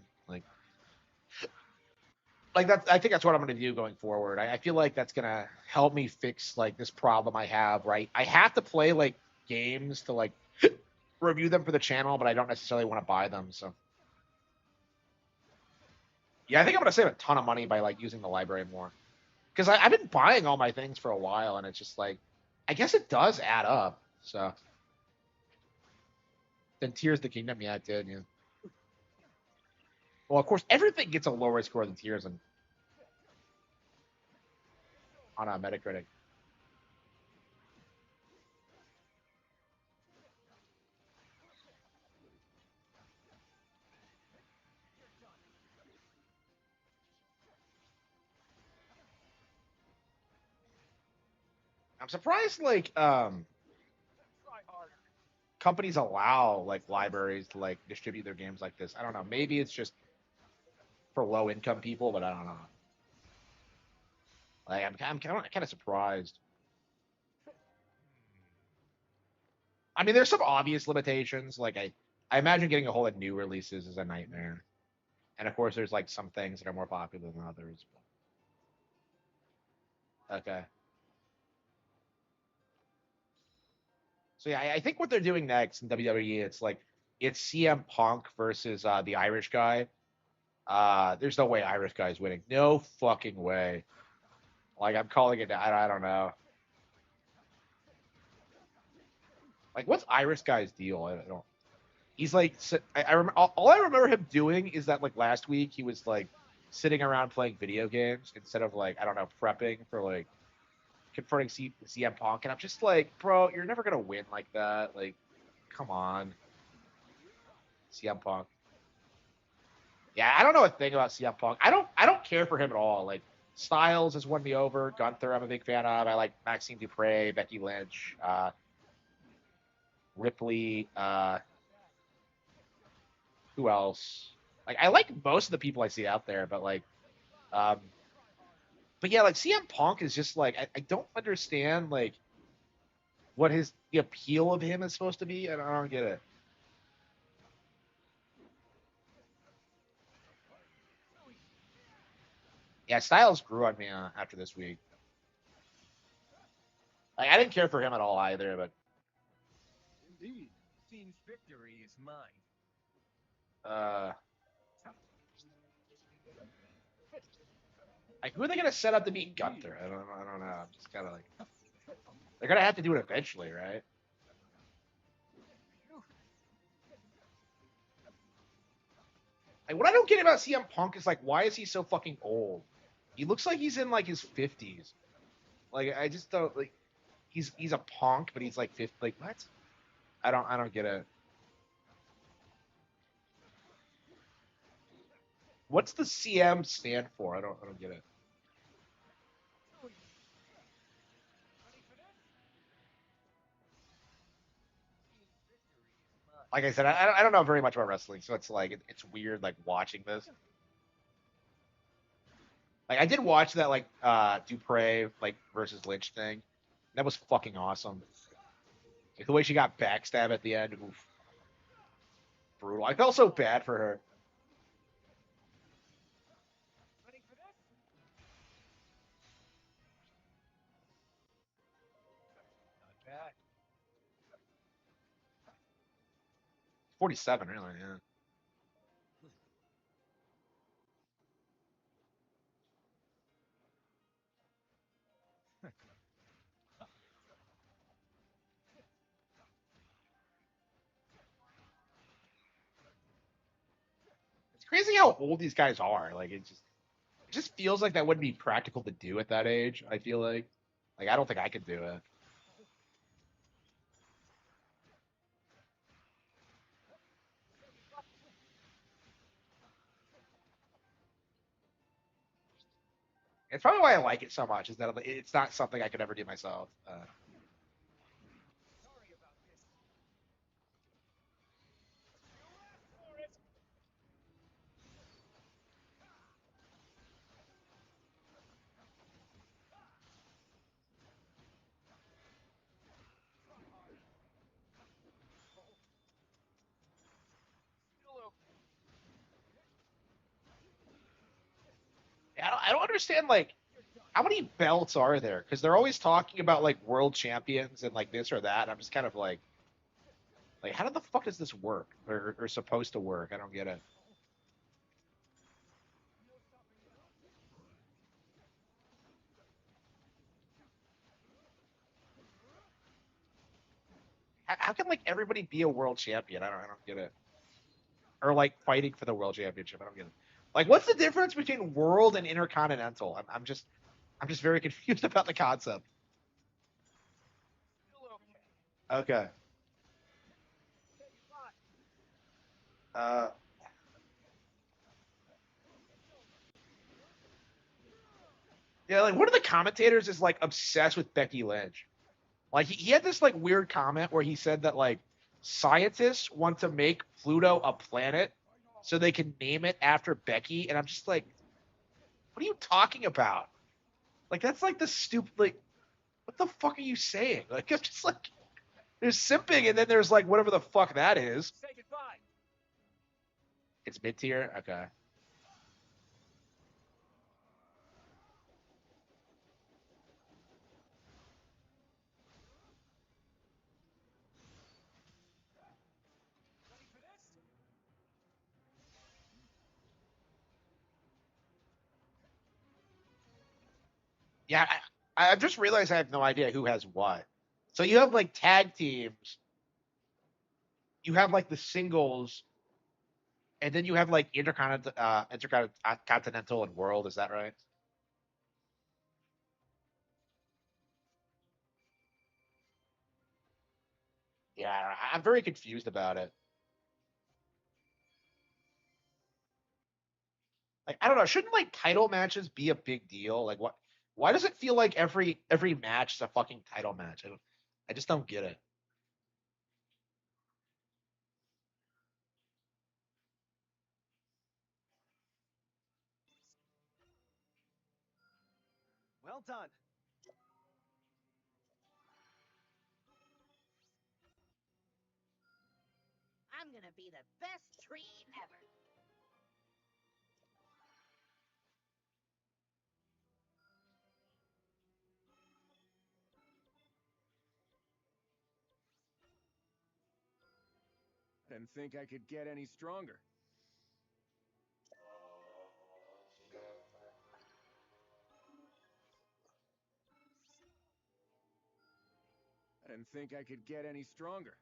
Like that, I think that's what I'm going to do going forward. I feel like that's going to help me fix like this problem I have. Right, I have to play like games to like review them for the channel, but I don't necessarily want to buy them. So yeah, I think I'm going to save a ton of money by like using the library more, because I've been buying all my things for a while, and it's just like, I guess it does add up. So then Tears of the Kingdom, yeah, it did. Yeah. Well, of course, everything gets a lower score than Tears on a Metacritic. I'm surprised, like, companies allow like libraries to like distribute their games like this. I don't know. Maybe it's just for low income people, but I don't know. Like, I'm kind of surprised. I mean, there's some obvious limitations. Like, I imagine getting a hold of new releases is a nightmare. And of course, there's like some things that are more popular than others. Okay. So yeah, I think what they're doing next in WWE, it's CM Punk versus the Irish guy. There's no way Irish guy's winning. No fucking way. Like, I'm calling it. I don't know. Like, what's Irish guy's deal? I don't. He's like, all I remember him doing is that like last week he was like sitting around playing video games instead of like, I don't know, prepping for like confronting CM Punk, and I'm just like, bro, you're never gonna win like that. Like, come on, CM Punk. Yeah, I don't know a thing about CM Punk. I don't care for him at all. Like, Styles has won me over. Gunther, I'm a big fan of. I like Maxine Dupre, Becky Lynch, Ripley. Who else? Like, I like most of the people I see out there, but like, um, but yeah, like CM Punk is just like, I don't understand like what the appeal of him is supposed to be. I don't get it. Yeah, Styles grew on me after this week. Like, I didn't care for him at all either, but Indeed, seems victory is mine. uh, like, who are they gonna set up to beat Gunther? I don't know. I'm just kind of like, they're gonna have to do it eventually, right? Like, what I don't get about CM Punk is like, why is he so fucking old? He looks like he's in like his 50s. Like, I just don't like. He's a punk, but he's like 50. Like, what? I don't get it. What's the CM stand for? I don't get it. Like I said, I don't know very much about wrestling, so it's like it's weird like watching this. Like I did watch that like Dupre like versus Lynch thing. That was fucking awesome. Like the way she got backstab at the end, oof, brutal. I felt so bad for her. 47, really, yeah. It's crazy how old these guys are. Like it just feels like that wouldn't be practical to do at that age. I feel like I don't think I could do it. It's probably why I like it so much. Is that it's not something I could ever do myself. I don't understand like how many belts are there? Because they're always talking about like world champions and like this or that. I'm just kind of like how the fuck does this work or supposed to work? I don't get it. How can like everybody be a world champion? I don't get it. Or like fighting for the world championship. I don't get it. Like what's the difference between world and intercontinental? I'm just very confused about the concept. Okay. Uh, yeah, like one of the commentators is like obsessed with Becky Lynch. Like he had this like weird comment where he said that like scientists want to make Pluto a planet so they can name it after Becky, and I'm just like, what are you talking about? Like that's like the stupid like what the fuck are you saying? Like it's just like there's simping and then there's like whatever the fuck that is. It's mid tier? Okay. Yeah, I just realized I have no idea who has what. So you have like tag teams, you have like the singles, and then you have like intercontinental and world. Is that right? Yeah, I'm very confused about it. Like, I don't know. Shouldn't like title matches be a big deal? Like, what? Why does it feel like every match is a fucking title match? I just don't get it. Well done. I'm gonna be the best tree ever. Didn't think I could get any stronger. I didn't think I could get any stronger.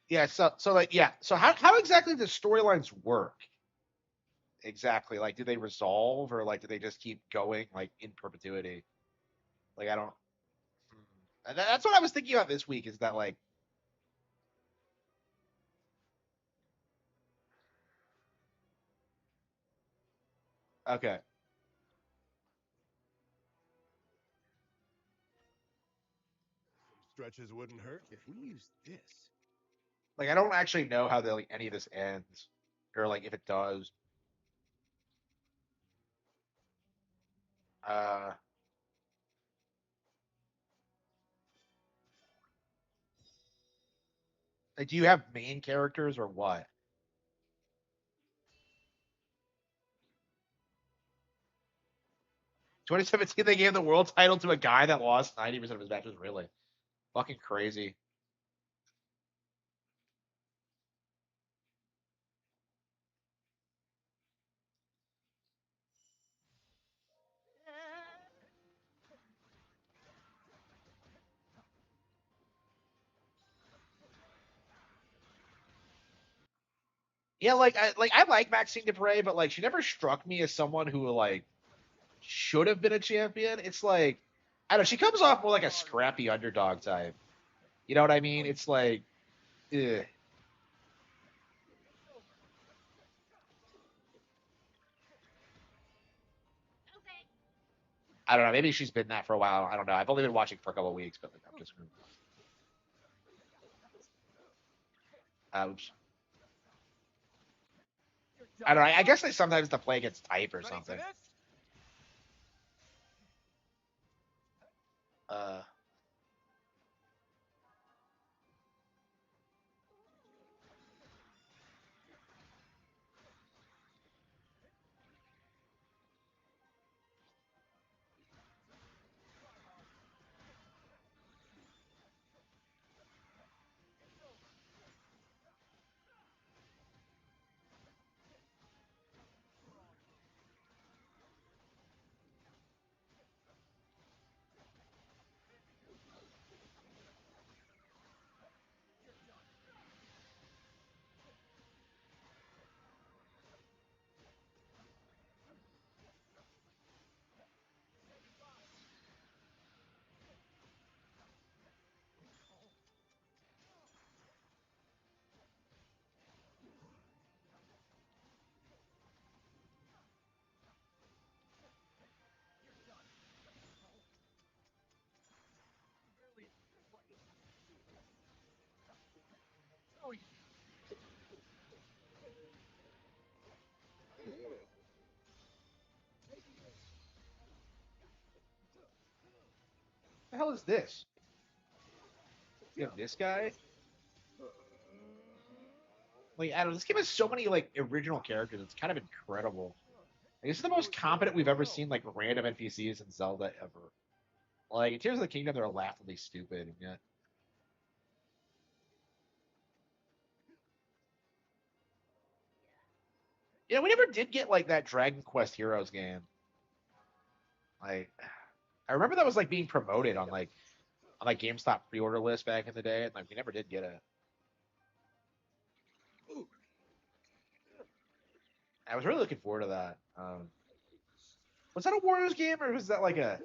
Yeah, so like yeah. So how exactly does storylines work? Exactly. Like do they resolve or like do they just keep going like in perpetuity? Like I don't that's what I was thinking about this week is that like okay. Stretches wouldn't hurt. If we use this. Like I don't actually know how like any of this ends. Or like if it does. Uh like do you have main characters or what? 2017 they gave the world title to a guy that lost 90% of his matches, really. Fucking crazy. Yeah, I like Maxine Dupre, but like she never struck me as someone who like should have been a champion. It's like I don't know, she comes off more like a scrappy underdog type. You know what I mean? It's like ugh. I don't know, maybe she's been that for a while. I don't know. I've only been watching for a couple of weeks, but like, I'm just oops. I don't know. I guess like sometimes the play gets tight or something. Uh the hell is this? You have this guy? Like I don't know, this game has so many like original characters. It's kind of incredible. Like, this is the most competent we've ever seen like random NPCs in Zelda ever. Like in Tears of the Kingdom, they're laughably stupid, and yet yeah, we never did get like that Dragon Quest Heroes game. Like I remember that was like being promoted on like GameStop pre-order list back in the day, and like we never did get it. I was really looking forward to that. Was that a Warriors game or was that like a?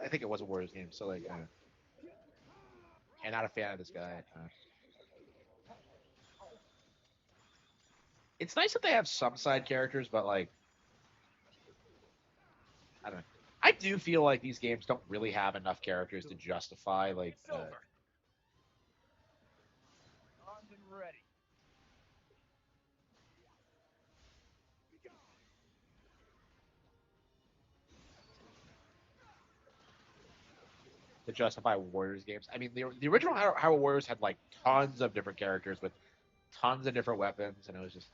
I think it was a Warriors game. So like, and not a fan of this guy. It's nice that they have some side characters, but like, I don't know. I do feel like these games don't really have enough characters to justify like to justify Warriors games. I mean, the original Hyrule Warriors had like tons of different characters with tons of different weapons, and it was just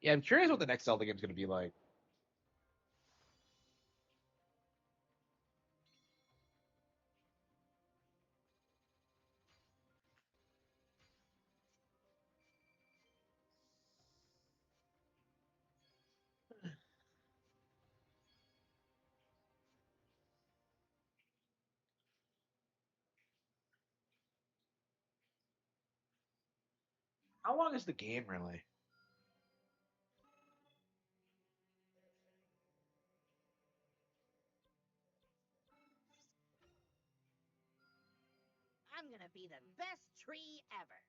Yeah, I'm curious what the next Zelda game is going to be like. How long is the game really? I'm gonna be the best tree ever.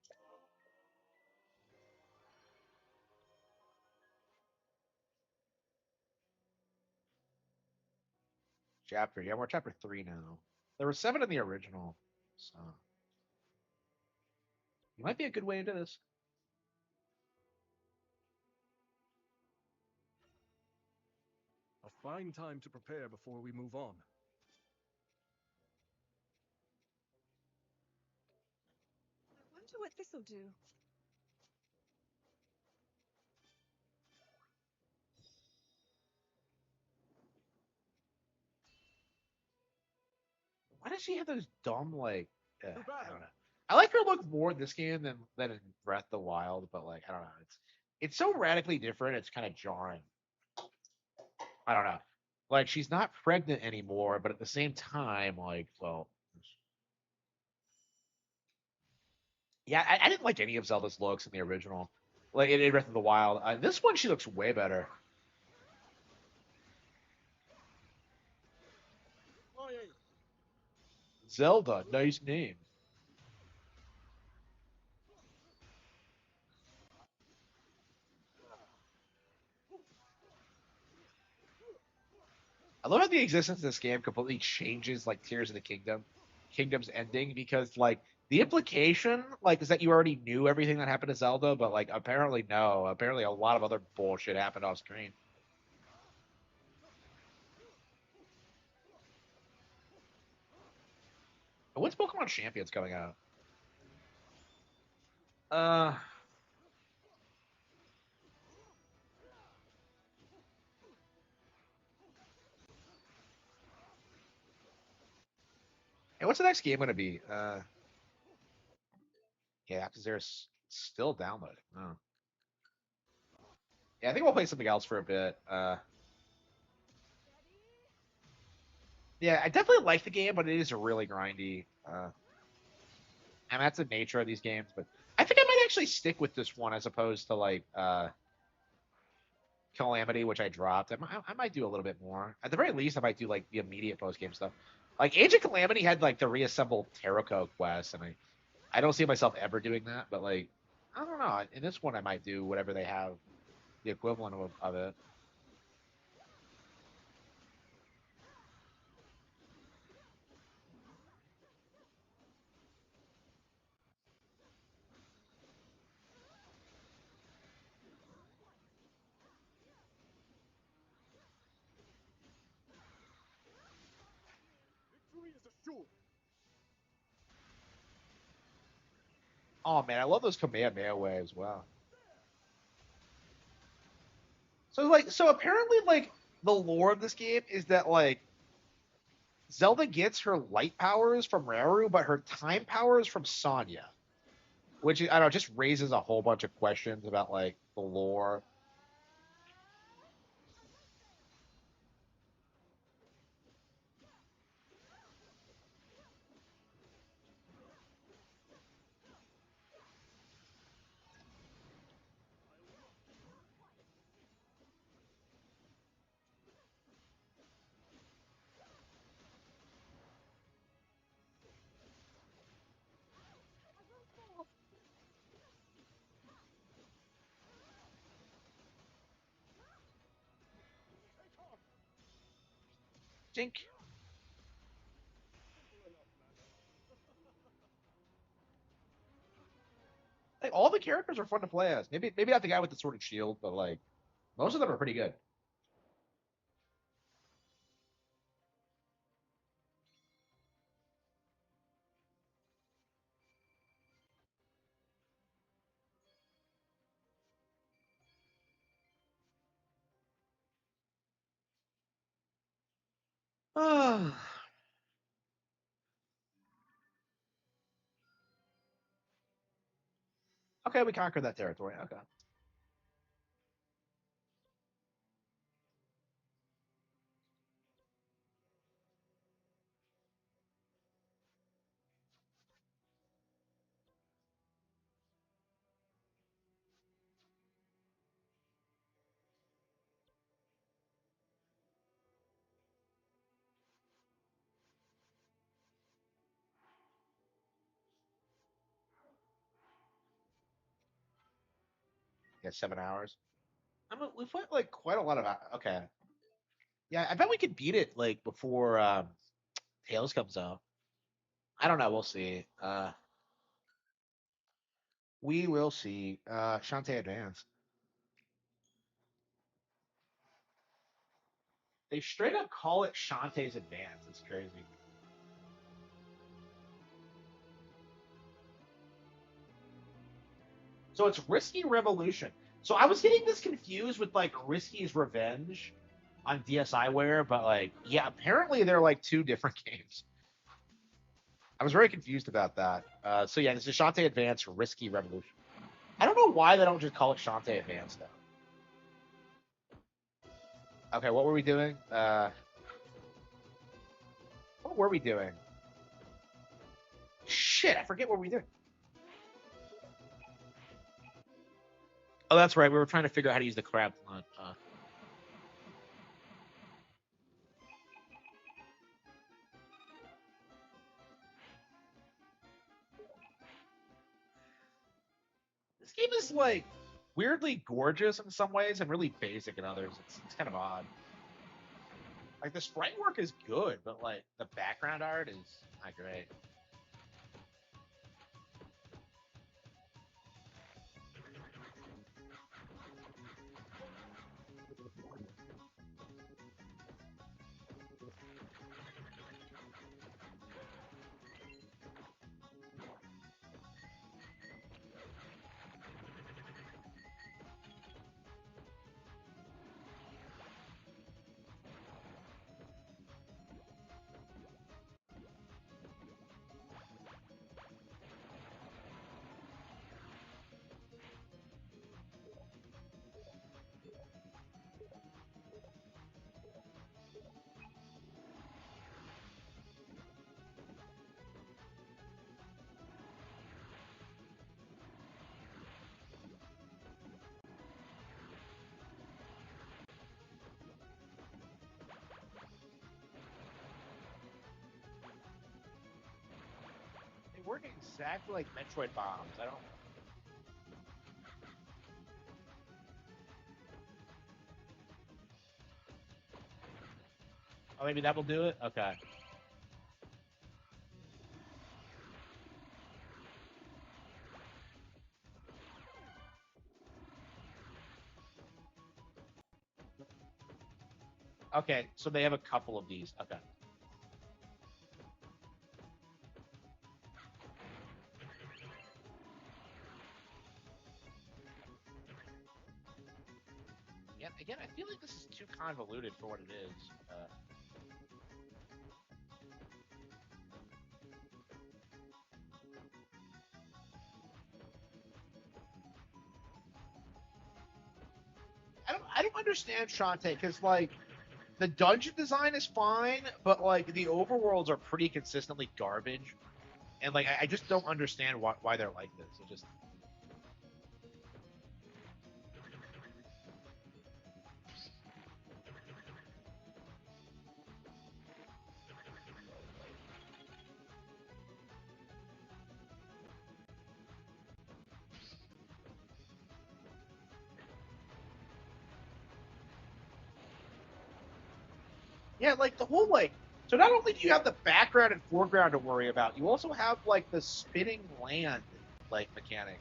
Chapter. Yeah, we're chapter 3 now. There were 7 in the original, so you might be a good way into this. A fine time to prepare before we move on. I wonder what this'll do. Why does she have those dumb I don't know. I like her look more in this game than in Breath of the Wild, but like I don't know. It's so radically different. It's kind of jarring. I don't know. Like she's not pregnant anymore, but at the same time, like, well, yeah, I didn't like any of Zelda's looks in the original, like in Breath of the Wild. This one, she looks way better. Zelda, nice name. I love how the existence of this game completely changes like Tears of the Kingdom's ending because like the implication like is that you already knew everything that happened to Zelda, but like apparently no. Apparently a lot of other bullshit happened off screen. When's Pokemon Champions coming out? Uh, hey, what's the next game gonna be? Yeah, because there's still downloading. Oh. Yeah, I think we'll play something else for a bit. Yeah, I definitely like the game, but it is really grindy. And that's the nature of these games. But I think I might actually stick with this one as opposed to like Calamity, which I dropped. I might do a little bit more. At the very least, I might do like the immediate post game stuff. Like Age of Calamity had like the reassembled Terraco quest, and I don't see myself ever doing that. But like I don't know. In this one, I might do whatever they have the equivalent of it. Victory is assured. Oh man, I love those Kamehameha waves. Wow. So apparently like the lore of this game is that like Zelda gets her light powers from Raru, but her time powers from Sonya, which I don't know just raises a whole bunch of questions about like the lore. Jink. Like all the characters are fun to play as. Maybe not the guy with the sword and shield, but like most of them are pretty good. Okay, we conquered that territory. Okay. Yeah, 7 hours. We've put like quite a lot of. Okay. Yeah, I bet we could beat it like before Tails comes out. I don't know. We'll see. We will see. Shantae advance. They straight up call it Shantae's advance. It's crazy. So it's Risky Revolution. So I was getting this confused with like Risky's Revenge on DSiWare, but like, yeah, apparently they're like two different games. I was very confused about that. So yeah, this is Shantae Advance Risky Revolution. I don't know why they don't just call it Shantae Advance though. Okay, what were we doing? What were we doing? Shit, I forget what we did. Oh, that's right. We were trying to figure out how to use the crab plant. This game is like weirdly gorgeous in some ways and really basic in others. It's kind of odd. Like the sprite work is good, but like the background art is not great. They work exactly like Metroid bombs. I don't. Oh, maybe that will do it. Okay. Okay, so they have a couple of these. Okay. Yeah, again, I feel like this is too convoluted for what it is. I don't understand Shantae because like the dungeon design is fine, but like the overworlds are pretty consistently garbage, and like I just don't understand why they're like this. It just yeah, like the whole like. So not only do you have the background and foreground to worry about, you also have like the spinning land like mechanic.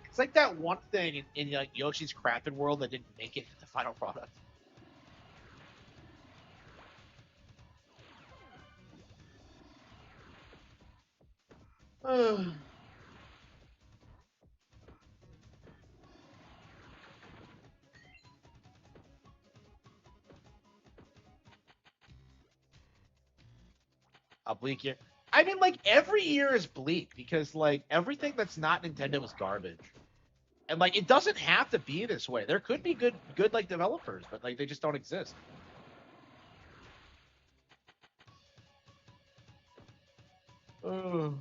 It's like that one thing in like Yoshi's Crafted World that didn't make it to the final product. a bleak year. I mean, like every year is bleak because like everything that's not Nintendo is garbage, and like it doesn't have to be this way. There could be good like developers, but like they just don't exist. Ugh.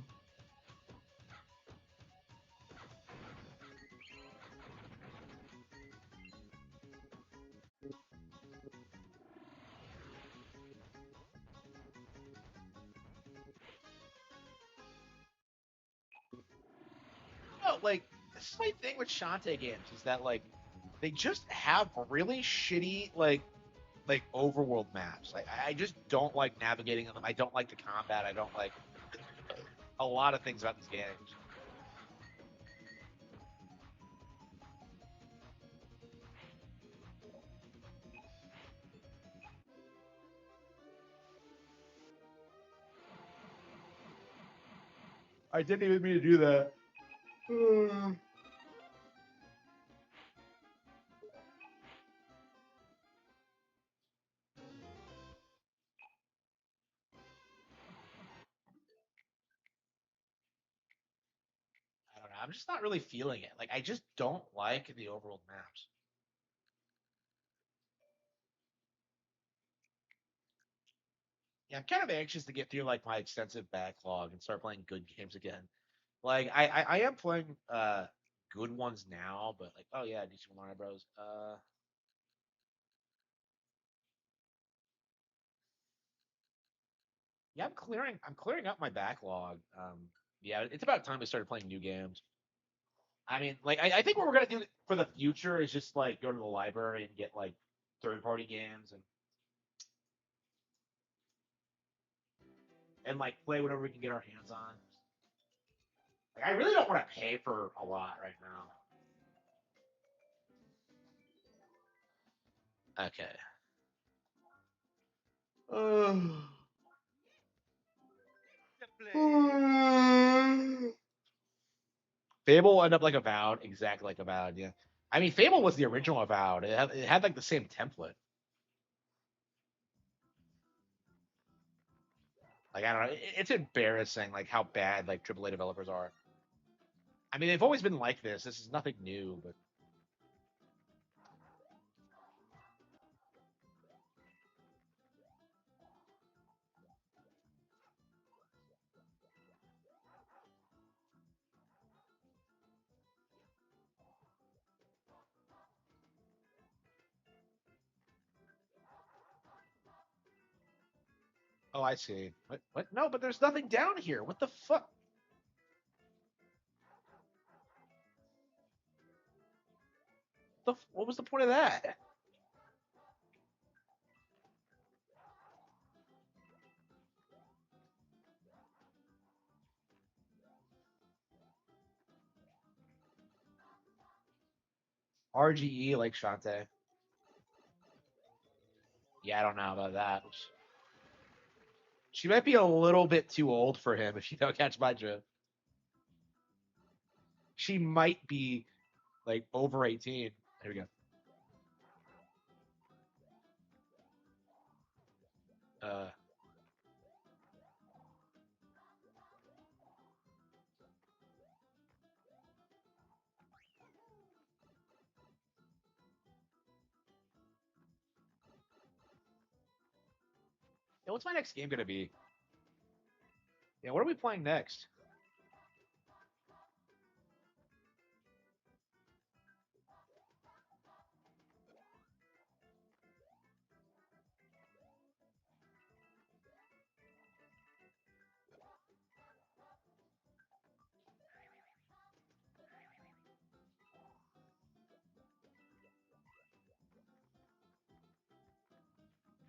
No, like this is my thing with Shantae games is that like they just have really shitty like overworld maps. Like I just don't like navigating them. I don't like the combat. I don't like a lot of things about these games. I didn't even mean to do that. I don't know. I'm just not really feeling it. Like I just don't like the overworld maps. Yeah, I'm kind of anxious to get through like my extensive backlog and start playing good games again. Like I am playing good ones now, but like oh yeah, do Super Mario Bros. Yeah, I'm clearing up my backlog. Yeah, it's about time we started playing new games. I mean, like I think what we're gonna do for the future is just like go to the library and get like third party games and like play whatever we can get our hands on. Like I really don't want to pay for a lot right now. Okay. Fable will end up like Avowed, exactly like Avowed. Yeah. I mean, Fable was the original Avowed. It had like the same template. Like I don't know, it's embarrassing like how bad like AAA developers are. I mean, they've always been like this. This is nothing new, but oh, I see. What? What? No, but there's nothing down here. What the fuck? What was the point of that? RGE like Shantae. Yeah, I don't know about that. She might be a little bit too old for him if you don't catch my drift. She might be like over 18. There we go. Uh, yeah, what's my next game gonna be? Yeah, what are we playing next?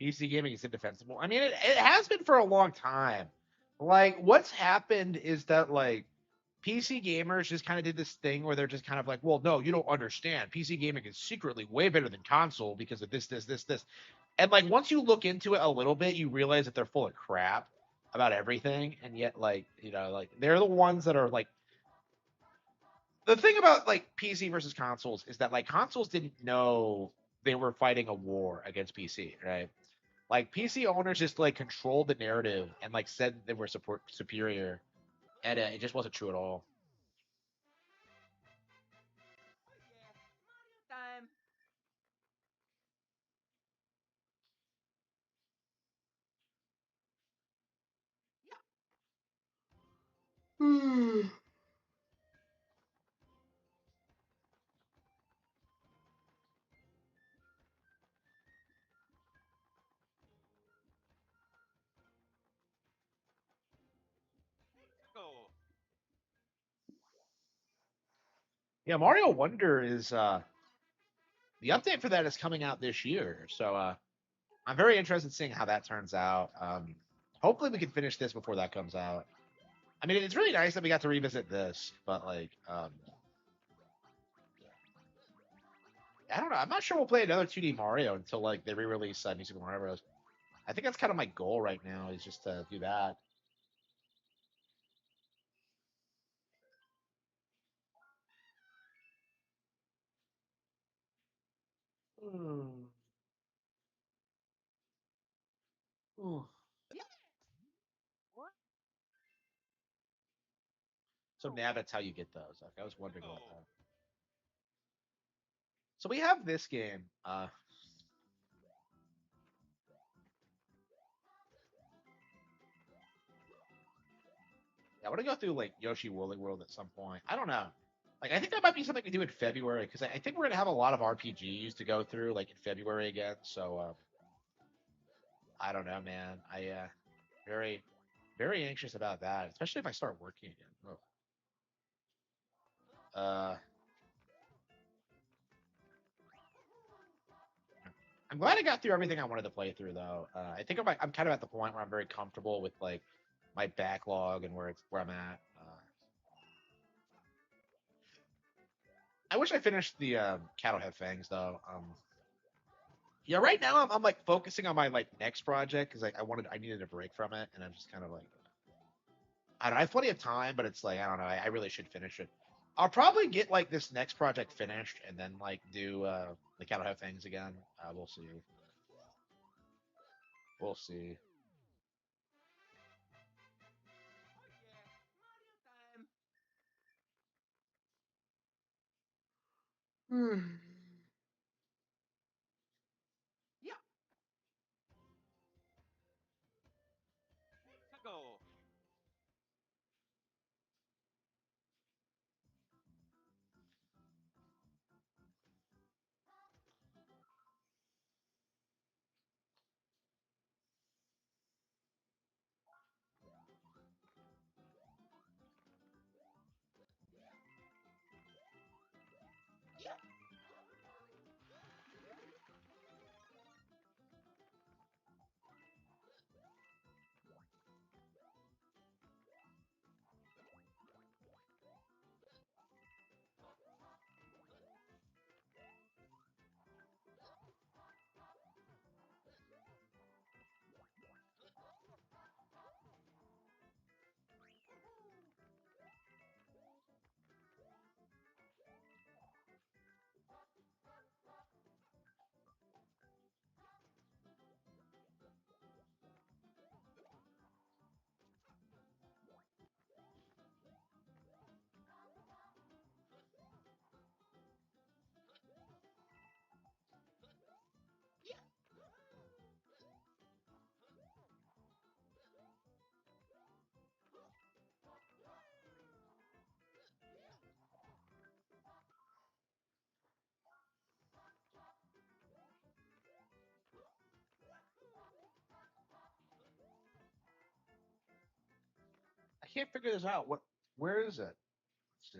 PC gaming is indefensible. I mean, it has been for a long time. Like, what's happened is that like PC gamers just kind of did this thing where they're just kind of like, well, no, you don't understand. PC gaming is secretly way better than console because of this. And like once you look into it a little bit, you realize that they're full of crap about everything. And yet, like, like they're the ones that are like the thing about like PC versus consoles is that like consoles didn't know they were fighting a war against PC, right? Like PC owners just like controlled the narrative and like said they were superior, and it just wasn't true at all. Time. Go. Yeah, Mario Wonder is the update for that is coming out this year, so I'm very interested in seeing how that turns out. Hopefully, we can finish this before that comes out. I mean, it's really nice that we got to revisit this, but like, I don't know. I'm not sure we'll play another 2D Mario until like they re-release New Super Mario Bros. I think that's kind of my goal right now is just to do that. Hmm. Ooh. So now that's how you get those. Like, I was wondering about that. So we have this game. Yeah, I want to go through like Yoshi Woolly World at some point. I don't know. Like, I think that might be something we do in February because I think we're gonna have a lot of RPGs to go through like in February again. So I don't know, man. Very, very anxious about that, especially if I start working again. Oh. Uh, I'm glad I got through everything I wanted to play through, though. I think I'm kind of at the point where I'm very comfortable with like my backlog and where I'm at. I wish I finished the Cattle Have Fangs though. Yeah, right now I'm like focusing on my like next project because like I needed a break from it, and I'm just kind of like I don't know, I have plenty of time, but it's like I don't know. I really should finish it. I'll probably get like this next project finished and then like do the Cattle Have Fangs again. We'll see. We'll see. Yeah. Go. I can't figure this out. Where is it? Let's see.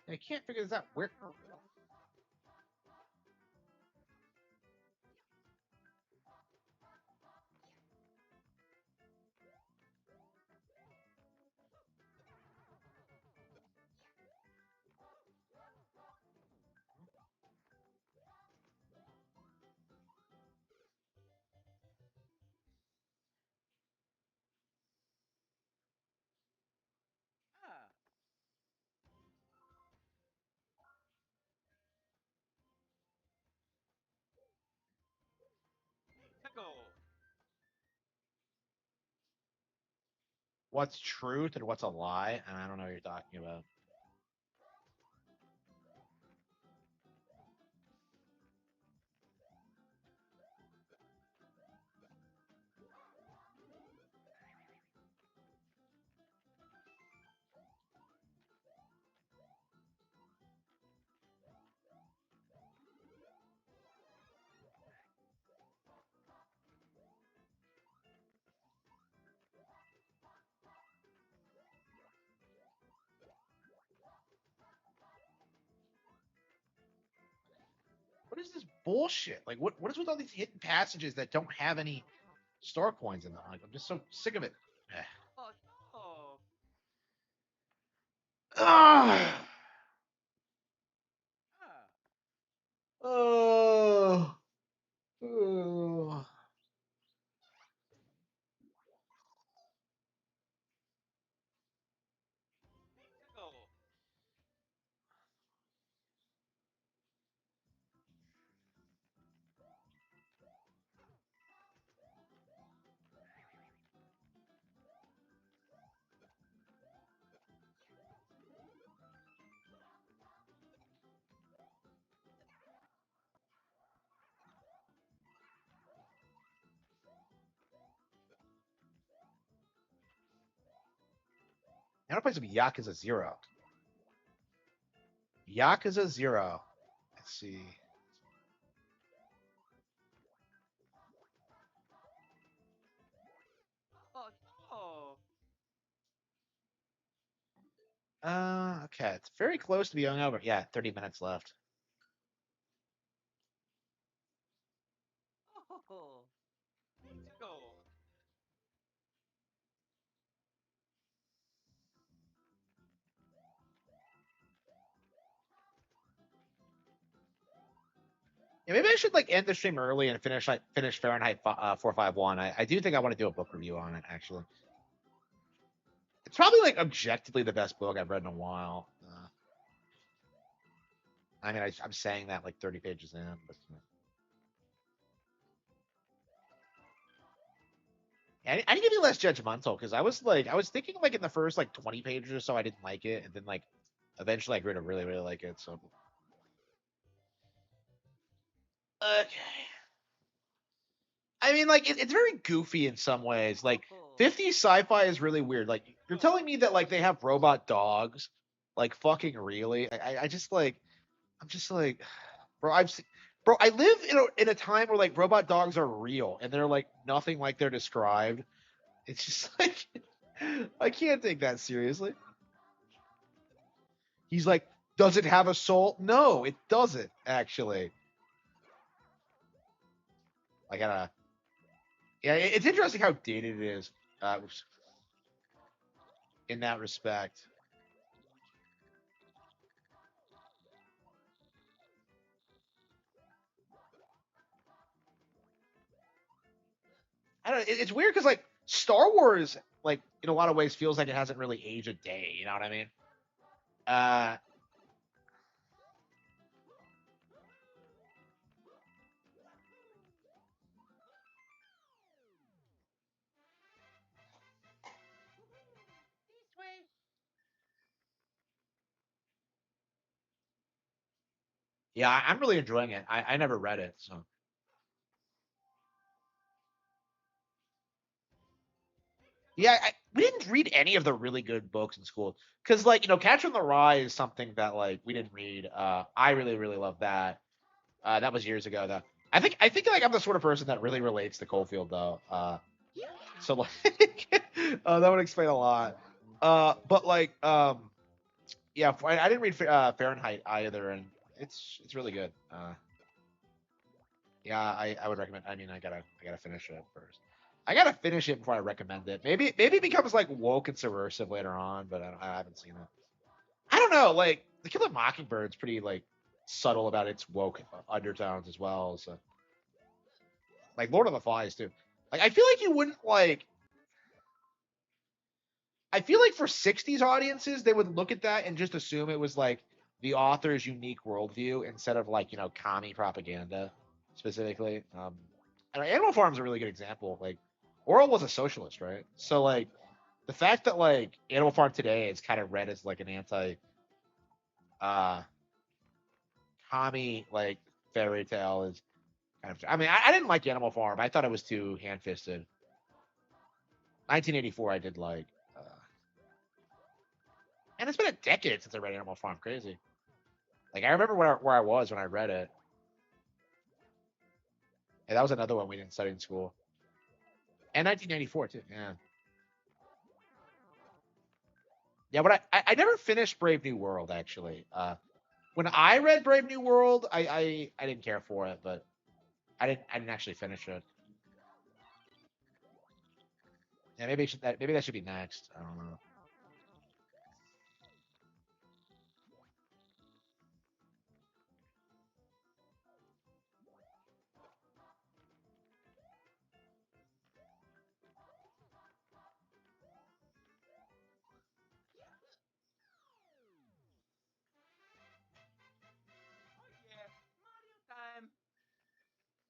I can't figure this out. Where? what's truth and what's a lie, and I don't know what you're talking about. What is this bullshit? Like, what is with all these hidden passages that don't have any star coins in them? Like, I'm just so sick of it. Ah. Oh. Oh. I want to play some Yakuza 0. Yakuza 0. Let's see. Okay. It's very close to being over. Yeah, 30 minutes left. Yeah, maybe I should like end the stream early and finish Fahrenheit 451. I do think I want to do a book review on it actually. It's probably like objectively the best book I've read in a while. I mean, I'm saying that like 30 pages in, but I need to be less judgmental because I was thinking like in the first like 20 pages or so I didn't like it, and then like eventually I grew to really really like it. So okay. I mean, like it's very goofy in some ways. Like 50s sci-fi is really weird. Like you're telling me that like they have robot dogs, like fucking really? I just like I'm just like, bro. Bro. I live in a time where like robot dogs are real and they're like nothing like they're described. It's just like I can't take that seriously. He's like, does it have a soul? No, it doesn't actually. I gotta. Yeah, it's interesting how dated it is. In that respect. I don't know. It's weird because like Star Wars, like in a lot of ways, feels like it hasn't really aged a day. You know what I mean? Uh, yeah, I'm really enjoying it. I never read it, so yeah. We didn't read any of the really good books in school because, like, Catcher in the Rye is something that like we didn't read. I really really love that. That was years ago though. I think like I'm the sort of person that really relates to Coalfield though. So like that would explain a lot. But like yeah, I didn't read Fahrenheit either, and it's really good. Yeah, I would recommend. I mean, I gotta finish it first. I gotta finish it before I recommend it. Maybe it becomes like woke and subversive later on, but I haven't seen it. I don't know. Like The Killer Mockingbird's pretty like subtle about its woke undertones as well. So like Lord of the Flies too. Like I feel like you wouldn't like. I feel like for 60s audiences, they would look at that and just assume it was like the author's unique worldview instead of like, commie propaganda specifically. And Animal Farm's a really good example. Like, Orwell was a socialist, right? So, like, the fact that like Animal Farm today is kind of read as like an anti uh Tommy like fairy tale is kind of. I mean, I didn't like Animal Farm. I thought it was too hand fisted. 1984, I did like, and it's been a decade since I read Animal Farm. Crazy. Like I remember where I was when I read it. And that was another one we didn't study in school. And 1994 too. Yeah. Yeah, but I never finished Brave New World actually. When I read Brave New World, I didn't care for it, but I didn't actually finish it. Yeah, maybe that should be next. I don't know.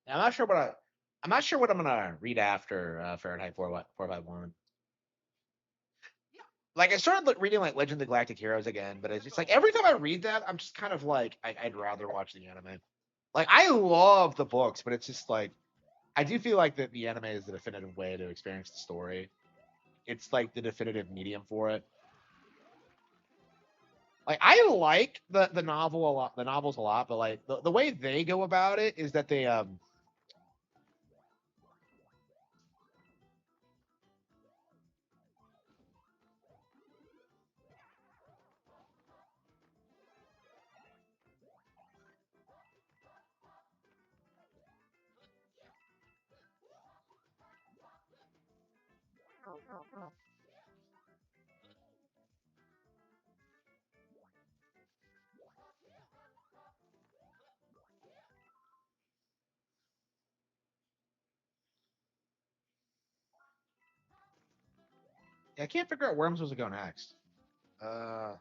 Yeah, I'm not sure what I'm gonna read after Fahrenheit 451. Like I started reading like Legend of the Galactic Heroes again, but it's just like every time I read that, I'm just kind of like I'd rather watch the anime. Like I love the books, but it's just like I do feel like that the anime is the definitive way to experience the story. It's like the definitive medium for it. Like I like the novel a lot, the novels a lot, but like the way they go about it is that they I can't figure out where I'm supposed to go next. Uh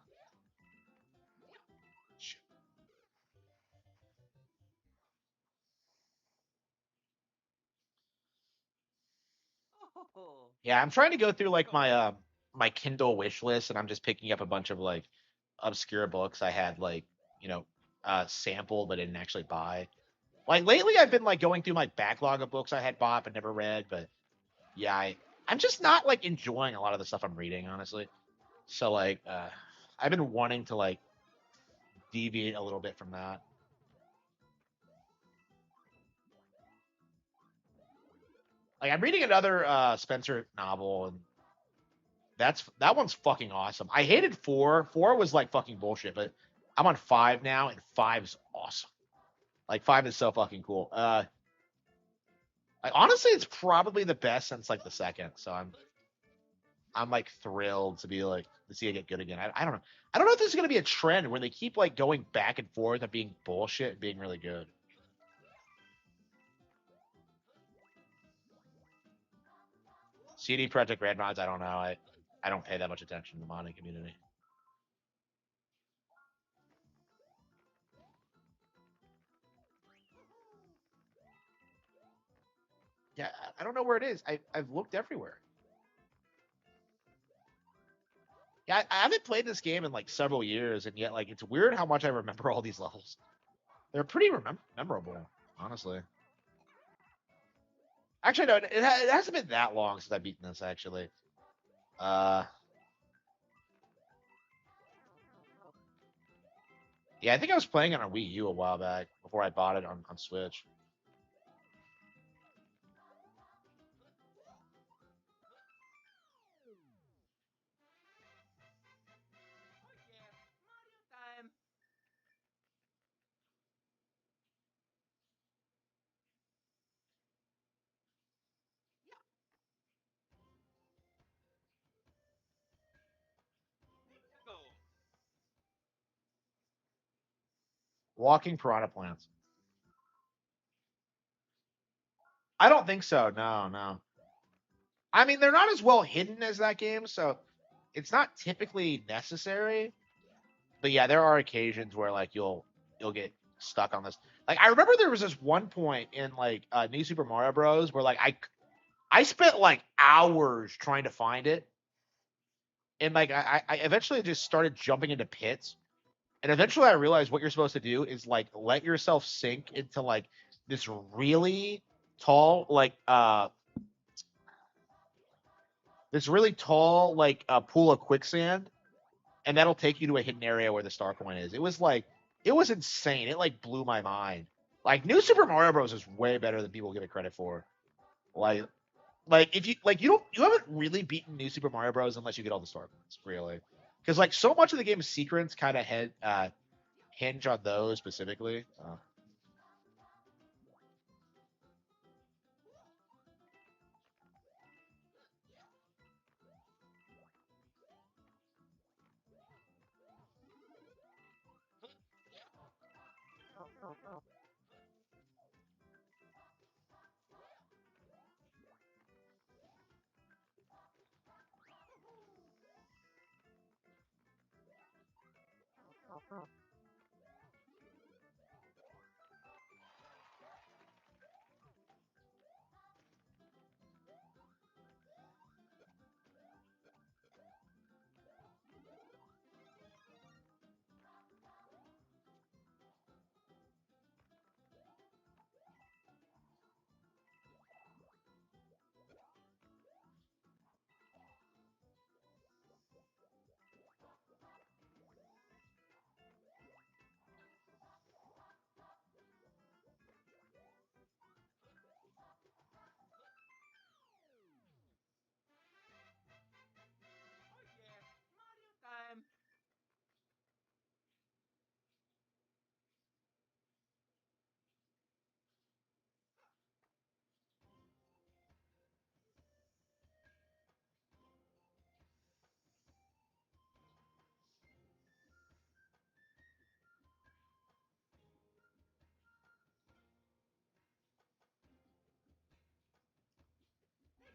Yeah, I'm trying to go through like my Kindle wish list, and I'm just picking up a bunch of like obscure books I had like sampled but didn't actually buy. Like lately, I've been like going through my backlog of books I had bought but never read. But yeah, I'm just not like enjoying a lot of the stuff I'm reading, honestly. So like, I've been wanting to like deviate a little bit from that. Like I'm reading another Spencer novel, and that one's fucking awesome. I hated four. Four was like fucking bullshit, but I'm on five now, and five's awesome. Like five is so fucking cool. Like honestly, it's probably the best since like the second. So I'm like thrilled to be like to see it get good again. I don't know. I don't know if this is gonna be a trend where they keep like going back and forth of being bullshit and being really good. CD Projekt Red mods, I don't know. I don't pay that much attention to the modding community. Yeah, I don't know where it is. I've looked everywhere. Yeah, I haven't played this game in like several years, and yet like it's weird how much I remember all these levels. They're pretty memorable, honestly. Actually, no, it hasn't been that long since I've beaten this. Actually, uh, yeah, I think I was playing it on Wii U a while back before I bought it on Switch. Walking piranha plants. I don't think so. No, no. I mean, they're not as well hidden as that game, so it's not typically necessary. But yeah, there are occasions where like you'll get stuck on this. Like I remember there was this one point in like New Super Mario Bros. Where like I spent like hours trying to find it, and like I eventually just started jumping into pits, and eventually I realized what you're supposed to do is like let yourself sink into like this really tall pool of quicksand, and that'll take you to a hidden area where the star point is. It was insane. It like blew my mind. Like New Super Mario Bros is way better than people give it credit for. Like if you haven't really beaten New Super Mario Bros unless you get all the star points, really. Because like so much of the game's secrets kind of hinge on those specifically.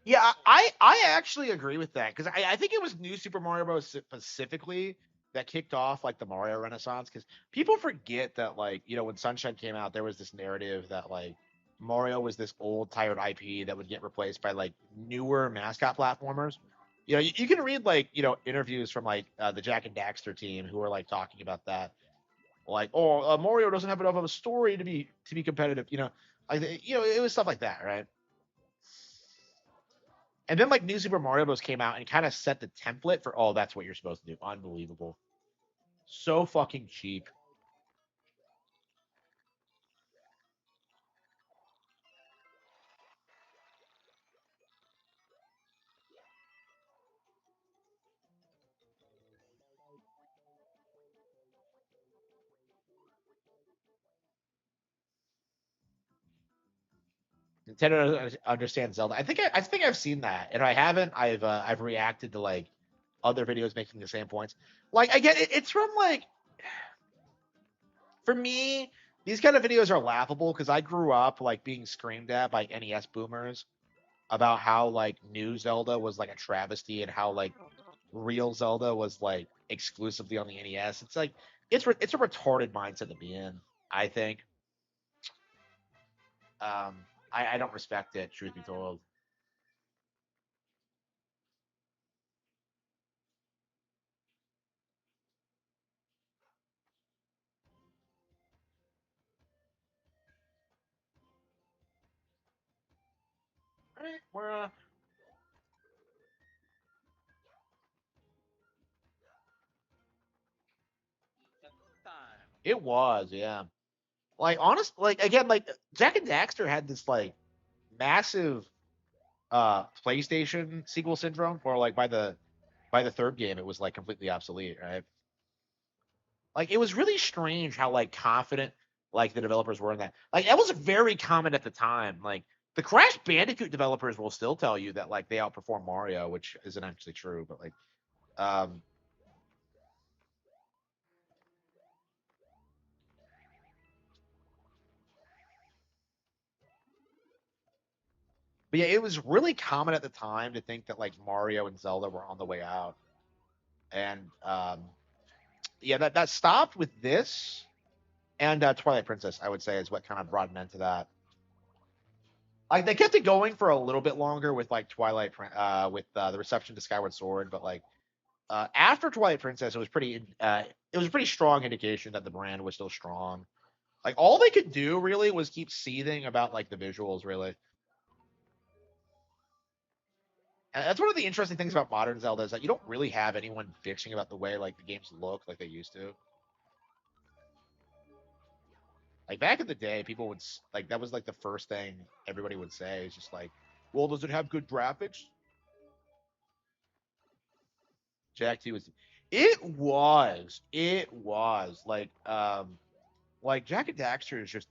Yeah, I actually agree with that because I think it was New Super Mario Bros. Specifically that kicked off like the Mario Renaissance because people forget that like when Sunshine came out there was this narrative that like Mario was this old tired IP that would get replaced by like newer mascot platformers. You can read like interviews from like the Jack and Daxter team who are like talking about that like Mario doesn't have enough of a story to be competitive. It was stuff like that, right? And then like New Super Mario Bros. Came out and kind of set the template for that's what you're supposed to do. Unbelievable. So fucking cheap. Nintendo doesn't understand Zelda. I think I've seen that. And if I haven't, I've reacted to like other videos making the same points. Like I get it, it's from like for me, these kind of videos are laughable because I grew up like being screamed at by NES boomers about how like new Zelda was like a travesty and how like real Zelda was like exclusively on the NES. It's like it's a retarded mindset to be in. I think. Um, I don't respect it. Truth be told. All right, it was, yeah. Like honest, like again, like Jack and Daxter had this like massive PlayStation sequel syndrome, where like by the third game it was like completely obsolete, right? Like it was really strange how like confident like the developers were in that. Like that was very common at the time. Like the Crash Bandicoot developers will still tell you that like they outperform Mario, which isn't actually true, but like um but yeah, it was really common at the time to think that like Mario and Zelda were on the way out. And yeah, that stopped with this and Twilight Princess, I would say, is what kind of brought an end to that. Like they kept it going for a little bit longer with like with the reception to Skyward Sword, but like After Twilight Princess, it was a pretty strong indication that the brand was still strong. Like all they could do really was keep seething about like the visuals, really. And that's one of the interesting things about modern Zelda is that you don't really have anyone bitching about the way like the games look like they used to. Like back in the day, people would like that was like the first thing everybody would say is just like, "Well, does it have good graphics?" Jack 2 was. It was like Jack and Daxter is just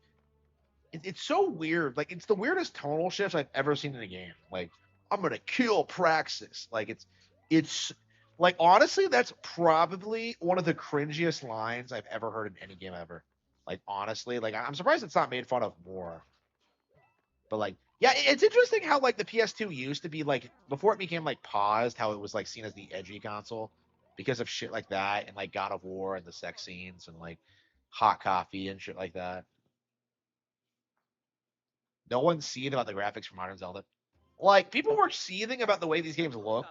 it's so weird. Like it's the weirdest tonal shifts I've ever seen in a game. Like I'm gonna kill Praxis. Like it's like honestly, that's probably one of the cringiest lines I've ever heard in any game ever. Like honestly, like I'm surprised it's not made fun of more. But like, yeah, it's interesting how like the PS2 used to be like before it became like paused, how it was like seen as the edgy console because of shit like that and like God of War and the sex scenes and like hot coffee and shit like that. No one's seething about the graphics for Modern Zelda. Like people were seething about the way these games look.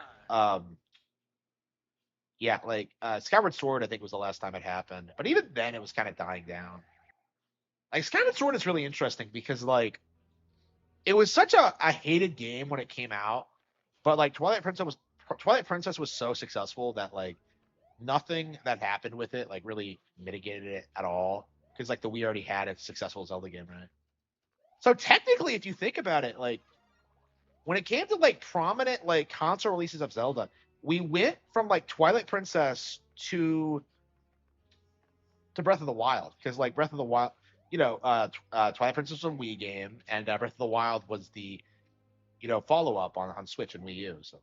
Yeah, like Skyward Sword, I think was the last time it happened, but even then, it was kind of dying down. Like Skyward Sword is really interesting because like it was such a hated game when it came out, but like Twilight Princess was so successful that like nothing that happened with it like really mitigated it at all because like the Wii already had a successful Zelda game, right? So technically, if you think about it, like when it came to like prominent like console releases of Zelda, we went from like Twilight Princess to Breath of the Wild because like Breath of the Wild, Twilight Princess was a Wii game, and Breath of the Wild was the follow up on Switch and Wii U. So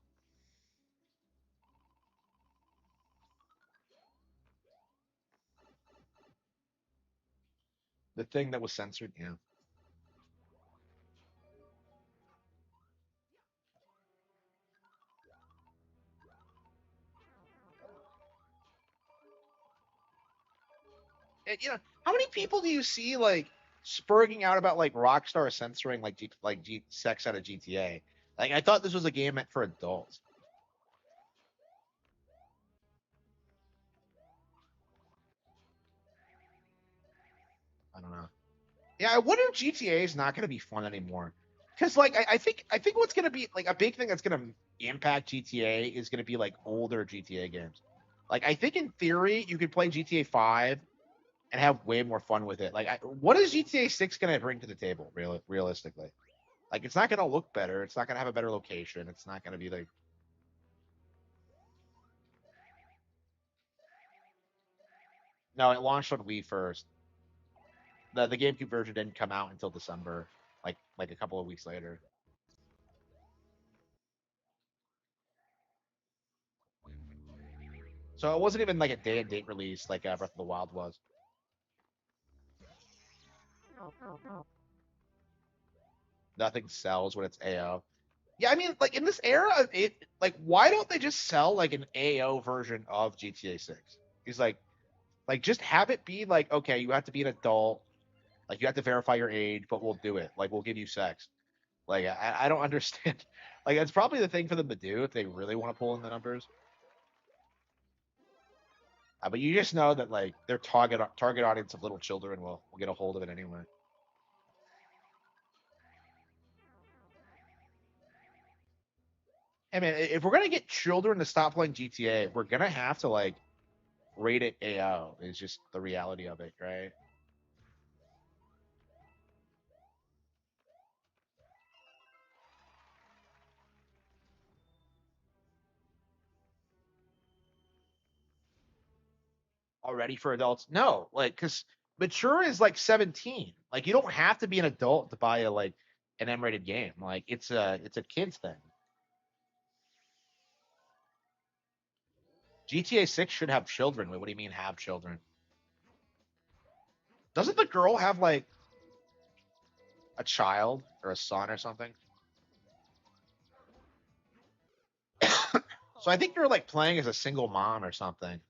the thing that was censored, yeah. And, how many people do you see like spurging out about like Rockstar censoring sex out of GTA? Like I thought this was a game meant for adults. I don't know. Yeah, I wonder if GTA is not going to be fun anymore. Because like I think what's going to be like a big thing that's going to impact GTA is going to be like older GTA games. Like I think in theory you could play GTA 5 and have way more fun with it. Like what is GTA 6 going to bring to the table realistically? Like it's not going to look better. It's not going to have a better location. It's not going to be like no, it launched on Wii first. The GameCube version didn't come out until December, like a couple of weeks later. So it wasn't even like a day and date release like Breath of the Wild was. Nothing sells when it's AO. Yeah, I mean, like in this era of it, like why don't they just sell like an AO version of GTA 6? He's like just have it be like, okay, you have to be an adult, like you have to verify your age, but we'll do it. Like we'll give you sex. Like I don't understand. Like that's probably the thing for them to do if they really want to pull in the numbers. But you just know that like their target audience of little children will get a hold of it anyway. I mean, if we're gonna get children to stop playing GTA, we're gonna have to like rate it AO. It's just the reality of it, right? Already for adults? No, like because mature is like 17. Like you don't have to be an adult to buy an M-rated game. Like it's a kids thing. GTA 6 should have children. Wait, what do you mean have children? Doesn't the girl have like a child or a son or something? So I think you're like playing as a single mom or something.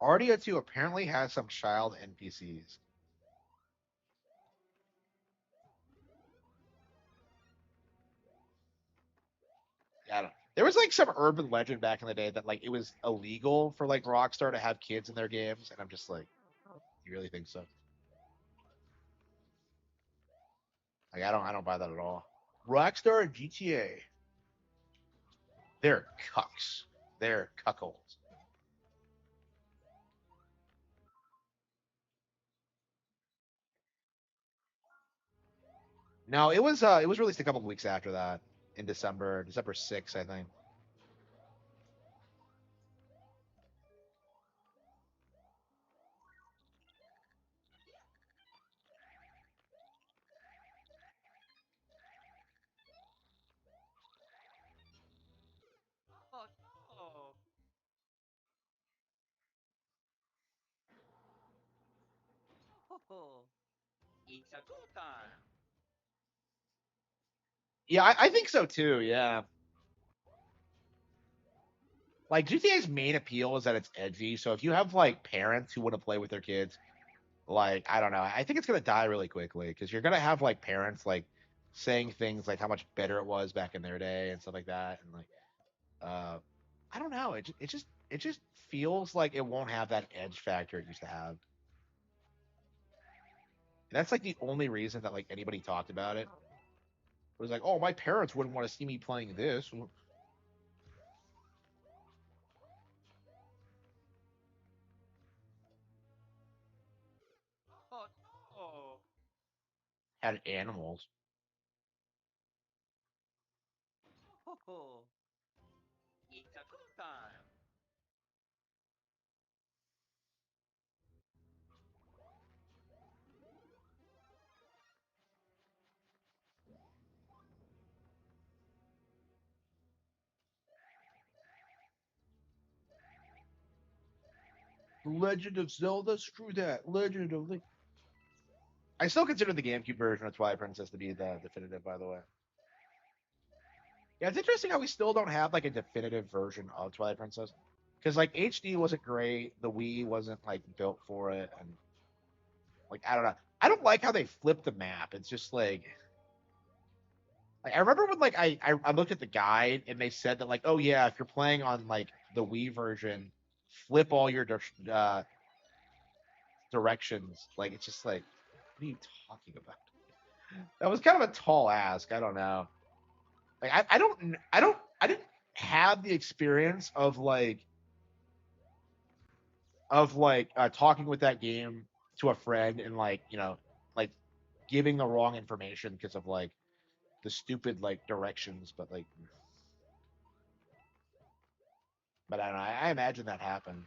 RDO2 apparently has some child NPCs. Yeah, I don't, there was like some urban legend back in the day that like it was illegal for like Rockstar to have kids in their games, and I'm just like, you really think so? Like I don't buy that at all. Rockstar and GTA, they're cucks. They're cuckolds. No, it was released a couple of weeks after that in December 6th, I think. Oh no! Oh, it's a two time. Yeah, I think so too. Yeah, like GTA's main appeal is that it's edgy. So if you have like parents who want to play with their kids, like I don't know, I think it's gonna die really quickly because you're gonna have like parents like saying things like how much better it was back in their day and stuff like that, and like I don't know, it just feels like it won't have that edge factor it used to have. And that's like the only reason that like anybody talked about it. It was like, oh, my parents wouldn't want to see me playing this. Oh no! Had animals. Oh, it's a two time. Legend of Zelda, screw that. Legend of Link. I still consider the GameCube version of Twilight Princess to be the definitive, by the way. Yeah, it's interesting how we still don't have like a definitive version of Twilight Princess. Because like HD wasn't great, the Wii wasn't like built for it, and like I don't know. I don't like how they flipped the map. It's just like I remember when like I looked at the guide and they said that like, oh yeah, if you're playing on like the Wii version, flip all your directions. Like it's just like, what are you talking about? That was kind of a tall ask. I don't know. Like I didn't have the experience of like talking with that game to a friend and like like giving the wrong information because of like the stupid like directions, but I don't know. I imagine that happened.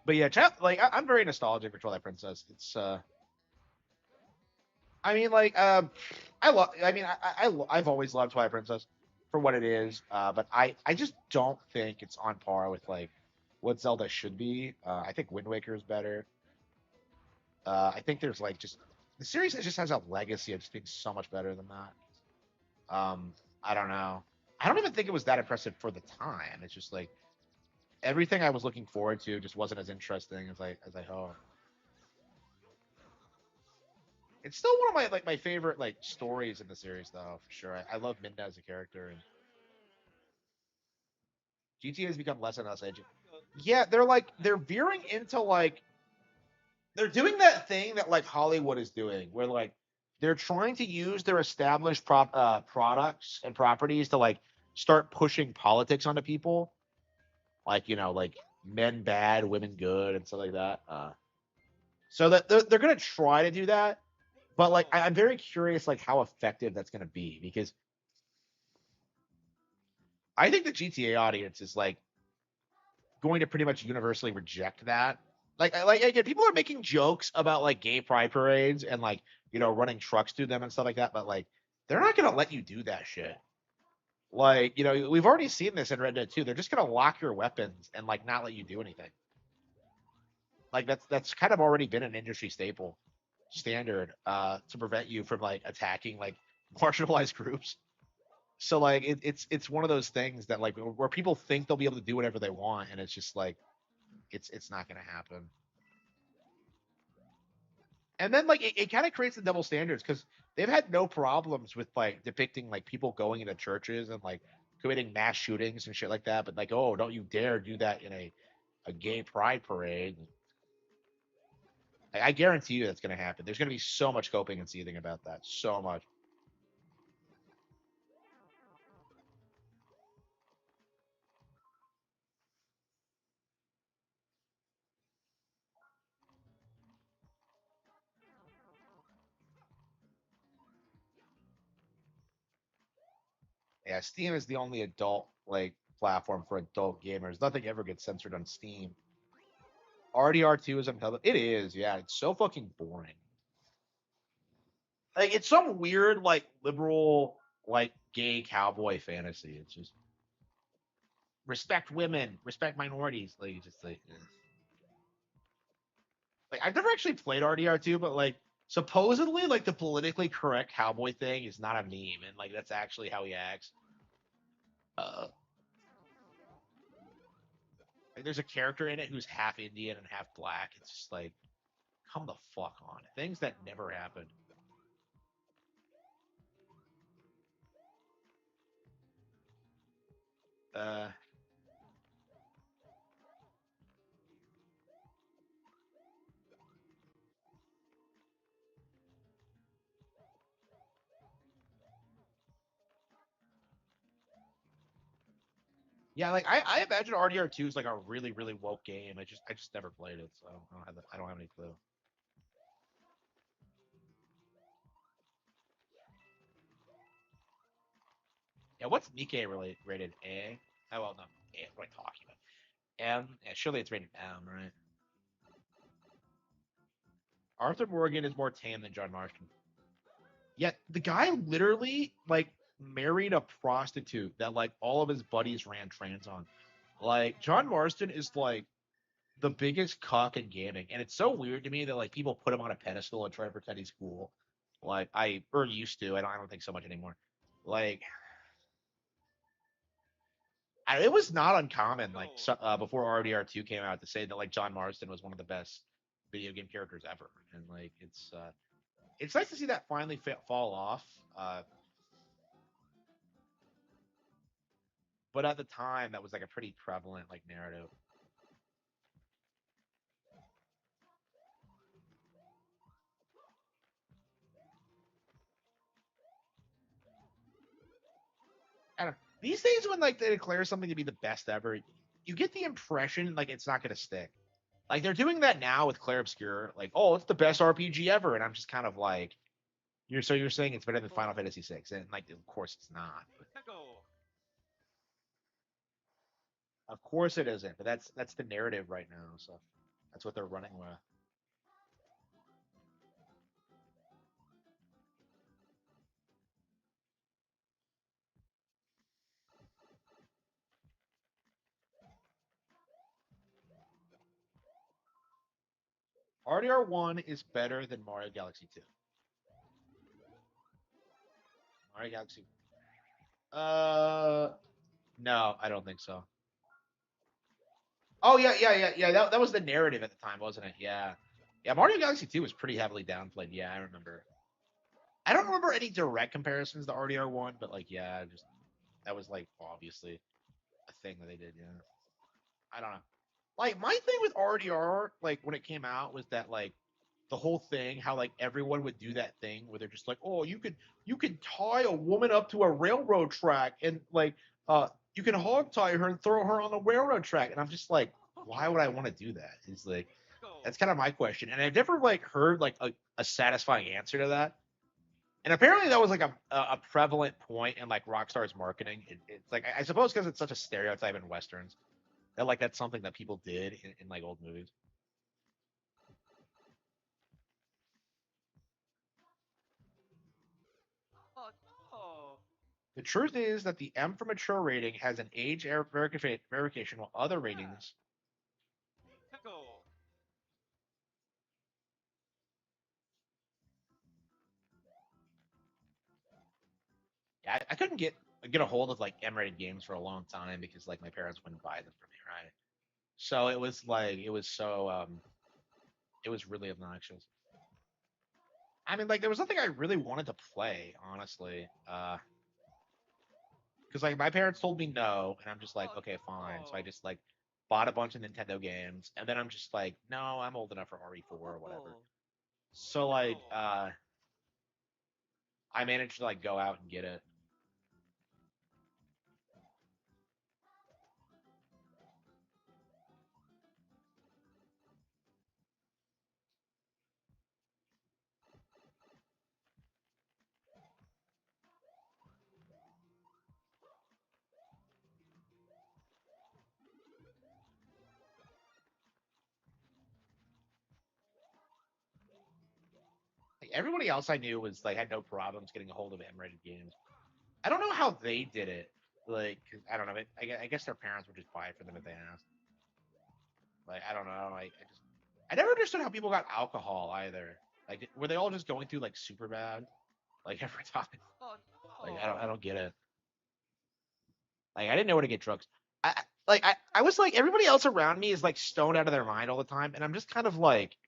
But yeah, like I'm very nostalgic for Twilight Princess. It's I mean like I love. I mean I've always loved Twilight Princess for what it is. But I just don't think it's on par with like what Zelda should be. I think Wind Waker is better. I think there's like just the series just has a legacy of just being so much better than that. I don't know. I don't even think it was that impressive for the time. It's just like everything I was looking forward to just wasn't as interesting as I hoped. It's still one of my like my favorite like stories in the series though, for sure. I love Midna as a character, and GTA has become less and less edgy. Yeah, they're veering into like they're doing that thing that like Hollywood is doing, where like they're trying to use their established products and properties to like start pushing politics onto people, like like men bad, women good, and stuff like that. So that they're gonna try to do that, but like I'm very curious like how effective that's gonna be because I think the GTA audience is like going to pretty much universally reject that. Like again, people are making jokes about like gay pride parades and like running trucks through them and stuff like that, but like they're not gonna let you do that shit. Like we've already seen this in Red Dead 2. They're just gonna lock your weapons and like not let you do anything. Like that's kind of already been an industry staple standard to prevent you from like attacking like marginalized groups. So like it's one of those things that like where people think they'll be able to do whatever they want, and it's just like it's not going to happen. And then like it kind of creates the double standards because they've had no problems with like depicting like people going into churches and like committing mass shootings and shit like that. But like, oh, don't you dare do that in a gay pride parade. I guarantee you that's going to happen. There's going to be so much coping and seething about that. So much. Yeah, Steam is the only adult like platform for adult gamers. Nothing ever gets censored on Steam. RDR2 is uncovered. It is, yeah. It's so fucking boring. Like it's some weird like liberal like gay cowboy fantasy. It's just respect women, respect minorities. Like just like I've never actually played RDR2, but like supposedly like the politically correct cowboy thing is not a meme, and like that's actually how he acts. Like, there's a character in it who's half Indian and half black. It's just like, come the fuck on. Things that never happened. Uh, yeah, like I imagine RDR2 is like a really really woke game. I just never played it, so I don't have any clue. Yeah, what's Nikkei rated A? Oh well, no, A. What am I talking about? M. Yeah, surely it's rated M, right? Arthur Morgan is more tame than John Marston. Yet the guy literally like married a prostitute that like all of his buddies ran trans on. Like John Marston is like the biggest cock in gaming, and it's so weird to me that like people put him on a pedestal and try to pretend he's cool. Like I or used to. I don't think so much anymore. Like it was not uncommon like before RDR2 came out to say that like John Marston was one of the best video game characters ever, and like it's nice to see that finally fall off. But at the time, that was like a pretty prevalent like narrative. I don't know. These days, when like they declare something to be the best ever, you get the impression like it's not going to stick. Like they're doing that now with Clair Obscur, like, oh, it's the best RPG ever, and I'm just kind of like, you're saying it's better than Final Fantasy VI, and like, of course it's not. But of course it isn't, but that's the narrative right now, so that's what they're running with. RDR1 is better than Mario Galaxy 2. Mario Galaxy. Uh, no, I don't think so. Oh yeah. That was the narrative at the time, wasn't it? Yeah, yeah. Mario Galaxy 2 was pretty heavily downplayed. Yeah, I remember. I don't remember any direct comparisons to RDR1, but like, yeah, just that was like obviously a thing that they did. Yeah, I don't know. Like my thing with RDR, like when it came out, was that like the whole thing, how like everyone would do that thing where they're just like, oh, you could tie a woman up to a railroad track and like you can hog tie her and throw her on the railroad track, and I'm just like, why would I want to do that? It's like that's kind of my question, and I've never like heard like a satisfying answer to that. And apparently that was like a prevalent point in like Rockstar's marketing. It's like I suppose because it's such a stereotype in westerns that like that's something that people did in like old movies. The truth is that the M for mature rating has an age verification, while other ratings Yeah, I couldn't get a hold of like M-rated games for a long time because like my parents wouldn't buy them for me, right? So it was like it was really obnoxious. I mean, like there was nothing I really wanted to play, honestly. Because like my parents told me no, and I'm just like, okay, fine. So I just like bought a bunch of Nintendo games, and then I'm just like, no, I'm old enough for RE4 or whatever. So like, I managed to like go out and get it. Like everybody else I knew was like had no problems getting a hold of M-rated games. I don't know how they did it. Like, 'cause I don't know. I guess their parents would just buy it for them if they asked. Like, I don't know. I never understood how people got alcohol either. Like, were they all just going through like super bad, like every time? Like, I don't get it. Like, I didn't know where to get drugs. I was like everybody else around me is like stoned out of their mind all the time, and I'm just kind of like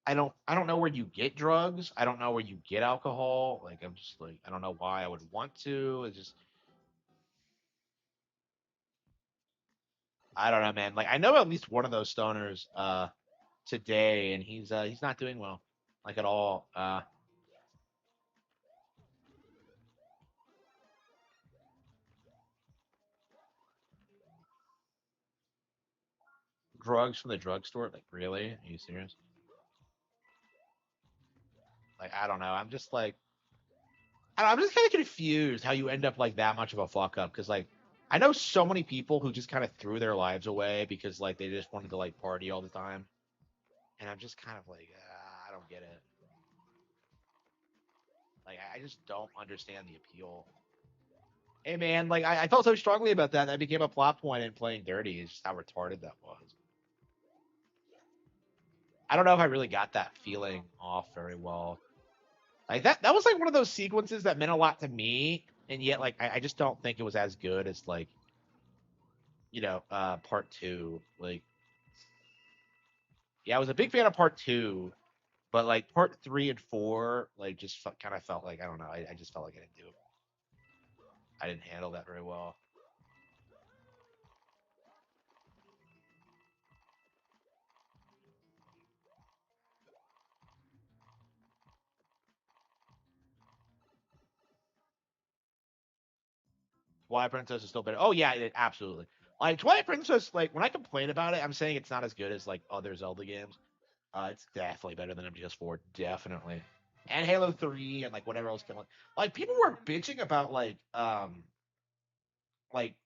I don't know where you get drugs. I don't know where you get alcohol. Like, I'm just like I don't know why I would want to. It's just I don't know, man. Like I know at least one of those stoners today, and he's not doing well, like at all. Drugs from the drugstore, like really? Are you serious? Like I don't know. I'm just kind of confused how you end up like that much of a fuck up because like I know so many people who just kind of threw their lives away because like they just wanted to like party all the time, and I'm just kind of like I don't get it. Like I just don't understand the appeal. Hey man, like I felt so strongly about that. That became a plot point in playing Dirty. It's just how retarded that was. I don't know if I really got that feeling off very well. Like that was like one of those sequences that meant a lot to me, and yet like I just don't think it was as good as like part two. Like yeah, I was a big fan of part two, but like part three and four, like just kind of felt like I don't know. I just felt like I didn't do it. I didn't handle that very well. Twilight Princess is still better. Oh yeah, absolutely. Like Twilight Princess, like when I complain about it, I'm saying it's not as good as like other Zelda games. It's definitely better than MGS4, definitely. And Halo 3 and like whatever else came on. Like people were bitching about like Twilight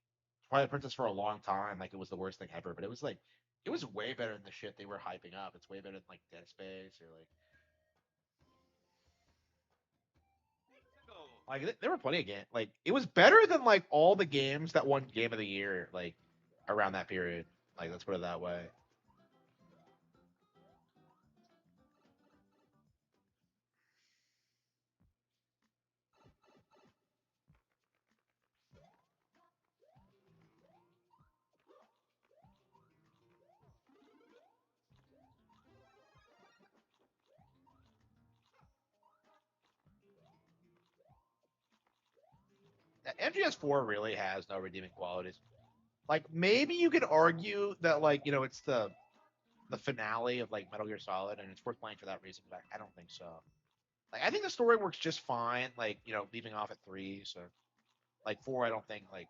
Princess for a long time, like it was the worst thing ever, but it was way better than the shit they were hyping up. It's way better than like Dead Space or like there were plenty of games. Like it was better than like all the games that won Game of the Year like around that period. Like let's put it that way. MGS4 really has no redeeming qualities. Like maybe you could argue that like it's the finale of like Metal Gear Solid and it's worth playing for that reason, but I don't think so. Like I think the story works just fine. Like leaving off at 3, so like 4 I don't think like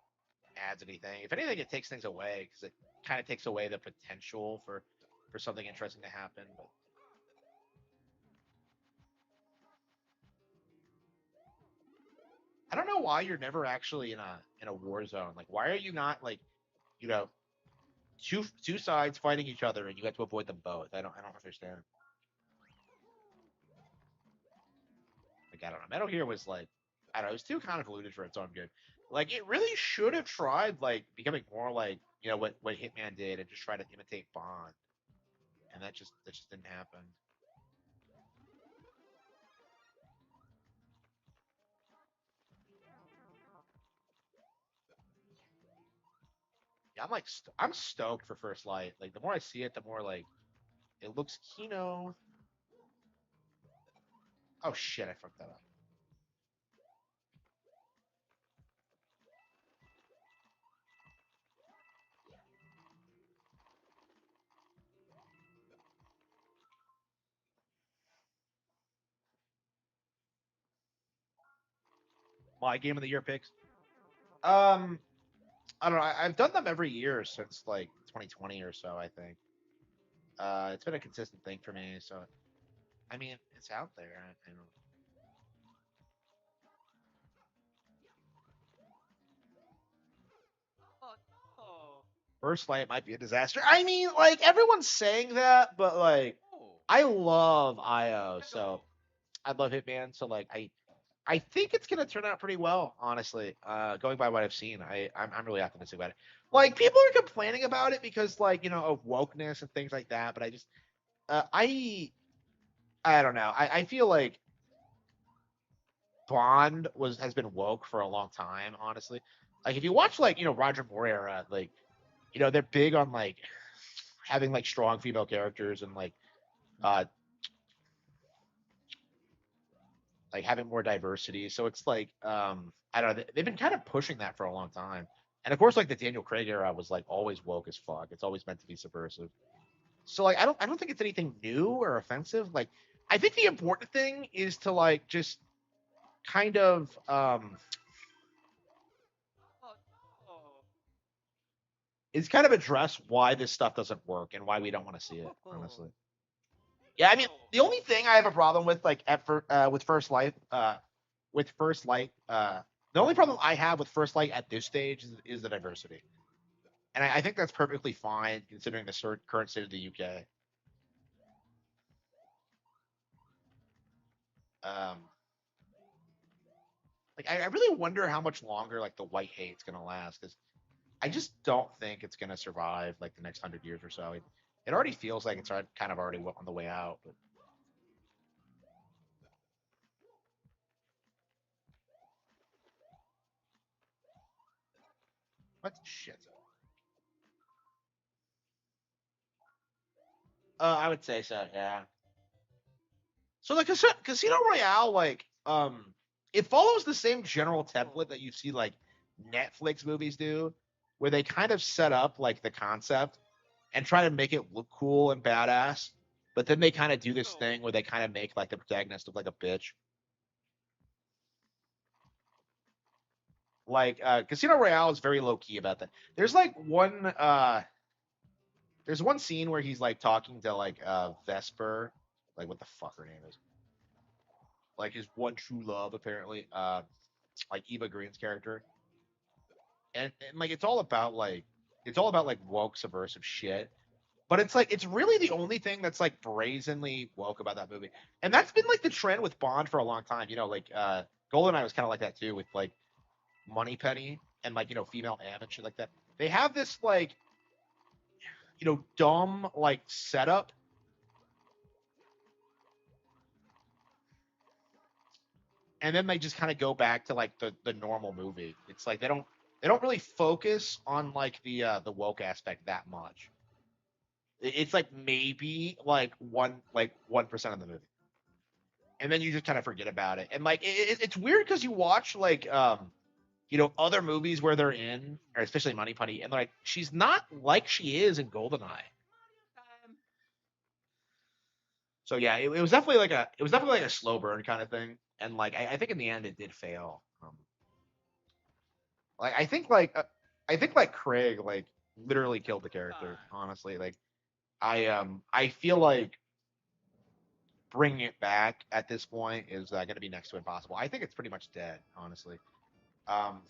adds anything. If anything, it takes things away because it kind of takes away the potential for something interesting to happen. But I don't know why you're never actually in a war zone. Like why are you not like you know two sides fighting each other and you have to avoid them both? I don't understand. Like I don't know. Metal Gear was like I don't know. It was too convoluted for its own good. Like it really should have tried like becoming more like what Hitman did and just try to imitate Bond, and that just didn't happen. I'm stoked for First Light. Like the more I see it, the more like it looks Kino. Oh shit, I fucked that up. My game of the year picks. Um, I don't know. I've done them every year since like 2020 or so. I think. It's been a consistent thing for me. So, I mean, it's out there. I don't. First Light might be a disaster. I mean, like everyone's saying that, but like I love IO, so I love Hitman. So like I think it's gonna turn out pretty well, honestly. Going by what I've seen, I'm really optimistic about it. Like people are complaining about it because like of wokeness and things like that, but I just I don't know. I feel like Bond has been woke for a long time, honestly. Like if you watch like Roger Moore era, like they're big on like having like strong female characters and uh like having more diversity. So it's like I don't know, they've been kind of pushing that for a long time. And of course like the Daniel Craig era was like always woke as fuck. It's always meant to be subversive. So like I don't think it's anything new or offensive. Like I think the important thing is to like just kind of is kind of address why this stuff doesn't work and why we don't want to see it, honestly. Yeah, I mean, the only thing I have a problem with, like, with First Light, the only problem I have with First Light at this stage is the diversity, and I think that's perfectly fine considering the current state of the UK. Um, like, I really wonder how much longer like the white hate's gonna last, because I just don't think it's gonna survive like the next 100 years or so. It already feels like it's kind of already on the way out, but. What shit? I would say so. Yeah. So the Casino Royale, like, it follows the same general template that you see like Netflix movies do, where they kind of set up like the concept and try to make it look cool and badass, but then they kind of do this thing where they kind of make like the protagonist look like a bitch. Like Casino Royale is very low key about that. There's one scene where he's like talking to like Vesper, like what the fuck her name is, like his one true love apparently, like Eva Green's character, and like it's all about like woke subversive shit. But it's like it's really the only thing that's like brazenly woke about that movie, and that's been like the trend with Bond for a long time. Like Goldeneye was kind of like that too, with like Moneypenny and like female Am and shit like that. They have this like dumb like setup, and then they just kind of go back to like the normal movie. It's like they don't really focus on like the woke aspect that much. It's like maybe like 1% of the movie, and then you just kind of forget about it. And like it's weird because you watch like other movies where they're in, or especially Moneypenny, and like she's not like she is in Goldeneye. So yeah, it was definitely like a slow burn kind of thing, and like I think in the end it did fail. Like I think like Craig like literally killed the character. Honestly, like I feel like bringing it back at this point is going to be next to impossible. I think it's pretty much dead, honestly. Um,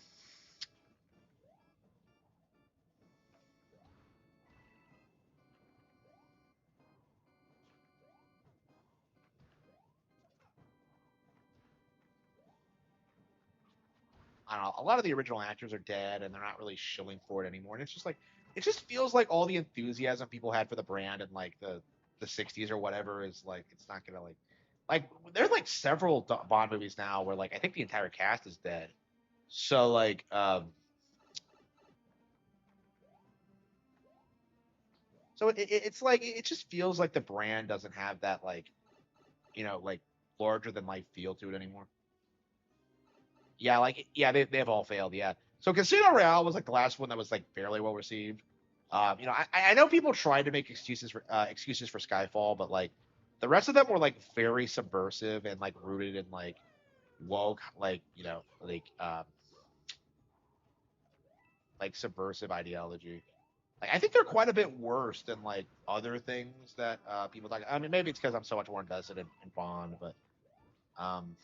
I don't know. A lot of the original actors are dead, and they're not really shilling for it anymore. And it's just like it just feels like all the enthusiasm people had for the brand in like the '60s or whatever is like it's not gonna like there's like several Bond movies now where like I think the entire cast is dead. So like So it's like it just feels like the brand doesn't have that like, like larger than life feel to it anymore. Yeah, like they've all failed. Yeah. So Casino Royale was like the last one that was like fairly well received. I know people tried to make excuses for Skyfall, but like the rest of them were like very subversive and like rooted in like woke, like subversive ideology. Like I think they're quite a bit worse than like other things that people talk. I mean, maybe it's because I'm so much more invested in Bond, but um,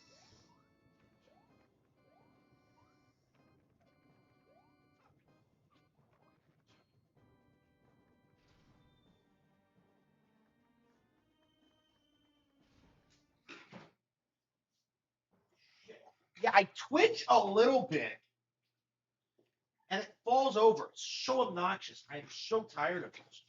yeah, I twitch a little bit and it falls over. It's so obnoxious. I am so tired of this.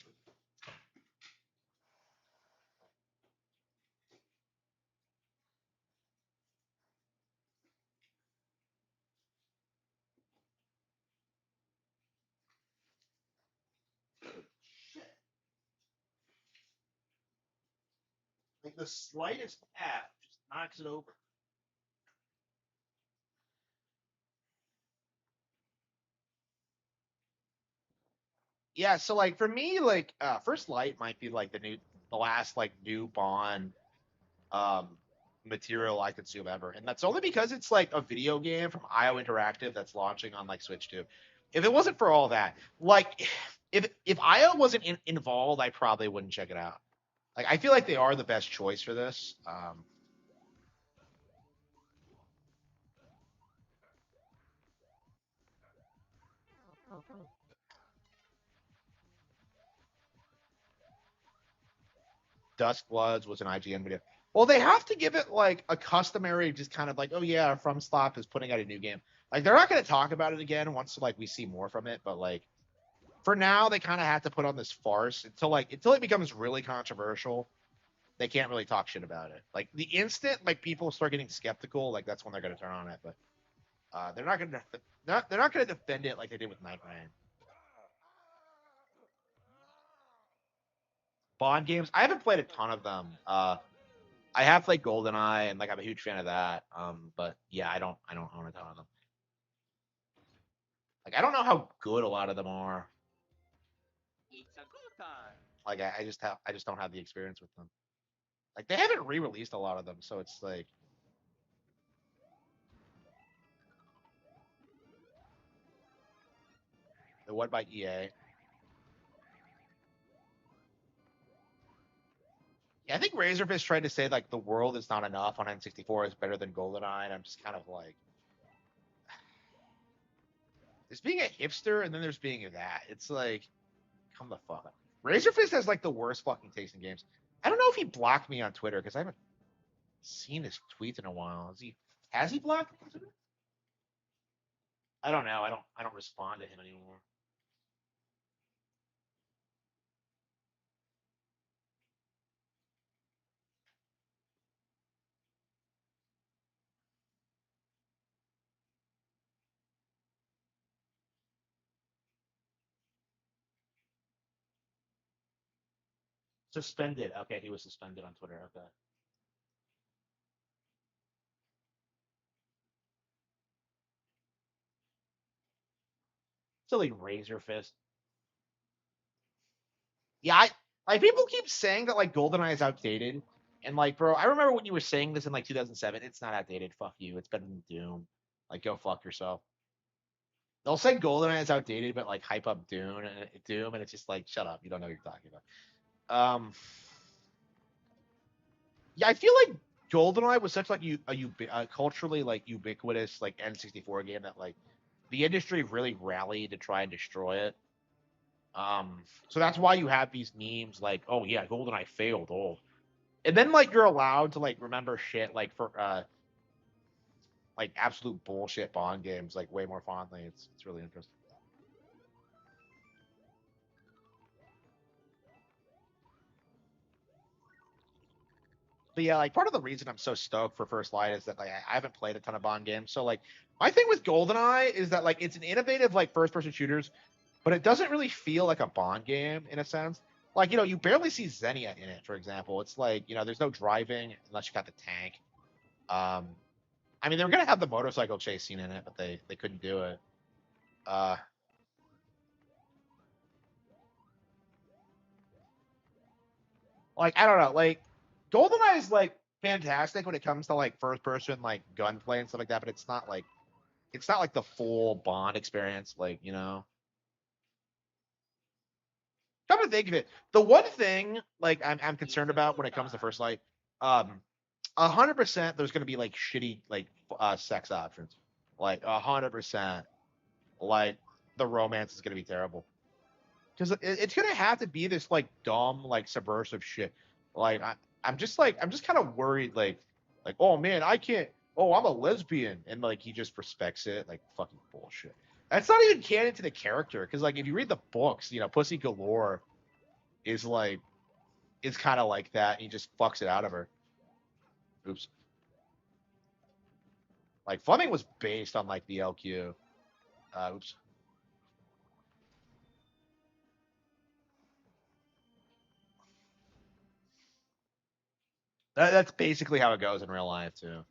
Like the slightest tap just knocks it over. Yeah, so like for me, like First Light might be like the last like new Bond um material I consume ever. And that's only because it's like a video game from IO Interactive that's launching on like Switch 2. If it wasn't for all that, like if IO wasn't involved, I probably wouldn't check it out. Like I feel like they are the best choice for this. Dusk Bloods was an IGN video. Well, they have to give it like a customary, just kind of like, oh yeah, From Stop is putting out a new game. Like they're not going to talk about it again once like we see more from it, but like for now they kind of have to put on this farce until it becomes really controversial. They can't really talk shit about it. Like the instant like people start getting skeptical, like that's when they're going to turn on it. But they're not going to they're not going to defend it like they did with Night Rain. Bond games, I haven't played a ton of them. I have played GoldenEye and like I'm a huge fan of that. But yeah, I don't own a ton of them. Like I don't know how good a lot of them are. It's a good time. Like I just don't have the experience with them. Like they haven't re-released a lot of them, so it's like the what by EA. Yeah, I think Razorfish tried to say like the world is not enough on N64 is better than GoldenEye, and I'm just kind of like there's being a hipster and then there's being that. It's like come the fuck up. Razorfish has like the worst fucking taste in games. I don't know if he blocked me on Twitter because I haven't seen his tweets in a while. Has he blocked me on Twitter? I don't know. I don't respond to him anymore. Suspended. Okay, he was suspended on Twitter. Okay. Silly Razor Fist. Yeah, like people keep saying that like GoldenEye is outdated, and like, bro, I remember when you were saying this in like 2007. It's not outdated. Fuck you. It's better than Doom. Like, go fuck yourself. They'll say GoldenEye is outdated, but like hype up Doom, and it's just like, shut up. You don't know what you're talking about. Yeah, I feel like GoldenEye was such like culturally like ubiquitous like N64 game that like the industry really rallied to try and destroy it. So that's why you have these memes like, oh yeah, GoldenEye failed. Oh, and then like you're allowed to like remember shit like for like absolute bullshit Bond games like way more fondly. It's really interesting. But yeah, like part of the reason I'm so stoked for First Light is that like I haven't played a ton of Bond games. So like my thing with GoldenEye is that like it's an innovative like first person shooters, but it doesn't really feel like a Bond game in a sense. Like, you barely see Xenia in it, for example. It's like, there's no driving unless you got the tank. I mean, they were gonna have the motorcycle chase scene in it, but they couldn't do it. Like, I don't know, like GoldenEye is like fantastic when it comes to like first person like gunplay and stuff like that, but it's not like the full Bond experience, like, Come to think of it, the one thing like I'm concerned about when it comes to First Light, 100% there's gonna be like shitty like sex options, like 100%. Like the romance is gonna be terrible because it's gonna have to be this like dumb like subversive shit. Like I'm just kind of worried like oh man I can't, oh I'm a lesbian, and like he just respects it, like fucking bullshit. That's not even canon to the character because like if you read the books, Pussy Galore is like is kind of like that. And he just fucks it out of her. Oops. Like Fleming was based on like the LQ. Oops. That's basically how it goes in real life too.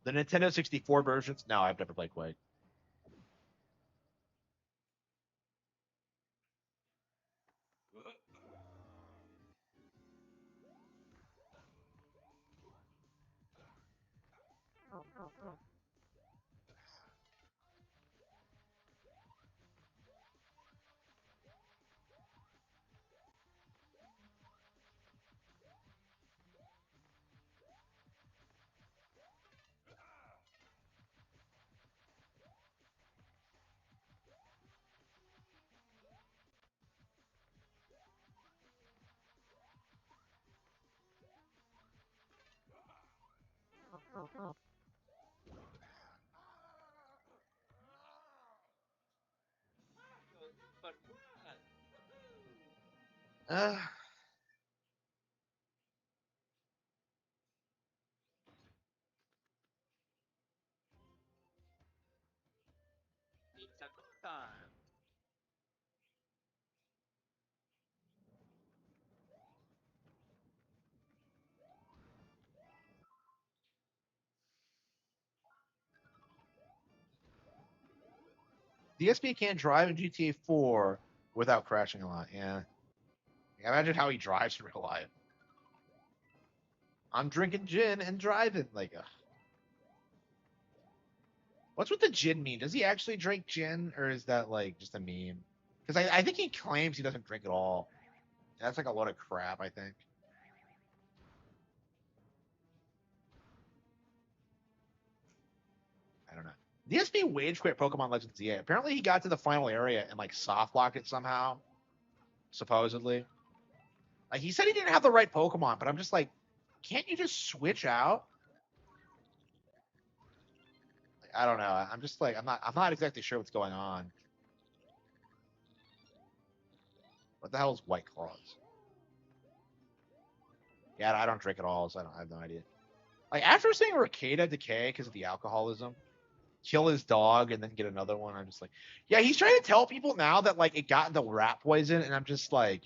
The Nintendo 64 versions? No, I've never played Quake. Uh, DSP can't drive in GTA 4 without crashing a lot. Yeah. Imagine how he drives in real life. I'm drinking gin and driving. Like, what's with the gin meme? Does he actually drink gin, or is that like just a meme? Because I think he claims he doesn't drink at all. That's like a load of crap, I think. I don't know. DSP wage quit Pokemon Legends ZA. Apparently he got to the final area and like soft locked it somehow. Supposedly. Like he said he didn't have the right Pokemon, but I'm just like, can't you just switch out? Like, I don't know. I'm just like I'm not exactly sure what's going on. What the hell is White Claws? Yeah, I don't drink at all, so I have no idea. Like after seeing Ricada decay because of the alcoholism, kill his dog and then get another one, I'm just like, yeah, he's trying to tell people now that like it got into rat poison, and I'm just like,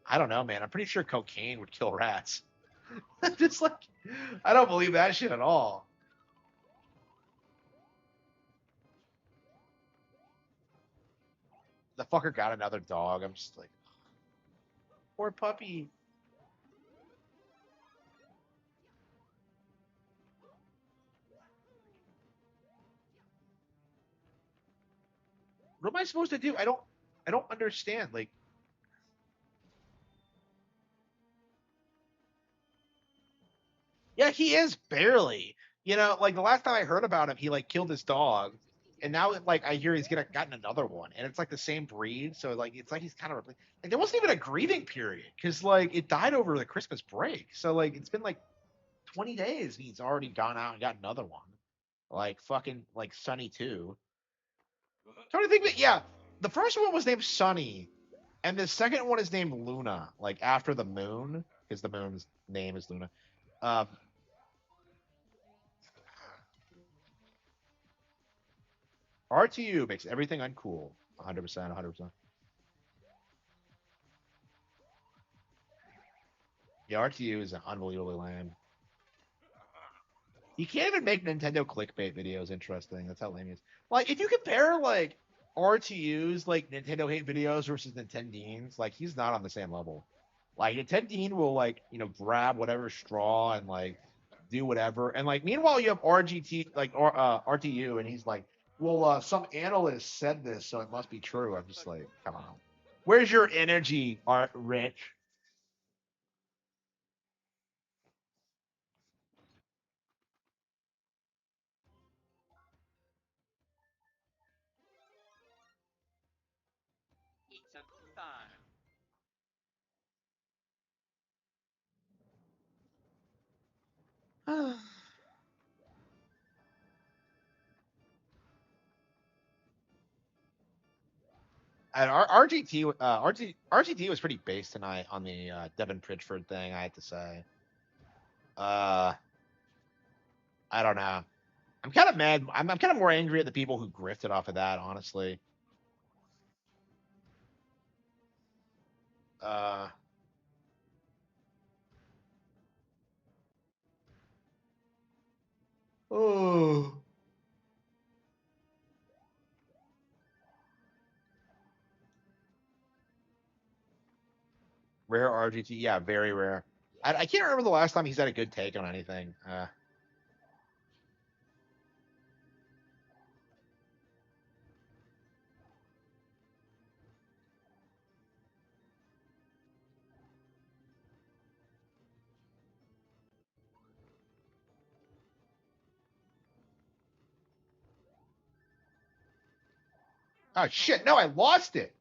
I don't know, man. I'm pretty sure cocaine would kill rats. Just like, I don't believe that shit at all. The fucker got another dog. I'm just like, poor puppy. What am I supposed to do? I don't understand. Like, yeah, he is barely. Like the last time I heard about him, he like killed his dog, and now like I hear he's gotten another one, and it's like the same breed. So like it's like he's kind of like there wasn't even a grieving period because like it died over the Christmas break. So like it's been like 20 days, and he's already gone out and got another one. Like fucking like Sunny too. Trying to think that yeah, the first one was named Sunny, and the second one is named Luna, like after the moon, because the moon's name is Luna. Um, RTU makes everything uncool. 100%, 100%. Yeah, RTU is unbelievably lame. You can't even make Nintendo clickbait videos interesting. That's how lame he is. Like, if you compare, like, RTU's, like, Nintendo hate videos versus Nintendine's, like, he's not on the same level. Like, Nintendine will, like, you know, grab whatever straw and, like, do whatever. And, like, meanwhile, you have RGT, like, or RTU, and he's like, well, some analyst said this, so it must be true. I'm just like, come on. Where's your energy, Rich? Pizza time. And RGT, RGT was pretty base tonight on the Devin Pritchford thing. I have to say, I don't know. I'm kind of mad. I'm kind of more angry at the people who grifted off of that. Honestly, uh, oh, rare RGT. Yeah, very rare. I can't remember the last time he's had a good take on anything. Oh shit! No, I lost it.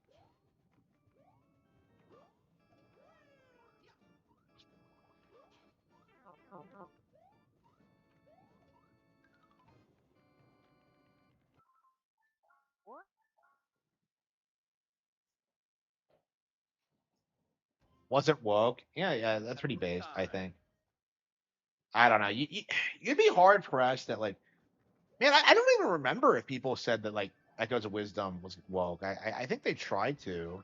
Wasn't woke. Yeah, yeah, that's pretty based. I think. I don't know. You'd be hard pressed that like, man. I don't even remember if people said that like Echoes of Wisdom was woke. I think they tried to,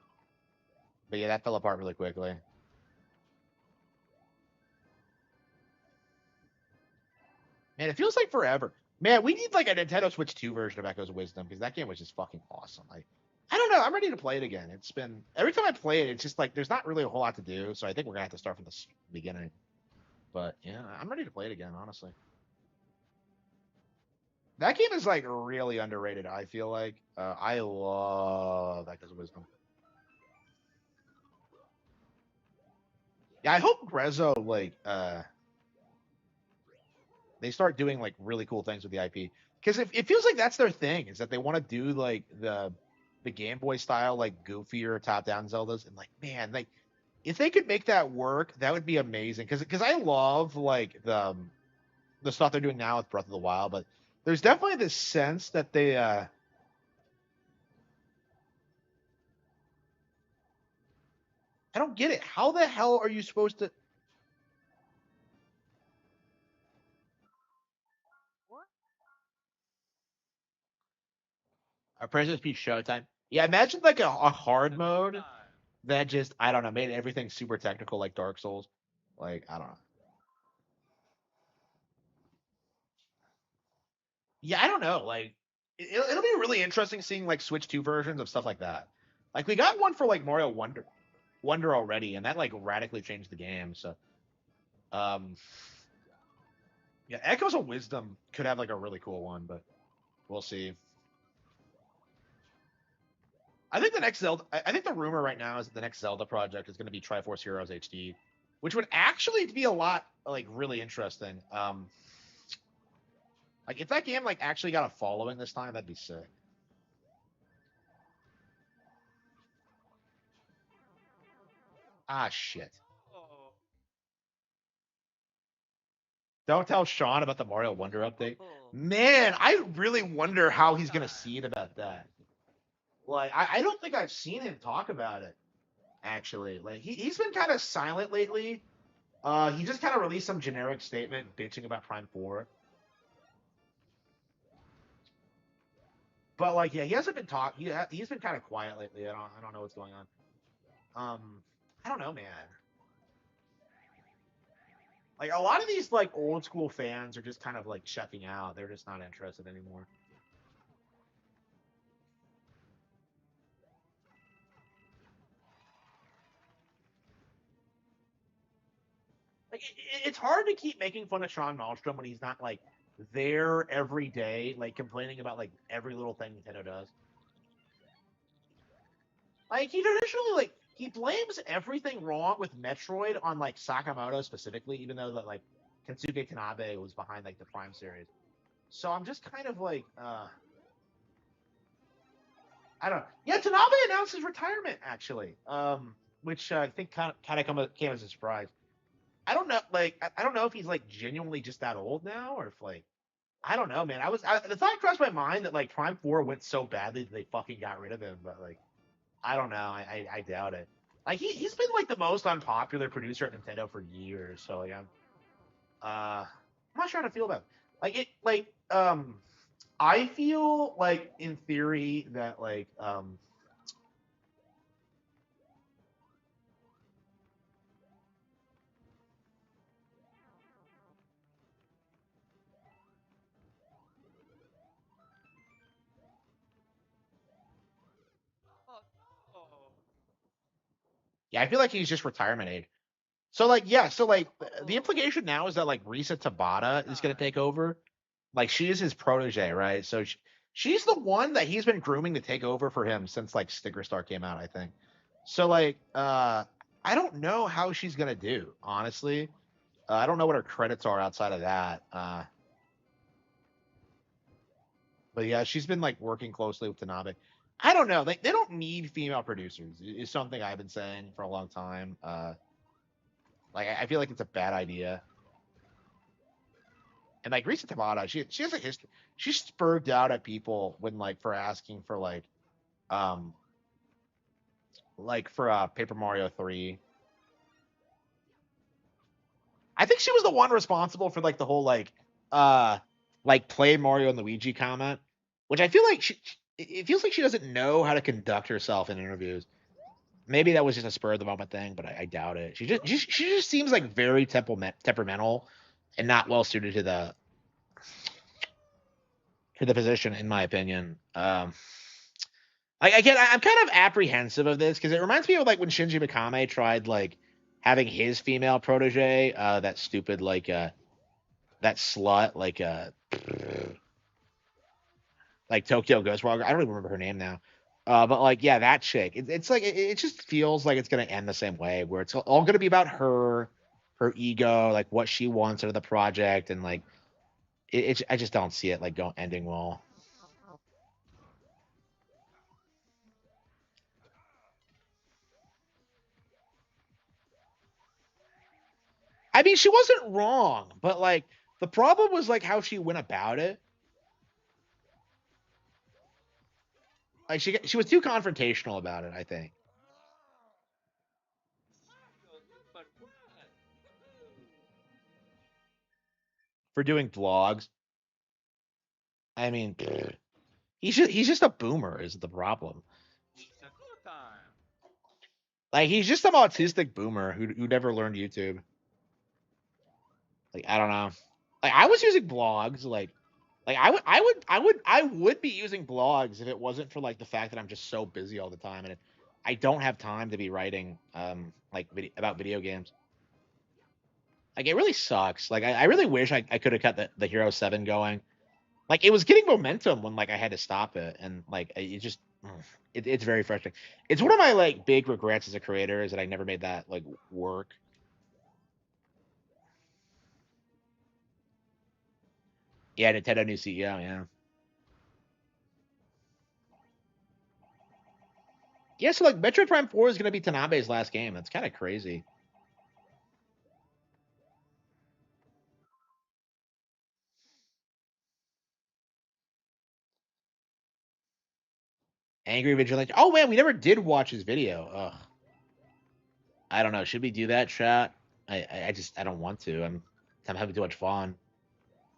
but yeah, that fell apart really quickly. Man, it feels like forever. Man, we need like a Nintendo Switch 2 version of Echoes of Wisdom because that game was just fucking awesome. I don't know. I'm ready to play it again. It's been every time I play it, it's just like there's not really a whole lot to do. So I think we're gonna have to start from the beginning. But yeah, I'm ready to play it again. Honestly, that game is like really underrated. I feel like I love Echoes of Wisdom. Yeah, I hope Grezzo like they start doing like really cool things with the IP because it feels like that's their thing is that they want to do like the Game Boy style like goofier top down Zeldas and like man like if they could make that work that would be amazing because I love like the stuff they're doing now with Breath of the Wild but there's definitely this sense that they I don't get it how the hell are you supposed to Princess Peach Showtime yeah imagine like a hard mode that just I don't know made everything super technical like Dark Souls like I don't know. Yeah, I don't know. Like, it'll be really interesting seeing like Switch 2 versions of stuff like that. Like, we got one for like Mario Wonder already, and that like radically changed the game. So, um, yeah, Echoes of Wisdom could have like a really cool one, but we'll see. I think the next Zelda. I think the rumor right now is that the next Zelda project is going to be Triforce Heroes HD, which would actually be a lot like really interesting. Like if that game like actually got a following this time, that'd be sick. Ah, shit. Don't tell Sean about the Mario Wonder update. Man, I really wonder how he's gonna see it about that. Like, I don't think I've seen him talk about it. Actually, like he's been kind of silent lately. He just kind of released some generic statement bitching about Prime 4. But like, yeah, he hasn't been talking. He's been kind of quiet lately. I don't know what's going on. I don't know, man. Like a lot of these like old school fans are just kind of like checking out. They're just not interested anymore. Like it's hard to keep making fun of Sean Malmstrom when he's not like there every day, like complaining about like every little thing Nintendo does. Like he traditionally like he blames everything wrong with Metroid on like Sakamoto specifically, even though that like Kensuke Tanabe was behind like the Prime series. So I'm just kind of like I don't know. Yeah, Tanabe announced his retirement actually, which I think kind of came as a surprise. I don't know, like I don't know if he's like genuinely just that old now, or if like I don't know, man. The thought crossed my mind that like Prime 4 went so badly that they fucking got rid of him, but like I don't know. I doubt it. Like he's been like the most unpopular producer at Nintendo for years, so yeah. I'm not sure how to feel about it. I feel like in theory that yeah, I feel like he's just retirement age. So like yeah, so like the implication now is that like Risa Tabata is gonna take over. Like she is his protege, right? So she's the one that he's been grooming to take over for him since like Sticker Star came out, I think. So like I don't know how she's gonna do, honestly. I don't know what her credits are outside of that. But yeah, she's been like working closely with Tanabe. I don't know. They don't need female producers. Is something I've been saying for a long time. Like I feel like it's a bad idea. And like Risa Tabata, she has a history. She's spurred out at people when like for asking for um for Paper Mario 3. I think she was the one responsible for like the whole like play Mario and Luigi comment, which I feel like it feels like she doesn't know how to conduct herself in interviews. Maybe that was just a spur of the moment thing, but I doubt it. She just seems like very temperamental and not well suited to the position, in my opinion. I'm kind of apprehensive of this because it reminds me of like when Shinji Mikami tried like having his female protege, that stupid that slut like Tokyo Ghost Walker. I don't even remember her name now. But like yeah, that chick. It's like it just feels like it's gonna end the same way, where it's all gonna be about her ego, like what she wants out of the project, and like I just don't see it like ending well. I mean, she wasn't wrong, but like the problem was like how she went about it. Like she was too confrontational about it, I think. For doing vlogs. I mean, he's just a boomer is the problem. Like he's just some autistic boomer who never learned YouTube. Like I don't know. Like I was using blogs like I would be using blogs if it wasn't for like the fact that I'm just so busy all the time and I don't have time to be writing about video games. Like it really sucks. Like I really wish I could have kept the Hero 7 going. Like it was getting momentum when like I had to stop it, and like it just it's very frustrating. It's one of my like big regrets as a creator is that I never made that like work. Yeah, Nintendo new CEO, yeah. Yeah, so like Metroid Prime 4 is gonna be Tanabe's last game. That's kind of crazy. Angry Vigilante. Oh man, we never did watch his video. Ugh. I don't know. Should we do that, chat? I just I don't want to. I'm having too much fun.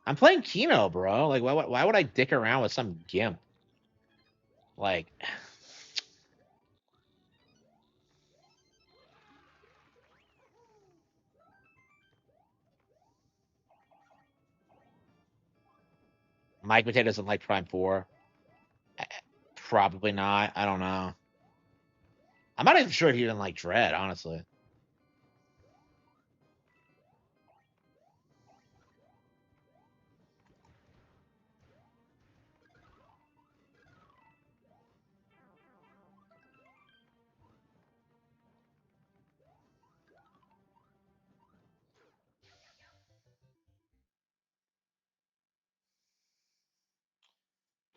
I'm playing Kino, bro. Like why would I dick around with some gimp? Like, Mike Potato doesn't like Prime 4. Probably not. I don't know. I'm not even sure he didn't like Dread, honestly.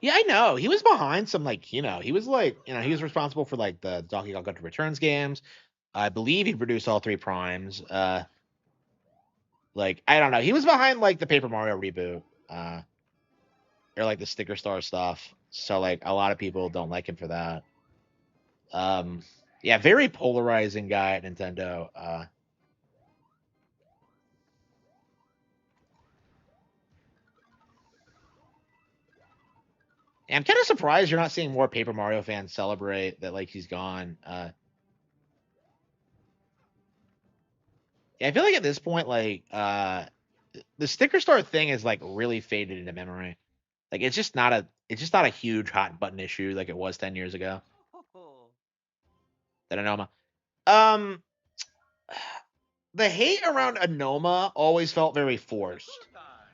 Yeah, I know. He was behind some like, he was like, he was responsible for like the Donkey Kong Country Returns games. I believe he produced all three primes. Like I don't know. He was behind like the Paper Mario reboot, or like the Sticker Star stuff. So like a lot of people don't like him for that. Um, yeah, very polarizing guy at Nintendo. And I'm kind of surprised you're not seeing more Paper Mario fans celebrate that like he's gone. Yeah, I feel like at this point, like the Sticker Star thing is like really faded into memory. Like it's just not a huge hot button issue like it was 10 years ago. That Anoma. Um, the hate around Anoma always felt very forced,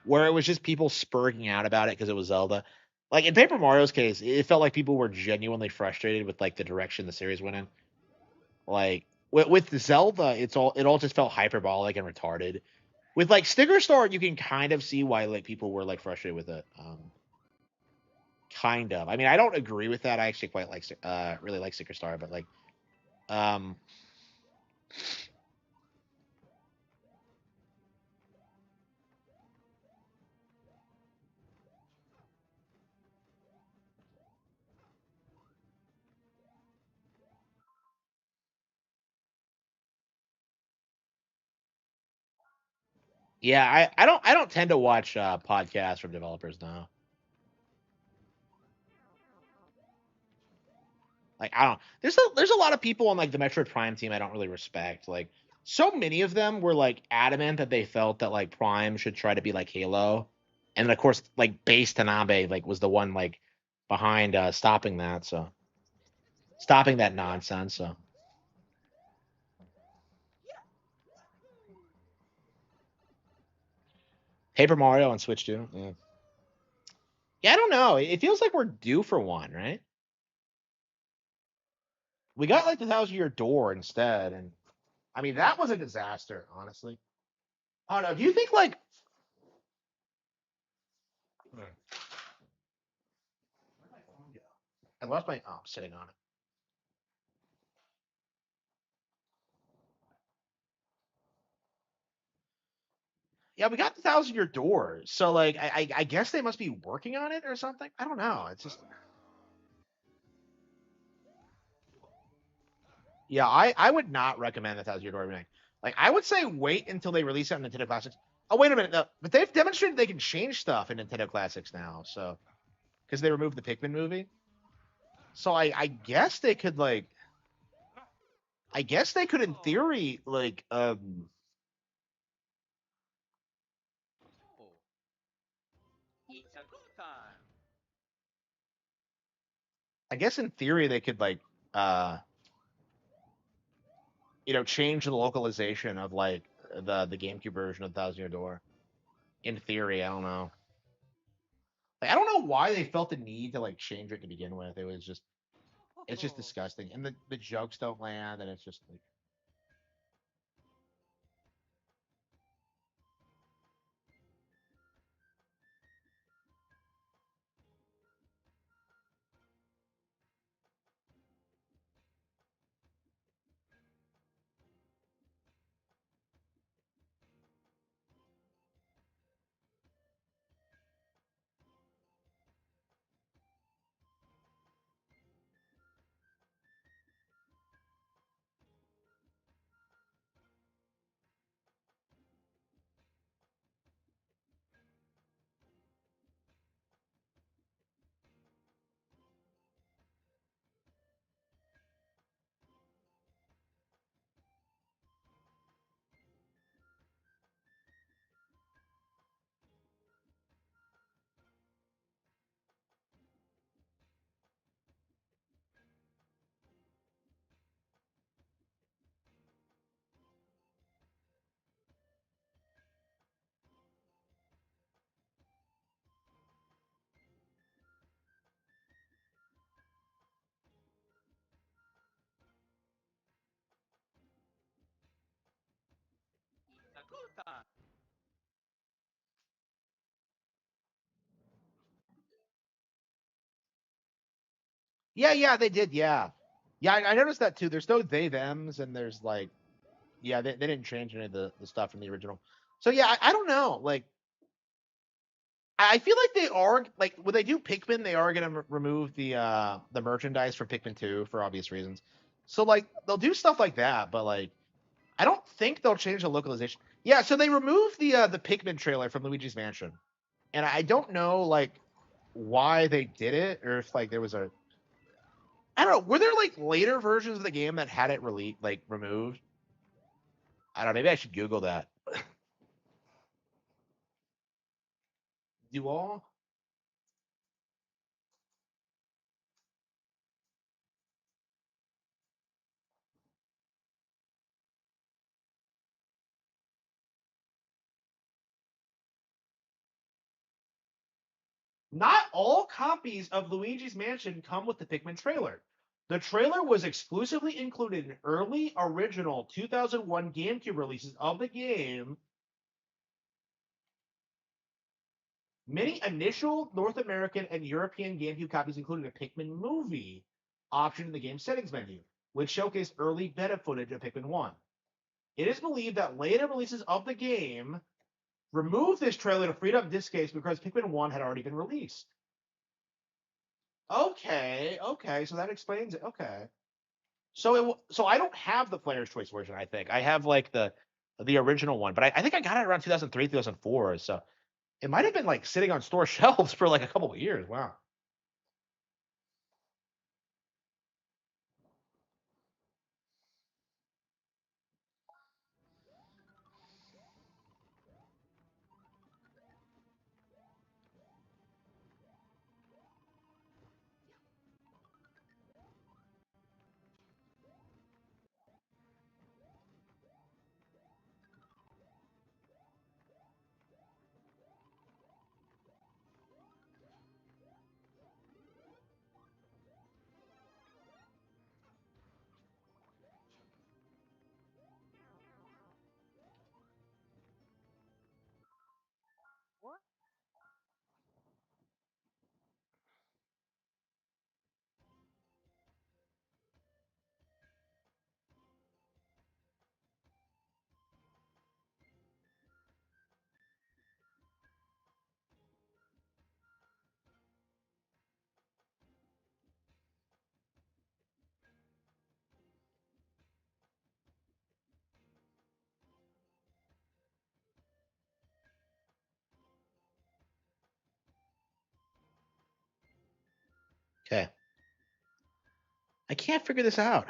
where it was just people spurting out about it because it was Zelda. Like in Paper Mario's case, it felt like people were genuinely frustrated with like the direction the series went in. Like with Zelda, it all just felt hyperbolic and retarded. With like Sticker Star, you can kind of see why like people were like frustrated with it. Kind of. I mean, I don't agree with that. I actually quite like really like Sticker Star, but like um yeah, I don't tend to watch podcasts from developers now. Like I don't. There's a lot of people on like the Metroid Prime team I don't really respect. Like so many of them were like adamant that they felt that like Prime should try to be like Halo, and then of course like Base Tanabe like was the one like behind stopping that. So stopping that nonsense. So Paper Mario on Switch too. Yeah. Yeah, I don't know. It feels like we're due for one, right? We got like the Thousand Year Door instead, and I mean that was a disaster, honestly. I don't know. Do you think like I lost my I'm sitting on it. Yeah, we got the Thousand Year Door, so like I guess they must be working on it or something. I don't know. It's just yeah, I would not recommend the Thousand Year Door remake. Like I would say wait until they release it on Nintendo Classics. Oh wait a minute, no, but they've demonstrated they can change stuff in Nintendo Classics now, so because they removed the Pikmin movie. So I guess they could like I guess they could in theory like I guess in theory they could like uh change the localization of like the GameCube version of Thousand Year Door. In theory, I don't know. Like, I don't know why they felt the need to like change it to begin with. It's just disgusting, and the jokes don't land, and it's just like Yeah, they did. Yeah, I noticed that too. There's no they thems, and there's like, yeah, they didn't change any of the stuff from the original. So yeah, I don't know. Like, I feel like they are like when they do Pikmin, they are gonna remove the merchandise from Pikmin 2 for obvious reasons. So like they'll do stuff like that, but like I don't think they'll change the localization. Yeah, so they removed the Pikmin trailer from Luigi's Mansion, and I don't know like why they did it or if like there was a I don't know. Were there like later versions of the game that had it like removed? I don't know. Maybe I should Google that. Do all? Not all copies of Luigi's Mansion come with the Pikmin trailer. The trailer was exclusively included in early original 2001 GameCube releases of the game. Many initial North American and European GameCube copies included a Pikmin movie option in the game settings menu, which showcased early beta footage of Pikmin 1. It is believed that later releases of the game removed this trailer to free up disk space because Pikmin 1 had already been released. Okay, so that explains it. Okay. So I don't have the player's choice version, I think. I have like the original one, but I think I got it around 2003, 2004. So it might have been like sitting on store shelves for like a couple of years. Wow. Okay. I can't figure this out.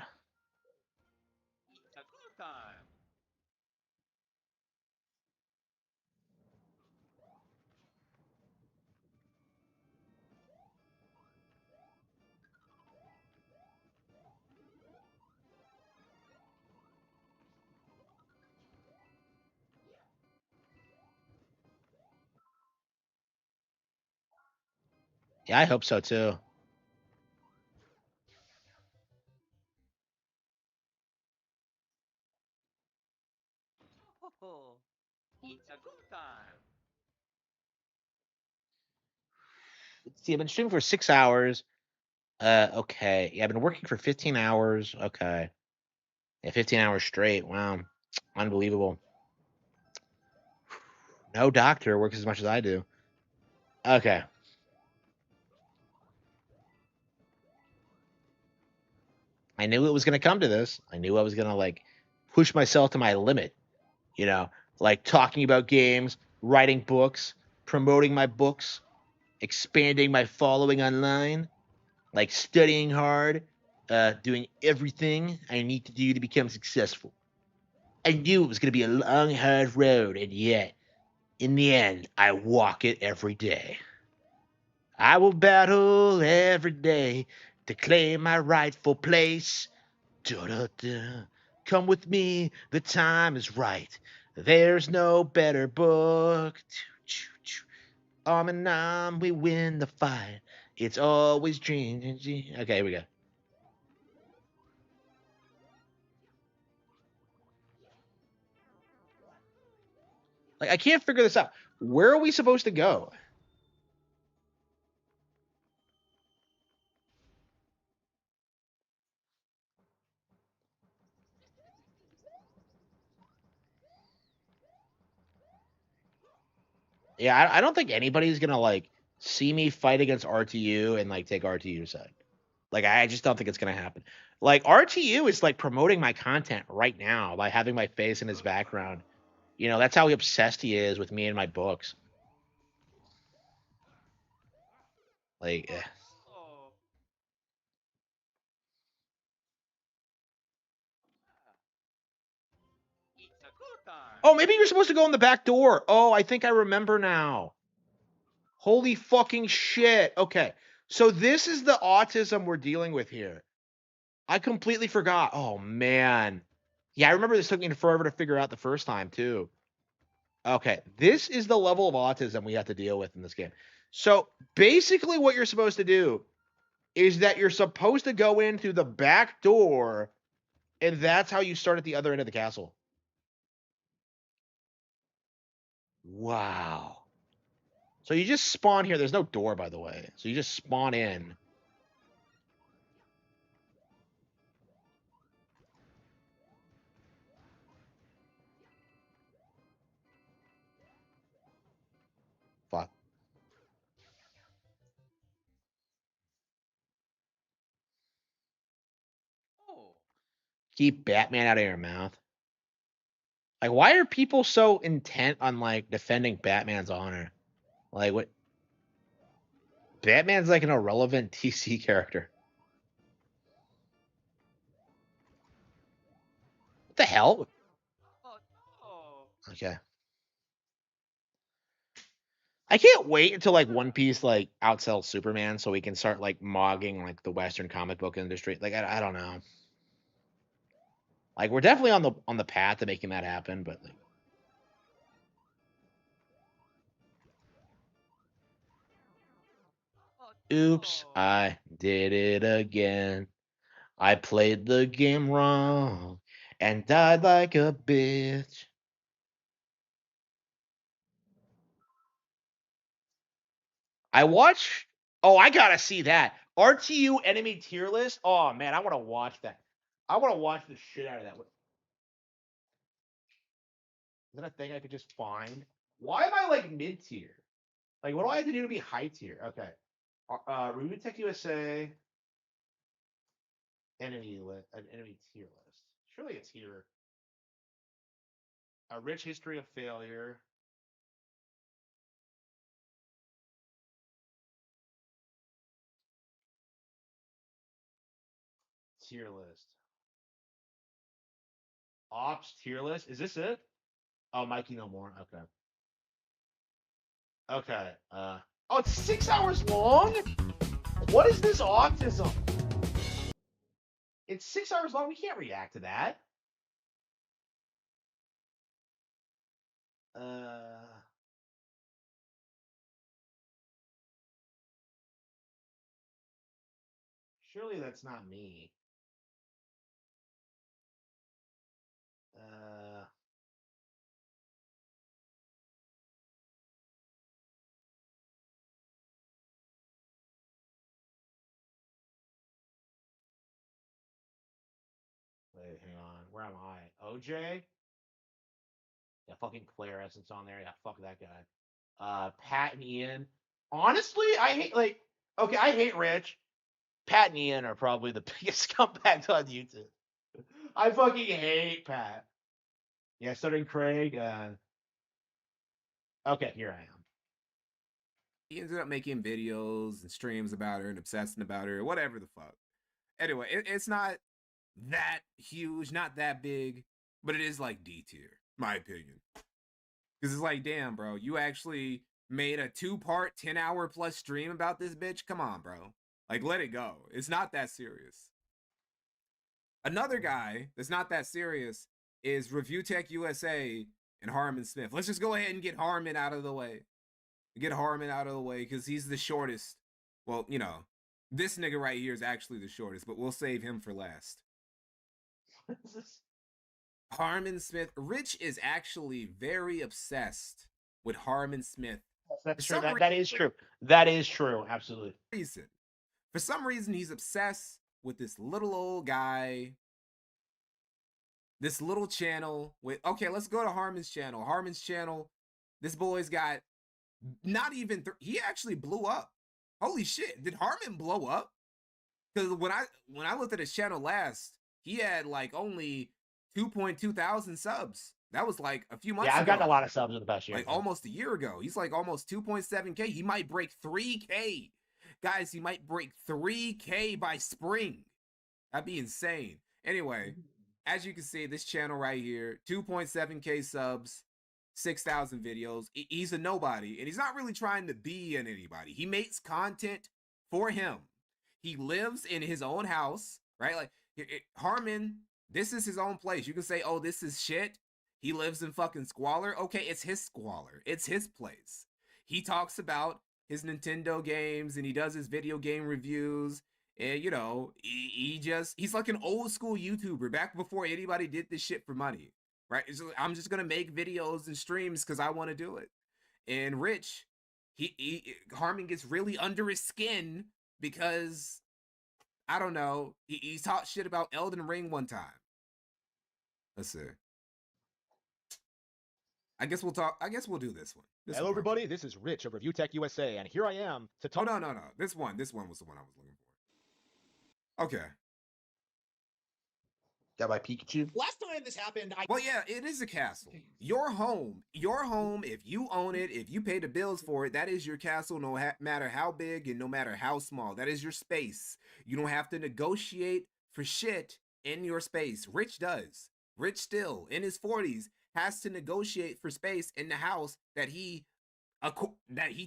Yeah, I hope so too. See, I've been streaming for 6 hours. Okay. Yeah, I've been working for 15 hours. Okay. Yeah, 15 hours straight. Wow. Unbelievable. No doctor works as much as I do. Okay. I knew it was going to come to this. I knew I was going to like push myself to my limit, you know, like talking about games, writing books, promoting my books, expanding my following online, like studying hard, doing everything I need to do to become successful. I knew it was going to be a long, hard road, and yet, in the end, I walk it every day. I will battle every day to claim my rightful place. Da-da-da. Come with me, the time is right. There's no better book. Arm in arm, we win the fight. It's always dreaming. Okay, here we go. Like, I can't figure this out. Where are we supposed to go? Yeah, I don't think anybody's gonna like see me fight against RTU and like take RTU's side. Like, I just don't think it's gonna happen. Like, RTU is like promoting my content right now by having my face in his background. You know, that's how obsessed he is with me and my books. Like, oh, maybe you're supposed to go in the back door. Oh, I think I remember now. Holy fucking shit. Okay. So this is the autism we're dealing with here. I completely forgot. Oh, man. Yeah, I remember this took me forever to figure out the first time, too. Okay. This is the level of autism we have to deal with in this game. So basically, what you're supposed to do is that you're supposed to go in through the back door, and that's how you start at the other end of the castle. Wow. So you just spawn here. There's no door, by the way. So you just spawn in. Fuck. Keep Batman out of your mouth. Like, why are people so intent on like defending Batman's honor? Like, what? Batman's like an irrelevant TC character. What the hell? Okay. I can't wait until like One Piece like outsells Superman so we can start like mogging like the Western comic book industry. Like, I don't know. Like, we're definitely on the path to making that happen, but like, oops, I did it again. I played the game wrong and died like a bitch. I watch. Oh, I gotta see that RTU enemy tier list. Oh man, I want to watch that. I want to watch the shit out of that. Is that a thing I could just find? Why am I like mid tier? Like, what do I have to do to be high tier? Okay. Review Tech USA enemy list, an enemy tier list. Surely it's here. A rich history of failure. Tier list. Ops tier list. Is this it? Oh, Mikey No More. Okay. Okay. Oh, it's 6 hours long? What is this autism? It's 6 hours long. We can't react to that. Surely that's not me. Wait, hang on. Where am I? OJ? Yeah, fucking Claire Essence on there. Yeah, fuck that guy. Pat and Ian. Honestly, I hate like. Okay, I hate Rich. Pat and Ian are probably the biggest scumbags on YouTube. I fucking hate Pat. Yeah, starting Craig. Okay, here I am. He ended up making videos and streams about her and obsessing about her, whatever the fuck. Anyway, it's not that huge, not that big, but it is like D tier, my opinion. Because it's like, damn, bro, you actually made a 2-part, 10-hour plus stream about this bitch? Come on, bro. Like, let it go. It's not that serious. Another guy that's not that serious is Review Tech USA and Harman Smith. Let's just go ahead and get Harman out of the way. Get Harman out of the way because he's the shortest. Well, you know, this nigga right here is actually the shortest, but we'll save him for last. What is this? Harman Smith. Rich is actually very obsessed with Harman Smith. That's true. That is true. That is true. Absolutely. For some reason, he's obsessed with this little old guy. This little channel with, okay, let's go to Harman's channel. Harman's channel, this boy's got not even, he actually blew up. Holy shit, did Harman blow up? Because when I looked at his channel last, he had like only 2.2 thousand subs. That was like a few months ago. Yeah, I've gotten a lot of subs in the past year. Like almost a year ago. He's like almost 2.7K. He might break 3K. Guys, he might break 3K by spring. That'd be insane. Anyway, as you can see, this channel right here, 2.7K subs, 6,000 videos. He's a nobody, and he's not really trying to be an anybody. He makes content for him. He lives in his own house, right? Like, Harman, this is his own place. You can say, oh, this is shit. He lives in fucking squalor. Okay, it's his squalor. It's his place. He talks about his Nintendo games, and he does his video game reviews. And, you know, he's like an old school YouTuber back before anybody did this shit for money, right? So I'm just going to make videos and streams because I want to do it. And Rich, Harman gets really under his skin because, I don't know, he talked shit about Elden Ring one time. Let's see. I guess we'll do this one. Hello, everybody. This is Rich of Review Tech USA, and here I am to talk. Oh, no. This one was the one I was looking for. Okay. Got my Pikachu. Last time this happened, Well, yeah, it is a castle. Your home, if you own it, if you pay the bills for it, that is your castle, no matter how big and no matter how small. That is your space. You don't have to negotiate for shit in your space. Rich does. Rich still, in his 40s, has to negotiate for space in the house that he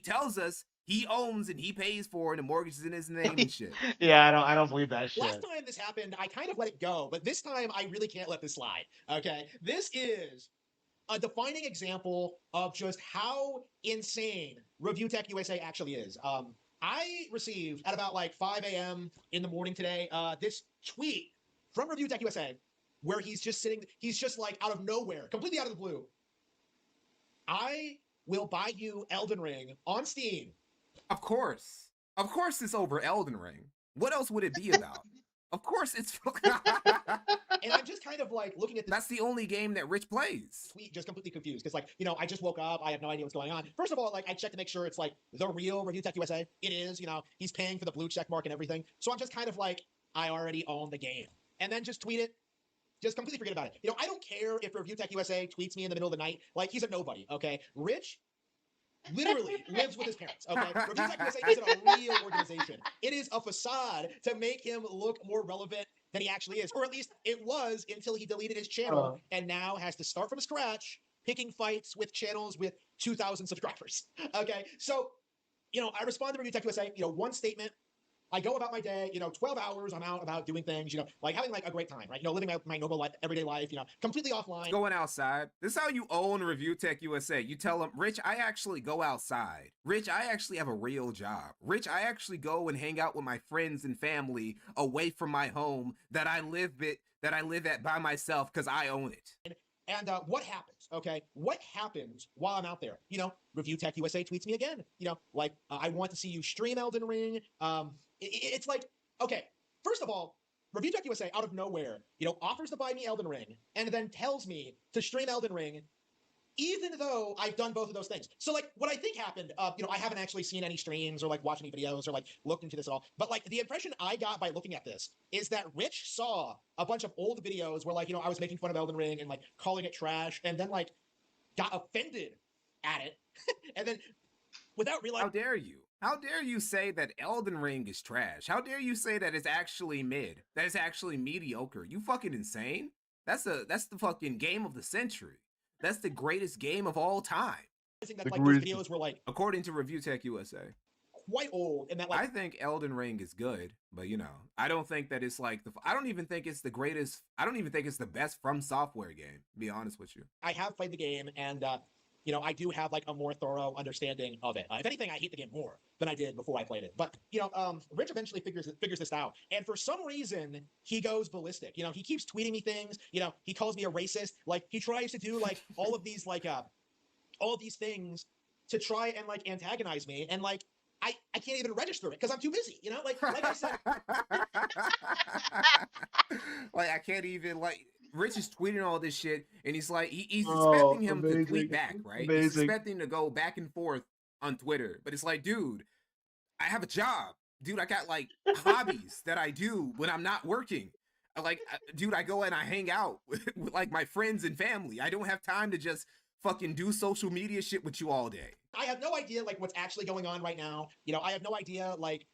tells us he owns and he pays for, and the mortgage is in his name and shit. Yeah, I don't believe that shit. Last time this happened, I kind of let it go, but this time I really can't let this slide. Okay, this is a defining example of just how insane Review Tech USA actually is. I received at about like 5 a.m. in the morning today this tweet from Review Tech USA where he's just like out of nowhere, completely out of the blue. I will buy you Elden Ring on Steam. Of course it's over Elden Ring. What else would it be about? Of course it's And I'm just kind of like looking at this. That's the only game that Rich plays. Tweet, just completely confused because, like, you know, I just woke up. I have no idea what's going on. First of all, like, I checked to make sure it's like the real Review Tech USA. It is, you know, he's paying for the blue check mark and everything. So I'm just kind of like, I already own the game. And then just tweet it. Just completely forget about it. You know, I don't care if Review Tech USA tweets me in the middle of the night. Like, he's a nobody, okay? Rich literally lives with his parents, okay? Review Tech USA isn't a real organization. It is a facade to make him look more relevant than he actually is. Or at least it was until he deleted his channel and now has to start from scratch picking fights with channels with 2,000 subscribers, okay? So, you know, I respond to Review Tech USA, you know, one statement. I go about my day, you know, 12 hours, I'm out about doing things, you know, like having like a great time, right? You know, living my normal life, everyday life, you know, completely offline. Going outside. This is how you own Review Tech USA. You tell them, Rich, I actually go outside. Rich, I actually have a real job. Rich, I actually go and hang out with my friends and family away from my home that I live at by myself because I own it. And what happens, okay? What happens while I'm out there? You know, Review Tech USA tweets me again. You know, like, I want to see you stream Elden Ring. It's like, okay, first of all, Review Tech USA out of nowhere, you know, offers to buy me Elden Ring and then tells me to stream Elden Ring even though I've done both of those things. So, like, what I think happened, you know, I haven't actually seen any streams or, like, watched any videos or, like, looked into this at all. But, like, the impression I got by looking at this is that Rich saw a bunch of old videos where, like, you know, I was making fun of Elden Ring and, like, calling it trash and then, like, got offended at it. And then, without realizing... How dare you? How dare you say that Elden Ring is trash? How dare you say that it's actually mid? That it's actually mediocre? You fucking insane? That's the fucking game of the century. That's the greatest game of all time. That, like, those videos were like, according to Review Tech USA, quite old, and that, like, I think Elden Ring is good, but you know, I don't think that it's like I don't even think it's the greatest. I don't even think it's the best From Software game. To be honest with you, I have played the game, and I do have like a more thorough understanding of it. If anything, I hate the game more than I did before I played it. But Rich eventually figures this out, and for some reason he goes ballistic. He keeps tweeting me things. He calls me a racist. Like he tries to do like all of these all of these things to try and like antagonize me, and like I can't even register it because I'm too busy. Like I said. Like I can't even like. Rich is tweeting all this shit, and he's like, he's Oh, expecting him to tweet amazing. back, right? He's Amazing. expecting to go back and forth on Twitter, but it's like, dude, I have a job, dude. I got like hobbies that I do when I'm not working. Dude, I go and I hang out with like my friends and family. I don't have time to just fucking do social media shit with you all day. I have no idea like what's actually going on right now. I have no idea like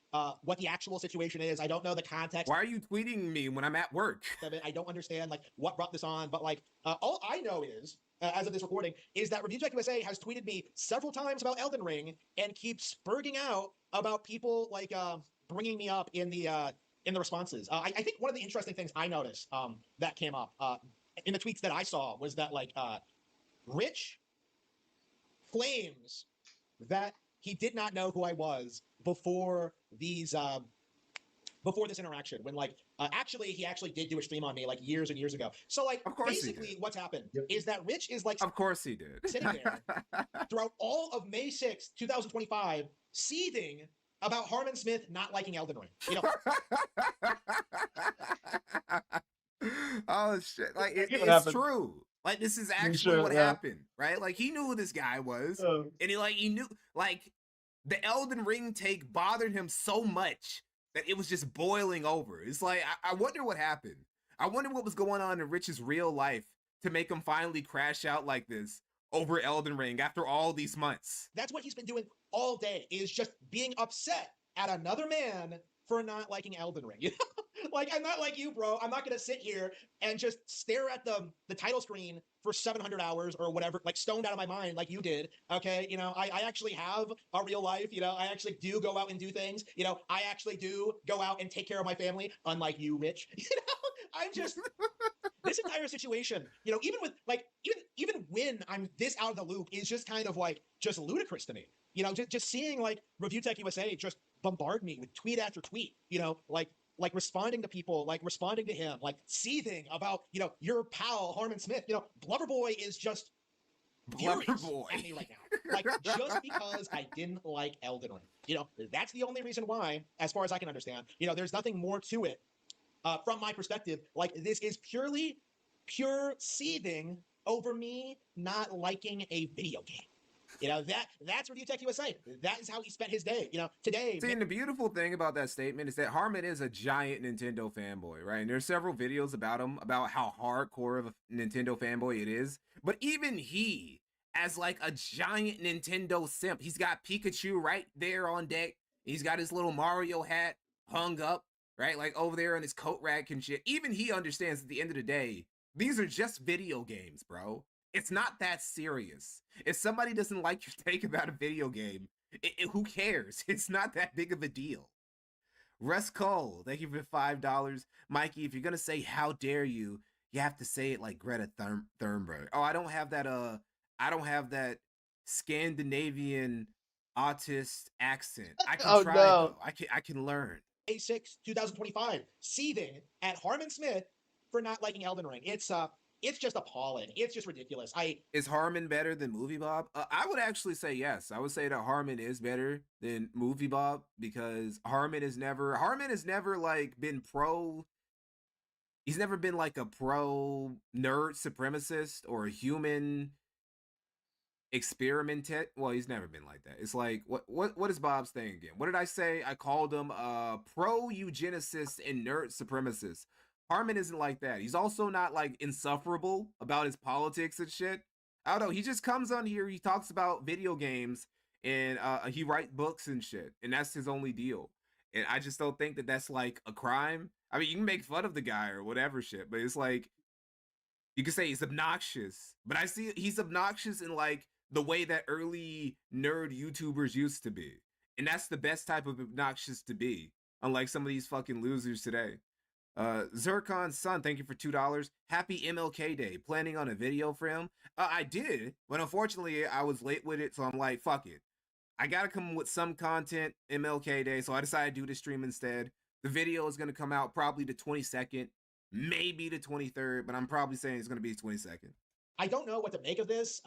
what the actual situation is. I don't know the context. Why are you tweeting me when I'm at work? I don't understand like what brought this on, but like all I know is as of this recording is that Review Tech USA has tweeted me several times about Elden Ring and keeps spurging out about people like bringing me up in the responses. I think one of the interesting things I noticed that came up in the tweets that I saw was that like Rich claims that he did not know who I was before these before this interaction, when like actually he actually did do a stream on me like years and years ago. So like basically what's happened is that Rich is like, of course he did, sitting there throughout all of May 6th, 2025, seething about Harman Smith not liking Elden Ring. Oh shit! Like it's true. Like this is actually what happened, right? Like he knew who this guy was, and he knew like the Elden Ring take bothered him so much that it was just boiling over. It's like I wonder what happened. I wonder what was going on in Rich's real life to make him finally crash out like this over Elden Ring after all these months. That's what he's been doing all day, is just being upset at another man for not liking Elden Ring. Like, I'm not like you, bro. I'm not going to sit here and just stare at the title screen for 700 hours or whatever, like stoned out of my mind like you did, okay? I actually have a real life, I actually do go out and do things, I actually do go out and take care of my family, unlike you, Rich. I'm just... This entire situation, even with, like, even when I'm this out of the loop is just kind of, like, just ludicrous to me. Just seeing, like, Review Tech USA just bombard me with tweet after tweet, like responding to people, like responding to him, like seething about, your pal, Harman Smith. Blubber Boy is just furious at me right now. Like, just because I didn't like Elden Ring. That's the only reason why, as far as I can understand. There's nothing more to it from my perspective. Like, this is pure seething over me not liking a video game. That's Review Tech USA. That is how he spent his day. Today. See, and the beautiful thing about that statement is that Harman is a giant Nintendo fanboy, right? And there's several videos about him, about how hardcore of a Nintendo fanboy it is. But even he, as like a giant Nintendo simp, he's got Pikachu right there on deck. He's got his little Mario hat hung up, right? Like over there on his coat rack and shit. Even he understands at the end of the day, these are just video games, bro. It's not that serious. If somebody doesn't like your take about a video game, who cares? It's not that big of a deal. Russ Cole, thank you for $5. Mikey, if you're gonna say "how dare you," you have to say it like Greta Thunberg. Oh, I don't have that Scandinavian autist accent. I can try though. I can learn. May 6, 2025, seething at Harman Smith for not liking Elden Ring. It's just appalling. It's just ridiculous. Is Harman better than Movie Bob? I would actually say yes. I would say that Harman is better than Movie Bob because Harman has never like been pro. He's never been like a pro nerd supremacist or a human experimented. Well, he's never been like that. It's like what is Bob's thing again? What did I say? I called him pro eugenicist and nerd supremacist. Harman isn't like that. He's also not like insufferable about his politics and shit. I don't know. He just comes on here. He talks about video games and he writes books and shit. And that's his only deal. And I just don't think that that's like a crime. I mean, you can make fun of the guy or whatever shit, but it's like, you can say he's obnoxious, but I see he's obnoxious in like the way that early nerd YouTubers used to be. And that's the best type of obnoxious to be, unlike some of these fucking losers today. Zircon's son, thank you for $2. Happy MLK Day. Planning on a video for him? I did, but unfortunately I was late with it, so I'm like, fuck it. I gotta come with some content MLK Day, so I decided to do the stream instead. The video is gonna come out probably the 22nd, maybe the 23rd, but I'm probably saying it's gonna be the 22nd. I don't know what to make of this.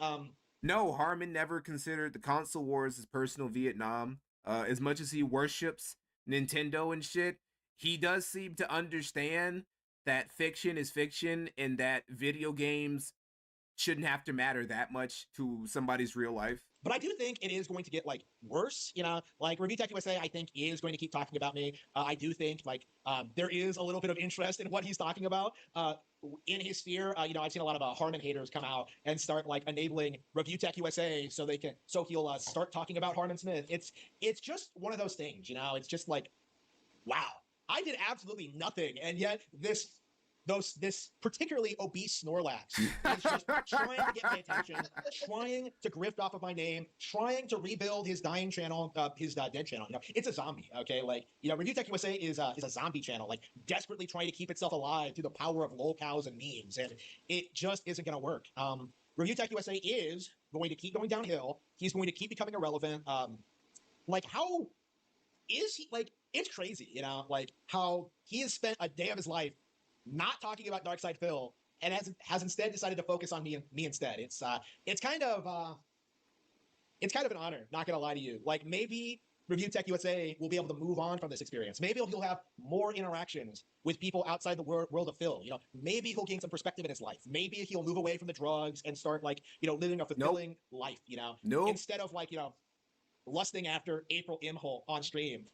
No, Harman never considered the console wars his personal Vietnam. As much as he worships Nintendo and shit, he does seem to understand that fiction is fiction and that video games shouldn't have to matter that much to somebody's real life. But I do think it is going to get like worse. Like Review Tech USA, I think is going to keep talking about me. I do think like there is a little bit of interest in what he's talking about in his sphere. I've seen a lot of Harman haters come out and start like enabling Review Tech USA so he'll start talking about Harman Smith. It's just one of those things. It's just like, wow, I did absolutely nothing, and yet this particularly obese Snorlax is just trying to get my attention, trying to grift off of my name, trying to rebuild his dying channel, his dead channel. It's a zombie, okay? Like, Review Tech USA is a zombie channel, like desperately trying to keep itself alive through the power of lolcows and memes, and it just isn't going to work. Review Tech USA is going to keep going downhill. He's going to keep becoming irrelevant. Like, how is he? Like, it's crazy, like how he has spent a day of his life not talking about Darkside Phil, and has instead decided to focus on me instead. It's kind of an honor, not gonna lie to you. Like, maybe Review Tech USA will be able to move on from this experience. Maybe he'll have more interactions with people outside the world of Phil. Maybe he'll gain some perspective in his life. Maybe he'll move away from the drugs and start living a fulfilling life. Instead of lusting after April Imholt on stream.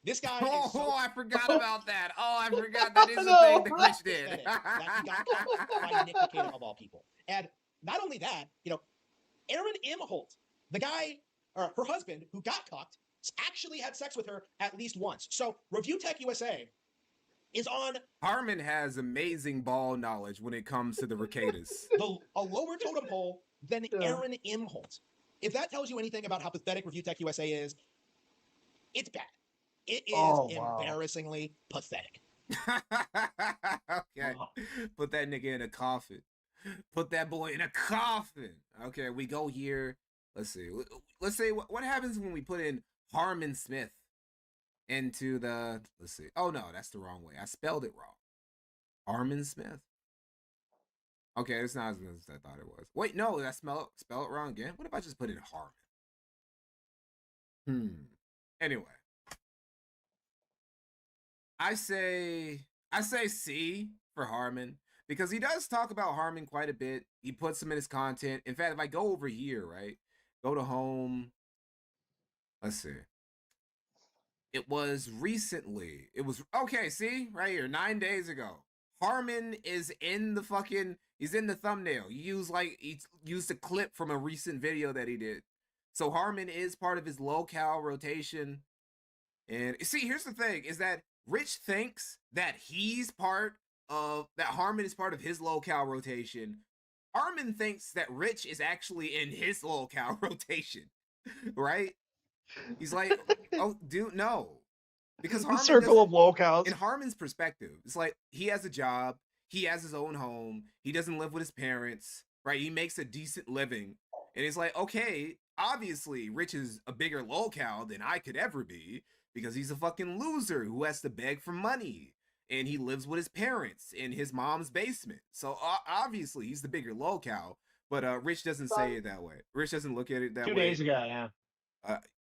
This guy is so... I forgot about that. I forgot that is a thing that Glitch did. That he got caught by Nick Takeda of all people. And not only that, Aaron Imholt, the guy, or her husband, who got cucked, actually had sex with her at least once. So Review Tech USA is on... Harman has amazing ball knowledge when it comes to the Ricadas. A lower totem pole than Aaron Imholt. If that tells you anything about how pathetic Review Tech USA is, it's bad. It is embarrassingly pathetic. Okay. Put that nigga in a coffin. Put that boy in a coffin. Okay, we go here. Let's see. Let's say what happens when we put in Harman Smith into the... Let's see. Oh, no, that's the wrong way. I spelled it wrong. Harman Smith. Okay, it's not as good as I thought it was. Wait, no, did I spell it wrong again? What if I just put in Harman? Anyway. I say C for Harman, because he does talk about Harman quite a bit. He puts him in his content. In fact, if I go over here, right? Go to home. Let's see. It was recently. It was, okay, see? Right here, 9 days ago. Harman is in the fucking... He's in the thumbnail. He used a clip from a recent video that he did. So Harman is part of his low-cal rotation. And see, here's the thing, is that Rich thinks that Harman is part of his low-cal rotation. Harman thinks that Rich is actually in his low-cal rotation. Right? He's like, oh, dude, no. Because the circle of locals. In Harman's perspective, it's like he has a job. He has his own home. He doesn't live with his parents, right? He makes a decent living. And it's like, okay, obviously Rich is a bigger lolcow than I could ever be, because he's a fucking loser who has to beg for money. And he lives with his parents in his mom's basement. So obviously he's the bigger lolcow. But Rich doesn't say it that way. Rich doesn't look at it that way. 2 days ago, yeah.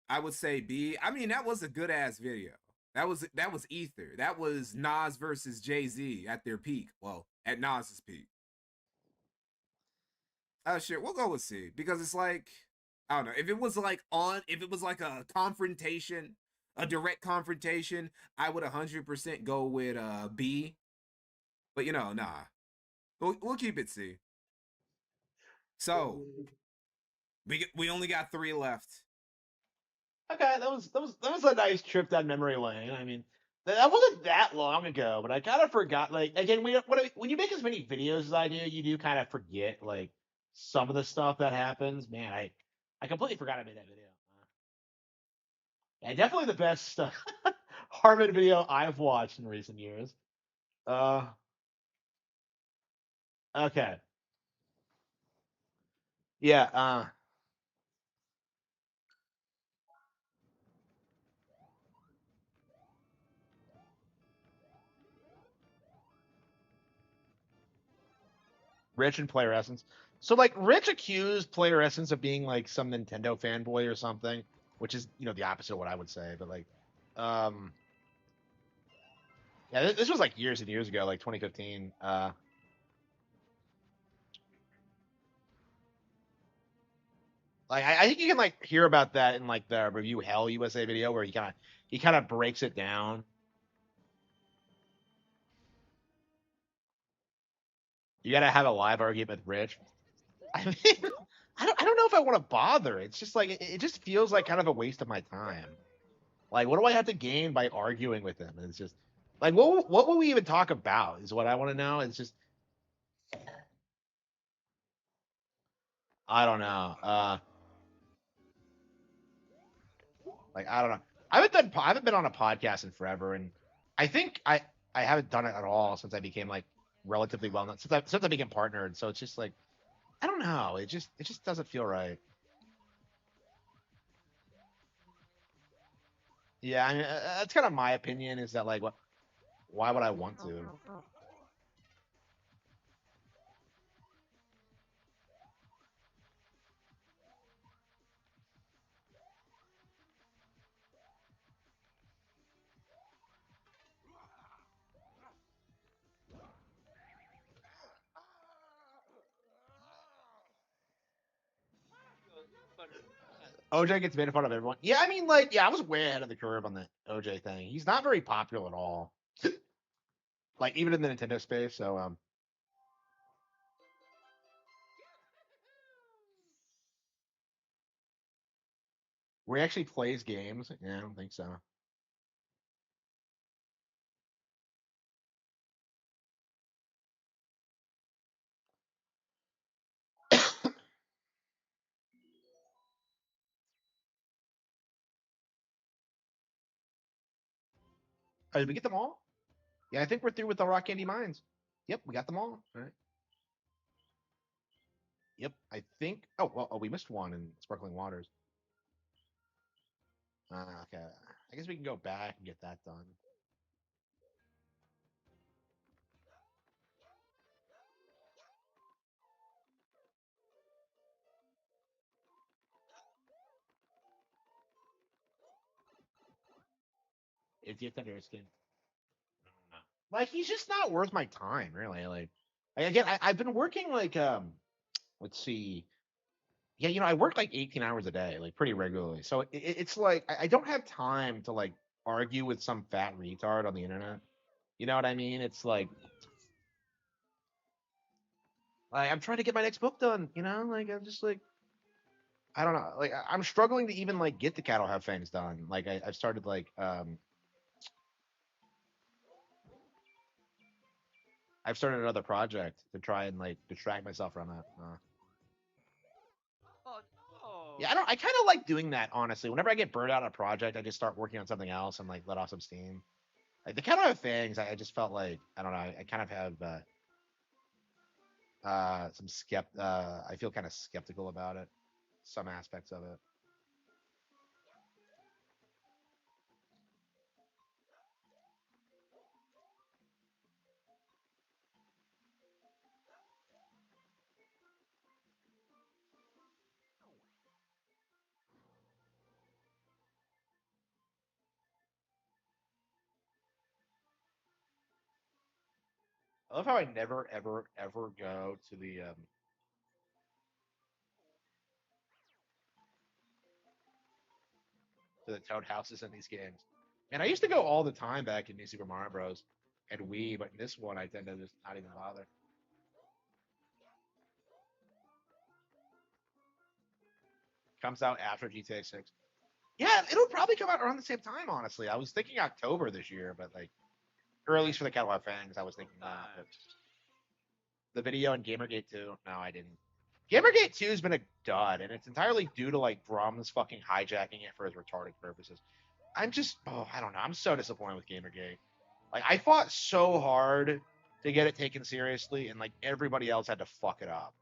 I would say B. I mean, that was a good ass video. That was Ether. That was Nas versus Jay-Z at their peak. Well, at Nas's peak. Shit, we'll go with C, because it's like, I don't know, if it was like a confrontation, a direct confrontation, I would 100% go with B. But nah. We'll keep it C. So we only got 3 left. Okay, that was a nice trip down memory lane. I mean, that wasn't that long ago, but I kind of forgot. Like, again, when you make as many videos as I do, you do kind of forget like some of the stuff that happens. Man, I completely forgot I made that video. Yeah, definitely the best Harman video I've watched in recent years. Uh, okay. Yeah. Rich and Player Essence. So like Rich accused Player Essence of being like some Nintendo fanboy or something, which is the opposite of what I would say. But like, um, yeah, this was like years and years ago, like 2015. Like I think you can like hear about that in like the Review Hell USA video where he kind of breaks it down. You got to have a live argument with Rich. I mean, I don't know if I want to bother. It's just like it just feels like kind of a waste of my time. Like, what do I have to gain by arguing with him? It's just like, what will we even talk about? Is what I want to know. It's just I don't know. Like I don't know. I haven't been on a podcast in forever, and I think I haven't done it at all since I became like relatively well known since I became partnered. So it's just like I don't know. It just doesn't feel right. Yeah, I mean that's kind of my opinion. Is that like what? Why would I want to? OJ gets made fun of everyone. Yeah, I mean, like, yeah, I was way ahead of the curve on the OJ thing. He's not very popular at all. Like, even in the Nintendo space. So, where he actually plays games. Yeah, I don't think so. Oh, did we get them all? Yeah, I think we're through with the Rock Candy Mines. Yep, we got them all. All right. Yep, I think. Oh, well, we missed one in Sparkling Waters. Okay. I guess we can go back and get that done. It's your Thunder skin. Like, he's just not worth my time, really. Again, I've been working like let's see. Yeah, I work like 18 hours a day, like pretty regularly. So it's like I don't have time to like argue with some fat retard on the internet. You know what I mean? It's like I'm trying to get my next book done. Like I'm just like I don't know. Like I'm struggling to even like get the cattle have fangs done. Like I've started like I've started another project to try and like distract myself from it. Yeah, I kind of like doing that honestly. Whenever I get burned out on a project, I just start working on something else and like let off some steam. Like the cattle have fangs, I just felt like I don't know. I kind of have some I feel kind of skeptical about it, some aspects of it. I love how I never ever ever go to the toad houses in these games. And I used to go all the time back in New Super Mario Bros. And Wii, but in this one I tend to just not even bother. Comes out after GTA 6. Yeah, it'll probably come out around the same time. Honestly, I was thinking October this year, but like, or at least for the Catalog fans, I was thinking that. But the video in Gamergate 2, no, I didn't. Gamergate 2 has been a dud, and it's entirely due to like Brahms fucking hijacking it for his retarded purposes. I don't know. I'm so disappointed with Gamergate. Like I fought so hard to get it taken seriously, and like everybody else had to fuck it up.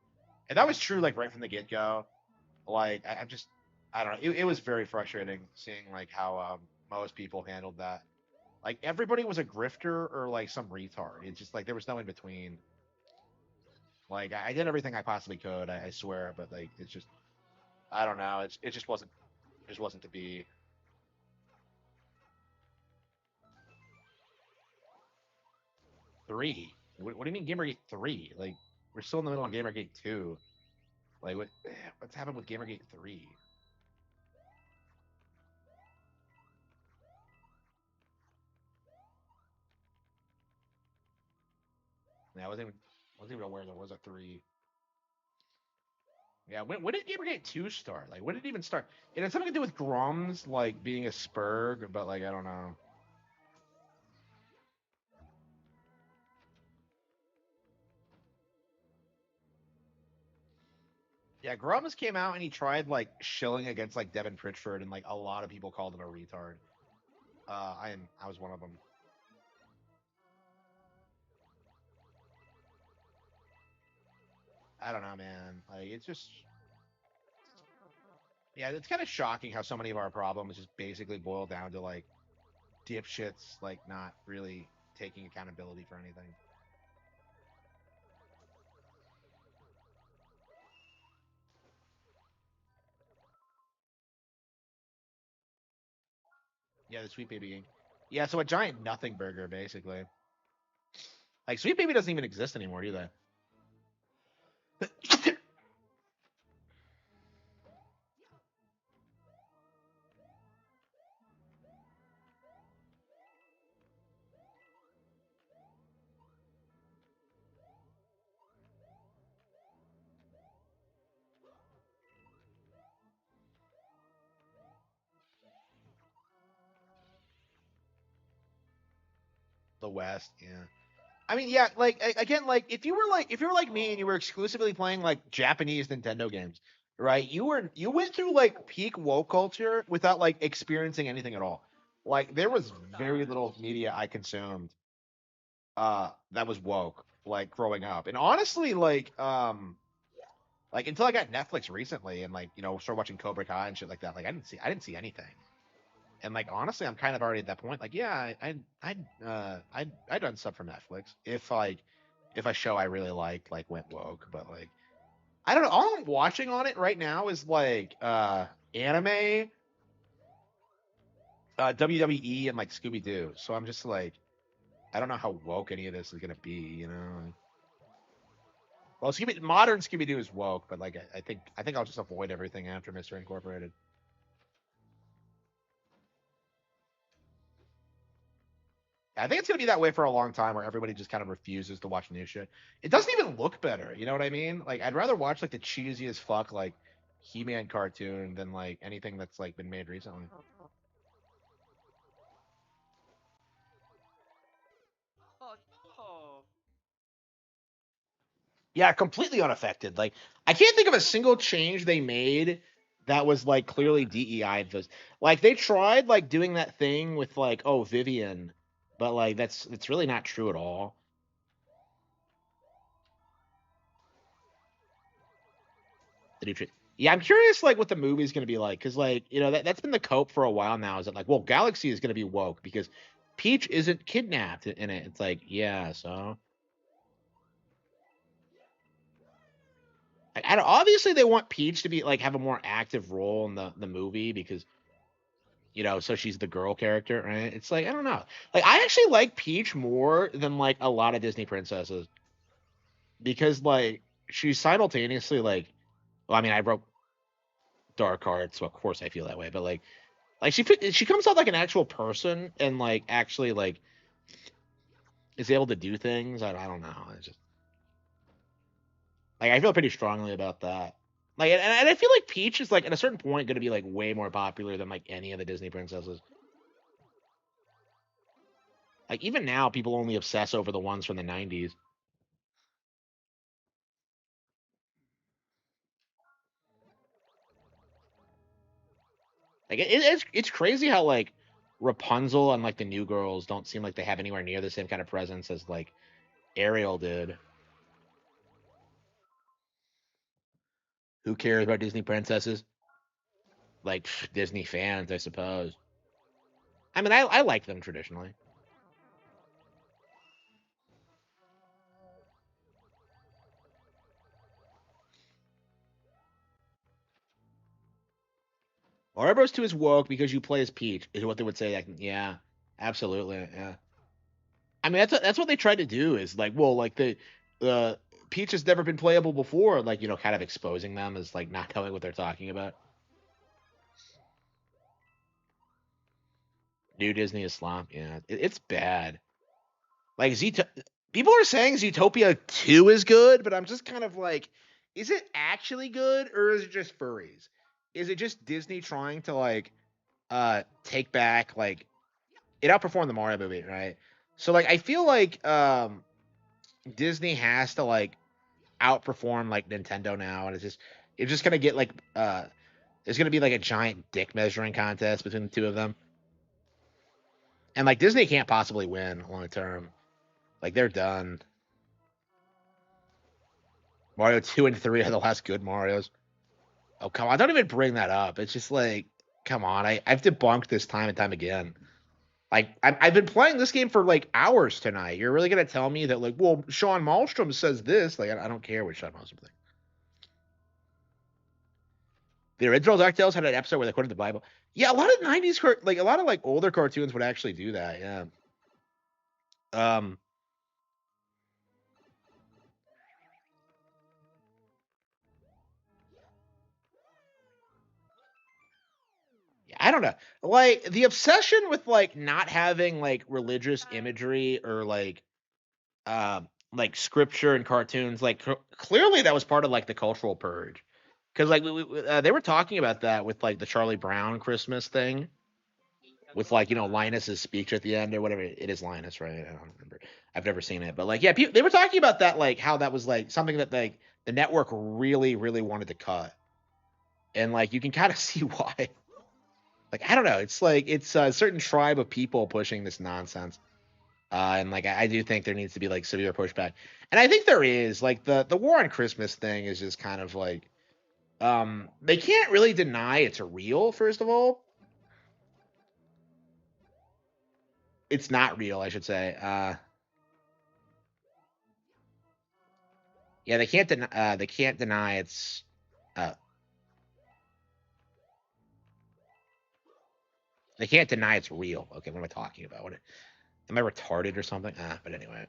And that was true like right from the get go. Like I'm just I don't know. It was very frustrating seeing like how most people handled that. Like everybody was a grifter or like some retard. It's just like there was no in between. Like I did everything I possibly could, I swear, but like it's just I don't know. It just wasn't to be. Three. What do you mean Gamergate 3? Like we're still in the middle of Gamergate 2. Like what's happened with Gamergate 3? Yeah, I wasn't even aware there was a 3. Yeah, when did Gamergate 2 start? Like when did it even start? It had something to do with Grom's like being a spurg, but like I don't know. Yeah, Grom's came out and he tried like shilling against like Devin Pritchford, and like a lot of people called him a retard. I was one of them. I don't know, man. Like it's just yeah, it's kind of shocking how so many of our problems just basically boil down to like dipshits like not really taking accountability for anything. Yeah, the Sweet Baby. Yeah, so a giant nothing burger basically. Like Sweet Baby doesn't even exist anymore either. The West, yeah. I mean, yeah, like again, like if you were like me and you were exclusively playing like Japanese Nintendo games, right? You went through like peak woke culture without like experiencing anything at all. Like there was very little media I consumed that was woke like growing up. And honestly, like until I got Netflix recently and like, started watching Cobra Kai and shit like that, like I didn't see anything. And like honestly, I'm kind of already at that point. Like, yeah, I'd done stuff from Netflix if a show I really liked like went woke, but like I don't know. All I'm watching on it right now is like anime, WWE, and like Scooby Doo. So I'm just like, I don't know how woke any of this is gonna be. Well, modern Scooby Doo is woke, but like I think I'll just avoid everything after Mr. Incorporated. I think it's gonna be that way for a long time, where everybody just kind of refuses to watch new shit. It doesn't even look better. You know what I mean? Like, I'd rather watch like the cheesiest fuck like He-Man cartoon than like anything that's like been made recently. Oh no. Yeah, completely unaffected. Like, I can't think of a single change they made that was like clearly DEI influenced. Like, they tried like doing that thing with like, oh, Vivian, but like it's really not true at all. The new Yeah, I'm curious like what the movie's gonna be like, because like that's been the cope for a while now. Is that like, well, Galaxy is gonna be woke because Peach isn't kidnapped in it. It's like, yeah, so obviously they want Peach to be like have a more active role in the movie because so she's the girl character, right? It's like I don't know, like I actually like Peach more than like a lot of Disney princesses because like she's simultaneously like, well, I mean, I wrote Dark Hearts, so of course I feel that way, but like she comes out like an actual person and like actually like is able to do things. I don't know. It's just like I feel pretty strongly about that. Like and I feel like Peach is like at a certain point going to be like way more popular than like any of the Disney princesses. Like even now, people only obsess over the ones from the '90s. Like it's crazy how like Rapunzel and like the new girls don't seem like they have anywhere near the same kind of presence as like Ariel did. Who cares about Disney princesses? Like Disney fans, I suppose. I mean, I like them traditionally. Mario Bros. 2 is woke because you play as Peach, is what they would say. Like, yeah, absolutely. Yeah. I mean, that's what they tried to do is like, well, like the Peach has never been playable before, like, kind of exposing them as like not knowing what they're talking about. New Disney Islam, yeah, it's bad. Like people are saying Zootopia 2 is good, but I'm just kind of like, is it actually good or is it just furries? Is it just Disney trying to like take back like it outperformed the Mario movie, right? So like I feel like Disney has to like outperform like Nintendo now, and it's just gonna get like there's gonna be like a giant dick measuring contest between the two of them, and like Disney can't possibly win long term. Like they're done. Mario 2 and 3 are the last good Marios. Oh come on, don't even bring that up. It's just like, come on, I've debunked this time and time again. Like I've been playing this game for like hours tonight. You're really gonna tell me that like, well, Sean Malmstrom says this? Like I don't care what Sean Malmstrom thinks. The original DuckTales had an episode where they quoted the Bible. Yeah, a lot of '90s like a lot of like older cartoons would actually do that. Yeah. Um. I don't know. Like the obsession with like not having like religious imagery or like scripture and cartoons. Like clearly that was part of like the cultural purge. Because like they were talking about that with like the Charlie Brown Christmas thing, with like Linus's speech at the end or whatever. It is Linus, right? I don't remember. I've never seen it, but like yeah, they were talking about that, like how that was like something that like the network really really wanted to cut, and like you can kind of see why. Like I don't know, it's like it's a certain tribe of people pushing this nonsense, and like I do think there needs to be like severe pushback, and I think there is. Like the war on Christmas thing is just kind of like they can't really deny it's real. First of all, it's not real, I should say. Yeah, they can't deny it's uh they can't deny it's real. Okay, what am I talking about? Am I retarded or something? But anyway,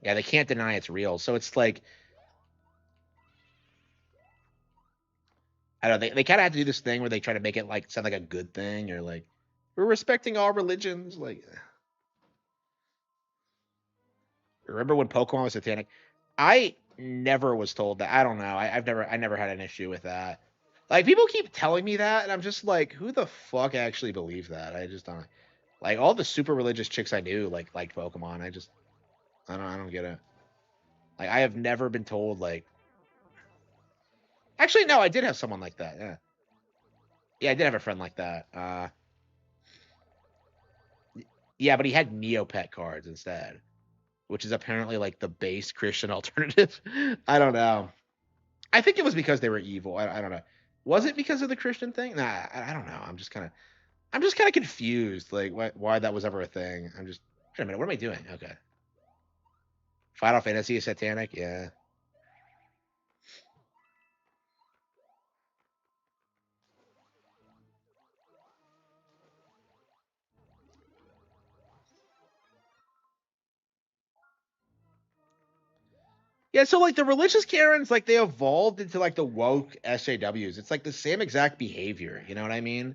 yeah, they can't deny it's real. So it's like I don't know, they kind of have to do this thing where they try to make it like sound like a good thing, or like we're respecting all religions. Like remember when Pokemon was satanic? I never was told that. I don't know. I never had an issue with that. Like people keep telling me that, and I'm just like, who the fuck actually believes that? I just don't. Like all the super religious chicks I knew like liked Pokemon. I don't get it. Like I have never been told like. Actually, no, I did have someone like that. Yeah, yeah, I did have a friend like that. Yeah, but he had Neopet cards instead, which is apparently like the base Christian alternative. I don't know. I think it was because they were evil. I don't know. Was it because of the Christian thing? Nah, I don't know. I'm just kind of confused. Like why that was ever a thing. Wait a minute. What am I doing? Okay. Final Fantasy is satanic. Yeah. Yeah, so like the religious Karens, like they evolved into like the woke SJWs. It's like the same exact behavior. You know what I mean?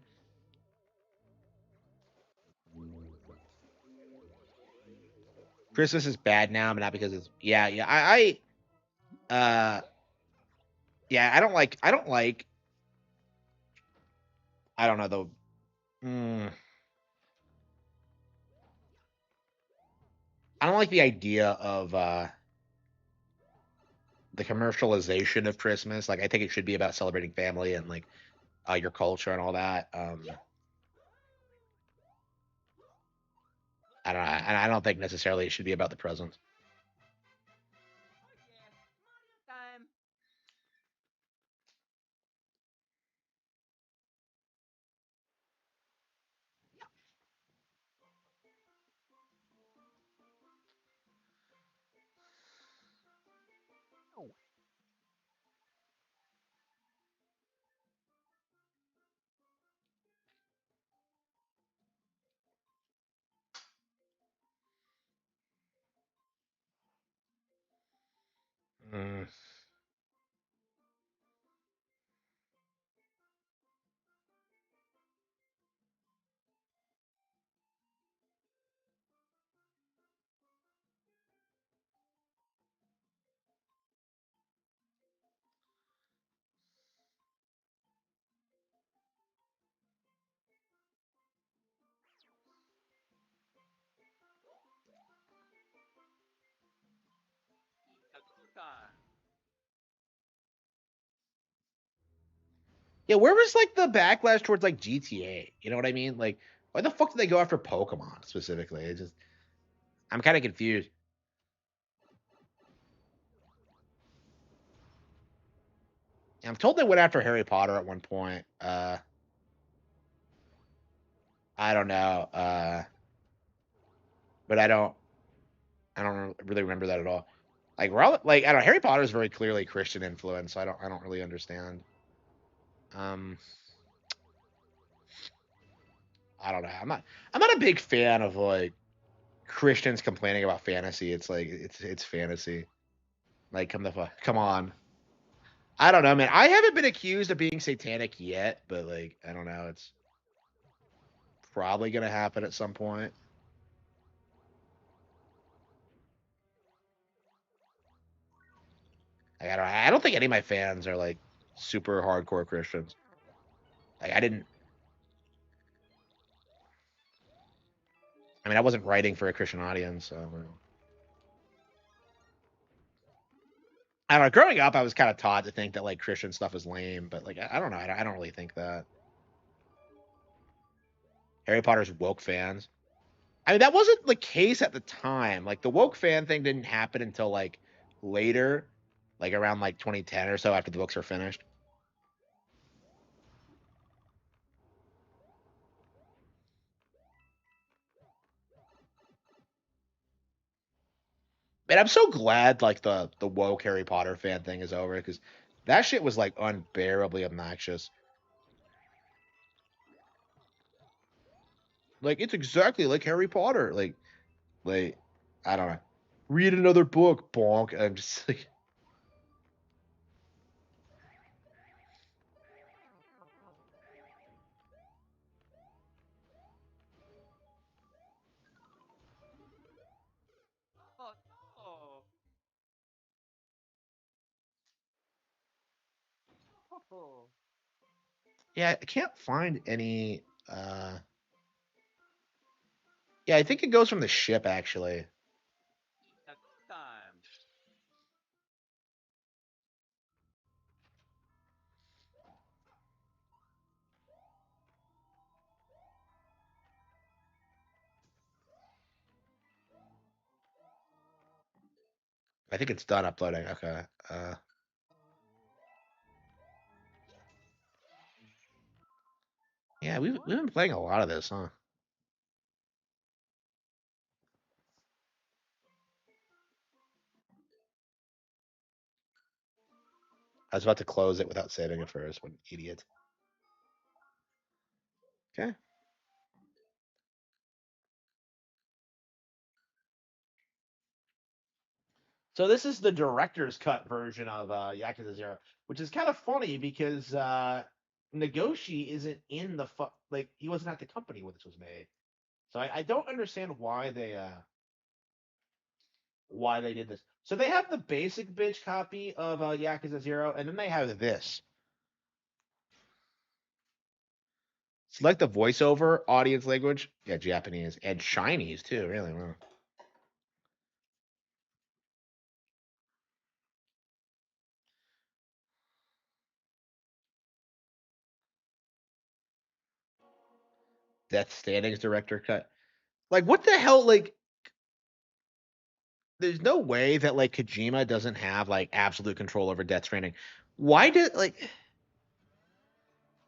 Christmas is bad now, but not because it's yeah. Yeah, I don't know the I don't like the idea of the commercialization of Christmas. Like I think it should be about celebrating family and like your culture and all that. I don't know, and I don't think necessarily it should be about the presents. Time. Mm. Yeah, where was like the backlash towards like GTA? You know what I mean? Like, why the fuck did they go after Pokemon specifically? It just, I'm kind of confused. I'm told they went after Harry Potter at one point. I don't know. But I don't really remember that at all. Like, like I don't know. Harry Potter is very clearly Christian influence. So I don't really understand. Um, I don't know. I'm not a big fan of like Christians complaining about fantasy. It's like it's fantasy. Like, come on. I don't know, man. I haven't been accused of being satanic yet, but like I don't know. It's probably gonna happen at some point. Like, I don't think any of my fans are like super hardcore Christians. Like I didn't. I mean, I wasn't writing for a Christian audience, so I don't know. Growing up, I was kind of taught to think that like Christian stuff is lame, but like I don't know. I don't really think that. Harry Potter's woke fans. I mean, that wasn't the case at the time. Like the woke fan thing didn't happen until like later, like around like 2010 or so after the books were finished. And I'm so glad like the woke Harry Potter fan thing is over because that shit was like unbearably obnoxious. Like it's exactly like Harry Potter. Like I don't know. Read another book, bonk. I'm just like Oh, oh. Oh. yeah, I can't find any yeah, I think it goes from the ship actually. Time. I think it's done uploading. Okay. Yeah, we've been playing a lot of this, huh? I was about to close it without saving it first. What an idiot. Okay. So this is the director's cut version of Yakuza Zero, which is kind of funny because Nagoshi isn't in the like he wasn't at the company when this was made. So I don't understand why they did this. So they have the basic bitch copy of Yakuza Zero, and then they have this. Select the voiceover audience language. Yeah, Japanese and Chinese too. Really, wow. Death Standing's director cut. Like, what the hell? Like, there's no way that like Kojima doesn't have like absolute control over Death Stranding. Why did like?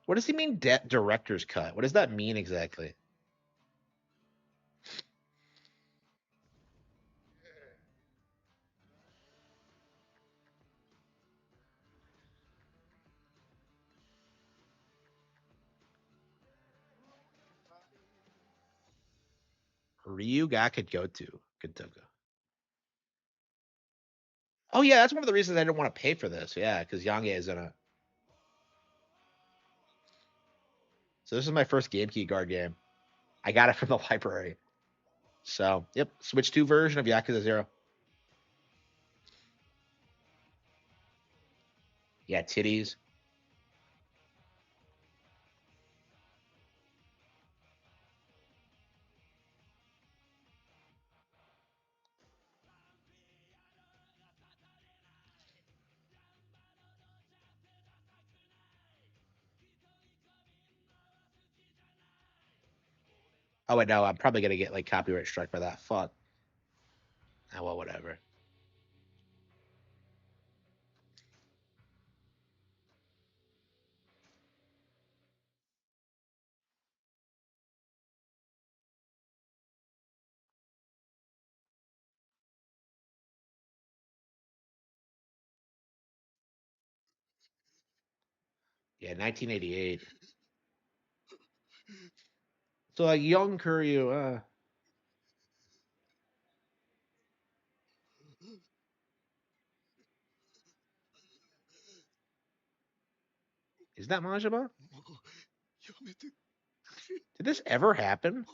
What does he mean? Director's cut. What does that mean exactly? Ryu ga Kotoku. Oh yeah, that's one of the reasons I didn't want to pay for this. Yeah, because Yange is in it. So this is my first GameCube guard game. I got it from the library. So yep, Switch 2 version of Yakuza 0. Yeah, titties. Oh wait, no, I'm probably gonna get like copyright struck by that. Fuck. Ah, well, whatever. Yeah, 1988. So like young Kuryu, is that Majima? Did this ever happen?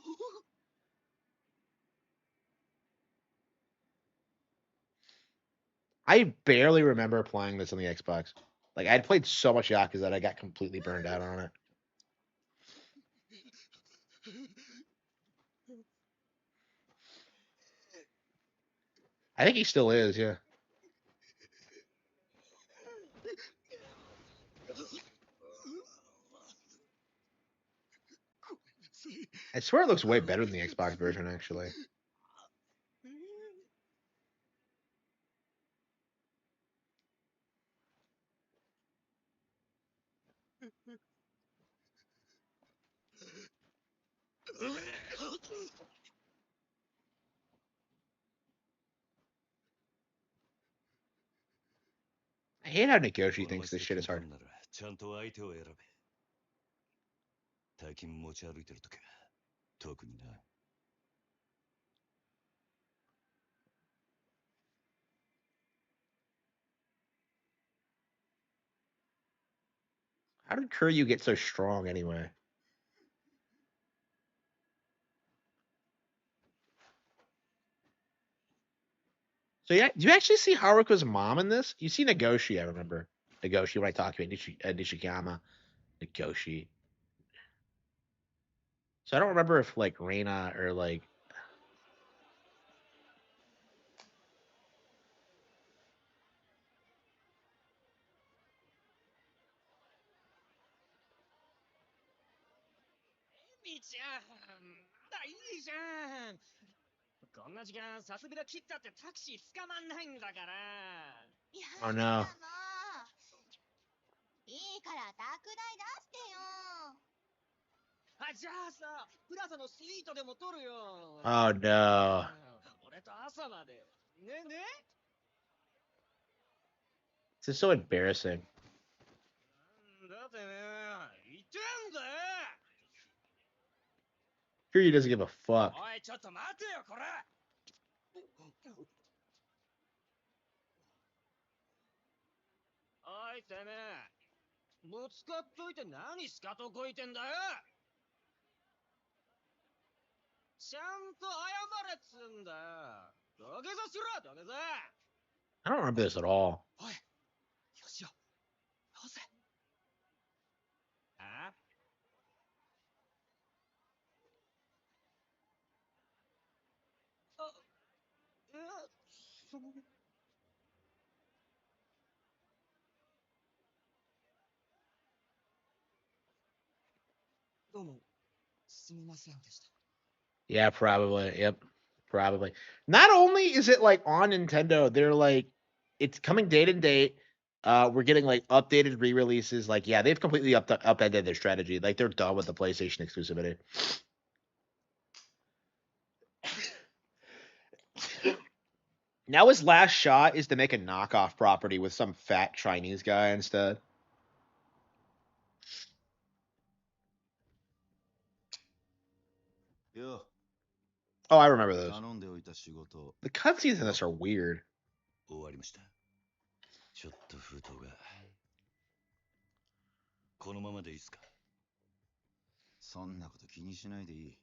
I barely remember playing this on the Xbox. Like I'd played so much Yakuza that I got completely burned out on it. I think he still is, yeah. I swear it looks way better than the Xbox version, actually. I hate how Negoshi thinks this shit is hard. ちゃんと相手を選べ。大金持ち歩いてるときは特にな。How did Kuryu get so strong anyway? So yeah, do you actually see Haruka's mom in this? You see Negoshi, I remember. Negoshi when I talk about Nishikama. Negoshi. So I don't remember if like Reina or like oh no. いいから拓大出してよ。あ、じゃあさ、プラザのスイートでも取るよ。Oh no. 俺と朝まで。ねね。This is so embarrassing. だってね、言ってんだよ。Kuryu doesn't give a fuck. おい、ちょっと待てよ、これ。おい、てめえ。ぶつかっといて何スカとこいてんだよ。ちゃんと謝れっつんだよ。土下座しろ、土下座。I don't remember this at all. おい、よしよ。よせ。ああ、その。どうも、すみませんでした。Yeah, probably. Yep, probably. Not only is it like on Nintendo, they're like it's coming date and date. We're getting like updated re-releases. Like, yeah, they've completely upended their strategy. Like, they're done with the PlayStation exclusivity. Now his last shot is to make a knockoff property with some fat Chinese guy instead. Oh, I remember those. The cutscenes in this are weird. 終わりました。ちょっと封筒が。このままでいいっすか？そんなこと気にしないでいい。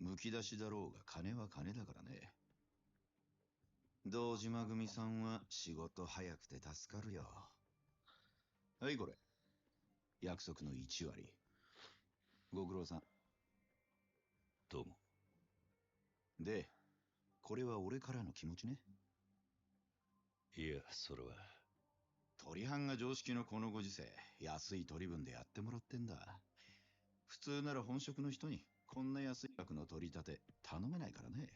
むき出しだろうが金は金だからね。堂島組さんは仕事早くて助かるよ。はい、これ。約束の1割。ご苦労さん。どうも。で、これは俺からの気持ちね。いや、それは。鳥藩が常識のこのご時世、安い取り分でやってもらってんだ。普通なら本職の人にこんな安い額の取り立て頼めないからね。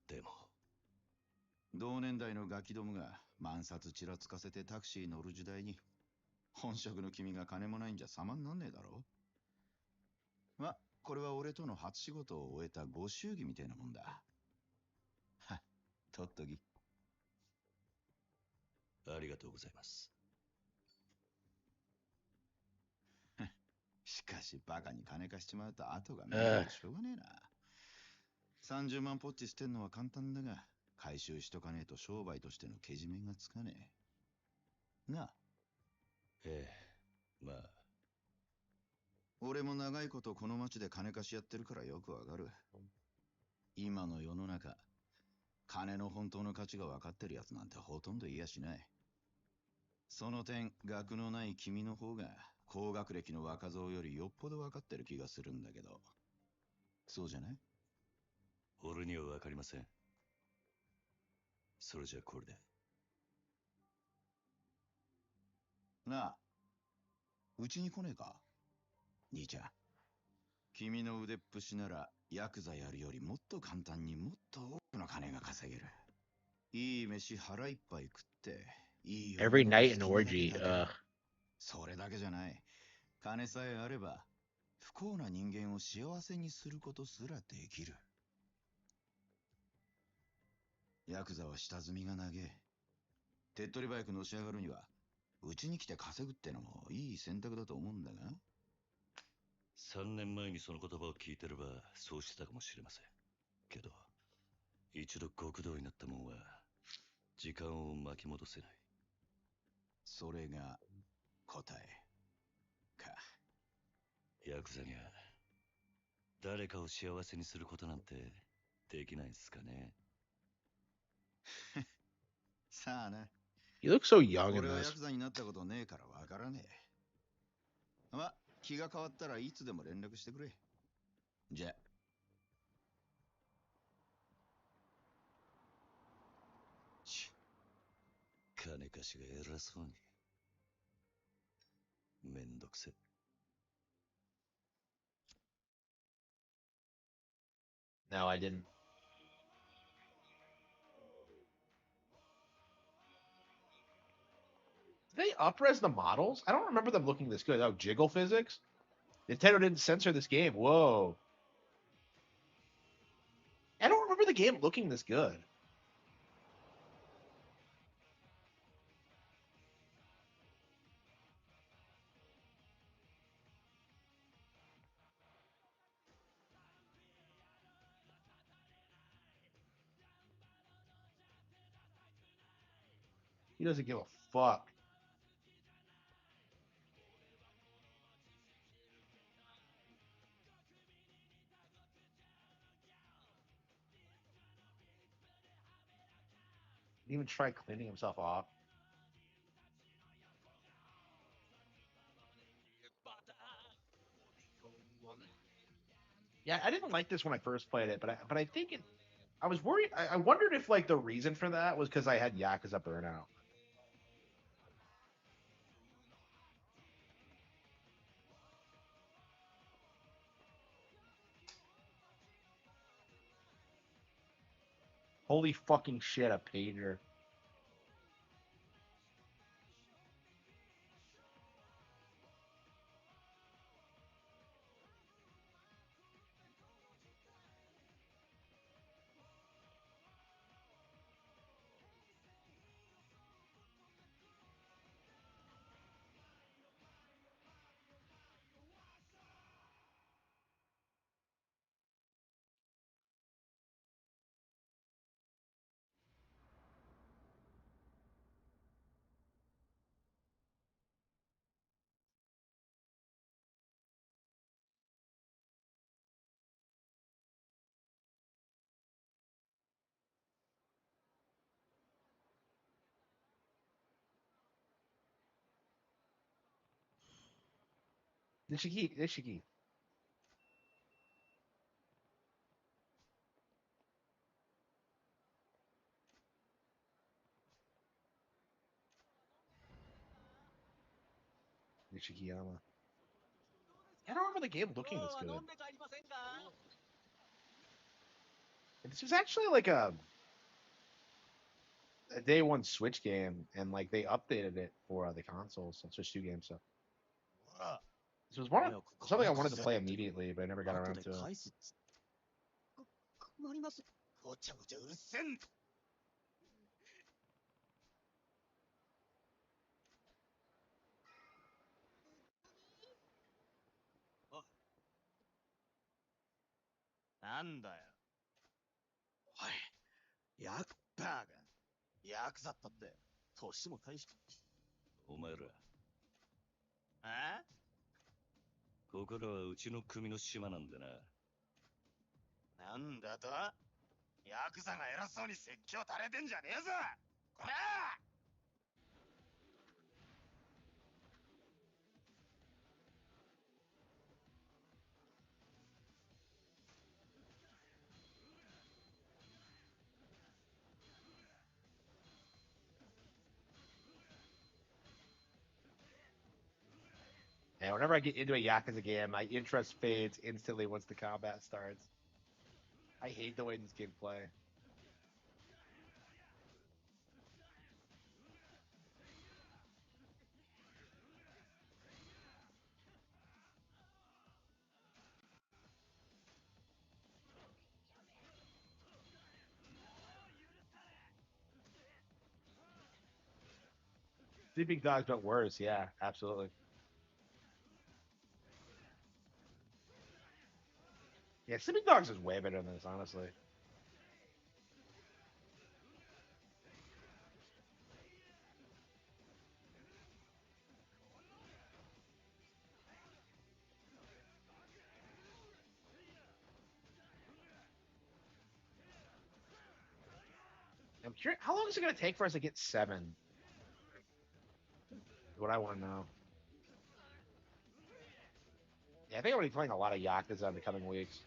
でも。同年代のガキどもが万札ちらつかせてタクシー乗る時代に、本職の君が金もないんじゃ様になんねえだろ。ま、これは俺との初仕事を終えたご祝儀みたいなもんだ。は、取っとき。ありがとうございます。しかしバカに金貸しちまうと後が見えてしょうがねえな。30万ポッチ捨てんのは簡単だが、回収しとかねえと商売としてのけじめがつかねえ。なあ。ええ、まあ。俺も長いことこの町で金貸しやってるからよくわかる。今の世の中、金の本当の価値が分かってるやつなんてほとんどいやしない。その点、学のない君の方が、高学歴の若造よりよっぽど分かってる気がするんだけど。そうじゃない？俺には分かりません。それじゃこれで。なあ、うちに来ねえか？兄ちゃん。君の腕っぷしなら、ヤクザやるよりもっと簡単にもっと多くの金が稼げる。いい飯腹いっぱい食って、いい Every night an orgy. それだけじゃない。金さえあれば、不幸な人間を幸せにすることすらできる。ヤクザは下積みが長え。手っ取り早くのし上がるには、うちに来て稼ぐってのもいい選択だと思うんだが。3年前にその言葉を聞いてればそうしてたかもしれません。けど、一度極道になったもんは、時間を巻き戻せない。それが答えか。ヤクザには誰かを幸せにすることなんてできないんすかね。さあな。You look so young in 俺はヤ this. クザになったことねえからわからねえ。ま、気が変わったらいつでも連絡してくれ。じゃ。金貸しが偉そうに。めんどくせ。No, I didn't. Did they upres the models? I don't remember them looking this good. Oh, jiggle physics? Nintendo didn't censor this game. Whoa. I don't remember the game looking this good. He doesn't give a fuck. Didn't even try cleaning himself off. Yeah, I didn't like this when I first played it, but I think it. I was worried. I wondered if like the reason for that was because I had Yakuza Burnout. Holy fucking shit, a pager. Nishiki. Nishikiyama. I don't remember the game looking this good. This was actually like a day one Switch game, and like they updated it for the consoles, so Switch 2 game. So this was something I wanted to play immediately, but I never got around to it. 困ります。ごちゃごちゃうるせん。おい。なんだよ。おい。ヤクバーが。ヤクザったって、年も大し。お前ら。あ？ここらはうちの組の島なんでな。なんだと？ヤクザが偉そうに説教垂れてんじゃねえぞ！こら！ And whenever I get into a Yakuza game, my interest fades instantly once the combat starts. I hate the way these games play. Sleeping Dogs, but worse. Yeah, absolutely. Yeah, Sleeping Dogs is way better than this, honestly. I'm curious, how long is it going to take for us to get 7? What I want to know. Yeah, I think I'm going to be playing a lot of Yakuza in the coming weeks.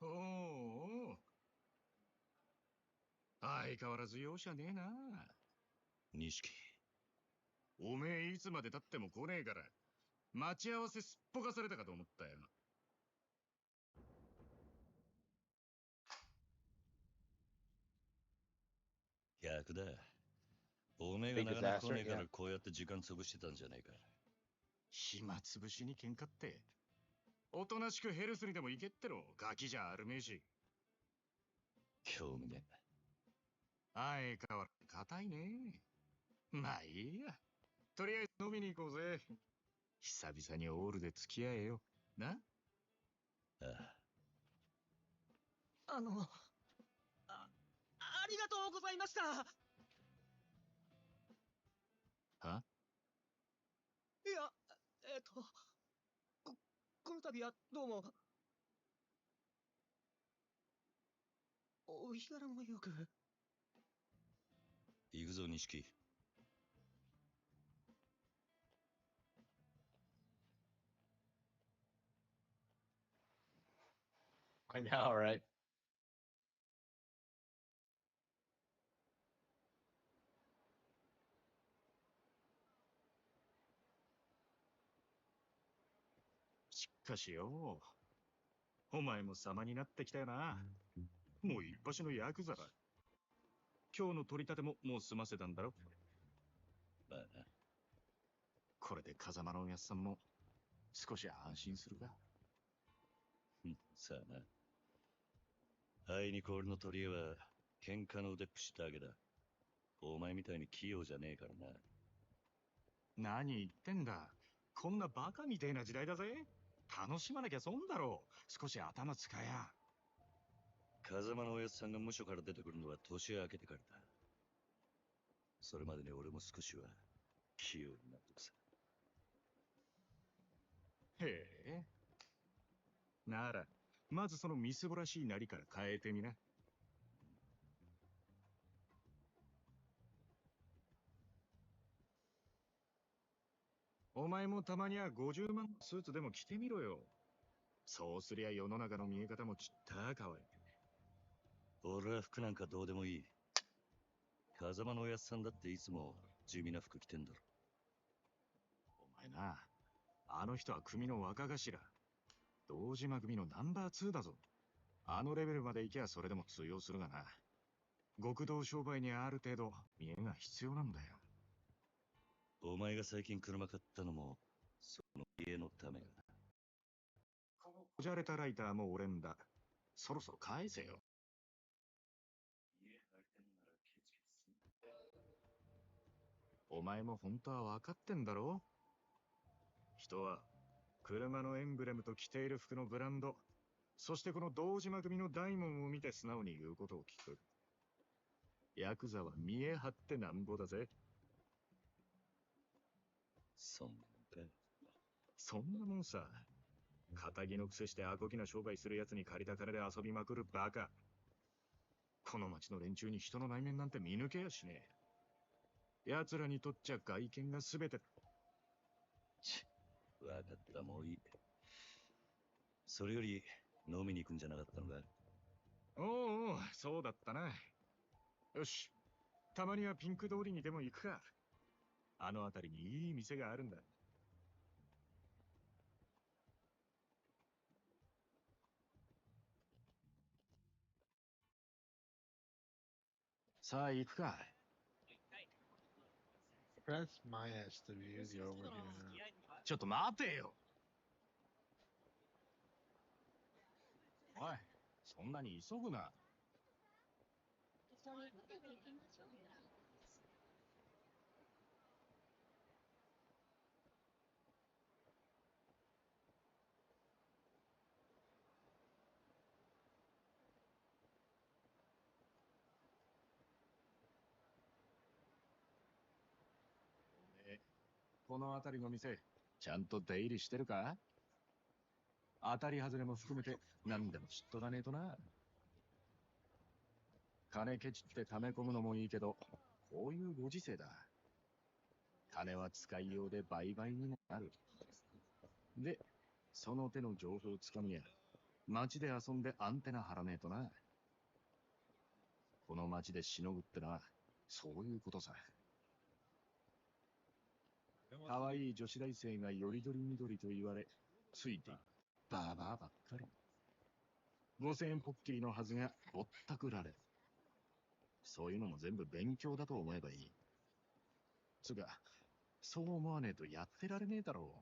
おお。相変わらず容赦ねえな。錦。おめえいつまで経っても来ねえから、待ち合わせすっぽかされたかと思ったよ。逆だ。おめえがなかなか来ねえからこうやって時間潰してたんじゃねえか。暇つぶしに喧嘩って。おとなしくヘルスにでも行けってろ。ガキじゃあるめえし。興味ね。相変わらず硬いね。まあいいや。とりあえず飲みに行こうぜ。久々にオールで付き合えよ。な？ああ。りがとうございました。はいや、この度はどうも。お日柄もよく。行くぞ、錦。I know, right? しかしよ、お前も様になってきたよな。もう一発のヤクザだ。今日の取り立てももう済ませたんだろ。まあな。これで風間のおやっさんも少し安心するか。さあな。あいにく俺の取り柄は喧嘩の腕っぷしだけだ。お前みたいに器用じゃねえからな。何言ってんだ。こんなバカみてえな時代だぜ。楽しまなきゃ損だろう。少し頭使えや。風間のおやつさんが無所から出てくるのは年明けてからだ。それまでに俺も少しは器用になってくさ。へえ。なら、まずそのみすぼらしいなりから変えてみな。お前もたまには50万のスーツでも着てみろよ。そうすりゃ世の中の見え方もちった変わる。俺は服なんかどうでもいい。風間のおやっさんだっていつも地味な服着てんだろ。お前な、あの人は組の若頭。堂島組のナンバー2だぞ。あのレベルまで行けばそれでも通用するがな。極道商売にはある程度見栄が必要なんだよ。お前が最近車買ったのもその家のためかな。こじゃれたライターも俺んだ。そろそろ返せよ。お前も本当は分かってんだろ。人は車のエンブレムと着ている服のブランド、そしてこの堂島組の大門を見て素直に言うことを聞く。ヤクザは見え張ってなんぼだぜ。そんなもんか。そんなもんさ。仇の癖してアコギな商売する奴に借りた金で遊びまくるバカ。この町の連中に人の内面なんて見抜けやしねえ。奴らにとっちゃ外見が全てだ。わかった、もういい。それより飲みに行くんじゃなかったのか。おうおう、そうだったな。よし、たまにはピンク通りにでも行くか。あの辺りにいい店があるんだ。さあ行くか。Press my ass to view the overview. ちょっと待てよ。おい、そんなに急ぐな。この辺りの店、ちゃんと出入りしてるか？当たり外れも含めて何でも知っとかねえとな。金ケチって溜め込むのもいいけど、こういうご時世だ。金は使いようで売買にもなる。で、その手の情報をつかみや、街で遊んでアンテナ張らねえとな。この街でしのぐってのは、そういうことさ。可愛い女子大生がよりどりみどりと言われ、ついてバーバーばっかり。5000円ポッキリのはずがぼったくられ。そういうのも全部勉強だと思えばいい。つうか、そう思わねえとやってられねえだろ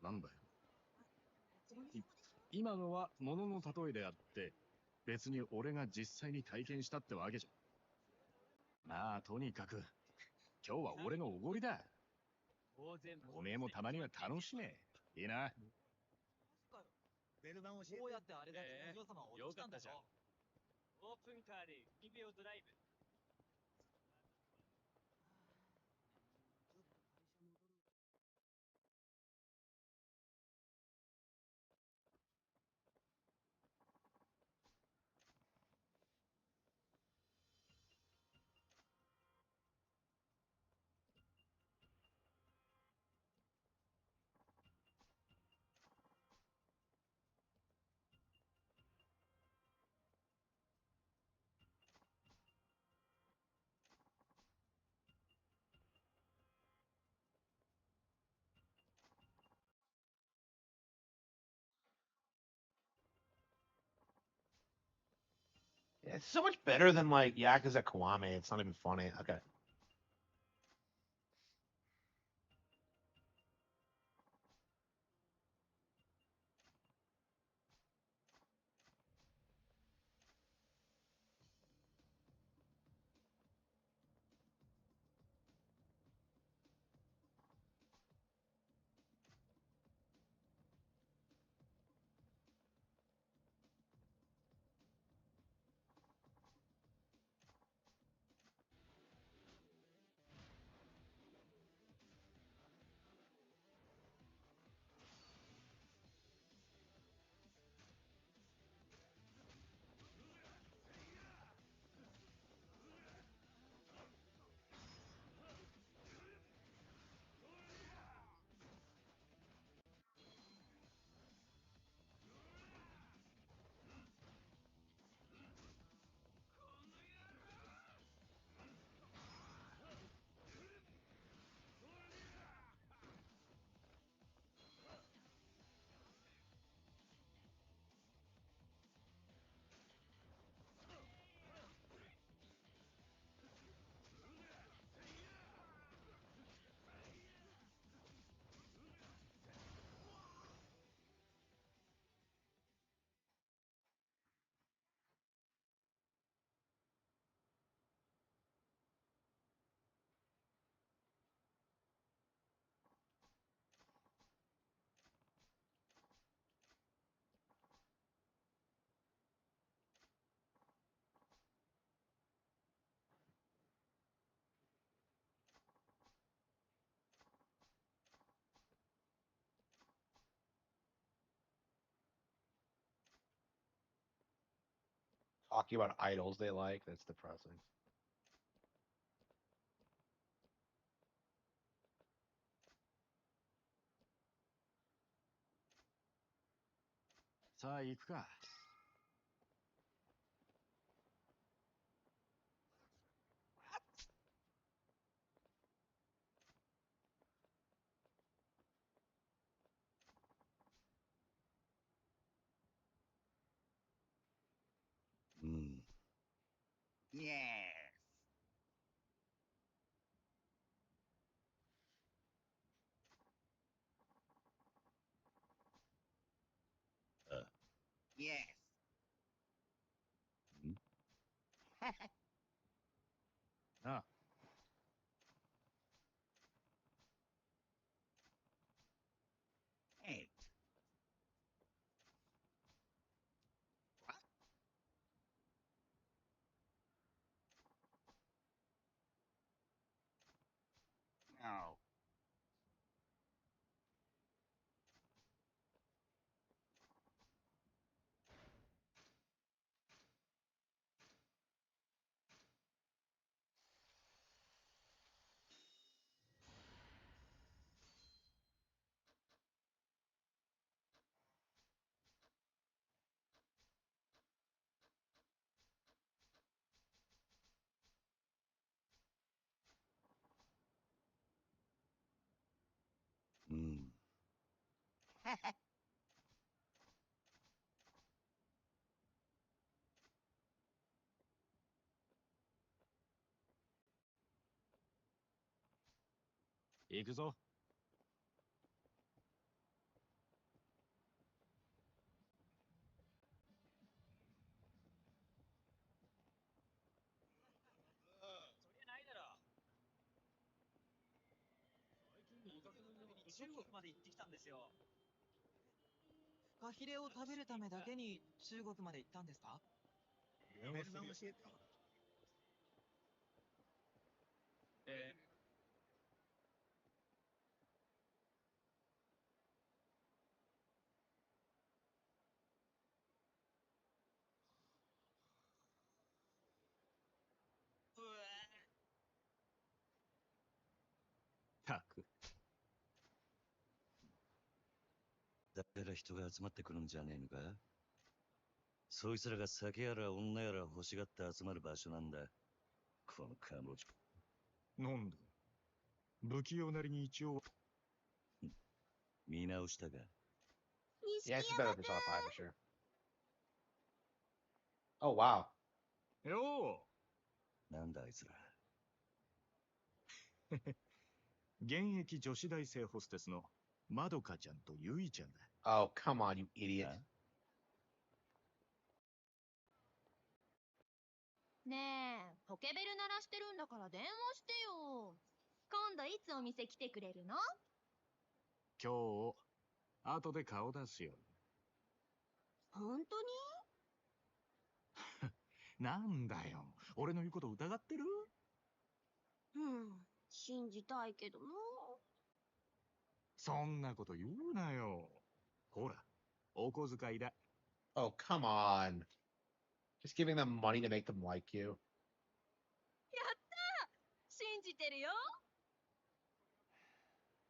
う。なんだよ。今のは物の例えであって、別に俺が実際に体験したってわけじゃ。まあ、とにかく、今日は俺のおごりだ。おめえもたまには楽しめ。いいな。ベルマンを教えて。こうやってあれだけの皆様を落としたんだぞ。オープンカーで海辺をドライブ。Yeah, it's so much better than like Yakuza Kiwami. It's not even funny. Okay. Talking about idols they like. That's depressing. さあ行くか。うん。Yes. Yes. んあ、Hey. What? No. Mm. 行くぞ。そりゃないだろ。最近お宅のために中国まで行ってきたんですよ。カヒレを食べるためだけに中国まで行ったんですか？俺が教えた。たく。誰ら人が集まってくるんじゃねえのか？そいつらが酒やら女やら欲しがって集まる場所なんだ。この彼女。なんだ。不器用なりに一応。見直したか？ Yeah, it's better than Shadow 5 for sure. Oh, wow. よなんだあいつら。現役女子大生ホステスのまどかちゃんとゆいちゃんだ。Oh, come on, you idiot. ねえ、ポケベル鳴らしてるんだから電話してよ。今度いつお店来てくれるの？今日、後で顔出すよ。本当に？なんだよ。俺の言うこと疑ってる？信じたいけどな。そんなこと言うなよ。ほら、お小遣いだ。Oh, come on. Just giving them money to make them like you. やったー！信じてるよ。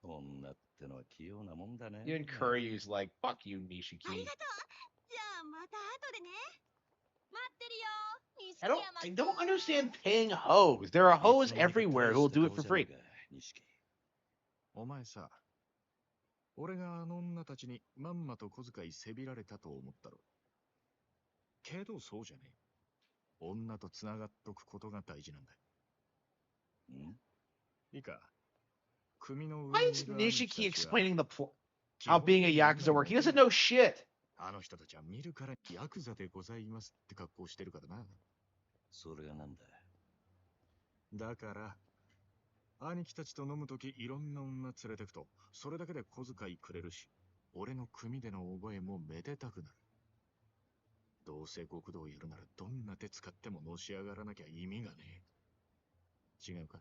女ってのは器用なもんだね。Even Kuryu's like, fuck you, Nishiki. ありがとう。じゃあまた後でね。待ってるよ。 I don't understand paying hoes. There are hoes everywhere who will do it for free. お前さ、俺があの女たちにまんまと小遣いせびられたと思ったろ。けどそうじゃねえ。女と繋がっとくことが大事なんだ。いいか。組の Why is Nishiki explaining how being a Yakuza work? He doesn't know shit. あの人たちは見るからにヤクザでございますって格好してるからな。それがなんだ。だから、兄貴たちと飲むときいろんな女連れてくと、それだけで小遣いくれるし、俺の組での覚えもめでたくなる。どうせ極道やるならどんな手使ってものし上がらなきゃ意味がねえ。違うか？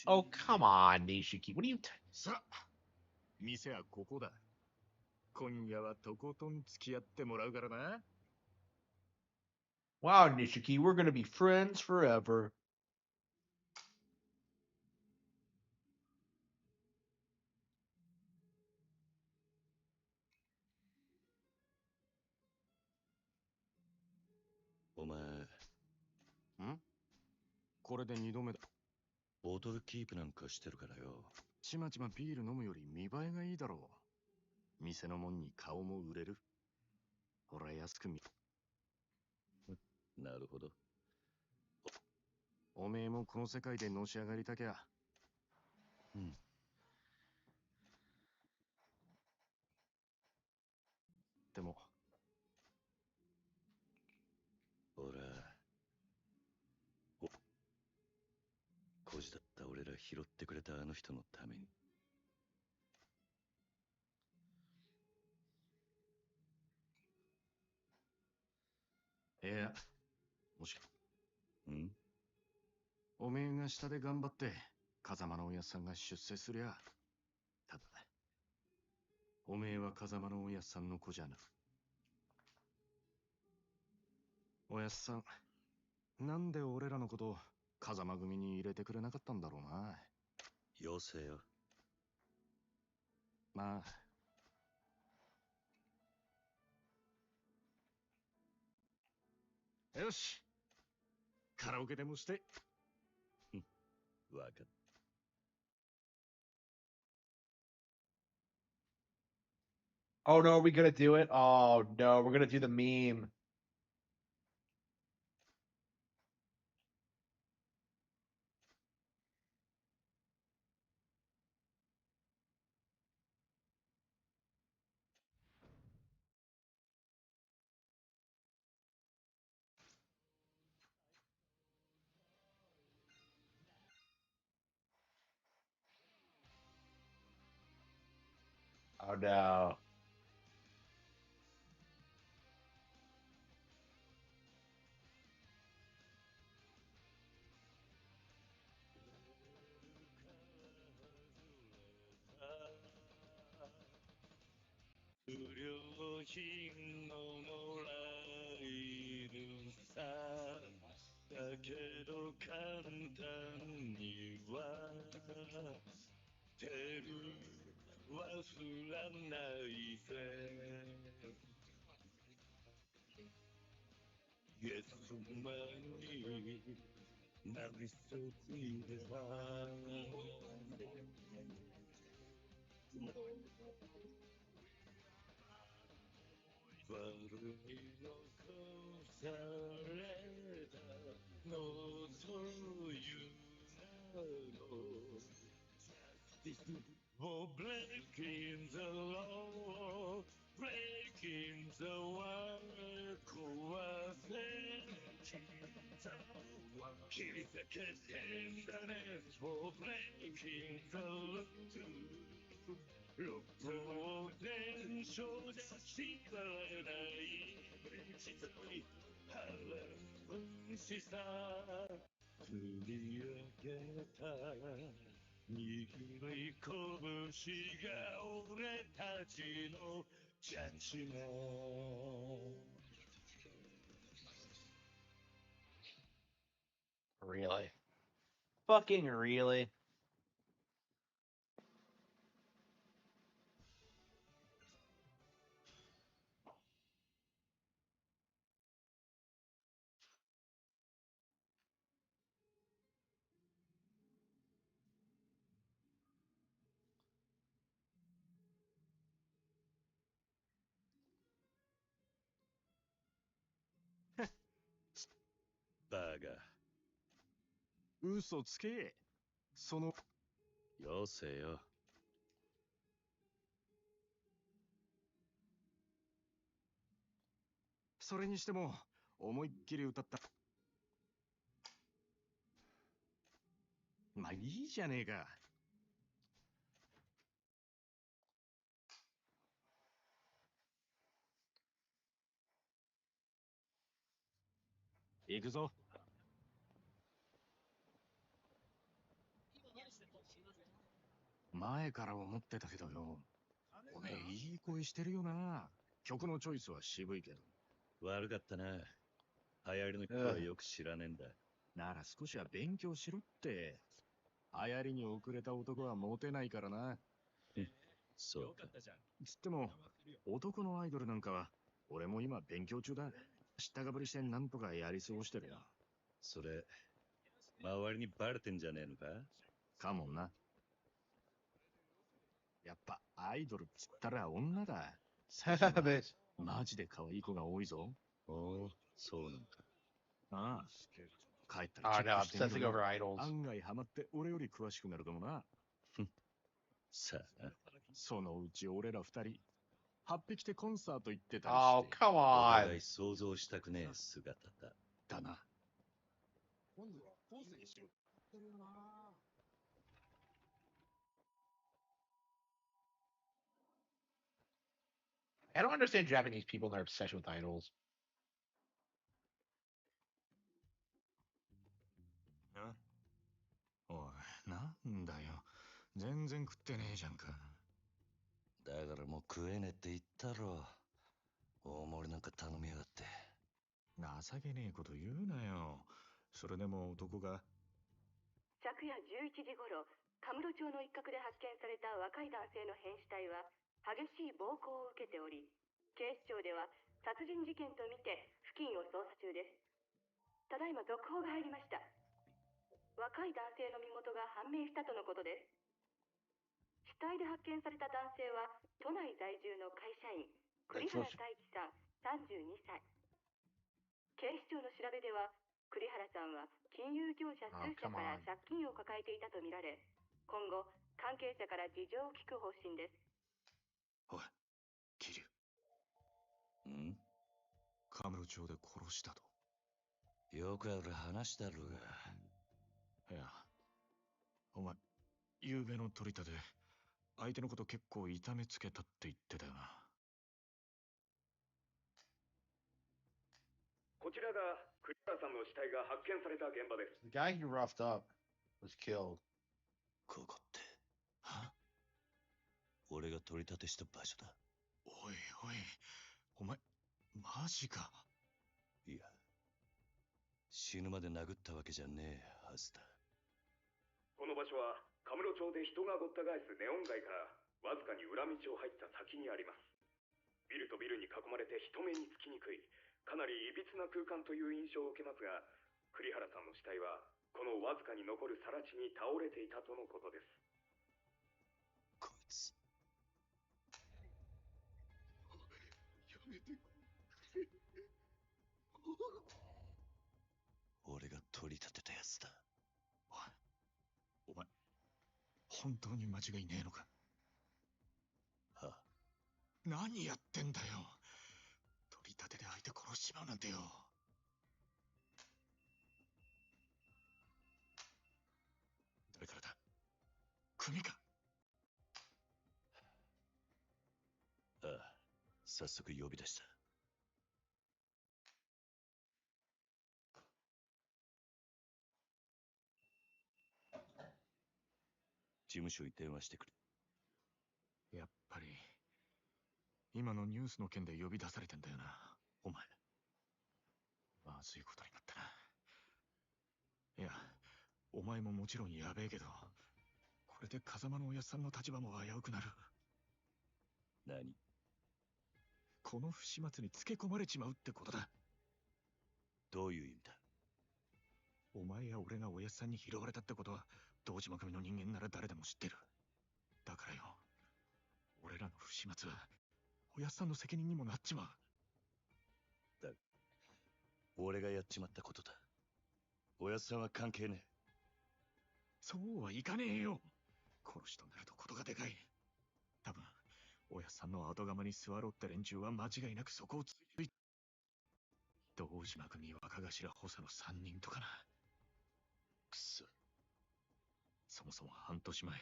Oh, come on, Nishiki. What are you... さあ、店はここだ。今夜はとことん付き合ってもらうからな。Wow, Nishiki, we're gonna be friends forever. お前。これで2度目だ。ボトルキープなんかしてるからよ。ちまちまビール飲むより見栄えがいいだろう。店のもんに顔も売れる。ほら安く見。なるほど。おめえもこの世界でのし上がりたきゃ。でも。俺は。孤児だった俺ら拾ってくれたあの人のために。いや、もしか。おめえが下で頑張って、風間のおやっさんが出世すりゃ。ただ、おめえは風間のおやっさんの子じゃな。おやっさん、なんで俺らのこと風間組に入れてくれなかったんだろうな。よせよ。まあ。よし。カラオケでもして。わかった。Oh no, are we gonna do it? Oh no, we're gonna do the meme. Oh no. For breaking the law, breaking the world, 壊せ切り裂けてんだね For breaking the law 六方伝承じゃ知られない実に腹分しさ振り上げた握り拳が俺たちのジャッジメント Really? Fucking really? Heh. バカ。嘘つけ。その。よせよ。それにしても、思いっきり歌った。まあいいじゃねえか。行くぞ。前から思ってたけどよ。おめえいい声してるよな。曲のチョイスは渋いけど。悪かったな。流行りの曲はよく知らねえんだ。なら少しは勉強しろって。流行りに遅れた男はモテないからな。そうか。つっても、男のアイドルなんかは、俺も今勉強中だ。知ったかぶりしてなんとかやり過ごしてるよ。それ、周りにバレてんじゃねえのかかもな。やっぱアイドルっつったら女だ。マジで可愛い子が多いぞ。おお、そうなんだ。ああ。帰ったらチェックしてみろよ。案外ハマって俺より詳しくなるかもな。さあ、そのうち俺ら二人、8匹でコンサート行ってたりして。Oh, come お on. 互い想像したくねえ姿だ。だな。I don't understand Japanese people and their obsession with idols. なおい、なんだよ。全然食ってねえじゃんか。だからもう食えねえって言ったろ。大盛りなんか頼みやがって。情けねえこと言うなよ。それでも男が。昨夜11時頃、カムロ町の一角で発見された若い男性の変死体は激しい暴行を受けており、警視庁では殺人事件とみて付近を捜査中です。ただいま続報が入りました。若い男性の身元が判明したとのことです。死体で発見された男性は都内在住の会社員栗原大樹さん32歳。警視庁の調べでは栗原さんは金融業者数社から借金を抱えていたとみられ、今後関係者から事情を聞く方針です。おい、桐生。ん？カムロ町で殺したと。よくある話だろうが。いや、お前、夕べの取り立て、相手のこと結構痛めつけたって言ってたよな。こちらが栗原さんの死体が発見された現場です。 The guy he roughed up was killed. ここって俺が取り立てした場所だ。おいおい、お前マジか。いや、死ぬまで殴ったわけじゃねえはずだ。この場所はカムロ町で人がごった返すネオン街からわずかに裏道を入った先にあります。ビルとビルに囲まれて人目につきにくい、かなりいびつな空間という印象を受けますが、栗原さんの死体はこのわずかに残る更地に倒れていたとのことです。こいつやめて俺が取り立てたやつだ。お前本当に間違いねえのか。はあ、何やってんだよ。取り立てで相手殺しちまうなんてよ。誰からだ。組か。ああ、早速呼び出した。事務所に電話してくれ。やっぱり今のニュースの件で呼び出されてんだよな、お前。まずいことになったな。いや、お前ももちろんやべえけど、これで風間のおやっさんの立場も危うくなる。何？この不始末につけ込まれちまうってことだ。どういう意味だ？お前や俺がおやっさんに拾われたってことは堂島組の人間なら誰でも知ってる。だからよ、俺らの不始末はおやっさんの責任にもなっちまう。だが俺がやっちまったことだ。おやっさんは関係ねえ。そうはいかねえよ。殺しとなるとことがでかい。多分おやっさんの後釜に座ろうって連中は間違いなくそこをついて、堂島組若頭補佐の3人とかな。くそ。そもそも半年前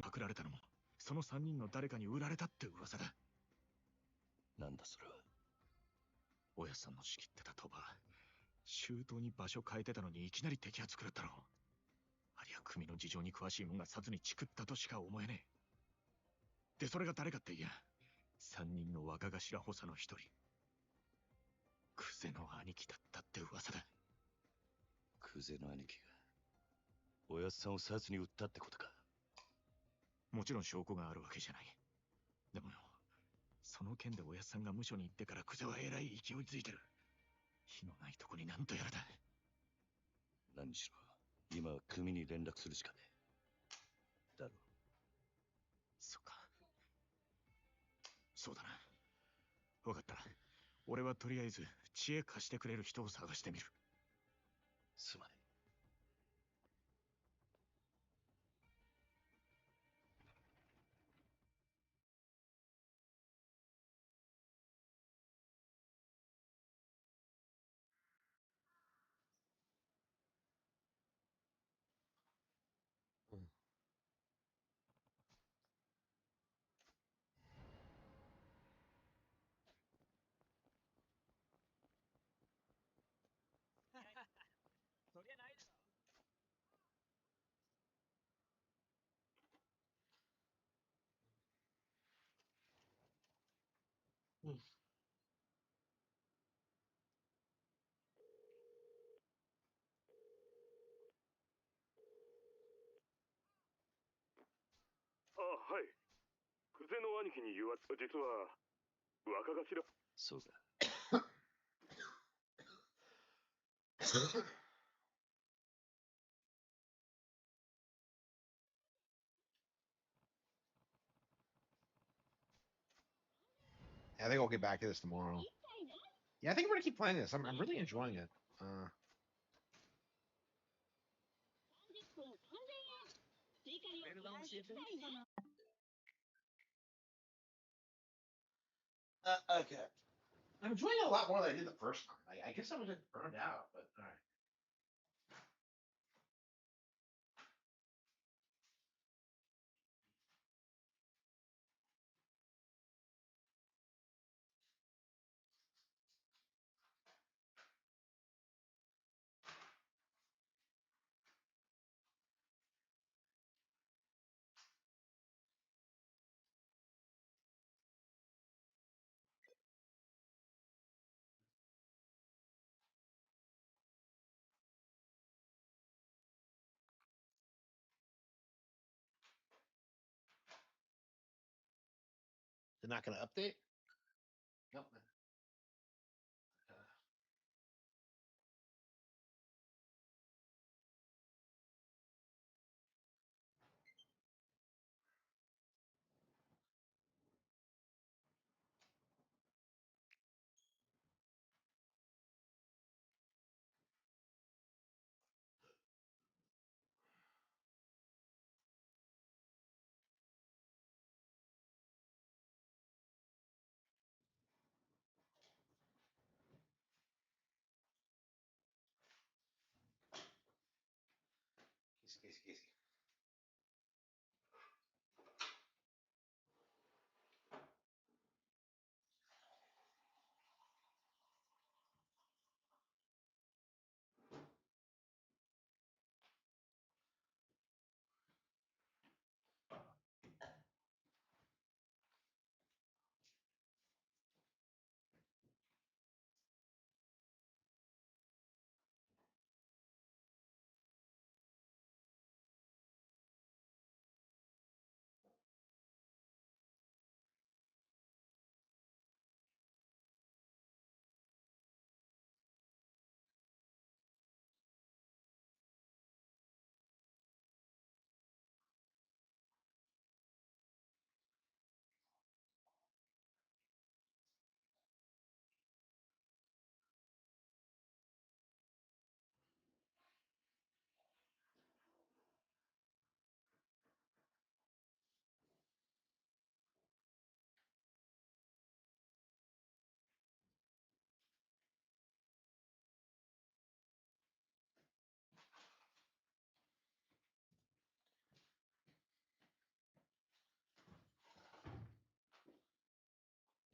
パクられたのもその3人の誰かに売られたって噂だ。なんだそれは。おやっさんの仕切ってた鳥羽、周到に場所変えてたのにいきなり摘発食らったろ。ありゃ組の事情に詳しいもんが殺にチクったとしか思えねえ。でそれが誰かっていや、3人の若頭補佐の1人、クゼの兄貴だったって噂だ。クゼの兄貴がおやっさんを殺に撃ったってことか。もちろん証拠があるわけじゃない。でもよ、その件でおやっさんが無所に行ってからクゼはえらい勢いづいてる。火のないとこになんとやらだ。何しろ今は組に連絡するしかねえ。だろ。そっか。そうだな。分かった。俺はとりあえず知恵貸してくれる人を探してみる。すまねそりゃないだろ。あ、はい。クゼの兄貴に言わ実は若頭。そうか。I think I'll get back to this tomorrow. Yeah, I think we're gonna keep playing this. I'm really enjoying it. Okay. I'm enjoying it a lot more than I did the first time. I guess I was just burned out, but all right. They're not going to update? Nope. Easy.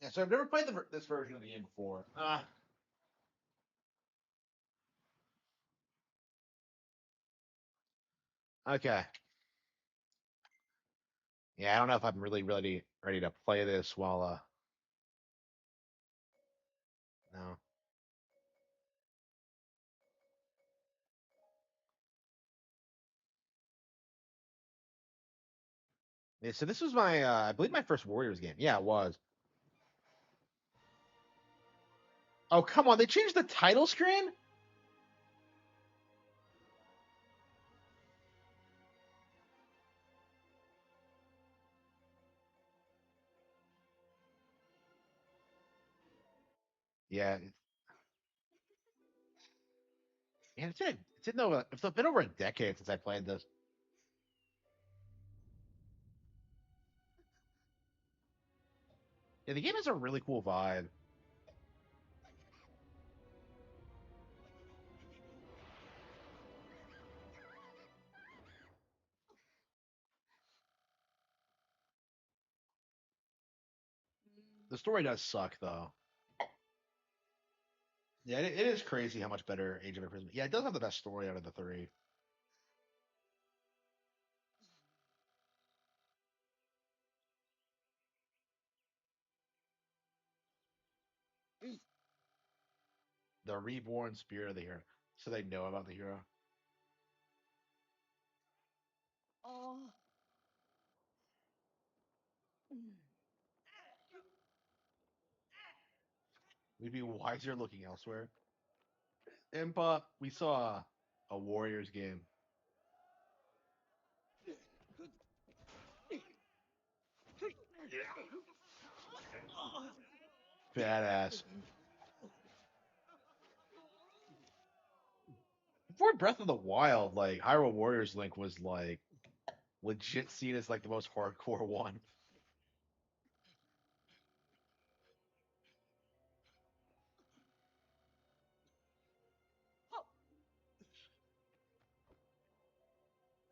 Yeah, so I've never played this version of the game before. Okay. Yeah, I don't know if I'm really ready to play this while no. Yeah, so this was my I believe my first Warriors game. Yeah, it was. Oh, come on. They changed the title screen? Yeah. It's been over a decade since I played this. Yeah, the game has a really cool vibe. The story does suck though. Yeah, it is crazy how much better Age of Imprisonment. Yeah, it does have the best story out of the three. The reborn spirit of the hero. So they know about the hero. Oh. We'd be wiser looking elsewhere. Impa, we saw a Warriors game. Badass. Before Breath of the Wild, like Hyrule Warriors Link was like legit seen as like the most hardcore one.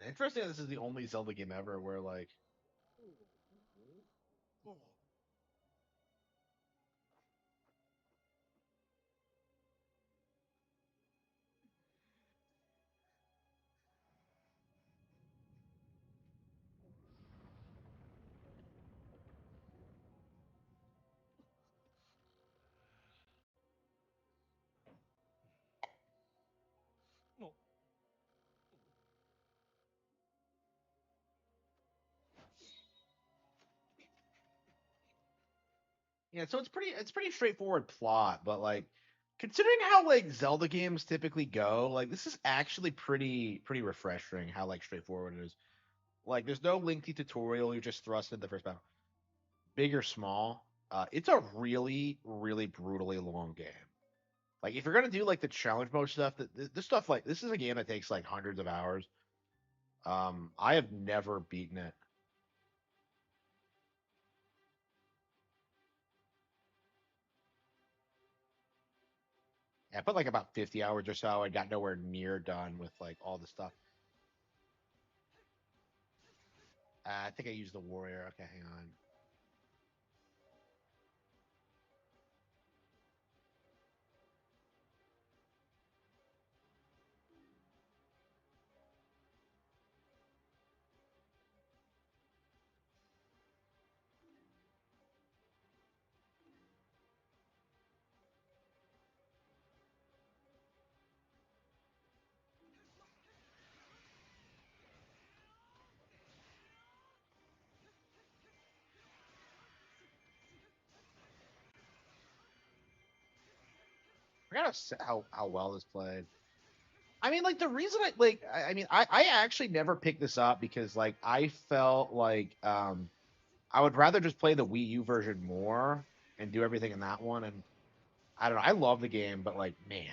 Interesting, this is the only Zelda game ever where like Yeah, so it's pretty straightforward plot, but like considering how like Zelda games typically go, like this is actually pretty refreshing how like straightforward it is. Like there's no lengthy tutorial, you're just thrust into the first battle. Big or small, it's a really brutally long game. Like if you're gonna do like the challenge mode stuff, this stuff like this is a game that takes like hundreds of hours. I have never beaten it. Yeah, I put like about 50 hours or so. I got nowhere near done with like all the stuff. I think I used the warrior. Okay, hang on. I forgot how well this played. I mean, like the reason I mean I actually never picked this up because like I felt like I would rather just play the Wii U version more and do everything in that one. And I don't know. I love the game, but like man,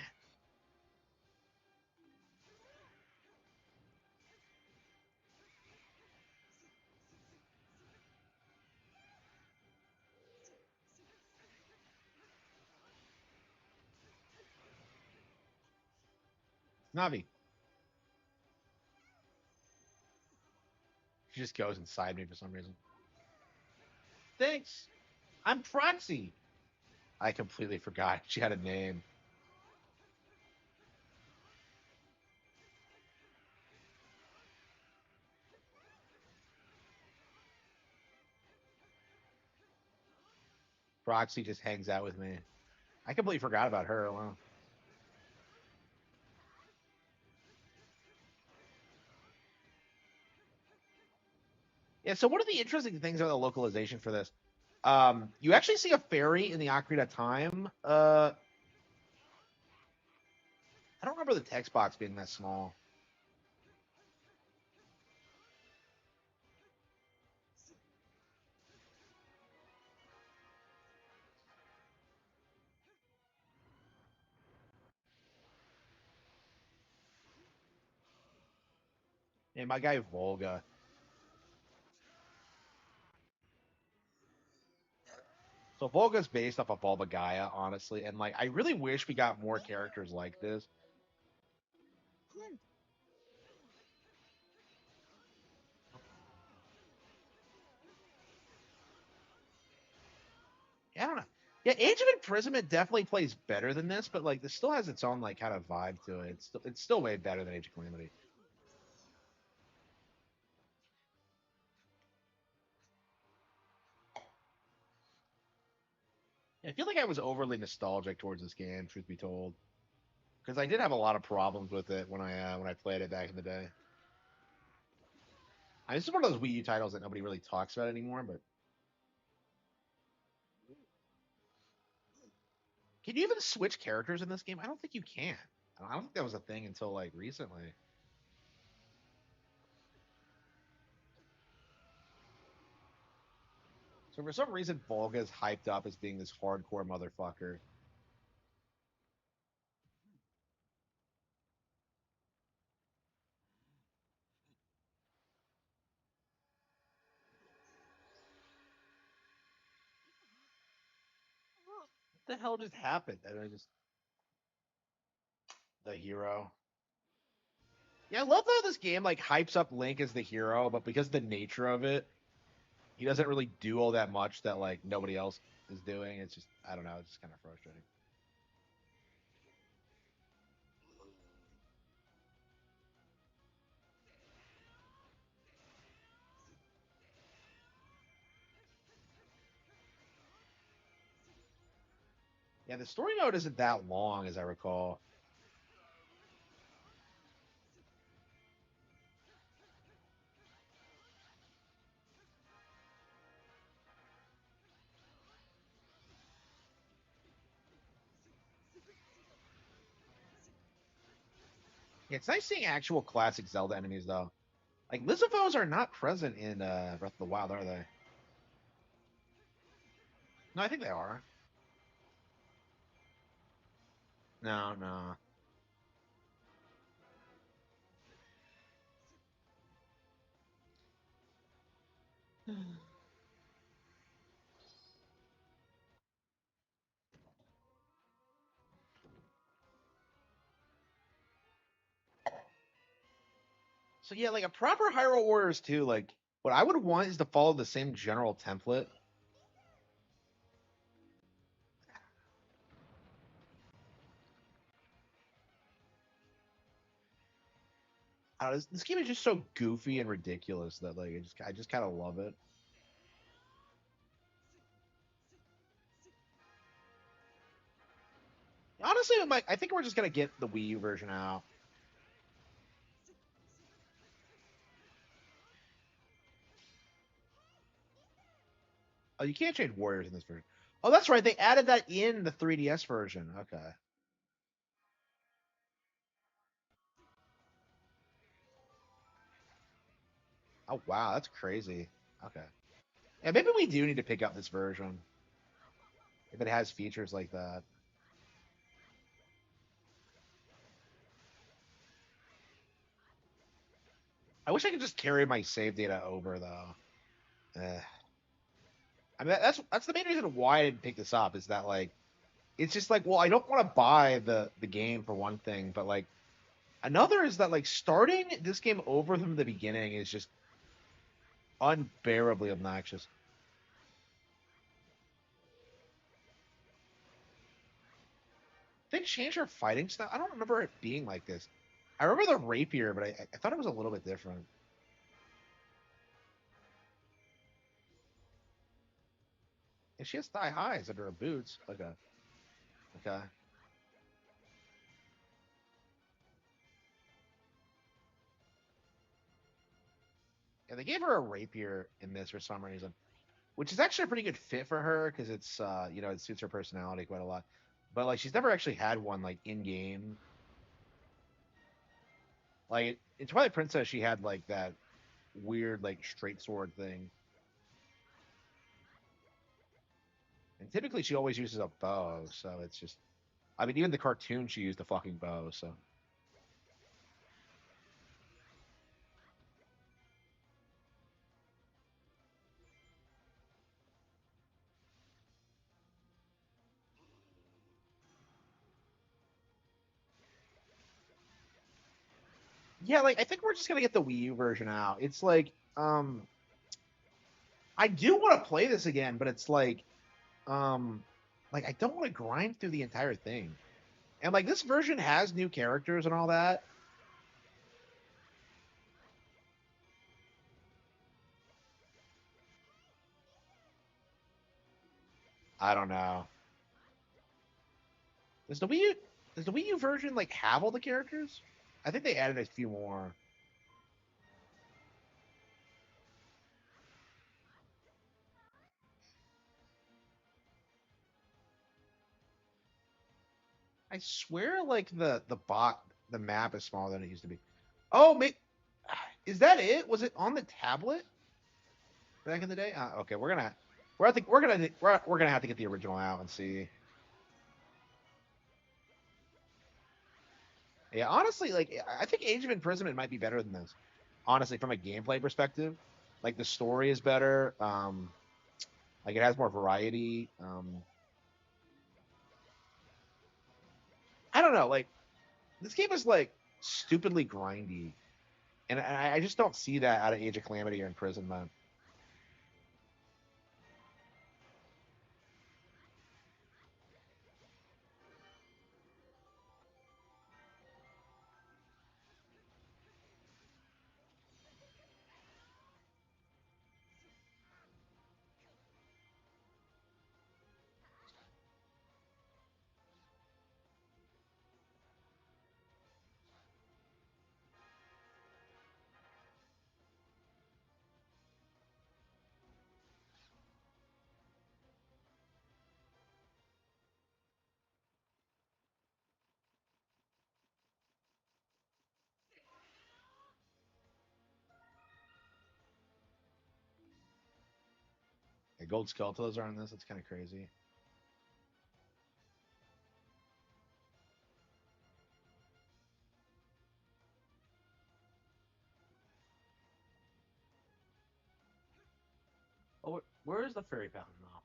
Navi, she just goes inside me for some reason. Thanks. I'm Proxy. I completely forgot she had a name. Proxy just hangs out with me. I completely forgot about her. Wow. Yeah, so one of the interesting things about the localization for this, you actually see a fairy in the Ocarina of Time. I don't remember the text box being that small. Hey, my guy Volga. So Volga's based off of Bulba Gaia, honestly, and like I really wish we got more characters like this. Yeah, I don't know. Yeah, Age of Imprisonment definitely plays better than this, but like this still has its own like kind of vibe to it. It's still way better than Age of Calamity. I feel like I was overly nostalgic towards this game, truth be told, because I did have a lot of problems with it when I played it back in the day. This is one of those Wii U titles that nobody really talks about anymore. But can you even switch characters in this game? I don't think you can. I don't think that was a thing until like recently. So for some reason, Volga's hyped up as being this hardcore motherfucker. What the hell just happened? I just the hero. Yeah, I love how this game like hypes up Link as the hero, but because of the nature of it, he doesn't really do all that much that like nobody else is doing. It's just I don't know, it's just kind of frustrating. Yeah, the story mode isn't that long as I recall. Yeah, it's nice seeing actual classic Zelda enemies though. Like Lizafos are not present in Breath of the Wild, are they? No, I think they are. No, no. So yeah, like a proper Hyrule Warriors 2, like what I would want is to follow the same general template. This game is just so goofy and ridiculous that like I just kind of love it. Honestly, I think we're just gonna get the Wii U version out. Oh, you can't change Warriors in this version. Oh, that's right. They added that in the 3DS version. Okay. Oh wow, that's crazy. Okay. Yeah, maybe we do need to pick up this version if it has features like that. I wish I could just carry my save data over though. Eh. I mean, that's the main reason why I didn't pick this up is that like it's just like, well, I don't want to buy the game for one thing, but like another is that like starting this game over from the beginning is just unbearably obnoxious. They changed her fighting style. I don't remember it being like this. I remember the rapier, but I thought it was a little bit different. And she has thigh highs under her boots. Okay. Okay. Yeah, they gave her a rapier in this for some reason, which is actually a pretty good fit for her because it's it suits her personality quite a lot. But like she's never actually had one like in game. Like in Twilight Princess, she had like that weird like straight sword thing, and typically she always uses a bow. So it's just, I mean, even the cartoon she used a fucking bow. So yeah, like I think we're just gonna get the Wii U version out. It's I do want to play this again, but it's like I don't want to grind through the entire thing. And like this version has new characters and all that. I don't know. Does the Wii U does the Wii U version like have all the characters? I think they added a few more. I swear like the map is smaller than it used to be. Oh, is that it? Was it on the tablet back in the day? Okay, we're gonna have to get the original out and see. Yeah, honestly, like I think Age of Imprisonment might be better than this. Honestly, from a gameplay perspective, like the story is better. Like it has more variety. I don't know. Like this game is like stupidly grindy, and I just don't see that out of Age of Calamity or Imprisonment. gold skeletons are on this. That's kind of crazy. Oh, where is the fairy fountain though?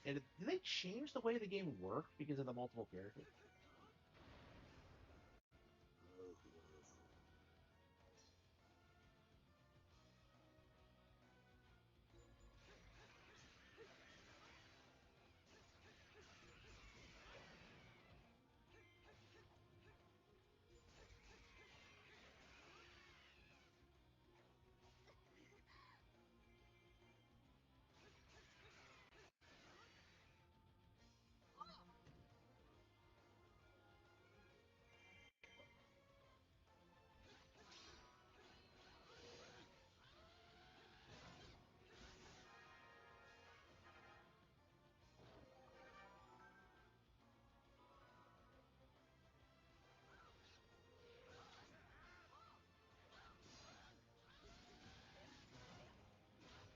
And did they change the way the game worked because of the multiple characters?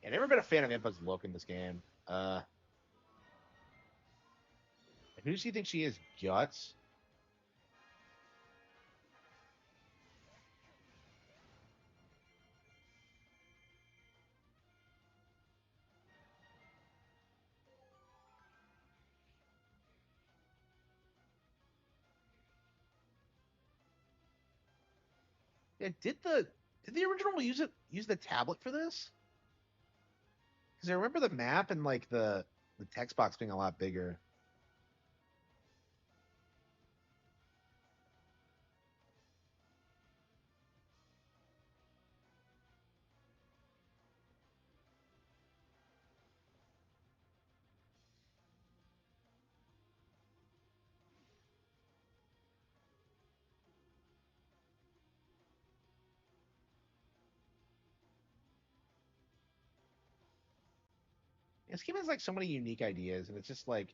I've never been a fan of Impa's look in this game. Who does he think she is? Guts? Yeah, did the original use the tablet for this? Because I remember the map and like the text box being a lot bigger. This game has like so many unique ideas, and it's just like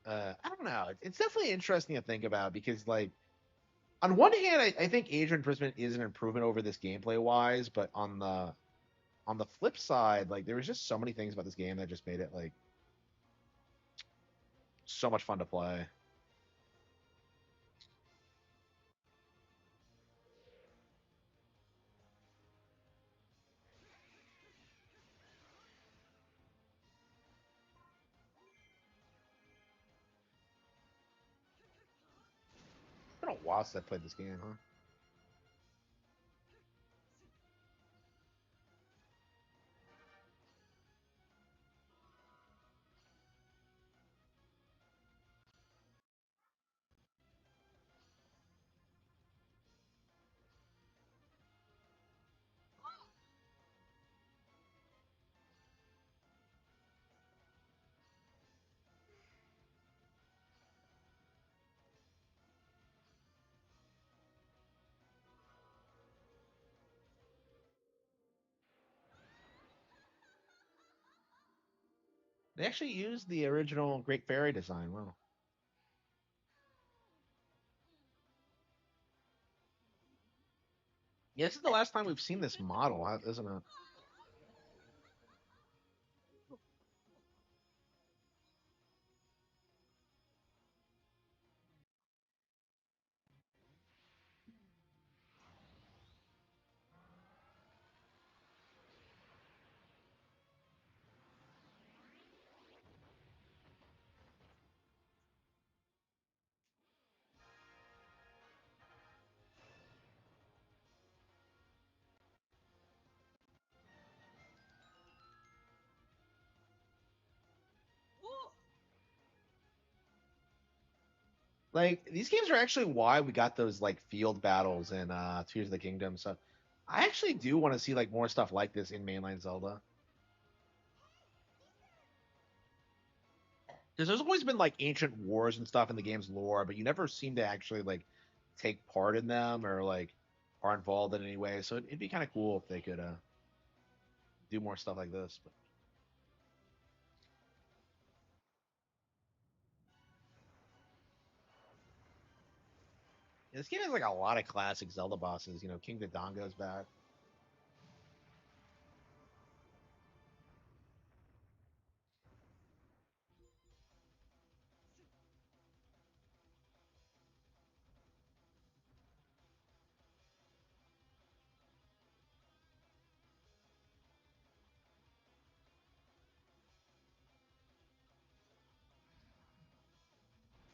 I don't know. It's definitely interesting to think about because like on one hand, I think Age of Imprisonment is an improvement over this gameplay wise, but on the flip side, like there was just so many things about this game that just made it like so much fun to play. It's been a while since I played this game, huh? They actually used the original Great Fairy design. Wow. Yeah, this is the last time we've seen this model, isn't it? Like these games are actually why we got those like field battles in Tears of the Kingdom. So I actually do want to see like more stuff like this in mainline Zelda. Because there's always been like ancient wars and stuff in the game's lore, but you never seem to actually like take part in them or like are involved in any way. So it'd be kind of cool if they could do more stuff like this. But This game has like a lot of classic Zelda bosses. You know, King Dodongo's back.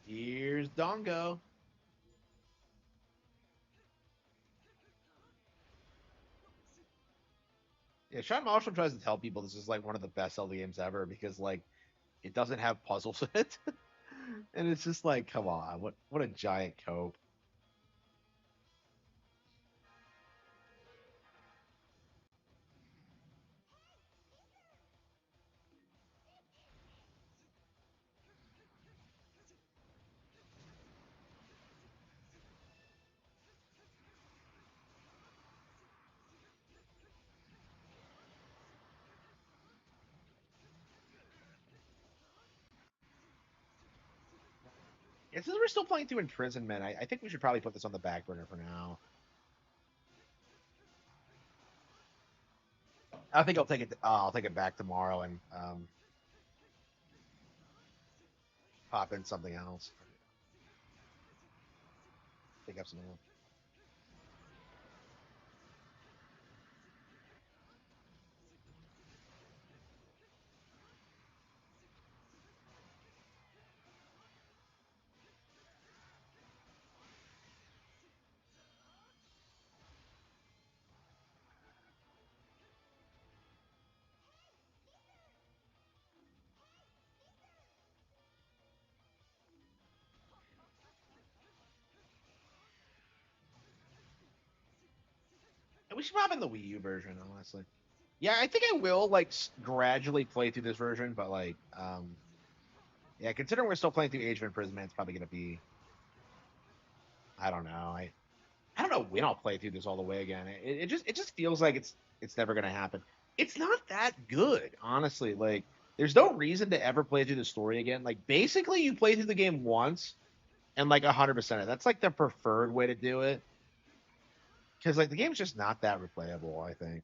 Here's Dongo. Yeah, Sean Marshall tries to tell people this is like one of the best Zelda games ever because like it doesn't have puzzles in it. And it's just like, come on, what a giant cope. Yeah, since we're still playing through Imprisonment, I think we should probably put this on the back burner for now. I think I'll take it back tomorrow and pop in something else. Pick up something else. And we should pop in the Wii U version, honestly. Yeah, I think I will like gradually play through this version, but like, yeah, considering we're still playing through Age of Imprisonment, it's probably gonna be, I don't know, I don't know when I'll play through this all the way again. It just feels like it's never gonna happen. It's not that good, honestly. Like, there's no reason to ever play through the story again. Like, basically, you play through the game once and like 100% it. That's like the preferred way to do it because like the game's just not that replayable. I think.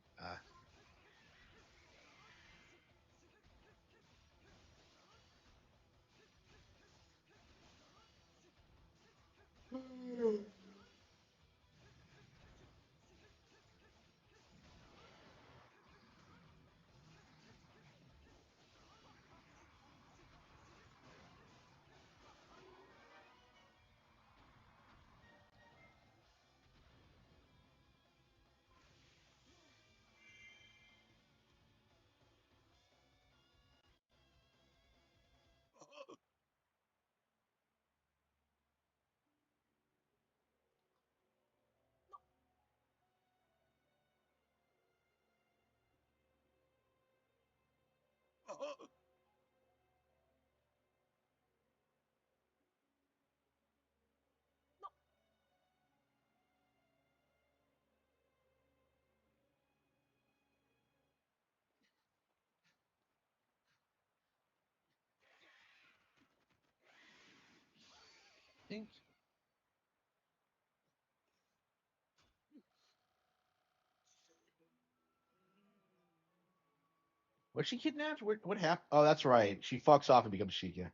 Was she kidnapped? What happened? Oh, that's right. She fucks off and becomes Sheikah.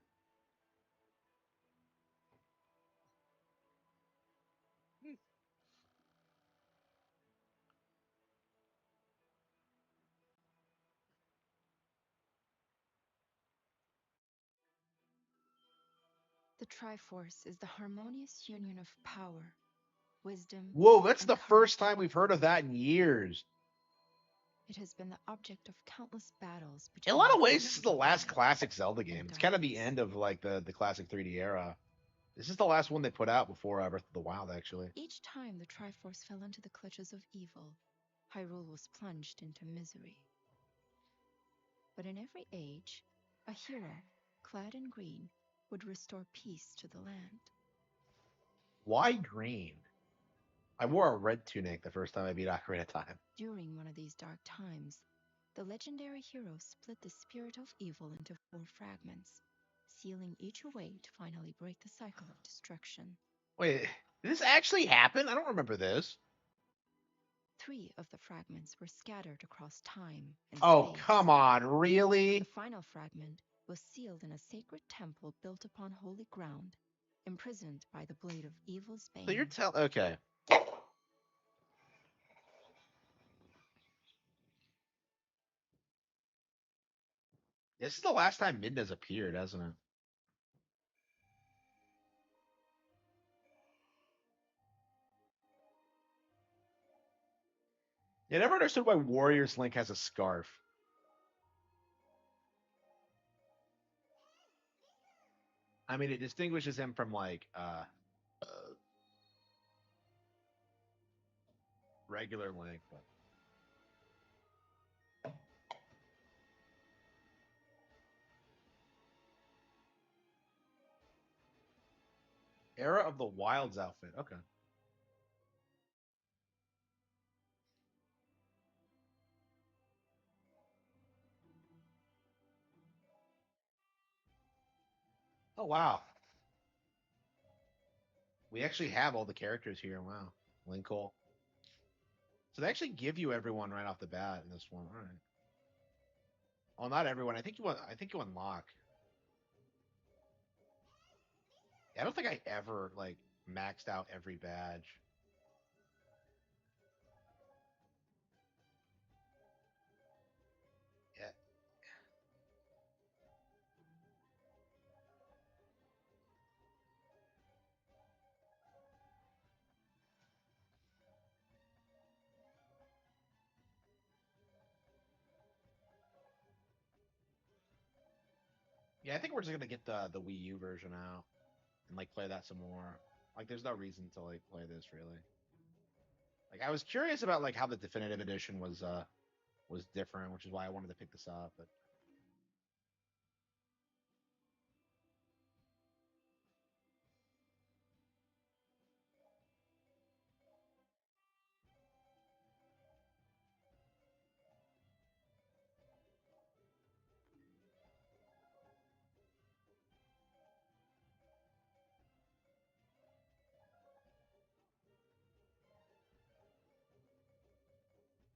The Triforce is the harmonious union of power, wisdom, Whoa, that's and the courage. first time we've heard of that in years. It has been the object of countless battles In a between lot of the ways, this is the forces of last light classic Zelda game. and It's kind of the darkness. end of like the classic 3D era. This is the last one they put out before Breath of the Wild, actually. Each time the Triforce fell into the clutches of evil, Hyrule was plunged into misery. But in every age, a hero, clad in green, would restore peace to the land. Why green? I wore a red tunic the first time I beat Ocarina of Time. During one of these dark times, the legendary hero split the spirit of evil into 4 fragments, sealing each away to finally break the cycle of destruction. Wait, Did this actually happen? I don't remember this. 3 of the fragments were scattered across time and Oh, space. come on, really? The final fragment was sealed in a sacred temple built upon holy ground, imprisoned by the blade of evil's bane. So you're okay. This is the last time Midna's appeared, hasn't it? I never understood why Warriors Link has a scarf. I mean, it distinguishes him from like regular Link, but Era of the Wilds outfit. Okay. Oh wow. We actually have all the characters here. Wow. Linkle. So they actually give you everyone right off the bat in this one. All right. Oh, not everyone. I think you unlock. I don't think I ever like maxed out every badge. Yeah. Yeah, I think we're just gonna get the Wii U version out and like play that some more. Like, there's no reason to like play this really. Like, I was curious about like how the definitive edition was different, which is why I wanted to pick this up. But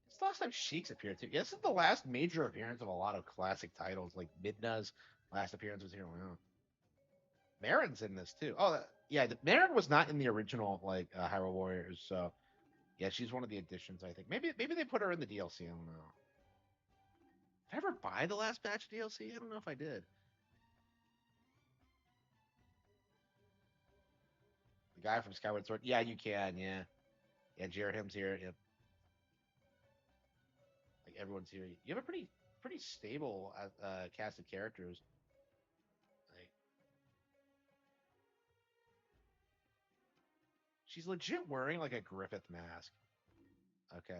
it's the last time Sheik's appeared too. Yeah, this is the last major appearance of a lot of classic titles. Like Midna's last appearance was here. Wow. Marin's in this too. Oh, yeah. Marin was not in the original like Hyrule Warriors, so yeah, she's one of the additions. I think maybe they put her in the DLC. I don't know. Did I ever buy the last batch of DLC? I don't know if I did. The guy from Skyward Sword. Yeah, you can. Yeah, yeah. Jared Him's here. Yep. Like everyone's here. You have a pretty stable cast of characters. Like, she's legit wearing like a Griffith mask. Okay.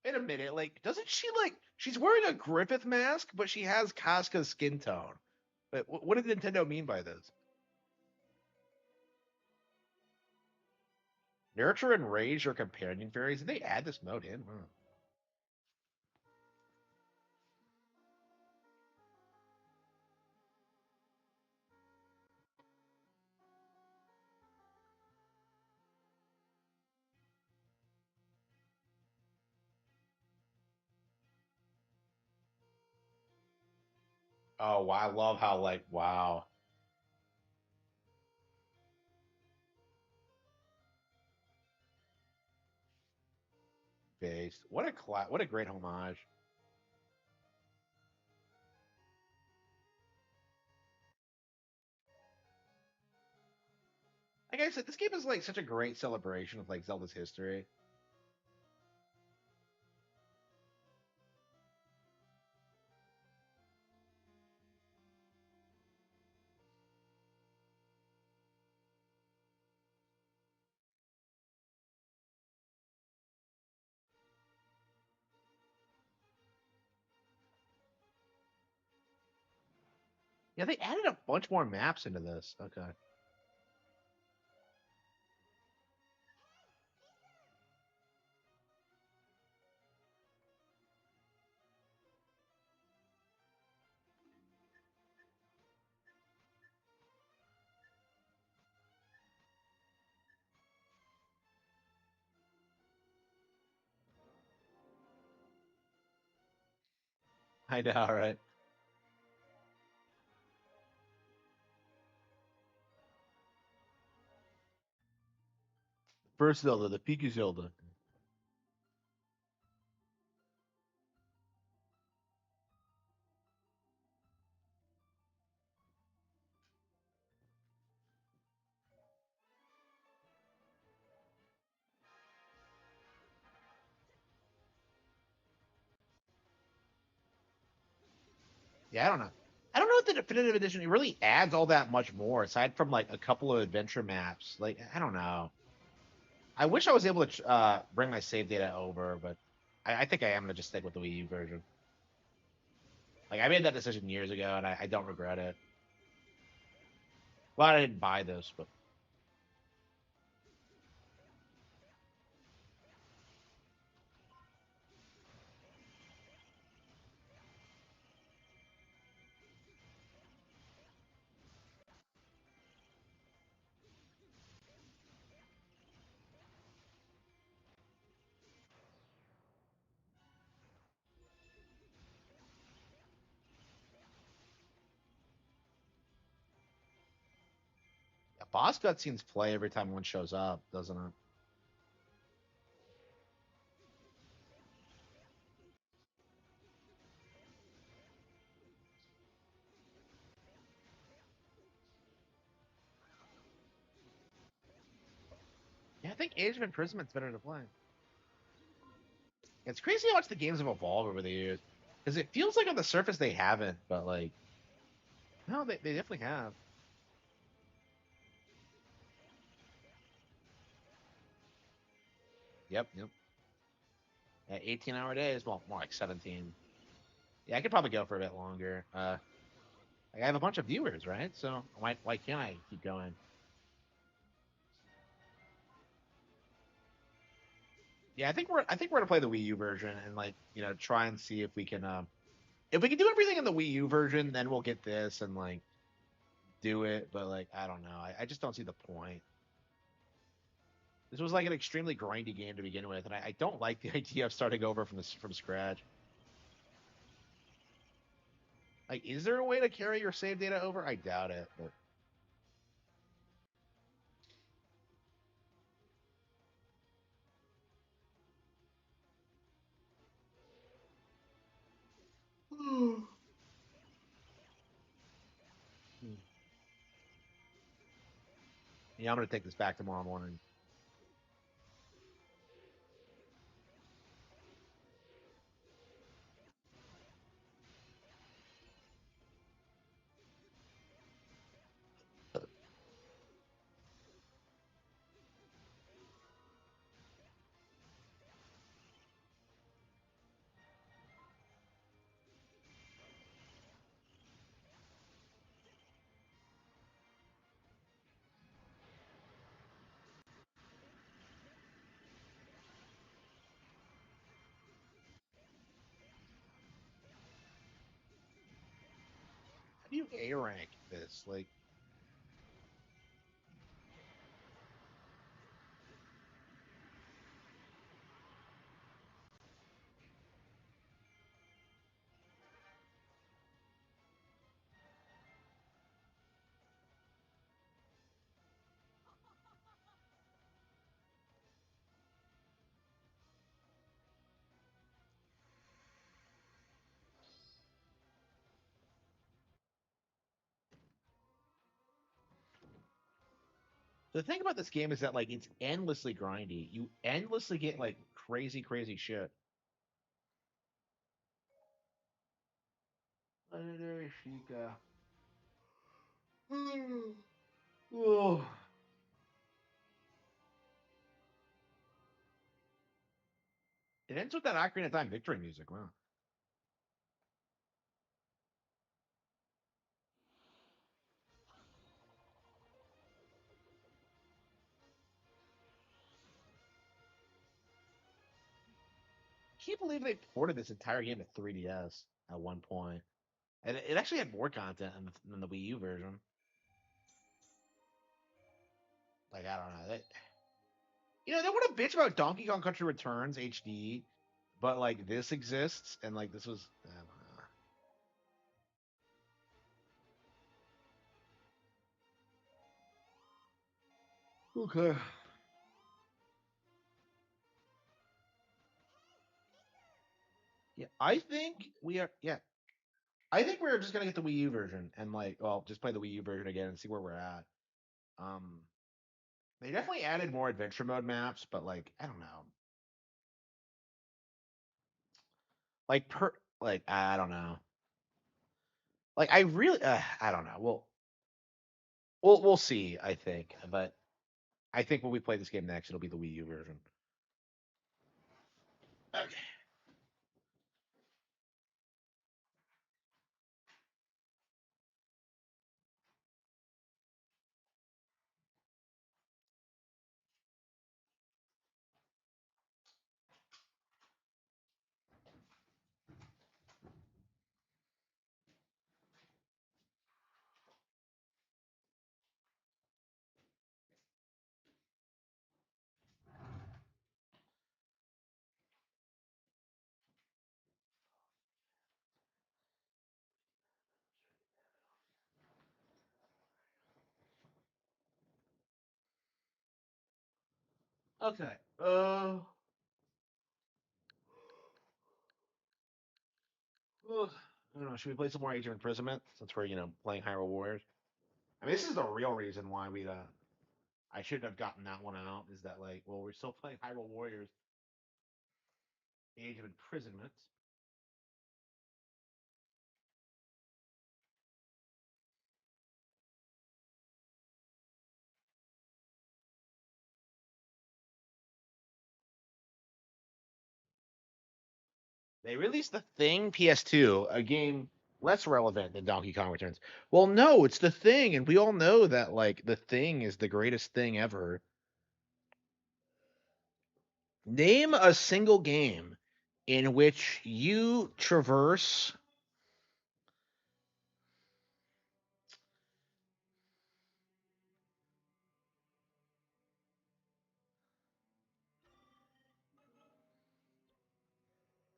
Wait a minute. Like, doesn't she like she's wearing a Griffith mask, but she has Casca's skin tone? But what did Nintendo mean by this? Nurture and raise your companion fairies. Did they add this mode in? Huh. Oh, wow, I love how like wow based. What a great homage. Like I said, this game is like such a great celebration of like Zelda's history. Yeah, they added a bunch more maps into this. Okay. I know, right? First Zelda, the Pikachu Zelda. Yeah, I don't know. I don't know if the definitive edition it really adds all that much more aside from like a couple of adventure maps. Like I don't know. I wish I was able to bring my save data over, but I think I am gonna just stick with the Wii U version. Like I made that decision years ago, and I don't regret it. Well, I didn't buy this, but yeah, boss cutscenes play every time one shows up, doesn't it? Yeah, I think Age of Imprisoment's better to play. It's crazy how much the games have evolved over the years. Because it feels like on the surface they haven't, but like, no, they definitely have. Yep. Yeah, 18-hour days. Well, more like 17. Yeah, I could probably go for a bit longer. Like I have a bunch of viewers, right? So why can't I keep going? Yeah, I think we're gonna play the Wii U version and like try and see if we can do everything in the Wii U version, then we'll get this and like do it. But like I don't know, I just don't see the point. This was like an extremely grindy game to begin with, and I don't like the idea of starting over from scratch. Like, is there a way to carry your save data over? I doubt it, but yeah, I'm gonna take this back tomorrow morning. How do you A rank this? Like, the thing about this game is that like it's endlessly grindy. You endlessly get like crazy shit. Legendary Sheikah. Oh. It ends with that Ocarina of Time victory music. Wow. I can't believe they ported this entire game to 3DS at one point. And it actually had more content than the Wii U version. Like, I don't know. They want to bitch about Donkey Kong Country Returns HD, but like this exists, and like this was, I don't know. Okay. Yeah, I think we are. Yeah, I think we're just gonna get the Wii U version and like, well, just play the Wii U version again and see where we're at. Um, they definitely added more adventure mode maps, but like, I don't know, like like I don't know, like I really, I don't know. We'll see. I think, but I think when we play this game next, it'll be the Wii U version. Okay. Okay. Ugh, I don't know. Should we play some more Age of Imprisonment since we're playing Hyrule Warriors? I mean, this is the real reason why I shouldn't have gotten that one out. Is that like, well, we're still playing Hyrule Warriors, Age of Imprisonment. They released The Thing PS2, a game less relevant than Donkey Kong Returns. Well, no, it's The Thing, and we all know that like The Thing is the greatest thing ever. Name a single game in which you traverse.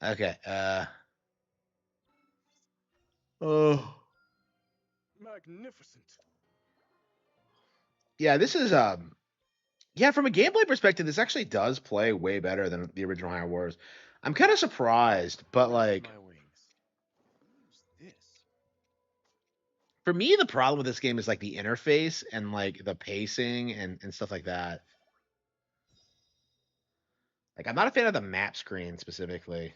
Okay. Oh. Magnificent. Yeah, this is yeah, from a gameplay perspective, this actually does play way better than the original Hyrule Wars. I'm kind of surprised, but like My wings. Who's this? for me, the problem with this game is like the interface and like the pacing and stuff like that. Like I'm not a fan of the map screen specifically.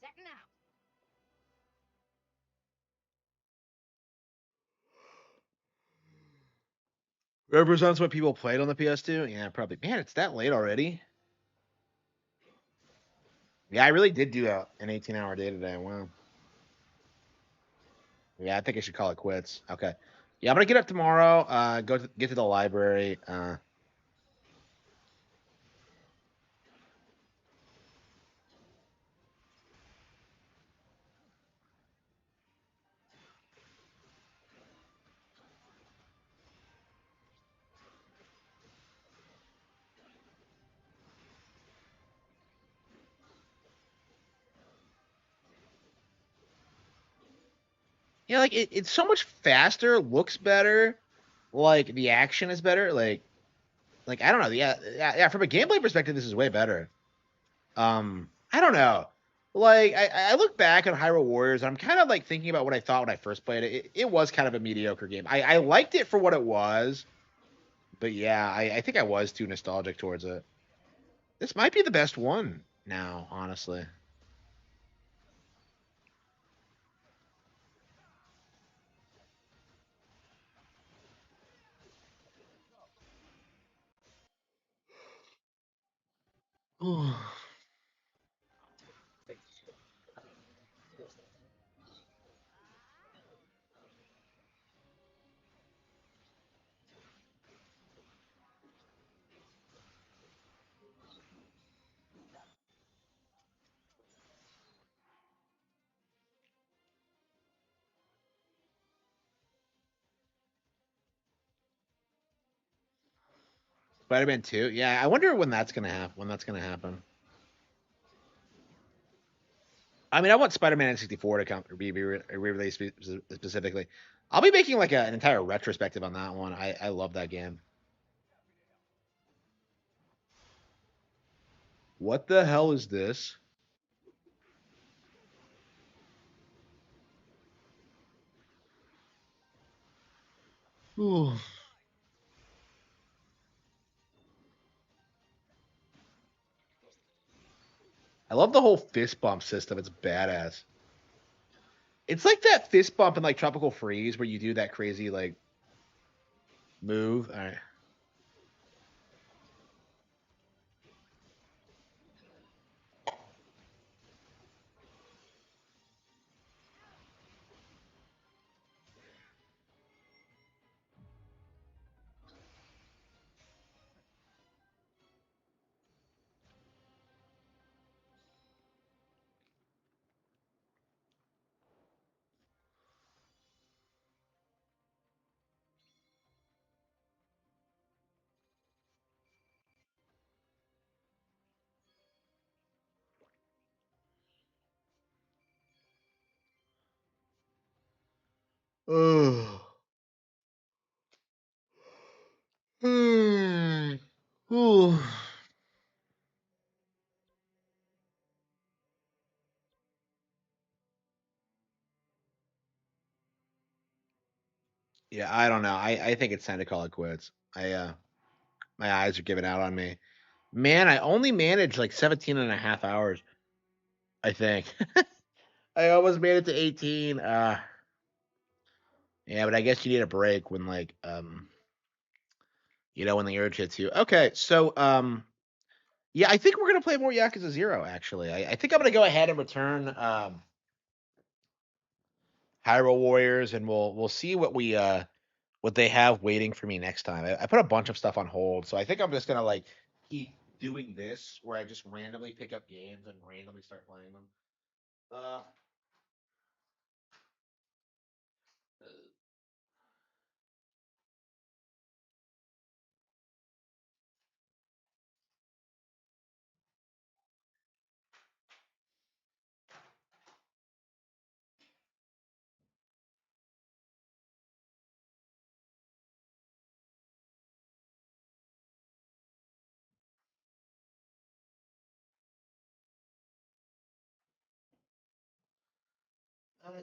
Setting out. Represents what people played on the PS2. Yeah, probably. Man, it's that late already. Yeah, I really did do an 18-hour day today. Wow. Yeah, I think I should call it quits. Okay. Yeah, I'm gonna get up tomorrow. Get to the library. Yeah, like it's so much faster, looks better, like the action is better. Like I don't know. Yeah. From a gameplay perspective, this is way better. I don't know. Like I look back on Hyrule Warriors, and I'm kind of like thinking about what I thought when I first played it. It was kind of a mediocre game. I liked it for what it was, but yeah, I think I was too nostalgic towards it. This might be the best one now, honestly. Spider-Man 2. Yeah, I wonder when that's gonna happen. I mean, I want Spider-Man N64 to come be re-released specifically. I'll be making like an entire retrospective on that one. I love that game. What the hell is this? Ooh. I love the whole fist bump system. It's badass. It's like that fist bump in like Tropical Freeze where you do that crazy like move. All right. Oh. Ooh. Yeah, I don't know. I think it's time to call it quits. My eyes are giving out on me. Man, I only managed like 17 and a half hours, I think. I almost made it to 18. Yeah, but I guess you need a break when like when the urge hits you. Okay, so yeah, I think we're gonna play more Yakuza Zero actually. I think I'm gonna go ahead and return Hyrule Warriors and we'll see what they have waiting for me next time. I put a bunch of stuff on hold, so I think I'm just gonna like keep doing this where I just randomly pick up games and randomly start playing them. Uh,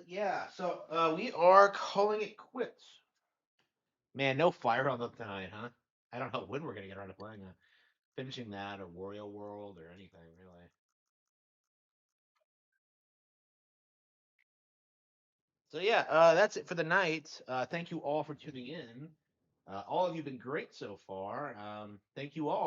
yeah, so we are calling it quits. Man, no fire on them tonight, huh? I don't know when we're gonna get around to playing that, finishing that or Wario World or anything really. So yeah, that's it for the night. Thank you all for tuning in. All of you have been great so far. Thank you all.